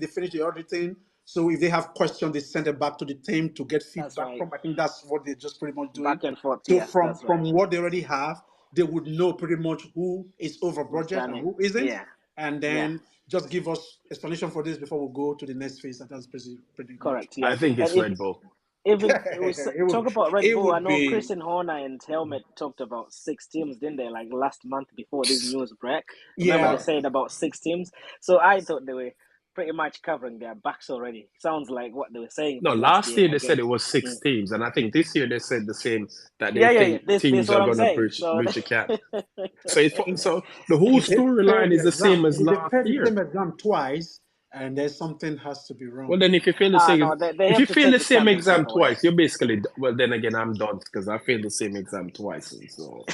Speaker 1: finish the auditing. So if they have questions, they send it back to the team to get
Speaker 7: That's
Speaker 1: feedback
Speaker 7: right.
Speaker 1: from. I think that's what they're just pretty much doing.
Speaker 7: Back and forth.
Speaker 1: So
Speaker 7: Yeah,
Speaker 1: from
Speaker 7: that's right.
Speaker 1: what they already have, they would know pretty much who is over
Speaker 7: Who's
Speaker 1: budget
Speaker 7: done
Speaker 1: and
Speaker 7: it?
Speaker 1: who isn't,
Speaker 7: Yeah.
Speaker 1: and
Speaker 7: Yeah.
Speaker 1: then just give us explanation for this before we go to the next phase. And that's pretty much.
Speaker 7: Correct. Yeah.
Speaker 2: I think it's
Speaker 7: And
Speaker 2: Red Bull.
Speaker 7: even we
Speaker 1: it would
Speaker 7: talk about Red
Speaker 1: it
Speaker 7: Bull. I
Speaker 1: would
Speaker 7: know
Speaker 1: be
Speaker 7: Christian Horner and Helmet talked about 6 teams, didn't they? Like last month before this news break. Remember
Speaker 1: yeah.
Speaker 7: they said about 6 teams. So I thought they were pretty much covering their backs already. Sounds like what they were saying
Speaker 2: No,
Speaker 7: from last
Speaker 2: last
Speaker 7: year,
Speaker 2: year
Speaker 7: I
Speaker 2: they said
Speaker 7: guess.
Speaker 2: it was 6 teams, and I think this year they said the same that they
Speaker 7: Yeah.
Speaker 2: think
Speaker 7: This
Speaker 2: teams
Speaker 7: what
Speaker 2: are
Speaker 7: I'm
Speaker 2: going to
Speaker 7: saying. So
Speaker 2: breach the cap. So the whole
Speaker 1: If they fail
Speaker 2: storyline is
Speaker 1: the
Speaker 2: the
Speaker 1: exam,
Speaker 2: same as
Speaker 1: if they
Speaker 2: last
Speaker 1: fail the
Speaker 2: year.
Speaker 1: same exam twice, and there's something has to be
Speaker 2: Well,
Speaker 1: wrong.
Speaker 2: then if you fail the same,
Speaker 7: no, they
Speaker 2: if
Speaker 7: have
Speaker 2: you
Speaker 7: to
Speaker 2: fail
Speaker 7: take
Speaker 2: the
Speaker 7: the
Speaker 2: same
Speaker 7: championship
Speaker 2: exam
Speaker 7: away.
Speaker 2: twice, you're basically well. Then again, I'm done because I failed the same exam twice. So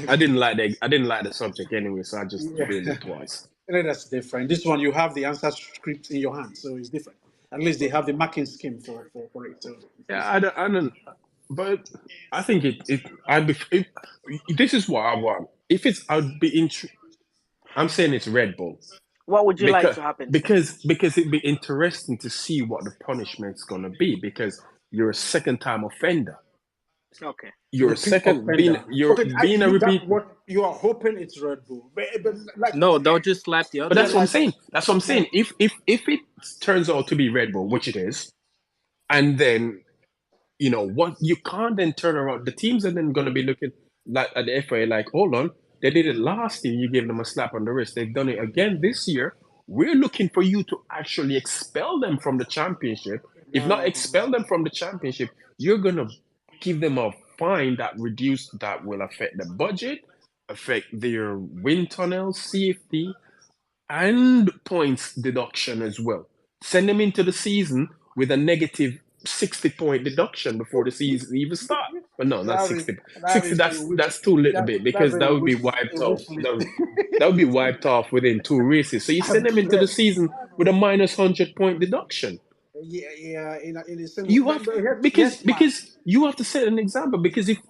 Speaker 2: I didn't like the subject anyway, so I just failed it twice.
Speaker 1: That's different. This one, you have the answer script in your hand, so it's different. At least they have the marking scheme for it. So
Speaker 2: Yeah, I don't. But I think this is what I want. If it's, I'd be I'm saying it's Red Bull
Speaker 7: What would you like to happen, Tim?
Speaker 2: because it'd be interesting to see what the punishment's gonna be because you're a second time offender.
Speaker 7: Okay.
Speaker 2: You're a
Speaker 1: repeat
Speaker 2: second
Speaker 1: offender.
Speaker 2: being a repeat.
Speaker 1: That's what you are hoping it's Red Bull, but like
Speaker 3: No, they'll just slap the
Speaker 2: But
Speaker 3: other
Speaker 2: that's what I'm
Speaker 3: ones.
Speaker 2: saying. That's what I'm saying. If it turns out to be Red Bull, which it is, and then what you can't then turn around. The teams are then going to be looking like at the FA like, hold on, they did it last year. You gave them a slap on the wrist. They've done it again this year. We're looking for you to actually expel them from the championship. If not expel them from the championship, you're going to give them a fine that will affect the budget, affect their wind tunnel, CFD, and points deduction as well. Send them into the season with a negative 60-point deduction before the season even start. But no, not 60. 60, that's too little bit because that would be wiped off. That would be wiped off within 2 races. So you send them into the season with a minus 100-point deduction.
Speaker 1: Yeah. In a single,
Speaker 2: You have because you have to set an example. Because if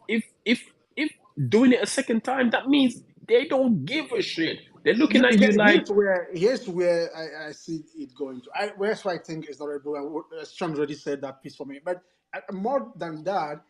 Speaker 2: doing it a second time, that means They don't give a shit. They're looking at you like,
Speaker 1: Here's where I see it going to. Where's why I think it's not Red Bull. Strong already said that piece for me. But more than that,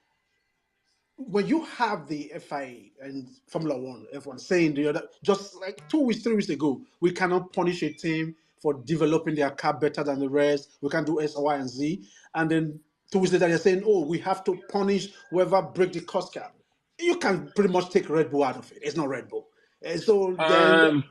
Speaker 1: when you have the FIA and Formula One, everyone saying the other, just like 2 weeks, 3 weeks ago, we cannot punish a team for developing their car better than the rest. We can do X, Y, and Z. And then 2 weeks later, they're saying, oh, we have to punish whoever break the cost cap. You can pretty much take Red Bull out of it. It's not Red Bull. And so then,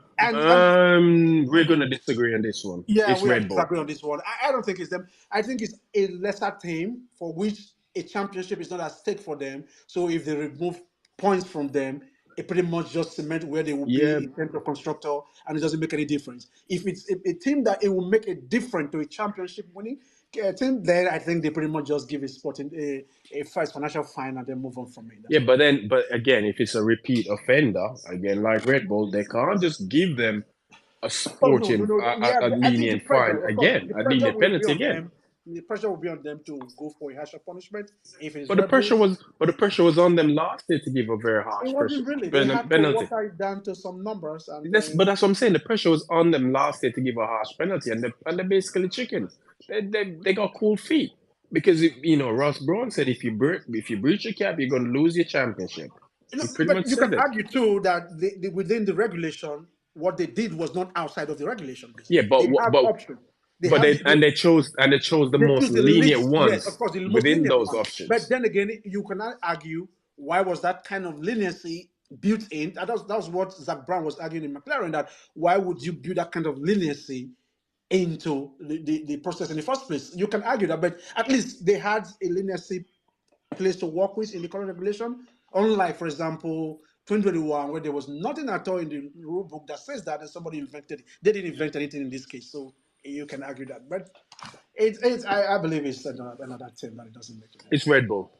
Speaker 2: we're gonna disagree on this one.
Speaker 1: yeah,
Speaker 2: It's
Speaker 1: we are
Speaker 2: Red Bull.
Speaker 1: disagreeing on this one. I don't think it's them. I think it's a lesser team for which a championship is not at stake for them. So if they remove points from them, it pretty much just cement where they will
Speaker 2: Yeah,
Speaker 1: be in terms of constructor, and it doesn't make any difference. If it's a team that it will make a difference to a championship winning team, then I think they pretty much just give a sporting a first financial fine and then move on from it.
Speaker 2: yeah, but again, if it's a repeat offender, again, like Red Bull, they can't just give them a
Speaker 1: Oh no,
Speaker 2: sporting,
Speaker 1: yeah,
Speaker 2: a
Speaker 1: I think the
Speaker 2: lenient fine
Speaker 1: pressure, of course,
Speaker 2: again,
Speaker 1: the
Speaker 2: a
Speaker 1: pressure
Speaker 2: lenient
Speaker 1: will be
Speaker 2: penalty
Speaker 1: on
Speaker 2: again.
Speaker 1: them. The pressure will be on them to go for a harsher punishment. If it's
Speaker 2: But the
Speaker 1: Red Bull,
Speaker 2: pressure was on them last year to give a very
Speaker 1: it
Speaker 2: harsh
Speaker 1: wasn't really. They had to
Speaker 2: penalty.
Speaker 1: water it down to some numbers, and
Speaker 2: But that's what I'm saying. The pressure was on them last year to give a harsh penalty, and they're basically chickens. They got cool feet because Ross Brown said if you breach your cap, you're gonna lose your championship. He pretty
Speaker 1: but
Speaker 2: much
Speaker 1: you can
Speaker 2: said it.
Speaker 1: argue too that within the regulation, what they did was not outside of the regulation. Basically.
Speaker 2: Yeah,
Speaker 1: They have options.
Speaker 2: they chose the most
Speaker 1: choose the
Speaker 2: lenient
Speaker 1: least,
Speaker 2: ones
Speaker 1: yes, of course, the most
Speaker 2: within
Speaker 1: lenient
Speaker 2: those
Speaker 1: one.
Speaker 2: options.
Speaker 1: But then again, you cannot argue why was that kind of leniency built in. That was what Zach Brown was arguing in McLaren, that why would you build that kind of leniency into the process in the first place? You can argue that, but at least they had a leniency place to work with in the current regulation. Unlike, for example, 2021, where there was nothing at all in the rule book that says that, and somebody invented it. They didn't invent anything in this case, so you can argue that. But I believe it's another thing that it doesn't make it.
Speaker 2: It's Red Bull.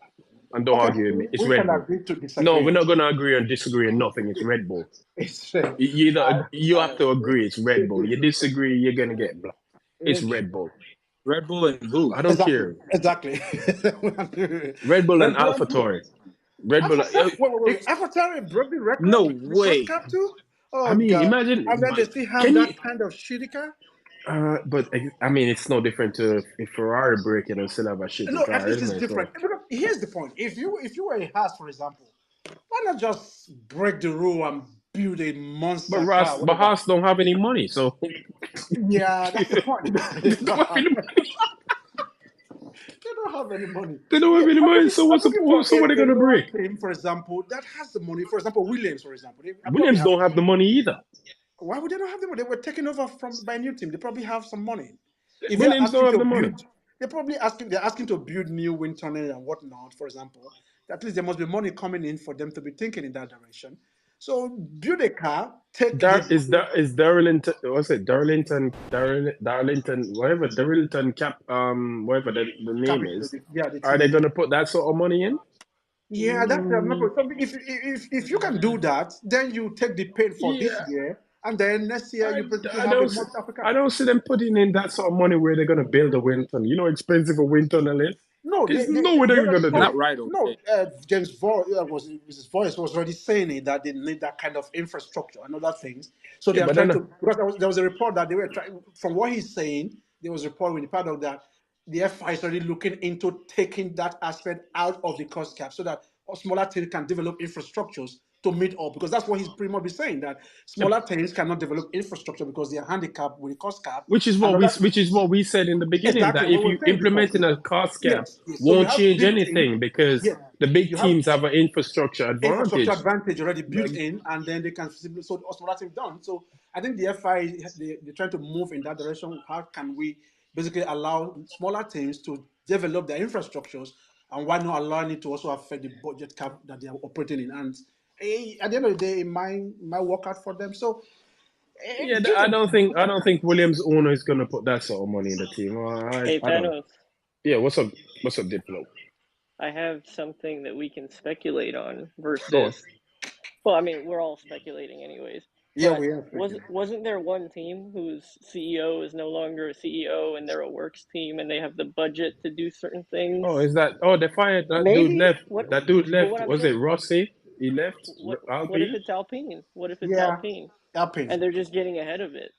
Speaker 2: And don't argue with me. It's Red Bull. No, we're not going to agree on disagree on nothing. It's Red Bull. You have to agree. It's Red Bull. You disagree, you're going to get blocked. It's Red Bull.
Speaker 3: Red Bull and who?
Speaker 2: I don't care.
Speaker 1: Exactly.
Speaker 2: Red Bull and AlphaTauri. Red Bull.
Speaker 1: AlphaTauri broke the record.
Speaker 3: No way.
Speaker 1: Too? Oh,
Speaker 2: I mean,
Speaker 1: God.
Speaker 2: imagine.
Speaker 1: And then they still have that kind of shitty car.
Speaker 2: But I mean, it's no different to if Ferrari breaking and still have a shitty car.
Speaker 1: At least it's different. So, here's the point: if you were a Haas, for example, why not just break the rule and build a monster car?
Speaker 2: But Haas don't have any money, so
Speaker 1: yeah, that's the point. They don't have any money.
Speaker 2: They don't have any money. So what are they gonna break?
Speaker 1: Team, for example, that has the money. For example, Williams. For example,
Speaker 2: Williams don't have the money either.
Speaker 1: Why would they not have the money? They were taken over by a new team. They probably have some money. If
Speaker 2: Williams don't have the money.
Speaker 1: They're probably asking to build new wind tunnel and whatnot, for example. At least there must be money coming in for them to be thinking in that direction. So build a car.
Speaker 2: Darlington, what's it? Darlington, whatever Darlington Cap, whatever the name is.
Speaker 1: Yeah,
Speaker 2: are they gonna put that sort of money in?
Speaker 1: Yeah, that's something. If you can do that, then you take the pain for this year, and then next year
Speaker 2: I don't see them putting in that sort of money where they're gonna build a wind tunnel. You know how expensive a wind tunnel is?
Speaker 1: No,
Speaker 2: there's no way they're gonna do
Speaker 3: that. Right? Okay.
Speaker 1: No, James Mrs. Voice was already saying it, that they need that kind of infrastructure and other things. So they are trying to, because there was a report that they were trying. From what he's saying, there was a report with the part of that the FI is already looking into taking that aspect out of the cost cap so that smaller teams can develop infrastructures to meet up, because that's what he's pretty much saying, that smaller teams cannot develop infrastructure because they are handicapped with the cost cap.
Speaker 2: Which is what we said in the beginning, that if you implementing a cost cap, won't change anything because the big teams have an infrastructure advantage.
Speaker 1: Infrastructure advantage already built in, and then they can simply smaller teams done. So I think the FI they're trying to move in that direction. How can we basically allow smaller teams to develop their infrastructures, and why not allowing it to also affect the budget cap that they are operating in? And at the end of the day, it might work out for them. So
Speaker 2: I don't think Williams' owner is going to put that sort of money in the team.
Speaker 8: Hey, Panos.
Speaker 2: Yeah, what's up, Diplo?
Speaker 8: I have something that we can speculate on versus. Well, I mean, we're all speculating anyways.
Speaker 1: Yeah, we are.
Speaker 8: Wasn't there one team whose CEO is no longer a CEO and they're a works team and they have the budget to do certain things?
Speaker 2: Oh, is that? Oh, they fired that dude left. That dude left. Was it Rossi? He left
Speaker 8: What if
Speaker 2: Alpine.
Speaker 8: it's Alpine? What if it's
Speaker 1: Yeah,
Speaker 8: Alpine?
Speaker 1: Alpine.
Speaker 8: And they're just getting ahead of it.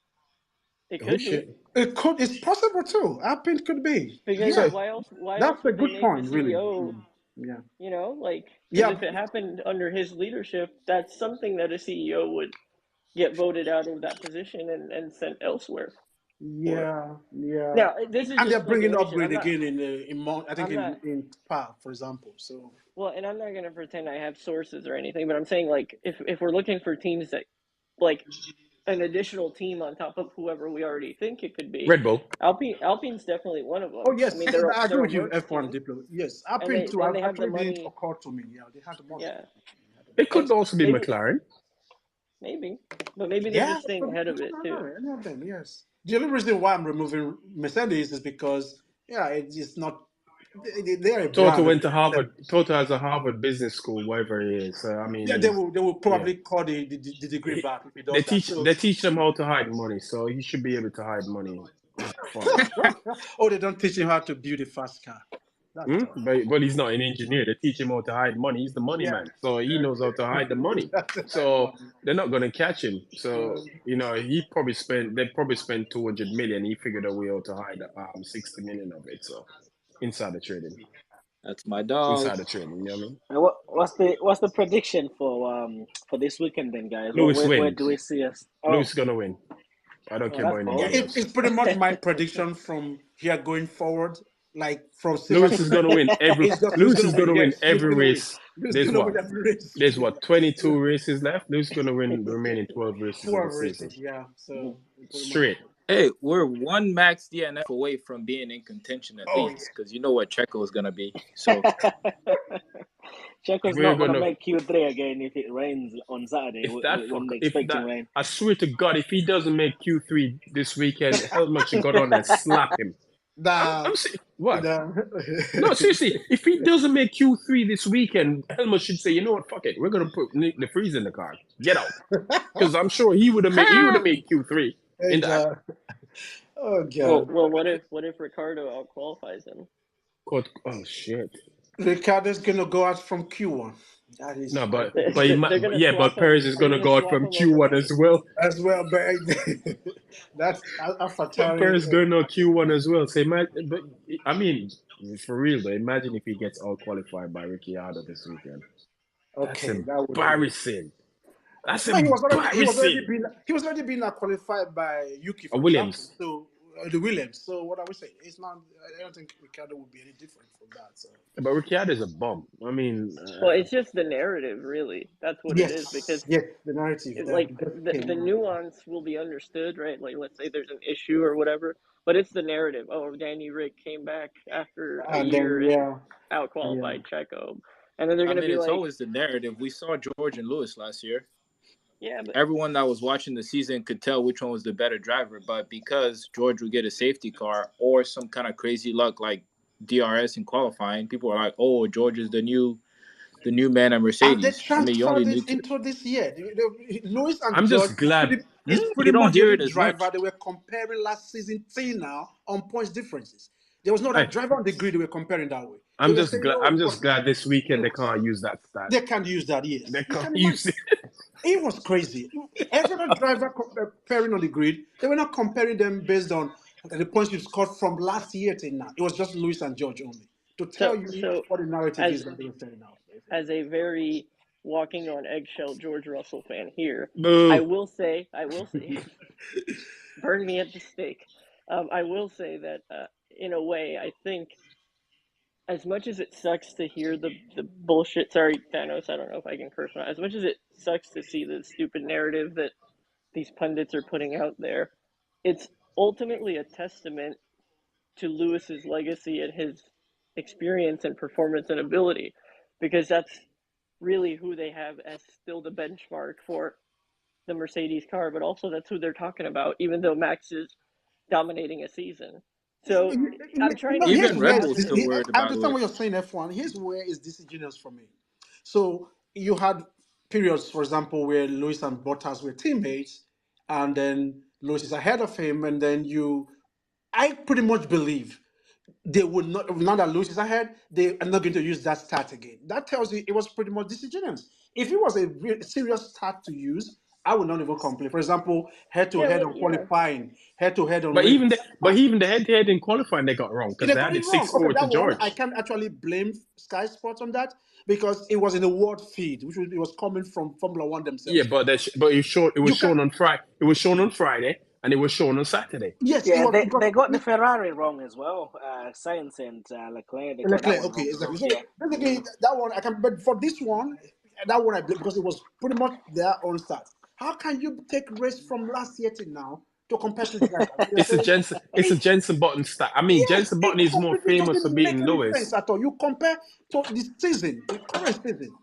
Speaker 8: It
Speaker 2: Oh
Speaker 8: could be.
Speaker 2: shit!
Speaker 1: It's possible too. Alpine could be.
Speaker 8: Because
Speaker 1: Yeah,
Speaker 2: So
Speaker 8: why else
Speaker 1: that's a
Speaker 8: would they
Speaker 1: good
Speaker 8: make the
Speaker 1: point, really.
Speaker 8: CEO,
Speaker 1: Yeah.
Speaker 8: you know, like, because
Speaker 1: Yeah,
Speaker 8: if it happened under his leadership, that's something that a CEO would get voted out of that position and sent elsewhere for.
Speaker 1: yeah.
Speaker 8: Now, this is
Speaker 1: And they're
Speaker 8: just
Speaker 1: bringing
Speaker 8: speculation.
Speaker 1: upgrade again I think
Speaker 8: I'm not,
Speaker 1: in Spa, for example. So
Speaker 8: well, and I'm not going to pretend I have sources or anything, but I'm saying, like, if we're looking for teams that, like, an additional team on top of whoever we already think it could be,
Speaker 2: Red Bull.
Speaker 8: Alpine's definitely one of them.
Speaker 1: oh yes,
Speaker 8: I mean, they're
Speaker 1: I agree
Speaker 8: a
Speaker 1: with you.
Speaker 8: Merc
Speaker 1: F1
Speaker 8: team,
Speaker 1: Diplo. Yes,
Speaker 8: and
Speaker 1: Alpine too.
Speaker 8: they have the
Speaker 1: Actually didn't
Speaker 8: money.
Speaker 1: occur to me. Yeah, they had the money.
Speaker 8: Yeah,
Speaker 2: It could also be
Speaker 8: maybe,
Speaker 2: McLaren.
Speaker 8: but maybe they're
Speaker 1: Yeah,
Speaker 8: just staying ahead of it too.
Speaker 1: any of them. Yes. The only reason why I'm removing Mercedes is because it's not. They're a
Speaker 2: Toto
Speaker 1: brand.
Speaker 2: went to Harvard. Toto has a Harvard Business School, whatever it is. So I mean,
Speaker 1: Yeah, they will
Speaker 2: yeah.
Speaker 1: probably call the degree
Speaker 2: He-
Speaker 1: back if he
Speaker 2: They
Speaker 1: does that. So,
Speaker 2: they teach them how to hide money, so he should be able to hide money. Fine.
Speaker 1: oh, they don't teach him how to build a fast car. That's tough.
Speaker 2: But he's not an engineer. They teach him how to hide money. He's the money
Speaker 1: Yeah.
Speaker 2: man, so he knows how to hide the money. So they're not going to catch him. So they probably spent 200 million. He figured a way how to hide 60 million of it. So insider trading,
Speaker 3: That's my dog.
Speaker 2: insider trading. You know what I mean?
Speaker 7: And what's the prediction for this weekend then, guys?
Speaker 2: Lewis
Speaker 7: Where
Speaker 2: wins.
Speaker 7: do we see us? Oh,
Speaker 2: Lewis is gonna win. I don't care
Speaker 7: that's
Speaker 2: about
Speaker 7: bold.
Speaker 2: anybody
Speaker 1: It's
Speaker 2: else.
Speaker 1: pretty much my prediction from here going forward. Like from
Speaker 2: Lewis is gonna win every.
Speaker 1: It's just
Speaker 2: Lewis is gonna win
Speaker 1: yes,
Speaker 2: every
Speaker 1: Lewis
Speaker 2: race.
Speaker 1: Lewis
Speaker 2: There's
Speaker 1: gonna
Speaker 2: what?
Speaker 1: win every race.
Speaker 2: There's what? 22 races left. Lewis is gonna win the remaining 12 races of
Speaker 1: 12
Speaker 2: the
Speaker 1: races,
Speaker 2: season.
Speaker 1: yeah. So pretty much.
Speaker 2: Straight.
Speaker 3: Hey, we're one max DNF away from being in contention at
Speaker 1: Oh,
Speaker 3: least, because you know what Checo is gonna be. So
Speaker 7: Checo's
Speaker 2: We're
Speaker 7: not going to
Speaker 2: gonna.
Speaker 7: make Q3 again if it rains on Saturday
Speaker 2: If that
Speaker 7: when
Speaker 2: fucker,
Speaker 7: they
Speaker 2: if
Speaker 7: expecting
Speaker 2: that,
Speaker 7: rain.
Speaker 2: I swear to God, if he doesn't make Q3 this weekend, Helmut should go down and slap him.
Speaker 1: nah,
Speaker 2: I'm saying what?
Speaker 1: nah.
Speaker 2: No, seriously, if he doesn't make Q3 this weekend, Helmut should say, you know what, fuck it, we're gonna put Nick the Freeze in the car. Get out, because I'm sure he would have made Q3 in that.
Speaker 1: Oh God.
Speaker 8: Well, what if Ricardo outqualifies him?
Speaker 2: Oh shit.
Speaker 1: Ricardo's gonna go out from Q1. That is
Speaker 2: No, but
Speaker 8: They're gonna
Speaker 2: yeah,
Speaker 8: swap
Speaker 2: but Perez
Speaker 8: him-
Speaker 2: is
Speaker 8: they're
Speaker 2: gonna go out
Speaker 8: swap
Speaker 2: from
Speaker 8: him
Speaker 2: Q1
Speaker 8: over.
Speaker 2: as well.
Speaker 1: as well, but that's AlphaTauri.
Speaker 2: Perez going on Q1 as well. So but I mean, for real though, imagine if he gets all qualified by Ricciardo this weekend.
Speaker 1: Okay,
Speaker 2: That's
Speaker 1: that would be.
Speaker 2: embarrassing. That's
Speaker 1: No, he was
Speaker 2: embarrassing.
Speaker 1: already being qualified by Yuki for
Speaker 2: Williams.
Speaker 1: example. So the Williams. So what are we saying? It's not. I don't think Ricardo would be any different from that. So
Speaker 2: But Ricciardo is a bum. I mean,
Speaker 8: Well, it's just the narrative, really. That's what it is. Because
Speaker 1: yes, the narrative.
Speaker 8: like the nuance will be understood, right? Like, let's say there's an issue or whatever, but it's the narrative. Oh, Danny Rick came back after a
Speaker 1: and
Speaker 8: year
Speaker 1: then
Speaker 8: and outqualified Checo, and then they're
Speaker 3: I
Speaker 8: gonna
Speaker 3: mean,
Speaker 8: be
Speaker 3: it's
Speaker 8: like,
Speaker 3: always the narrative. We saw George and Lewis last year.
Speaker 8: yeah, but
Speaker 3: Everyone that was watching the season could tell which one was the better driver, but because George would get a safety car or some kind of crazy luck like DRS in qualifying, people are like, "Oh, George is the new man at
Speaker 1: and they
Speaker 3: Mercedes." I mean, you only
Speaker 1: transferred
Speaker 3: need
Speaker 1: it
Speaker 3: to.
Speaker 1: into this year. Lewis and
Speaker 2: I'm
Speaker 1: George
Speaker 2: just glad.
Speaker 1: it's
Speaker 3: You
Speaker 1: pretty
Speaker 3: don't
Speaker 1: much
Speaker 3: hear
Speaker 1: the
Speaker 3: it
Speaker 1: only
Speaker 3: as much.
Speaker 1: driver they were comparing last season till now on points differences. There was no
Speaker 2: Hey.
Speaker 1: that driver on the grid they were comparing that way.
Speaker 2: I'm
Speaker 1: They were
Speaker 2: just
Speaker 1: saying,
Speaker 2: glad.
Speaker 1: "Oh,
Speaker 2: I'm just glad this weekend they can't use that stat.
Speaker 1: they can't use that." Yes,
Speaker 2: They
Speaker 1: you
Speaker 2: can't
Speaker 1: can
Speaker 2: use
Speaker 1: imagine.
Speaker 2: it.
Speaker 1: It was crazy. Every other driver comparing on the grid, they were not comparing them based on the points you scored from last year till now. It was just Lewis and George only to tell you
Speaker 8: so
Speaker 1: what the narrative
Speaker 8: as
Speaker 1: is that they were selling out.
Speaker 8: as a very walking on eggshell George Russell fan here,
Speaker 2: Boo.
Speaker 8: I will say, burn me at the stake. I will say that in a way, I think as much as it sucks to hear the bullshit, sorry, Thanos, I don't know if I can curse or not. As much as it sucks to see the stupid narrative that these pundits are putting out there, it's ultimately a testament to Lewis's legacy and his experience and performance and ability, because that's really who they have as still the benchmark for the Mercedes car, but also that's who they're talking about, even though Max is dominating a season. So I'm trying to
Speaker 3: Even Red
Speaker 8: grasp
Speaker 3: Bull's
Speaker 8: it.
Speaker 3: still worried
Speaker 1: I
Speaker 3: about
Speaker 1: understand what
Speaker 3: Lewis.
Speaker 1: you're saying, F1. Here's where it's disingenuous for me. So you had periods, for example, where Lewis and Bottas were teammates, and then Lewis is ahead of him, and then I pretty much believe they would not, now that Lewis is ahead, they are not going to use that stat again. That tells you it was pretty much disingenuous. If it was a serious stat to use, I would not even complain. For example, head to
Speaker 8: Yeah,
Speaker 1: head
Speaker 8: well,
Speaker 1: on
Speaker 8: yeah.
Speaker 1: qualifying, head to head on
Speaker 2: But
Speaker 1: race.
Speaker 2: even the head-to-head in qualifying they got wrong because
Speaker 1: They
Speaker 2: they
Speaker 1: got
Speaker 2: had
Speaker 1: it
Speaker 2: it
Speaker 1: wrong. Okay,
Speaker 2: 6-4 to
Speaker 1: that one I
Speaker 2: George.
Speaker 1: can't actually blame Sky Sports on that because it was in the world feed, which was, it was coming from Formula One
Speaker 2: Yeah,
Speaker 1: themselves.
Speaker 2: but it was
Speaker 1: You can
Speaker 2: shown on Friday. It was shown on Friday and it was shown on Saturday.
Speaker 1: yes, it
Speaker 7: Yeah,
Speaker 1: was
Speaker 7: they
Speaker 1: because
Speaker 7: got the Ferrari wrong as well. Sainz and Leclerc, they got that
Speaker 1: Leclerc,
Speaker 7: one
Speaker 1: okay,
Speaker 7: wrong as well.
Speaker 1: exactly. So
Speaker 7: Yeah.
Speaker 1: basically, that one I can, but for this one, that one I blame because it was pretty much their own start. How can you take race from last year to now to compare two drivers? You're saying
Speaker 2: It's a
Speaker 1: it,
Speaker 2: Jenson Button stat. I mean,
Speaker 1: yes,
Speaker 2: Jenson Button
Speaker 1: it
Speaker 2: is more
Speaker 1: completely
Speaker 2: famous for
Speaker 1: doesn't make
Speaker 2: beating
Speaker 1: any sense
Speaker 2: Lewis.
Speaker 1: at all. You compare to the season, the current season.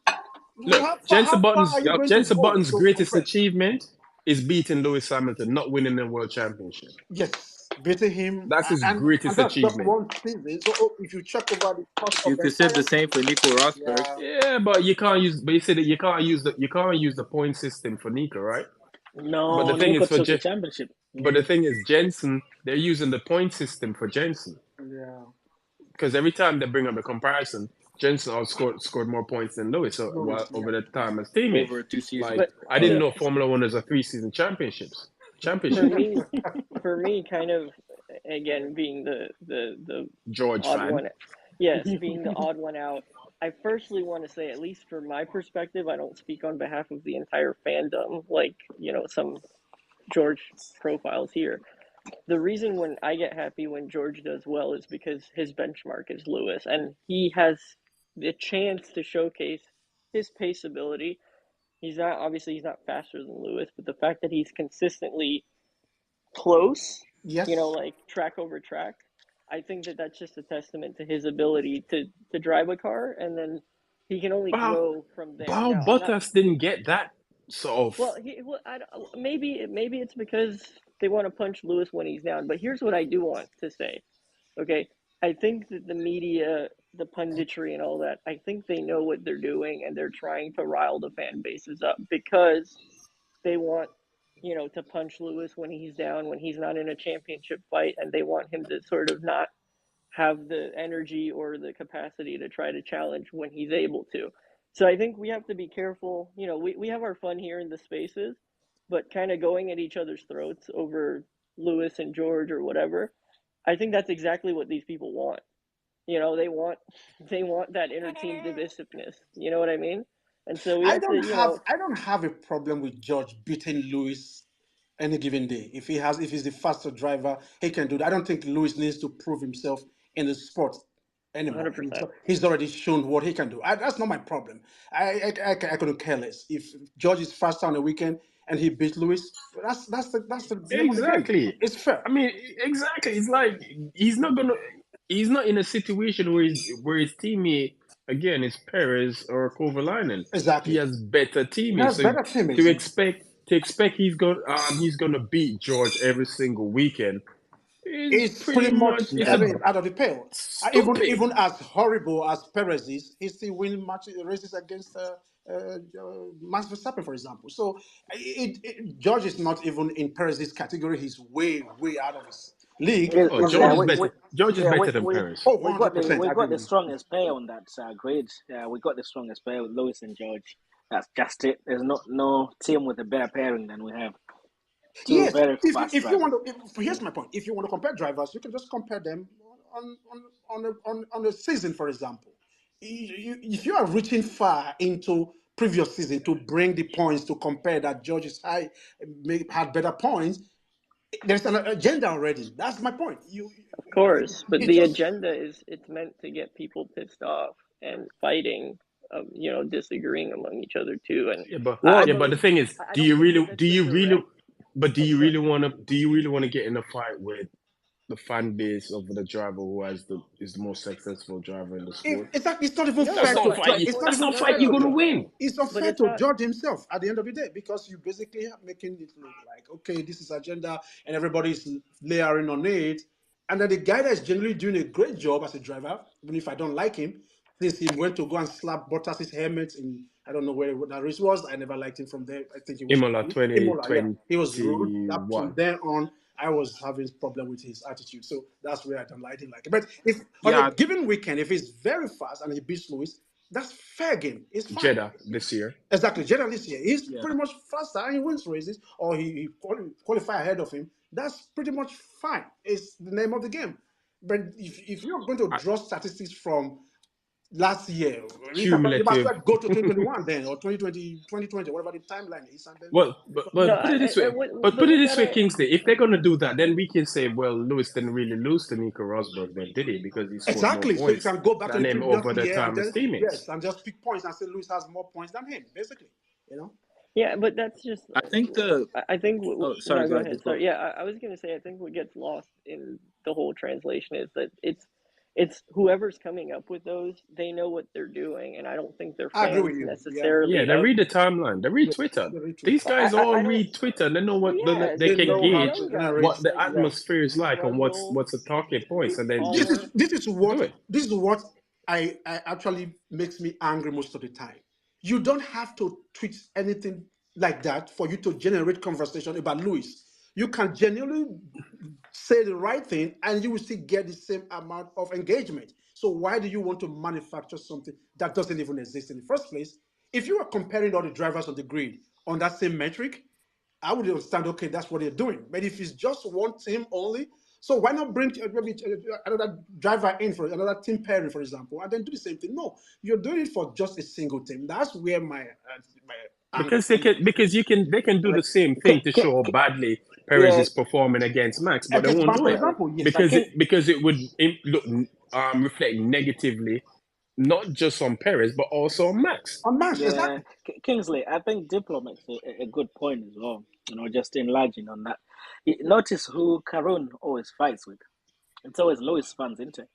Speaker 2: Look,
Speaker 1: How far are you going to
Speaker 2: Jenson
Speaker 1: go
Speaker 2: Button's
Speaker 1: to
Speaker 2: greatest
Speaker 1: compress?
Speaker 2: achievement is beating Lewis Hamilton, not winning the world championship.
Speaker 1: Yes, beating him,
Speaker 2: That's his
Speaker 1: and
Speaker 2: greatest
Speaker 1: that's just
Speaker 2: achievement.
Speaker 1: one season. So if you check over the course of
Speaker 3: You
Speaker 1: the
Speaker 3: could say the
Speaker 1: entire,
Speaker 3: same for Nico Rosberg.
Speaker 1: yeah,
Speaker 2: Yeah, but you can't use. But you said that you can't use the point system for Nico, right? But
Speaker 7: No,
Speaker 2: the thing
Speaker 7: Nico
Speaker 2: is
Speaker 7: took the championship.
Speaker 2: but the thing is Jensen, they're using the point system for Jensen
Speaker 1: yeah,
Speaker 2: because every time they bring up the comparison, Jensen scored more points than Lewis
Speaker 1: Lewis, yeah.
Speaker 2: over the time as teammate.
Speaker 3: Over 2 seasons.
Speaker 2: Like
Speaker 8: But
Speaker 2: I didn't know Formula One is a 3-season championship.
Speaker 8: for me, kind of, again, being the
Speaker 2: George
Speaker 8: odd
Speaker 2: fan.
Speaker 8: one, yes, being the odd one out. I firstly want to say, at least from my perspective, I don't speak on behalf of the entire fandom, like, some George profiles here. The reason when I get happy when George does well is because his benchmark is Lewis, and he has the chance to showcase his pace ability. He's not faster than Lewis, but the fact that he's consistently close,
Speaker 1: Yes,
Speaker 8: like track over track, I think that that's just a testament to his ability to drive a car, and then he can only
Speaker 2: Wow,
Speaker 8: grow from there.
Speaker 2: Bao
Speaker 8: Now, I'm not.
Speaker 2: Bottas didn't get that sort of.
Speaker 8: Maybe it's because they want to punch Lewis when he's down. But here's what I do want to say. Okay, I think that the media, the punditry, and all that, I think they know what they're doing, and they're trying to rile the fan bases up because they want, to punch Lewis when he's down, when he's not in a championship fight, and they want him to sort of not have the energy or the capacity to try to challenge when he's able to. So I think we have to be careful. We have our fun here in the spaces, but kind of going at each other's throats over Lewis and George or whatever, I think that's exactly what these people want. They want that inner team divisiveness. You know what I mean? And so we have to,
Speaker 1: I don't have a problem with George beating Lewis any given day. If he's the faster driver, he can do that. I don't think Lewis needs to prove himself in the sport anymore.
Speaker 8: 100%.
Speaker 1: He's already shown what he can do. That's not my problem. I couldn't care less. If George is faster on the weekend and he beats Lewis, that's the name of the game.
Speaker 2: Exactly.
Speaker 1: It's fair.
Speaker 2: I mean, exactly. It's like he's not in a situation where his teammate again is Perez or Kovalainen.
Speaker 1: Exactly.
Speaker 2: He has better
Speaker 1: He
Speaker 2: teammates.
Speaker 1: has
Speaker 2: So
Speaker 1: better teammates.
Speaker 2: to expect he's gonna beat George every single weekend is
Speaker 1: It's pretty much, I mean, out of the pale.
Speaker 2: stupid.
Speaker 1: Even as horrible as Perez is, he still win races against Max Verstappen, for example. So George is not even in Perez's category. He's way, way out of his league.
Speaker 2: Oh,
Speaker 7: Yeah,
Speaker 2: George is better than Perez.
Speaker 1: Oh,
Speaker 7: we got the
Speaker 1: 100%.
Speaker 7: we
Speaker 1: I
Speaker 7: got
Speaker 1: agree
Speaker 7: the
Speaker 1: with you.
Speaker 7: strongest pair on that grid. We got the strongest pair with Lewis and George. That's just it. There's no team with a better pairing than we have. Two
Speaker 1: Yes,
Speaker 7: very fast
Speaker 1: if you
Speaker 7: drivers.
Speaker 1: want to, here's my point. If you want to compare drivers, you can just compare them on a season, for example. If you are reaching far into previous season to bring the points to compare that George's high had better points, there's an agenda already. That's my point.
Speaker 8: Of course, but
Speaker 1: it
Speaker 8: the
Speaker 1: just
Speaker 8: agenda it's meant to get people pissed off and fighting, disagreeing among each other too. And
Speaker 2: Yeah, but
Speaker 8: I
Speaker 2: but the
Speaker 8: believe
Speaker 2: thing is,
Speaker 8: I don't think that that's the direct.
Speaker 2: do you really want to get in a fight with the fan base of the driver who is the most successful driver in the sport?
Speaker 1: it's not even
Speaker 8: No,
Speaker 1: fair
Speaker 8: that's
Speaker 1: to
Speaker 8: not
Speaker 1: it's not
Speaker 2: That's
Speaker 1: even
Speaker 2: not
Speaker 1: fair
Speaker 2: fight you're
Speaker 1: to
Speaker 2: gonna
Speaker 1: George.
Speaker 2: win.
Speaker 1: It's
Speaker 8: but
Speaker 1: unfair
Speaker 8: it's
Speaker 1: to
Speaker 8: not.
Speaker 1: George himself at the end of the day because you basically are making it look like, okay, this is agenda and everybody's layering on it. And then the guy that is generally doing a great job as a driver, even if I don't like him, since he went to go and slap Bottas's helmet in, I don't know where that race was. I never liked him from there. I think he was
Speaker 2: Imola
Speaker 1: Imola, yeah. He was rude. That, from
Speaker 2: 2021.
Speaker 1: then on, I was having problem with his attitude. So that's where I don't like him. But if on
Speaker 3: Yeah,
Speaker 1: a given weekend, if he's very fast and he beats Lewis, that's fair game. It's fine.
Speaker 2: Jeddah this year.
Speaker 1: Exactly. Generally, this year, he's
Speaker 3: yeah.
Speaker 1: pretty much faster and he wins races, or he qualify ahead of him. That's pretty much fine. It's the name of the game. But if you're going to draw statistics from last year, you might as
Speaker 2: Cumulative.
Speaker 1: well go to 2021 then, or 2020, whatever the timeline is, and then
Speaker 2: Well,
Speaker 8: No,
Speaker 2: put it this
Speaker 8: I
Speaker 2: way.
Speaker 8: would,
Speaker 2: But
Speaker 8: but
Speaker 2: put it
Speaker 8: with
Speaker 2: this
Speaker 8: that,
Speaker 2: way, Kingsley. If they're gonna do that, then we can say, well, Lewis didn't really lose to Nico Rosberg, then did he? Because he scored
Speaker 1: exactly.
Speaker 2: more
Speaker 1: So you
Speaker 2: points
Speaker 1: can go back to
Speaker 2: than
Speaker 1: the
Speaker 2: him
Speaker 1: previous
Speaker 2: over the
Speaker 1: year and
Speaker 2: time as
Speaker 1: then
Speaker 2: teammates.
Speaker 1: and just pick points and say Lewis has more points than him, basically.
Speaker 8: yeah, but that's just.
Speaker 3: I think the.
Speaker 8: I think.
Speaker 3: Oh, sorry.
Speaker 8: No,
Speaker 3: Go
Speaker 8: go
Speaker 3: ahead.
Speaker 8: ahead. Sorry. Yeah, I was gonna say. I think what gets lost in the whole translation is that it's whoever's coming up with those. They know what they're doing, and I don't think their
Speaker 1: I agree
Speaker 8: fans
Speaker 1: with you. Yeah.
Speaker 8: necessarily.
Speaker 2: Yeah, they read the timeline. They read Twitter.
Speaker 1: They read
Speaker 2: These
Speaker 1: Twitter.
Speaker 2: guys all
Speaker 8: I don't.
Speaker 2: read Twitter. They know what
Speaker 8: Yeah,
Speaker 2: they
Speaker 1: They
Speaker 2: can
Speaker 1: know how
Speaker 2: gauge
Speaker 1: to
Speaker 8: young guys
Speaker 1: generate.
Speaker 2: what the
Speaker 8: like
Speaker 2: atmosphere is like and what's
Speaker 8: Russell,
Speaker 2: the talking points, and then
Speaker 1: This
Speaker 2: just
Speaker 1: is
Speaker 8: Palmer.
Speaker 1: this is
Speaker 2: do
Speaker 1: what
Speaker 2: it.
Speaker 1: this is what I actually makes me angry most of the time. You don't have to tweet anything like that for you to generate conversation about Lewis. You can genuinely say the right thing and you will still get the same amount of engagement. So why do you want to manufacture something that doesn't even exist in the first place? If you are comparing all the drivers on the grid on that same metric, I would understand, okay, that's what they're doing. But if it's just one team only, so why not bring maybe another driver in for another team pairing, for example, and then do the same thing? No, you're doing it for just a single team. That's where my anger
Speaker 2: Because they can do the same thing to show how badly Perez
Speaker 7: Yeah,
Speaker 2: is performing against Max, but they
Speaker 1: against
Speaker 2: won't
Speaker 1: Max,
Speaker 2: do
Speaker 1: for
Speaker 2: it
Speaker 1: example. Yes,
Speaker 7: but
Speaker 2: because it would reflect negatively not just on Perez but also on Max.
Speaker 1: on Max,
Speaker 7: yeah,
Speaker 1: exactly.
Speaker 7: Kingsley, I think Diplo makes a good point as well. Just enlarging on that. Notice who Karun always fights with. It's always Lewis fans, isn't it?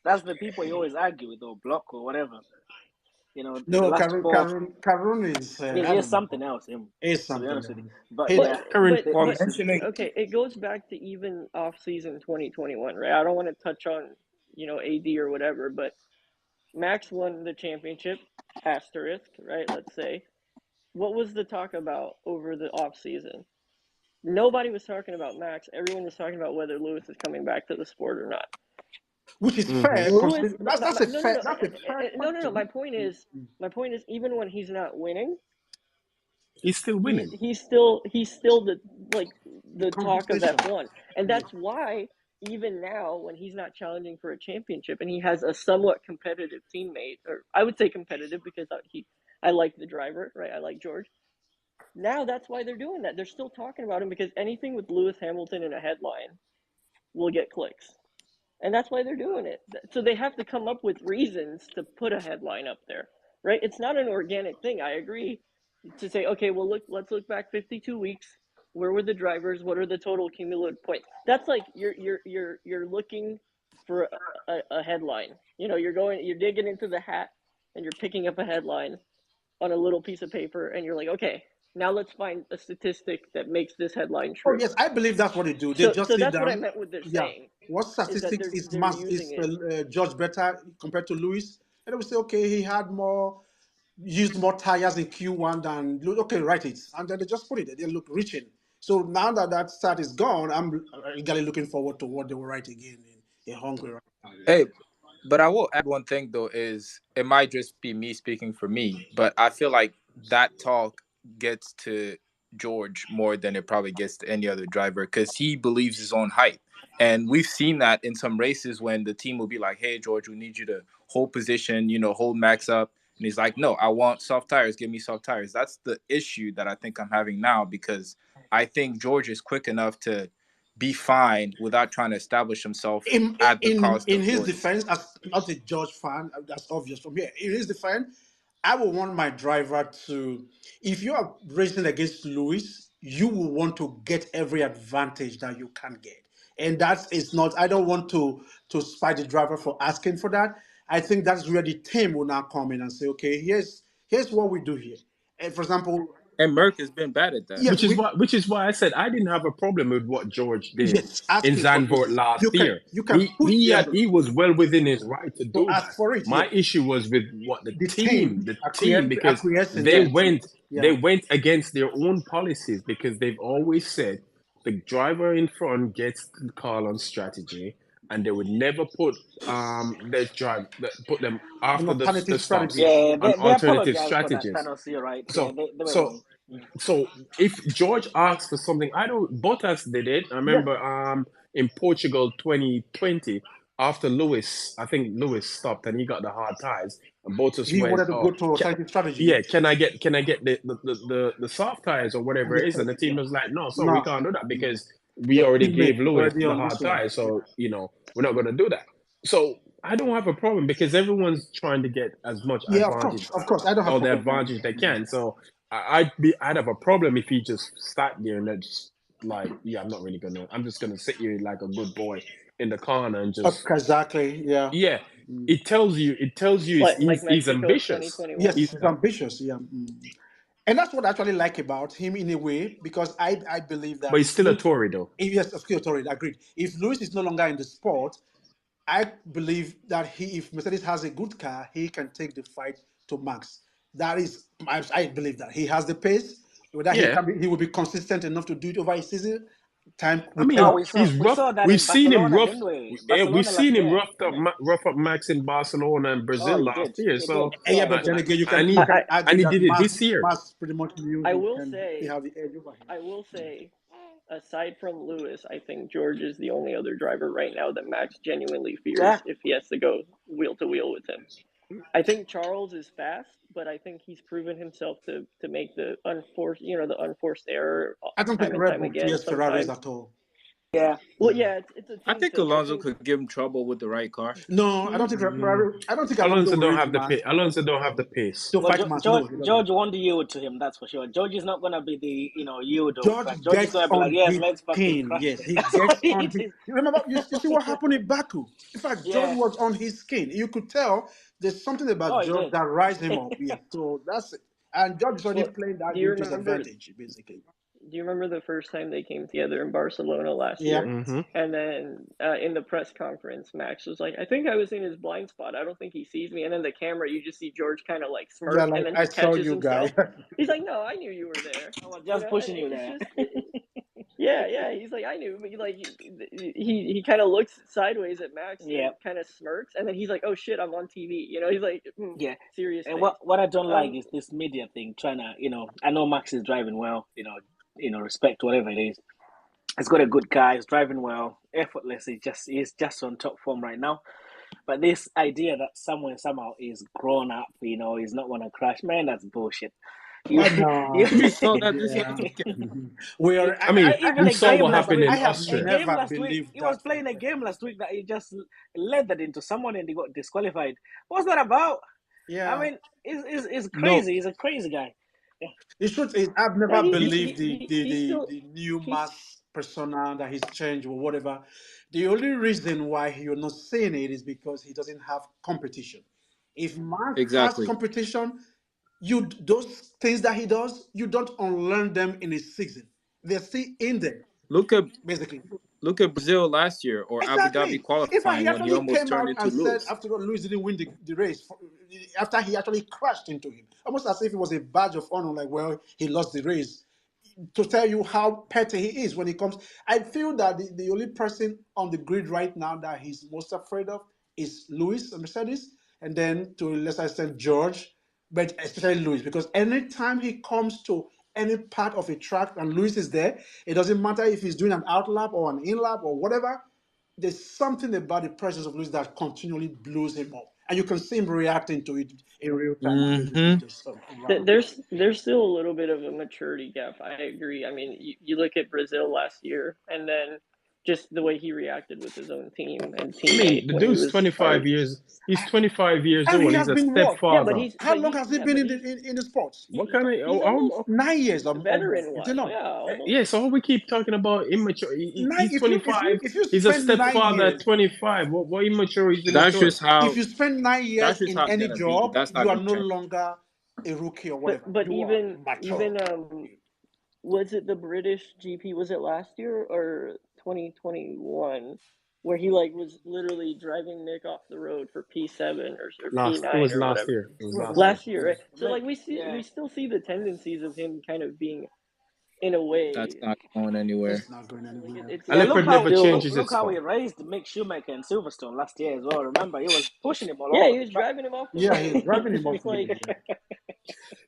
Speaker 7: That's the people you always argue with or block or whatever. The
Speaker 1: No,
Speaker 7: last four.
Speaker 1: Karun is I
Speaker 7: He's
Speaker 1: don't know.
Speaker 7: something else, him.
Speaker 1: Is
Speaker 7: To be
Speaker 1: something
Speaker 7: honest with
Speaker 1: else.
Speaker 7: you, but
Speaker 1: He's
Speaker 2: Current
Speaker 3: Well,
Speaker 8: But
Speaker 3: mentioning.
Speaker 8: okay, it goes back to even off season 2021, right? I don't want to touch on AD or whatever, but Max won the championship, asterisk, right? Let's say. What was the talk about over the off season? Nobody was talking about Max. Everyone was talking about whether Lewis is coming back to the sport or not.
Speaker 1: which is
Speaker 2: Mhm.
Speaker 1: fair.
Speaker 8: Lewis,
Speaker 1: That's a
Speaker 8: no,
Speaker 1: fair. That's a fair
Speaker 8: no. My
Speaker 1: question.
Speaker 8: point is, even when he's not winning,
Speaker 2: He's still winning.
Speaker 8: he's still the
Speaker 1: The
Speaker 8: talk of
Speaker 1: conversation.
Speaker 8: F1, and that's why even now when he's not challenging for a championship and he has a somewhat competitive teammate, or I would say competitive because I like the driver, right? I like George. Now that's why they're doing that. They're still talking about him because anything with Lewis Hamilton in a headline will get clicks. And that's why they're doing it. So they have to come up with reasons to put a headline up there, right? It's not an organic thing. I agree to say, okay, well, let's look back 52 weeks. Where were the drivers? What are the total cumulative points? That's like you're looking for a headline. You're digging into the hat and you're picking up a headline on a little piece of paper and you're like, okay, now let's find a statistic that makes this headline
Speaker 1: Oh
Speaker 8: true.
Speaker 1: yes, I believe that's what they do. They
Speaker 8: So
Speaker 1: just sit
Speaker 8: that's what I
Speaker 1: down.
Speaker 8: meant with they're
Speaker 1: Yeah,
Speaker 8: saying
Speaker 1: what
Speaker 8: is that
Speaker 1: statistics
Speaker 8: they're using it.
Speaker 1: George better compared to Lewis? And they would say, okay, he had used more tires in Q1 than Lewis. Okay, write it, and then they just put it. They look reaching. So now that stat is gone, I'm eagerly looking forward to what they will write again in Hungary. Right now.
Speaker 3: Hey, but I will add one thing though, is it might just be me speaking for me, but I feel like that talk gets to George more than it probably gets to any other driver because he believes his own hype. And we've seen that in some races when the team will be like, hey, George, we need you to hold position, hold Max up. And he's like, no, I want soft tires. Give me soft tires. That's the issue that I think I'm having now because I think George is quick enough to be fine without trying to establish himself at the cost
Speaker 1: In
Speaker 3: of
Speaker 1: his
Speaker 3: Lewis.
Speaker 1: defense, as not a George fan, that's obvious from here. In his defense, I would want my driver to, if you are racing against Lewis, you will want to get every advantage that you can get. And that's it's not, I don't want to spite the driver for asking for that. I think that's where the team will now come in and say, okay, here's what we do here. And for example,
Speaker 3: And Merck has been bad at that.
Speaker 1: yes,
Speaker 2: Which is why I said I didn't have a problem with what George did
Speaker 1: yes,
Speaker 2: in
Speaker 1: asking for
Speaker 2: Zandvoort
Speaker 1: this.
Speaker 2: last year.
Speaker 1: You can push the envelope
Speaker 2: He was well within his right to
Speaker 1: to
Speaker 2: do
Speaker 1: ask
Speaker 2: that.
Speaker 1: for it.
Speaker 2: My
Speaker 1: Yes.
Speaker 2: issue was with what the
Speaker 1: The
Speaker 2: team
Speaker 1: team
Speaker 2: because
Speaker 1: acquiescing,
Speaker 2: they
Speaker 1: yes.
Speaker 2: went
Speaker 1: Yeah.
Speaker 2: against their own policies because they've always said the driver in front gets the call on strategy, and they would never put put them
Speaker 1: An
Speaker 2: after the
Speaker 1: alternative
Speaker 2: stops
Speaker 1: strategy.
Speaker 7: Yeah,
Speaker 2: on
Speaker 7: they
Speaker 2: alternative
Speaker 7: apologize for that,
Speaker 2: strategies.
Speaker 7: Thanos. You're right. Yeah,
Speaker 2: So
Speaker 7: they were
Speaker 2: so
Speaker 7: wrong. Mm.
Speaker 2: so if George asks for something, I don't. Bottas did it. I
Speaker 1: Yeah,
Speaker 2: remember in Portugal 2020 after Lewis, I think Lewis stopped and he got the hard tires, and Bottas
Speaker 1: he
Speaker 2: went,
Speaker 1: wanted to go
Speaker 2: "Oh,
Speaker 1: to alternative strategy.
Speaker 2: yeah,
Speaker 1: Yes,
Speaker 2: can I get the soft tires or whatever it is?" And the team
Speaker 1: yeah.
Speaker 2: was like, "No, so we
Speaker 1: No,
Speaker 2: can't do that because we
Speaker 1: your
Speaker 2: already
Speaker 1: teammate
Speaker 2: gave Lewis
Speaker 1: already
Speaker 2: the
Speaker 1: on
Speaker 2: hard
Speaker 1: this one.
Speaker 2: tires, so we're not going to do that." So I don't have a problem because everyone's trying to get as much
Speaker 1: Yeah, of course, of course. I don't have
Speaker 2: all the
Speaker 1: problem with
Speaker 2: advantage they can. So I'd have a problem if he just sat there and then just like, yeah, I'm just gonna sit here like a good boy in the corner and just,
Speaker 1: exactly. Yeah.
Speaker 2: yeah. It tells you
Speaker 8: Like
Speaker 2: he's
Speaker 8: Mexico
Speaker 2: ambitious.
Speaker 8: 2021.
Speaker 1: Yes,
Speaker 2: He's
Speaker 1: he's ambitious. Yeah. And that's what I actually like about him in a way, because I believe
Speaker 2: but
Speaker 1: that
Speaker 2: he's still a Tory though.
Speaker 1: yes, of course, already agreed. If Lewis is no longer in the sport, I believe that if Mercedes has a good car, he can take the fight to Max. That is, I believe that he has the pace. Whether
Speaker 2: Yeah.
Speaker 1: he will be consistent enough to do it over a season, time
Speaker 2: I
Speaker 1: will
Speaker 2: mean,
Speaker 7: Oh,
Speaker 1: tell.
Speaker 2: he's
Speaker 7: we
Speaker 2: rough.
Speaker 7: saw that
Speaker 2: We've
Speaker 7: in
Speaker 2: seen him
Speaker 7: Barcelona,
Speaker 2: rough.
Speaker 7: didn't we?
Speaker 2: Yeah, we've
Speaker 7: Barcelona last
Speaker 2: seen him
Speaker 7: year, didn't it?
Speaker 2: rough up Max in Barcelona and
Speaker 7: Oh,
Speaker 2: Brazil
Speaker 7: he
Speaker 2: last
Speaker 7: did.
Speaker 2: year.
Speaker 7: He
Speaker 2: So,
Speaker 7: did.
Speaker 1: Yeah,
Speaker 7: Oh,
Speaker 1: but then
Speaker 7: good.
Speaker 1: again,
Speaker 2: and
Speaker 1: you
Speaker 2: he
Speaker 1: can argue
Speaker 2: and he
Speaker 1: that
Speaker 2: did it this year.
Speaker 1: Mass pretty much knew
Speaker 8: I
Speaker 1: he
Speaker 8: will
Speaker 1: can he
Speaker 8: say,
Speaker 1: have the edge over him.
Speaker 8: aside from Lewis, I think George is the only other driver right now that Max genuinely fears
Speaker 7: Yeah.
Speaker 8: if he has to go wheel to wheel with him. I think Charles is fast, but I think he's proven himself to make the unforced error
Speaker 1: I don't think
Speaker 8: time and
Speaker 1: Red
Speaker 8: time
Speaker 1: Bull
Speaker 8: again.
Speaker 1: fears Ferraris
Speaker 8: Sometimes,
Speaker 1: at all.
Speaker 7: Yeah.
Speaker 8: well, yeah, it's a
Speaker 3: I
Speaker 8: team
Speaker 3: think
Speaker 8: thing. I
Speaker 3: Alonso
Speaker 8: think
Speaker 3: could give him trouble with the right car.
Speaker 1: No, I don't think Ferrari. I don't think Alonso
Speaker 2: Alonso
Speaker 1: will
Speaker 2: don't
Speaker 1: reach
Speaker 2: have the
Speaker 1: Max
Speaker 2: pace. Alonso don't have the pace.
Speaker 1: to
Speaker 7: Well,
Speaker 1: fight Max. No, he doesn't.
Speaker 7: George won't yield to him, that's for sure. George is not going to be the, yield of
Speaker 1: George
Speaker 7: crash. George is
Speaker 1: gets
Speaker 7: going to be like,
Speaker 1: on
Speaker 7: yes,
Speaker 1: his
Speaker 7: let's fucking
Speaker 1: skin.
Speaker 7: crash
Speaker 1: Yes,
Speaker 7: them.
Speaker 1: he
Speaker 7: That's what
Speaker 1: gets
Speaker 7: he
Speaker 1: on his.
Speaker 7: is.
Speaker 1: You remember? You see what happened in Baku? In fact, George
Speaker 7: Yeah.
Speaker 1: was on his skin. You could tell there's something about
Speaker 7: Oh, he
Speaker 1: George
Speaker 7: did.
Speaker 1: that rise him up. Yeah, so that's it. And George is already
Speaker 8: well,
Speaker 1: playing that
Speaker 8: do you
Speaker 1: into his
Speaker 8: remember
Speaker 1: advantage, basically.
Speaker 8: do you remember the first time they came together in Barcelona last
Speaker 1: Yeah.
Speaker 8: year?
Speaker 2: Mm-hmm.
Speaker 8: And then in the press conference, Max was like, I think I was in his blind spot. I don't think he sees me. And then the camera, you just see George kind of like
Speaker 1: Yeah,
Speaker 8: smirk,
Speaker 1: like
Speaker 8: and then
Speaker 1: I
Speaker 8: he
Speaker 1: saw
Speaker 8: catches
Speaker 1: you, guy.
Speaker 8: himself. He's like, no, I knew you were there.
Speaker 7: I was just pushing you
Speaker 8: And it's
Speaker 7: there.
Speaker 8: just, yeah. He's like, I knew, but he kind of looks sideways at Max
Speaker 7: Yeah.
Speaker 8: and kind of smirks, and then he's like, oh shit, I'm on TV. He's like,
Speaker 7: Yeah.
Speaker 8: serious
Speaker 7: And
Speaker 8: face.
Speaker 7: what I don't like is this media thing, trying to, I know Max is driving well, respect whatever it is. He's got a good car, he's driving well, effortless, he's just on top form right now. But this idea that somehow is grown up, he's not gonna crash, man, that's bullshit.
Speaker 1: No.
Speaker 3: We saw that this
Speaker 1: Yeah.
Speaker 3: weekend.
Speaker 1: We are.
Speaker 2: I mean,
Speaker 7: Even
Speaker 2: we
Speaker 7: a
Speaker 2: saw
Speaker 7: game
Speaker 2: what
Speaker 7: last
Speaker 2: happened
Speaker 7: week.
Speaker 2: in
Speaker 1: I have
Speaker 2: Austria.
Speaker 7: A game
Speaker 1: never
Speaker 7: last week.
Speaker 1: believed
Speaker 7: He was
Speaker 1: that.
Speaker 7: playing a game last week that he just leathered into someone and he got disqualified. What's that about?
Speaker 1: Yeah.
Speaker 7: I mean, it's
Speaker 2: No,
Speaker 7: crazy. He's a crazy guy. Yeah.
Speaker 1: The truth is, I've
Speaker 8: Yeah,
Speaker 1: never
Speaker 8: he's
Speaker 1: believed
Speaker 8: he's still
Speaker 1: the new
Speaker 8: he's
Speaker 1: mass persona that he's changed or whatever. The only reason why you're not seeing it is because he doesn't have competition. If Max has
Speaker 3: Exactly.
Speaker 1: competition, those things that he does, you don't unlearn them in a season. They're still in there,
Speaker 3: Look at
Speaker 1: basically.
Speaker 3: Brazil last year or Abu Dhabi
Speaker 1: Exactly. In fact, he
Speaker 3: qualifying when he
Speaker 1: actually
Speaker 3: almost
Speaker 1: came
Speaker 3: turned
Speaker 1: out
Speaker 3: into
Speaker 1: and said,
Speaker 3: Lewis.
Speaker 1: after all, Lewis didn't win the race, after he actually crashed into him, almost as if it was a badge of honor, like, well, he lost the race, to tell you how petty he is when he comes. I feel that the only person on the grid right now that he's most afraid of is Lewis and Mercedes, and then to a lesser extent George, but especially Lewis, because anytime he comes to any part of a track and Lewis is there, it doesn't matter if he's doing an out lap or an in lap or whatever. There's something about the presence of Lewis that continually blows him up, and you can see him reacting to it in real time. Basically,
Speaker 3: Mm-hmm.
Speaker 1: just around.
Speaker 8: there's still a little bit of a maturity gap. I agree. I mean, you look at Brazil last year, and then just the way he reacted with his own team and
Speaker 2: I mean,
Speaker 8: teammate
Speaker 2: the
Speaker 8: when he
Speaker 2: dude's
Speaker 8: was
Speaker 2: 25 years. He's 25 years
Speaker 1: And he
Speaker 2: old.
Speaker 1: has
Speaker 2: He's a
Speaker 1: been what?
Speaker 8: yeah, but
Speaker 2: stepfather.
Speaker 8: he's
Speaker 1: How long has he been
Speaker 8: but
Speaker 1: in the sports?
Speaker 2: What kind of?
Speaker 8: he's almost
Speaker 1: 9 years or more.
Speaker 8: veteran
Speaker 1: Is it
Speaker 8: wise.
Speaker 1: not?
Speaker 8: Yeah, almost.
Speaker 2: Yeah, so we keep talking about immature.
Speaker 1: Nine.
Speaker 2: He's 25.
Speaker 1: If you
Speaker 2: He's a
Speaker 1: spend nine
Speaker 2: stepfather at
Speaker 1: years,
Speaker 2: 25. What immature is
Speaker 3: That's
Speaker 2: immature?
Speaker 3: just how
Speaker 1: if you spend 9 years
Speaker 3: that's just
Speaker 1: in
Speaker 3: how it's
Speaker 1: any
Speaker 3: gonna be.
Speaker 1: job,
Speaker 3: That's
Speaker 1: you
Speaker 3: not
Speaker 1: are
Speaker 3: gonna
Speaker 1: no
Speaker 3: change.
Speaker 1: longer a rookie or whatever.
Speaker 8: But
Speaker 1: You are
Speaker 8: even
Speaker 1: mature.
Speaker 8: was it the British GP? Was it last year or 2021? Where he was literally driving Nick off the road for P7 or
Speaker 2: It
Speaker 8: P9
Speaker 2: was
Speaker 8: or
Speaker 2: last
Speaker 8: whatever.
Speaker 2: year. It was last year.
Speaker 8: Last year, right? So
Speaker 7: Right.
Speaker 8: we
Speaker 7: Yeah.
Speaker 8: still see the tendencies of him kind of being in a
Speaker 3: That's
Speaker 8: way,
Speaker 3: not going anywhere.
Speaker 1: It's not going anywhere.
Speaker 8: it's
Speaker 7: Yeah,
Speaker 2: Leopard never
Speaker 8: still.
Speaker 2: changes
Speaker 7: look
Speaker 2: his
Speaker 7: how he
Speaker 2: spot.
Speaker 7: raced Mick Schumacher and Silverstone last year as well. Remember, he was pushing him all
Speaker 8: Yeah,
Speaker 7: over
Speaker 8: he
Speaker 7: the
Speaker 8: was
Speaker 7: track.
Speaker 8: driving him off the
Speaker 1: Yeah,
Speaker 8: road.
Speaker 1: he's driving him off
Speaker 8: It's
Speaker 1: the
Speaker 8: like,
Speaker 1: road. Yeah.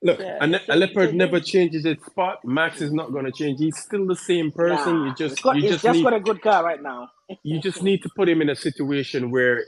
Speaker 2: Look,
Speaker 8: yeah,
Speaker 2: a
Speaker 8: so
Speaker 2: Leopard never
Speaker 8: there's
Speaker 2: changes his spot. Max is not going to change. He's still the same person.
Speaker 7: Nah,
Speaker 2: You
Speaker 7: he's
Speaker 2: just
Speaker 7: just
Speaker 2: need
Speaker 7: got a good car right now.
Speaker 2: to put him in a situation where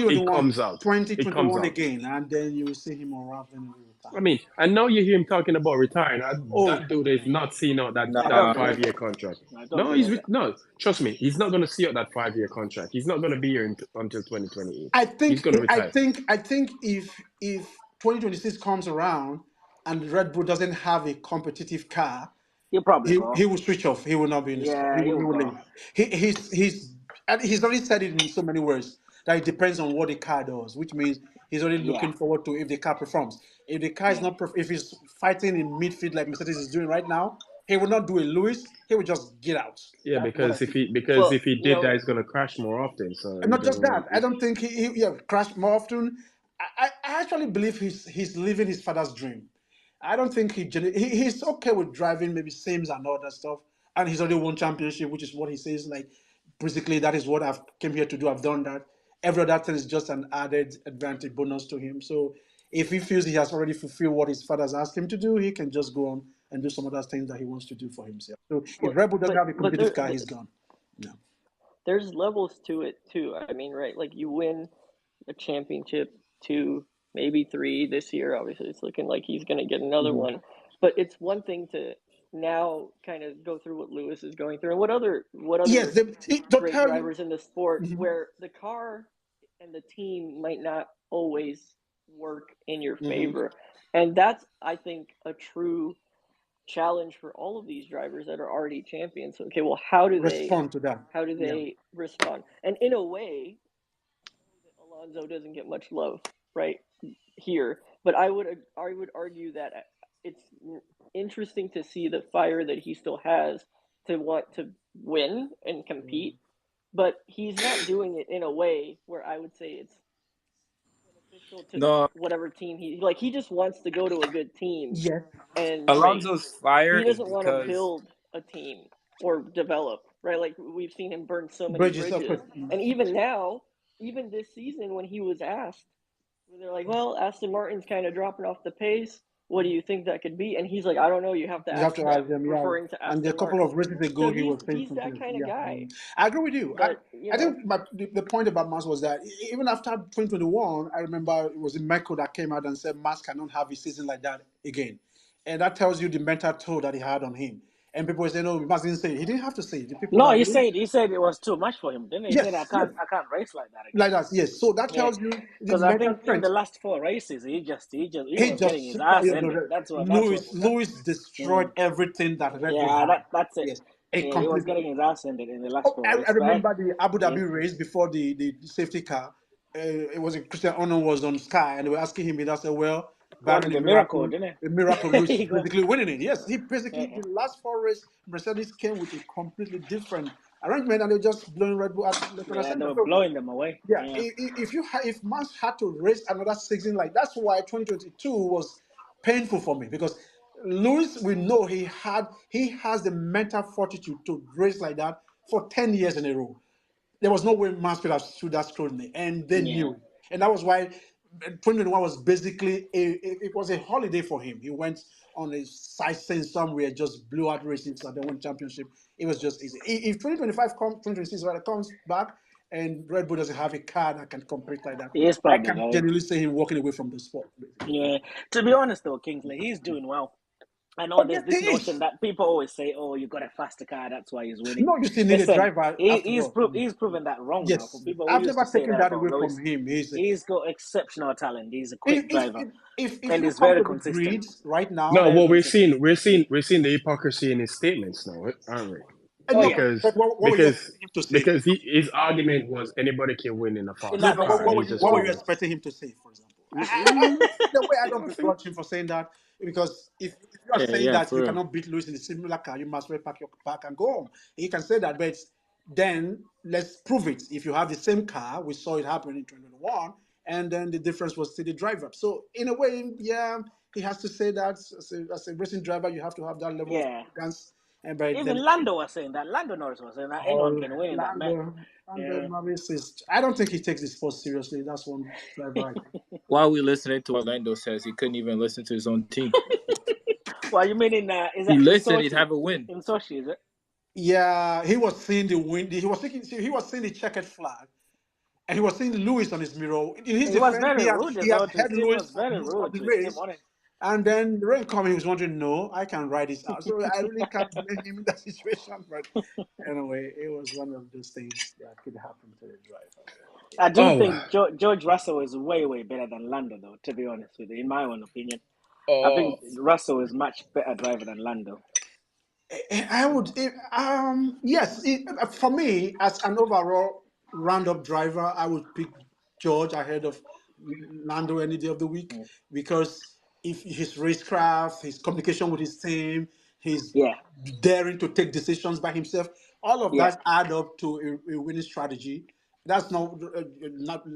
Speaker 2: it
Speaker 1: 2021,
Speaker 2: comes out. It comes
Speaker 1: 2021
Speaker 2: out.
Speaker 1: again, and then you will see him unraveling and
Speaker 2: I
Speaker 1: retire.
Speaker 2: mean, I know you hear him talking about retiring.
Speaker 1: Oh,
Speaker 2: That dude is not seeing out that,
Speaker 7: I don't
Speaker 2: that
Speaker 7: believe
Speaker 2: 5-year
Speaker 7: it.
Speaker 2: contract.
Speaker 7: I don't believe it.
Speaker 2: No. Trust me, he's not going to see out that 5-year contract. He's not going to be here until 2028.
Speaker 1: I
Speaker 2: He's
Speaker 1: think
Speaker 2: going to retire.
Speaker 1: I think if 2026 comes around and Red Bull doesn't have a competitive car,
Speaker 7: He'll probably go.
Speaker 1: he will switch off. He will not be in the sport.
Speaker 7: Yeah,
Speaker 1: He
Speaker 7: he'll
Speaker 1: will
Speaker 7: go.
Speaker 1: leave. He's already said it in so many words that it depends on what the car does, which means he's already
Speaker 7: Yeah.
Speaker 1: looking forward to if the car performs. If the car is not, if he's fighting in midfield like Mercedes is doing right now, he will not do a Lewis. He will just get out.
Speaker 2: Yeah,
Speaker 1: That's what I
Speaker 2: because if
Speaker 1: think.
Speaker 2: he
Speaker 8: you
Speaker 2: did
Speaker 8: know,
Speaker 2: that, he's going to crash more often. So
Speaker 1: And
Speaker 2: he
Speaker 1: not just
Speaker 2: doesn't want.
Speaker 1: that, I don't think he crashed more often. I actually believe he's living his father's dream. I don't think he's okay with driving maybe Sims and all that stuff, and he's already won championship, which is what he says. Like basically, that is what I've came here to do. I've done that. Every other thing is just an added advantage bonus to him. So if he feels he has already fulfilled what his father's asked him to do, he can just go on and do some other things that he wants to do for himself. So if Red Bull doesn't have a
Speaker 8: but
Speaker 1: competitive car, he's gone. No.
Speaker 8: there's levels to it too. I mean, right? Like you win a championship, 2, maybe 3 this year. Obviously, it's looking like he's going to get another
Speaker 1: Mhm.
Speaker 8: one. But it's one thing to now kind of go through what Lewis is going through, and what other
Speaker 1: Yes,
Speaker 8: great
Speaker 1: they'll tell you.
Speaker 8: drivers in the sport,
Speaker 1: Mhm.
Speaker 8: where the car and the team might not always work in your
Speaker 1: Mhm.
Speaker 8: favor, and that's, I think, a true challenge for all of these drivers that are already champions. Okay, well, how do
Speaker 1: Respond to that.
Speaker 8: they respond? And in a way, Alonso doesn't get much love right here, but I would argue that it's interesting to see the fire that he still has to want to win and compete, but he's not doing it in a way where I would say it's beneficial to
Speaker 3: No,
Speaker 8: whatever team he just wants to go to a good team
Speaker 1: Yes.
Speaker 8: and race.
Speaker 3: Alonso's fire
Speaker 8: He
Speaker 3: is
Speaker 8: doesn't want to
Speaker 3: because
Speaker 8: build a team or develop, right? Like we've seen him burn so many
Speaker 1: Bridges, of
Speaker 8: bridges.
Speaker 1: course.
Speaker 8: And even now, even this season when he was asked, they're like, well, Aston Martin's kind of dropping off the pace. What do you think that could be? And he's like, I don't know. You have to
Speaker 1: You
Speaker 8: ask
Speaker 1: have to
Speaker 8: them,
Speaker 1: ask them, yeah.
Speaker 8: referring to
Speaker 1: And a
Speaker 8: Aston
Speaker 1: couple
Speaker 8: Martin.
Speaker 1: of races ago,
Speaker 8: So
Speaker 1: he was saying
Speaker 8: he's that
Speaker 1: something.
Speaker 8: kind of
Speaker 1: Yeah.
Speaker 8: guy.
Speaker 1: I agree with you.
Speaker 8: But,
Speaker 1: I think the point about Mas was that even after 2021, I remember it was in Mexico that came out and said Mas cannot have a season like that again. And that tells you the mental toll that he had on him. And people were saying, no, Mas didn't say it. He didn't have to say it. The people
Speaker 7: No,
Speaker 1: that
Speaker 7: he
Speaker 1: really,
Speaker 7: said it was too much for him, didn't he? He said I
Speaker 1: yes, yes,
Speaker 7: can't race like that again.
Speaker 1: like that, yes. So that
Speaker 7: Yeah,
Speaker 1: tells you the
Speaker 7: because I
Speaker 1: mental
Speaker 7: think in the
Speaker 1: strength.
Speaker 7: last 4 races he
Speaker 1: He
Speaker 7: was getting
Speaker 1: just
Speaker 7: his ass
Speaker 1: yeah,
Speaker 7: ended. That's what
Speaker 1: Lewis
Speaker 7: was happening.
Speaker 1: destroyed everything that Red Bull
Speaker 7: Yeah,
Speaker 1: had.
Speaker 7: that's it.
Speaker 1: Yes, a
Speaker 7: Yeah, he was
Speaker 1: complete.
Speaker 7: getting his ass ended in the last
Speaker 1: Oh,
Speaker 7: 4
Speaker 1: I
Speaker 7: races.
Speaker 1: remember the Abu
Speaker 7: Yeah.
Speaker 1: Dhabi race before the safety car. It was Christian Ono was on Sky, and they were asking him. He said, "Well,
Speaker 7: Won
Speaker 1: barring
Speaker 7: the miracle, didn't
Speaker 1: a miracle, Lewis
Speaker 7: he?
Speaker 1: is
Speaker 7: He got,
Speaker 1: basically winning it." Yes, he basically
Speaker 7: yeah,
Speaker 1: the last 4 races, Mercedes came with a completely different arrangement, and they were just blowing Red Bull out left, right, and
Speaker 7: yeah, they
Speaker 1: center.
Speaker 7: were
Speaker 1: So
Speaker 7: blowing them away.
Speaker 1: yeah,
Speaker 7: Yeah.
Speaker 1: if Max had to race another season like that's why 2022 was painful for me because Lewis, we know he has the mental fortitude to race like that for 10 years in a row. There was no way Max could have stood that scrutiny, and they
Speaker 7: Yeah.
Speaker 1: knew it. And that was why 2021 was basically it was a holiday for him. He went on a sightseeing somewhere, just blew out races, and then won championship. It was just easy. If 2026 rather comes back and Red Bull doesn't have a car that can compete like that,
Speaker 7: He is
Speaker 1: I
Speaker 7: probably
Speaker 1: can
Speaker 7: going.
Speaker 1: genuinely see him walking away from the sport. Basically.
Speaker 7: Yeah. To be honest though, Kingsley, he's doing well. I know
Speaker 1: Oh
Speaker 7: there's
Speaker 1: yes,
Speaker 7: this
Speaker 1: he is.
Speaker 7: notion that people always say, "Oh, you got a faster car, that's why he's winning."
Speaker 1: No, you still need a
Speaker 7: Listen,
Speaker 1: driver after all.
Speaker 7: he's proven that wrong now. For
Speaker 1: Yes,
Speaker 7: people who
Speaker 1: I've
Speaker 7: used to
Speaker 1: never
Speaker 7: say
Speaker 1: taken
Speaker 7: that
Speaker 1: that
Speaker 7: about
Speaker 1: away from
Speaker 7: Lewis,
Speaker 1: him.
Speaker 7: he's got exceptional talent. He's a
Speaker 1: If
Speaker 7: quick
Speaker 1: if
Speaker 7: driver,
Speaker 1: if
Speaker 7: and
Speaker 1: you
Speaker 7: he's
Speaker 1: come
Speaker 7: very
Speaker 1: to the
Speaker 7: consistent.
Speaker 1: grid right now,
Speaker 2: No,
Speaker 7: Very
Speaker 2: what
Speaker 7: consistent.
Speaker 2: we're seeing the hypocrisy in his statements now, aren't we?
Speaker 7: Oh
Speaker 1: no,
Speaker 7: yeah,
Speaker 2: Because
Speaker 1: but what were you expecting him to say?
Speaker 2: his argument was anybody can win in a
Speaker 7: in
Speaker 2: fast
Speaker 1: No,
Speaker 7: that
Speaker 1: no,
Speaker 2: car,
Speaker 7: race,
Speaker 2: and
Speaker 7: yeah.
Speaker 2: he just
Speaker 1: what were you
Speaker 2: proved it.
Speaker 1: expecting him to say, for example?
Speaker 2: Mm,
Speaker 1: The way I don't
Speaker 2: nothing.
Speaker 1: begrudge him for saying that, because if you are saying
Speaker 7: Yeah,
Speaker 1: that
Speaker 7: for
Speaker 1: you
Speaker 7: real.
Speaker 1: cannot beat Lewis in a similar car, you must well pack your back and go home. He can say that, but then let's prove it. If you have the same car, we saw it happen in 2021, and then the difference was still the driver. So in a way, yeah, he has to say that as a racing driver, you have to have that level of
Speaker 7: Yeah.
Speaker 1: arrogance. And by then,
Speaker 7: Even Lando was saying that. Lando Norris was saying that anyone
Speaker 1: oh,
Speaker 7: can win in that match.
Speaker 1: Lando
Speaker 7: Yeah.
Speaker 1: Norris is. I don't think he takes the sport seriously. That's one driver.
Speaker 3: While we listening to what Lando says, he couldn't even listen to his own team.
Speaker 7: Well, you mean is
Speaker 3: He
Speaker 7: that in
Speaker 3: listened, he'd
Speaker 7: Sochi?
Speaker 3: have a win.
Speaker 7: In Sochi, is it?
Speaker 1: Yeah, he was seeing the wind. He was seeing the checkered flag, and he was seeing Lewis on his mirror. In his
Speaker 7: He was
Speaker 1: defense,
Speaker 7: very rude
Speaker 1: he
Speaker 7: as
Speaker 1: has
Speaker 7: well to his
Speaker 1: had
Speaker 7: team. He
Speaker 1: Lewis
Speaker 7: was
Speaker 1: for
Speaker 7: very
Speaker 1: most of
Speaker 7: rude
Speaker 1: the
Speaker 7: to his team,
Speaker 1: race.
Speaker 7: wasn't
Speaker 1: And then the rain coming, he was wondering, no, I can ride this out. So I really can't blame him in that situation. But anyway, it was one of those things that could happen to the driver.
Speaker 7: he? I do
Speaker 2: Oh,
Speaker 7: think George Russell is way, way better than Lando, though, to be honest with you, in my own opinion. I
Speaker 2: oh,
Speaker 7: think Russell is much better driver than Lando.
Speaker 1: I would, yes, for me, as an overall roundup driver, I would pick George ahead of Lando any day of the week
Speaker 7: Mm.
Speaker 1: because if his racecraft, his communication with his team, his
Speaker 7: Yeah,
Speaker 1: daring to take decisions by himself, all of
Speaker 7: yeah.
Speaker 1: that add up to a winning strategy. That's not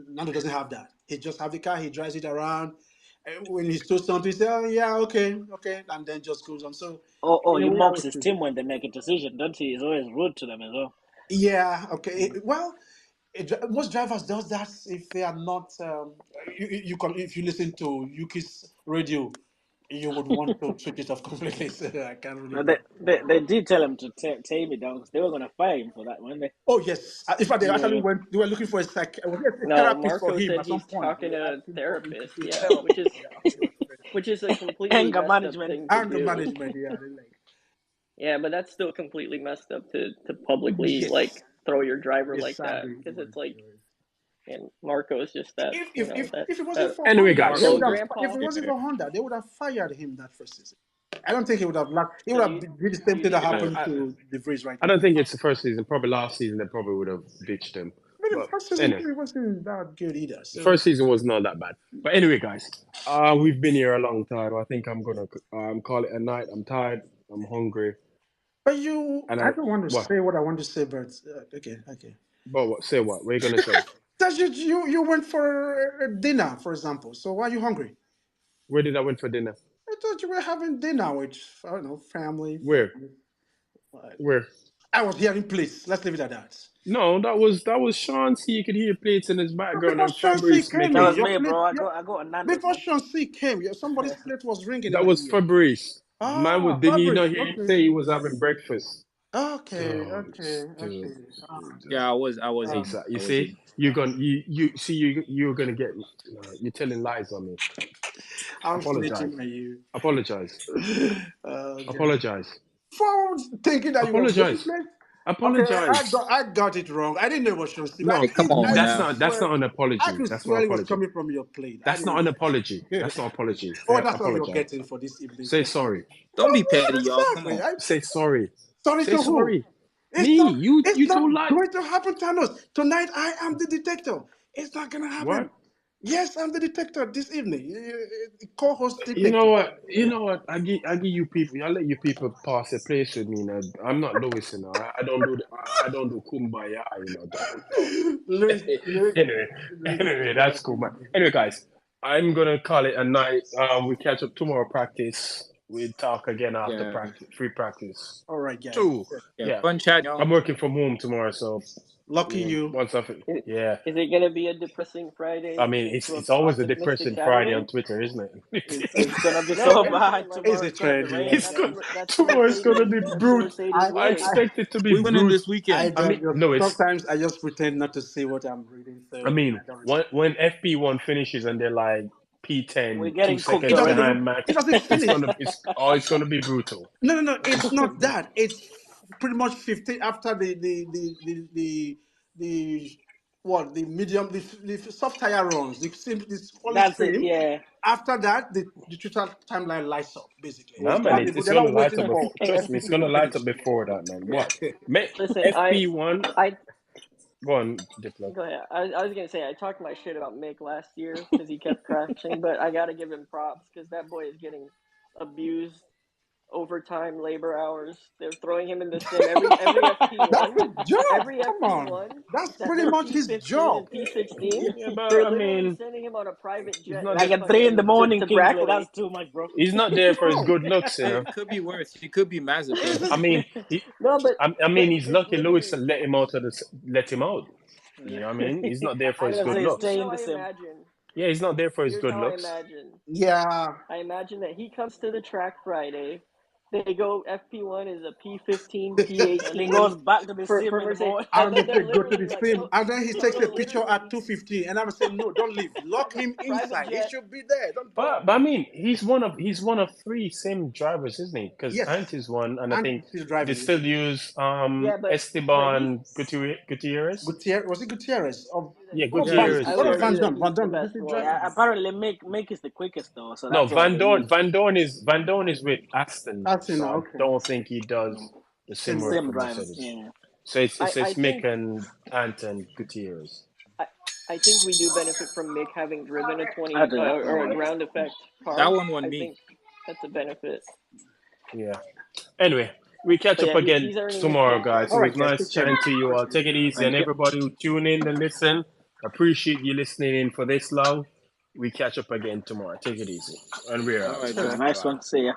Speaker 1: Lando doesn't have that. He just have the car, he drives it around. When he's told something, he says, "Oh yeah, okay," and then just goes on. So
Speaker 7: Or
Speaker 1: in a
Speaker 7: he
Speaker 1: way, I
Speaker 7: mocks
Speaker 1: would
Speaker 7: his
Speaker 1: pick.
Speaker 7: team when they make a decision, don't he? He's always rude to them as well.
Speaker 1: Yeah, okay.
Speaker 7: Mm.
Speaker 1: Well, most drivers does that if they are not. You can if you listen to Yuki's radio, you would want to switch it off completely. So I can't really
Speaker 7: No,
Speaker 1: blame.
Speaker 7: they did tell him to tame it down because they were going to fire him for that, weren't they?
Speaker 1: Oh yes, in fact, they actually
Speaker 7: Yeah.
Speaker 1: went. They were looking for a
Speaker 8: No,
Speaker 1: therapist for
Speaker 8: Marco
Speaker 1: him
Speaker 8: said
Speaker 1: at some
Speaker 8: he's
Speaker 1: point.
Speaker 8: talking
Speaker 1: They
Speaker 8: to
Speaker 1: asked
Speaker 8: a
Speaker 1: him for him to
Speaker 8: therapist.
Speaker 1: seek
Speaker 8: Yeah,
Speaker 1: help. Yeah,
Speaker 8: which is a completely
Speaker 7: Anger
Speaker 8: messed up
Speaker 7: management.
Speaker 8: thing to
Speaker 1: anger
Speaker 8: do.
Speaker 1: management. Yeah, they like.
Speaker 8: Yeah, but that's still completely messed up to publicly like
Speaker 1: Yes,
Speaker 8: throw your driver
Speaker 1: yes,
Speaker 8: like that
Speaker 1: sadly, it
Speaker 8: because
Speaker 1: was.
Speaker 8: it's like, and Marco is just that
Speaker 1: If it wasn't
Speaker 8: that
Speaker 1: for
Speaker 2: anyway,
Speaker 1: Honda, they
Speaker 2: guys.
Speaker 8: slow
Speaker 1: would have.
Speaker 3: Marco,
Speaker 1: If
Speaker 8: grandpa.
Speaker 1: it wasn't
Speaker 3: yeah,
Speaker 1: for Honda, they would have fired him that first season. I don't think he would have left. He
Speaker 8: So
Speaker 1: would have did the same
Speaker 8: you
Speaker 1: thing that
Speaker 8: think it
Speaker 2: I,
Speaker 8: was?
Speaker 1: happened
Speaker 2: I,
Speaker 1: to De Vries right
Speaker 2: I
Speaker 1: now.
Speaker 2: don't think it's the first season. Probably last season they probably would have ditched him.
Speaker 1: But the
Speaker 2: But
Speaker 1: first season
Speaker 2: anyway,
Speaker 1: too, it wasn't that good either.
Speaker 2: the
Speaker 1: So,
Speaker 2: first season was not that bad. But anyway, guys, we've been here a long time. I think I'm gonna call it a night. I'm tired. I'm hungry,
Speaker 1: but
Speaker 2: and
Speaker 1: I don't want to
Speaker 2: what?
Speaker 1: say what I want to say, but okay.
Speaker 2: But what? Say what? What are you gonna say?
Speaker 1: That you went for dinner, for example. So why are you hungry?
Speaker 2: Where did I went for dinner?
Speaker 1: I thought you were having dinner with I don't know family,
Speaker 2: Where?
Speaker 1: friends. What?
Speaker 2: Where?
Speaker 1: I was hearing place. Let's leave it at that.
Speaker 2: No, that was Sean C. You could hear plates in his background
Speaker 1: Before
Speaker 2: and
Speaker 1: Sean C
Speaker 2: Fabrice
Speaker 1: came
Speaker 7: That
Speaker 2: making.
Speaker 1: in,
Speaker 7: was
Speaker 1: your
Speaker 7: me,
Speaker 1: plate.
Speaker 7: bro. I got a Nando's,
Speaker 1: Before
Speaker 7: man.
Speaker 1: Sean C came, somebody's plate was ringing in
Speaker 2: That
Speaker 1: my
Speaker 2: was
Speaker 1: ear.
Speaker 2: Fabrice. Man,
Speaker 1: Ah,
Speaker 2: did he
Speaker 1: Fabrice.
Speaker 2: not hear you
Speaker 1: Okay.
Speaker 2: say he was having breakfast?
Speaker 1: Okay.
Speaker 2: Dude, dude, dude.
Speaker 3: yeah. I was eating.
Speaker 2: Exactly. You
Speaker 3: I was
Speaker 2: see,
Speaker 3: eating.
Speaker 2: you're gonna get you're telling lies on me.
Speaker 1: I'm
Speaker 2: Apologize.
Speaker 1: snitching on you.
Speaker 2: Apologize.
Speaker 1: God.
Speaker 2: Apologize.
Speaker 1: For thinking that you were
Speaker 2: Apologize.
Speaker 1: waiting. Okay,
Speaker 2: Apologize.
Speaker 1: I got it wrong. I didn't know it was Sean C.
Speaker 2: No,
Speaker 3: Hey, come on
Speaker 1: I
Speaker 2: that's
Speaker 3: now.
Speaker 1: could
Speaker 2: not
Speaker 1: swear.
Speaker 2: an
Speaker 1: I
Speaker 2: apology.
Speaker 1: could
Speaker 2: That's not an
Speaker 1: swear it was
Speaker 2: apology.
Speaker 1: coming from your plate. I
Speaker 2: That's not
Speaker 1: didn't
Speaker 2: an
Speaker 1: know.
Speaker 2: apology. That's not an apology.
Speaker 1: Oh, that's what you're
Speaker 2: Apologize.
Speaker 1: getting for this evening.
Speaker 2: Say
Speaker 1: Thank you.
Speaker 2: sorry.
Speaker 3: Don't be
Speaker 1: Well,
Speaker 3: petty, y'all. Come
Speaker 1: exactly.
Speaker 3: on.
Speaker 2: Say sorry.
Speaker 1: Sorry
Speaker 2: Say
Speaker 1: to who?
Speaker 2: sorry. Me.
Speaker 1: It's
Speaker 2: You
Speaker 1: not
Speaker 2: told lie.
Speaker 1: going to happen, Thanos. Tonight I am the detective. It's not gonna happen.
Speaker 2: What?
Speaker 1: Yes, I'm the detective this evening. Co-host
Speaker 2: You know
Speaker 1: detective.
Speaker 2: what? You know what? I give you people. I let you people pass a place with me. Now. I'm not Lewis. You know. I don't do. I don't do kumbaya. You know. Don't.
Speaker 1: Louis, Louis,
Speaker 2: Anyway,
Speaker 1: Louis,
Speaker 2: anyway, that's cool, man. Anyway, guys, I'm gonna call it a night. We catch up tomorrow. Practice. We talk again after
Speaker 3: Yeah,
Speaker 2: practice. Free practice.
Speaker 1: all right, guys.
Speaker 2: 2.
Speaker 3: yeah.
Speaker 2: Yeah.
Speaker 3: Fun chat, y'all.
Speaker 2: I'm working from home tomorrow, so
Speaker 1: Lucky you.
Speaker 2: once I yeah.
Speaker 8: Is it gonna be a depressing Friday
Speaker 2: I mean,
Speaker 8: into
Speaker 2: it's
Speaker 8: a
Speaker 2: always a
Speaker 8: optimistic
Speaker 2: depressing Friday on
Speaker 8: Saturday?
Speaker 2: Twitter, isn't
Speaker 7: It's
Speaker 2: it?
Speaker 7: gonna be
Speaker 8: No,
Speaker 7: so
Speaker 8: it isn't.
Speaker 7: bad
Speaker 8: Like
Speaker 1: Is
Speaker 7: tomorrow
Speaker 1: it
Speaker 7: because of the
Speaker 1: trendy?
Speaker 7: rain
Speaker 2: it's
Speaker 7: again.
Speaker 2: good.
Speaker 8: that's the
Speaker 2: Tomorrow it's gonna
Speaker 8: Mercedes.
Speaker 2: be
Speaker 8: That's the
Speaker 2: brutal.
Speaker 8: Mercedes
Speaker 2: I
Speaker 8: way.
Speaker 2: expect it to be
Speaker 3: We winning
Speaker 2: brutal.
Speaker 3: this weekend.
Speaker 2: I mean, no, it's.
Speaker 1: Sometimes I just pretend not to see what I'm reading,
Speaker 2: I
Speaker 1: so
Speaker 2: mean,
Speaker 1: I don't respond.
Speaker 2: when FP1 finishes and they're like
Speaker 7: We're
Speaker 2: P10, two
Speaker 7: getting cooked
Speaker 1: It
Speaker 2: seconds
Speaker 1: doesn't
Speaker 7: already.
Speaker 2: behind
Speaker 1: even.
Speaker 2: Max,
Speaker 1: It doesn't finish.
Speaker 2: it's gonna be brutal.
Speaker 1: No. It's not that. It's pretty much 15 after the what the medium the soft tire runs. The quality
Speaker 7: That's it.
Speaker 1: same.
Speaker 7: Yeah.
Speaker 1: After that, the Twitter timeline lights up. Basically,
Speaker 2: Nah,
Speaker 1: they
Speaker 2: man,
Speaker 1: have
Speaker 2: it's
Speaker 1: they're
Speaker 2: gonna
Speaker 1: not
Speaker 2: light
Speaker 1: waiting
Speaker 2: up.
Speaker 1: for
Speaker 8: Hey,
Speaker 2: Trust me, it's
Speaker 1: FP2
Speaker 2: gonna
Speaker 1: to
Speaker 2: light
Speaker 1: finish.
Speaker 2: up before that, man. What?
Speaker 8: listen,
Speaker 2: FP1.
Speaker 8: I
Speaker 2: Go on, Diplo.
Speaker 8: go ahead. I was gonna say I talked my shit about Mick last year because he kept crashing, but I gotta give him props because that boy is getting abused overtime labor hours. They're throwing him in the sim every FP1.
Speaker 1: That's his job.
Speaker 8: Every
Speaker 1: Come on.
Speaker 8: FP1
Speaker 1: That's
Speaker 8: that
Speaker 1: pretty
Speaker 8: they're
Speaker 1: much his
Speaker 8: P15
Speaker 1: job.
Speaker 8: and P16,
Speaker 2: Yeah, but
Speaker 8: they're
Speaker 2: I
Speaker 8: literally
Speaker 2: mean,
Speaker 8: sending him on a private
Speaker 2: he's
Speaker 8: jet
Speaker 2: not
Speaker 8: to
Speaker 7: Like
Speaker 2: there.
Speaker 7: at 3 in the
Speaker 8: fucking
Speaker 7: morning,
Speaker 8: to
Speaker 7: Kingsley.
Speaker 8: Brackley.
Speaker 7: That's too much, bro.
Speaker 2: He's not there for his
Speaker 1: Bro,
Speaker 2: good looks, you know.
Speaker 3: It could be worse. He could be Mazepin.
Speaker 2: I mean, he,
Speaker 8: No,
Speaker 2: I mean, he's
Speaker 8: but
Speaker 2: lucky Lewis
Speaker 8: literally,
Speaker 2: let him out of let him out. You know what I mean? He's not there for
Speaker 7: I'm
Speaker 2: his
Speaker 7: gonna
Speaker 2: good
Speaker 7: say
Speaker 2: looks.
Speaker 7: stay
Speaker 8: here's
Speaker 7: in
Speaker 8: how
Speaker 7: the
Speaker 8: I
Speaker 7: sim.
Speaker 8: imagine.
Speaker 2: Yeah, he's not there for his
Speaker 8: Here's
Speaker 2: good
Speaker 8: how I
Speaker 2: looks.
Speaker 8: imagine.
Speaker 1: yeah.
Speaker 8: I imagine that he comes to the track Friday. They go FP1 is a P15,
Speaker 7: And he goes
Speaker 8: P18
Speaker 7: back to the sim
Speaker 8: for
Speaker 7: in the
Speaker 8: Mercedes,
Speaker 7: morning.
Speaker 8: and
Speaker 1: And they
Speaker 8: then they're
Speaker 1: say go to
Speaker 8: literally
Speaker 1: the
Speaker 8: like,
Speaker 1: sim. And then he takes a
Speaker 8: no,
Speaker 1: picture at
Speaker 8: literally
Speaker 1: 2:15. And I'm saying, no, don't leave. Lock him
Speaker 8: private
Speaker 1: inside. He
Speaker 8: jet.
Speaker 1: should be there. Don't
Speaker 2: But I mean, he's one of three same drivers, isn't he? Because
Speaker 1: Yes.
Speaker 2: Ant is one, and I
Speaker 1: And
Speaker 2: think
Speaker 1: he's
Speaker 2: they
Speaker 1: driving.
Speaker 2: still use
Speaker 8: Yeah, but he's.
Speaker 2: Esteban Gutierrez.
Speaker 1: Gutierrez, was it Gutierrez?
Speaker 2: Yeah,
Speaker 1: What of
Speaker 8: Yes,
Speaker 1: Van?
Speaker 8: I
Speaker 2: Gutierrez.
Speaker 8: would
Speaker 1: What of
Speaker 2: Yeah.
Speaker 8: argue
Speaker 1: Van
Speaker 8: that
Speaker 1: Dorn? Van
Speaker 8: he's the
Speaker 1: Dorn, does
Speaker 8: best
Speaker 1: he drive?
Speaker 8: one.
Speaker 7: Yeah, apparently Mick is the quickest though, so
Speaker 2: No,
Speaker 7: that's why they use
Speaker 2: Van Dorn is with Aston,
Speaker 1: That's
Speaker 2: so I
Speaker 1: okay.
Speaker 2: don't think he does the same
Speaker 1: Same
Speaker 2: work
Speaker 1: work.
Speaker 7: sim
Speaker 2: for
Speaker 7: drivers.
Speaker 2: Mercedes.
Speaker 7: Yeah.
Speaker 2: So it's
Speaker 8: I
Speaker 2: Mick
Speaker 8: think
Speaker 2: and Ant and Gutierrez.
Speaker 8: I think we do benefit from Mick having driven a
Speaker 7: I
Speaker 8: 20
Speaker 7: do.
Speaker 8: or a ground effect
Speaker 3: That
Speaker 8: car.
Speaker 3: one won
Speaker 8: I
Speaker 3: me.
Speaker 8: think that's a benefit.
Speaker 2: Yeah. Anyway, we catch
Speaker 8: But
Speaker 2: up
Speaker 8: yeah,
Speaker 2: again
Speaker 8: he's earning his
Speaker 2: tomorrow,
Speaker 8: paycheck.
Speaker 2: guys.
Speaker 1: All
Speaker 2: It
Speaker 1: right,
Speaker 2: was
Speaker 1: guys.
Speaker 2: nice
Speaker 1: Take care.
Speaker 2: chatting to you all. Take it easy, and
Speaker 7: Thank you.
Speaker 2: everybody who tune in and listen, appreciate you listening in for this long. We catch up again tomorrow. Take it easy, and we're
Speaker 3: All
Speaker 2: out.
Speaker 3: right,
Speaker 7: Sure,
Speaker 3: guys.
Speaker 7: nice
Speaker 2: Bye.
Speaker 7: one. See ya.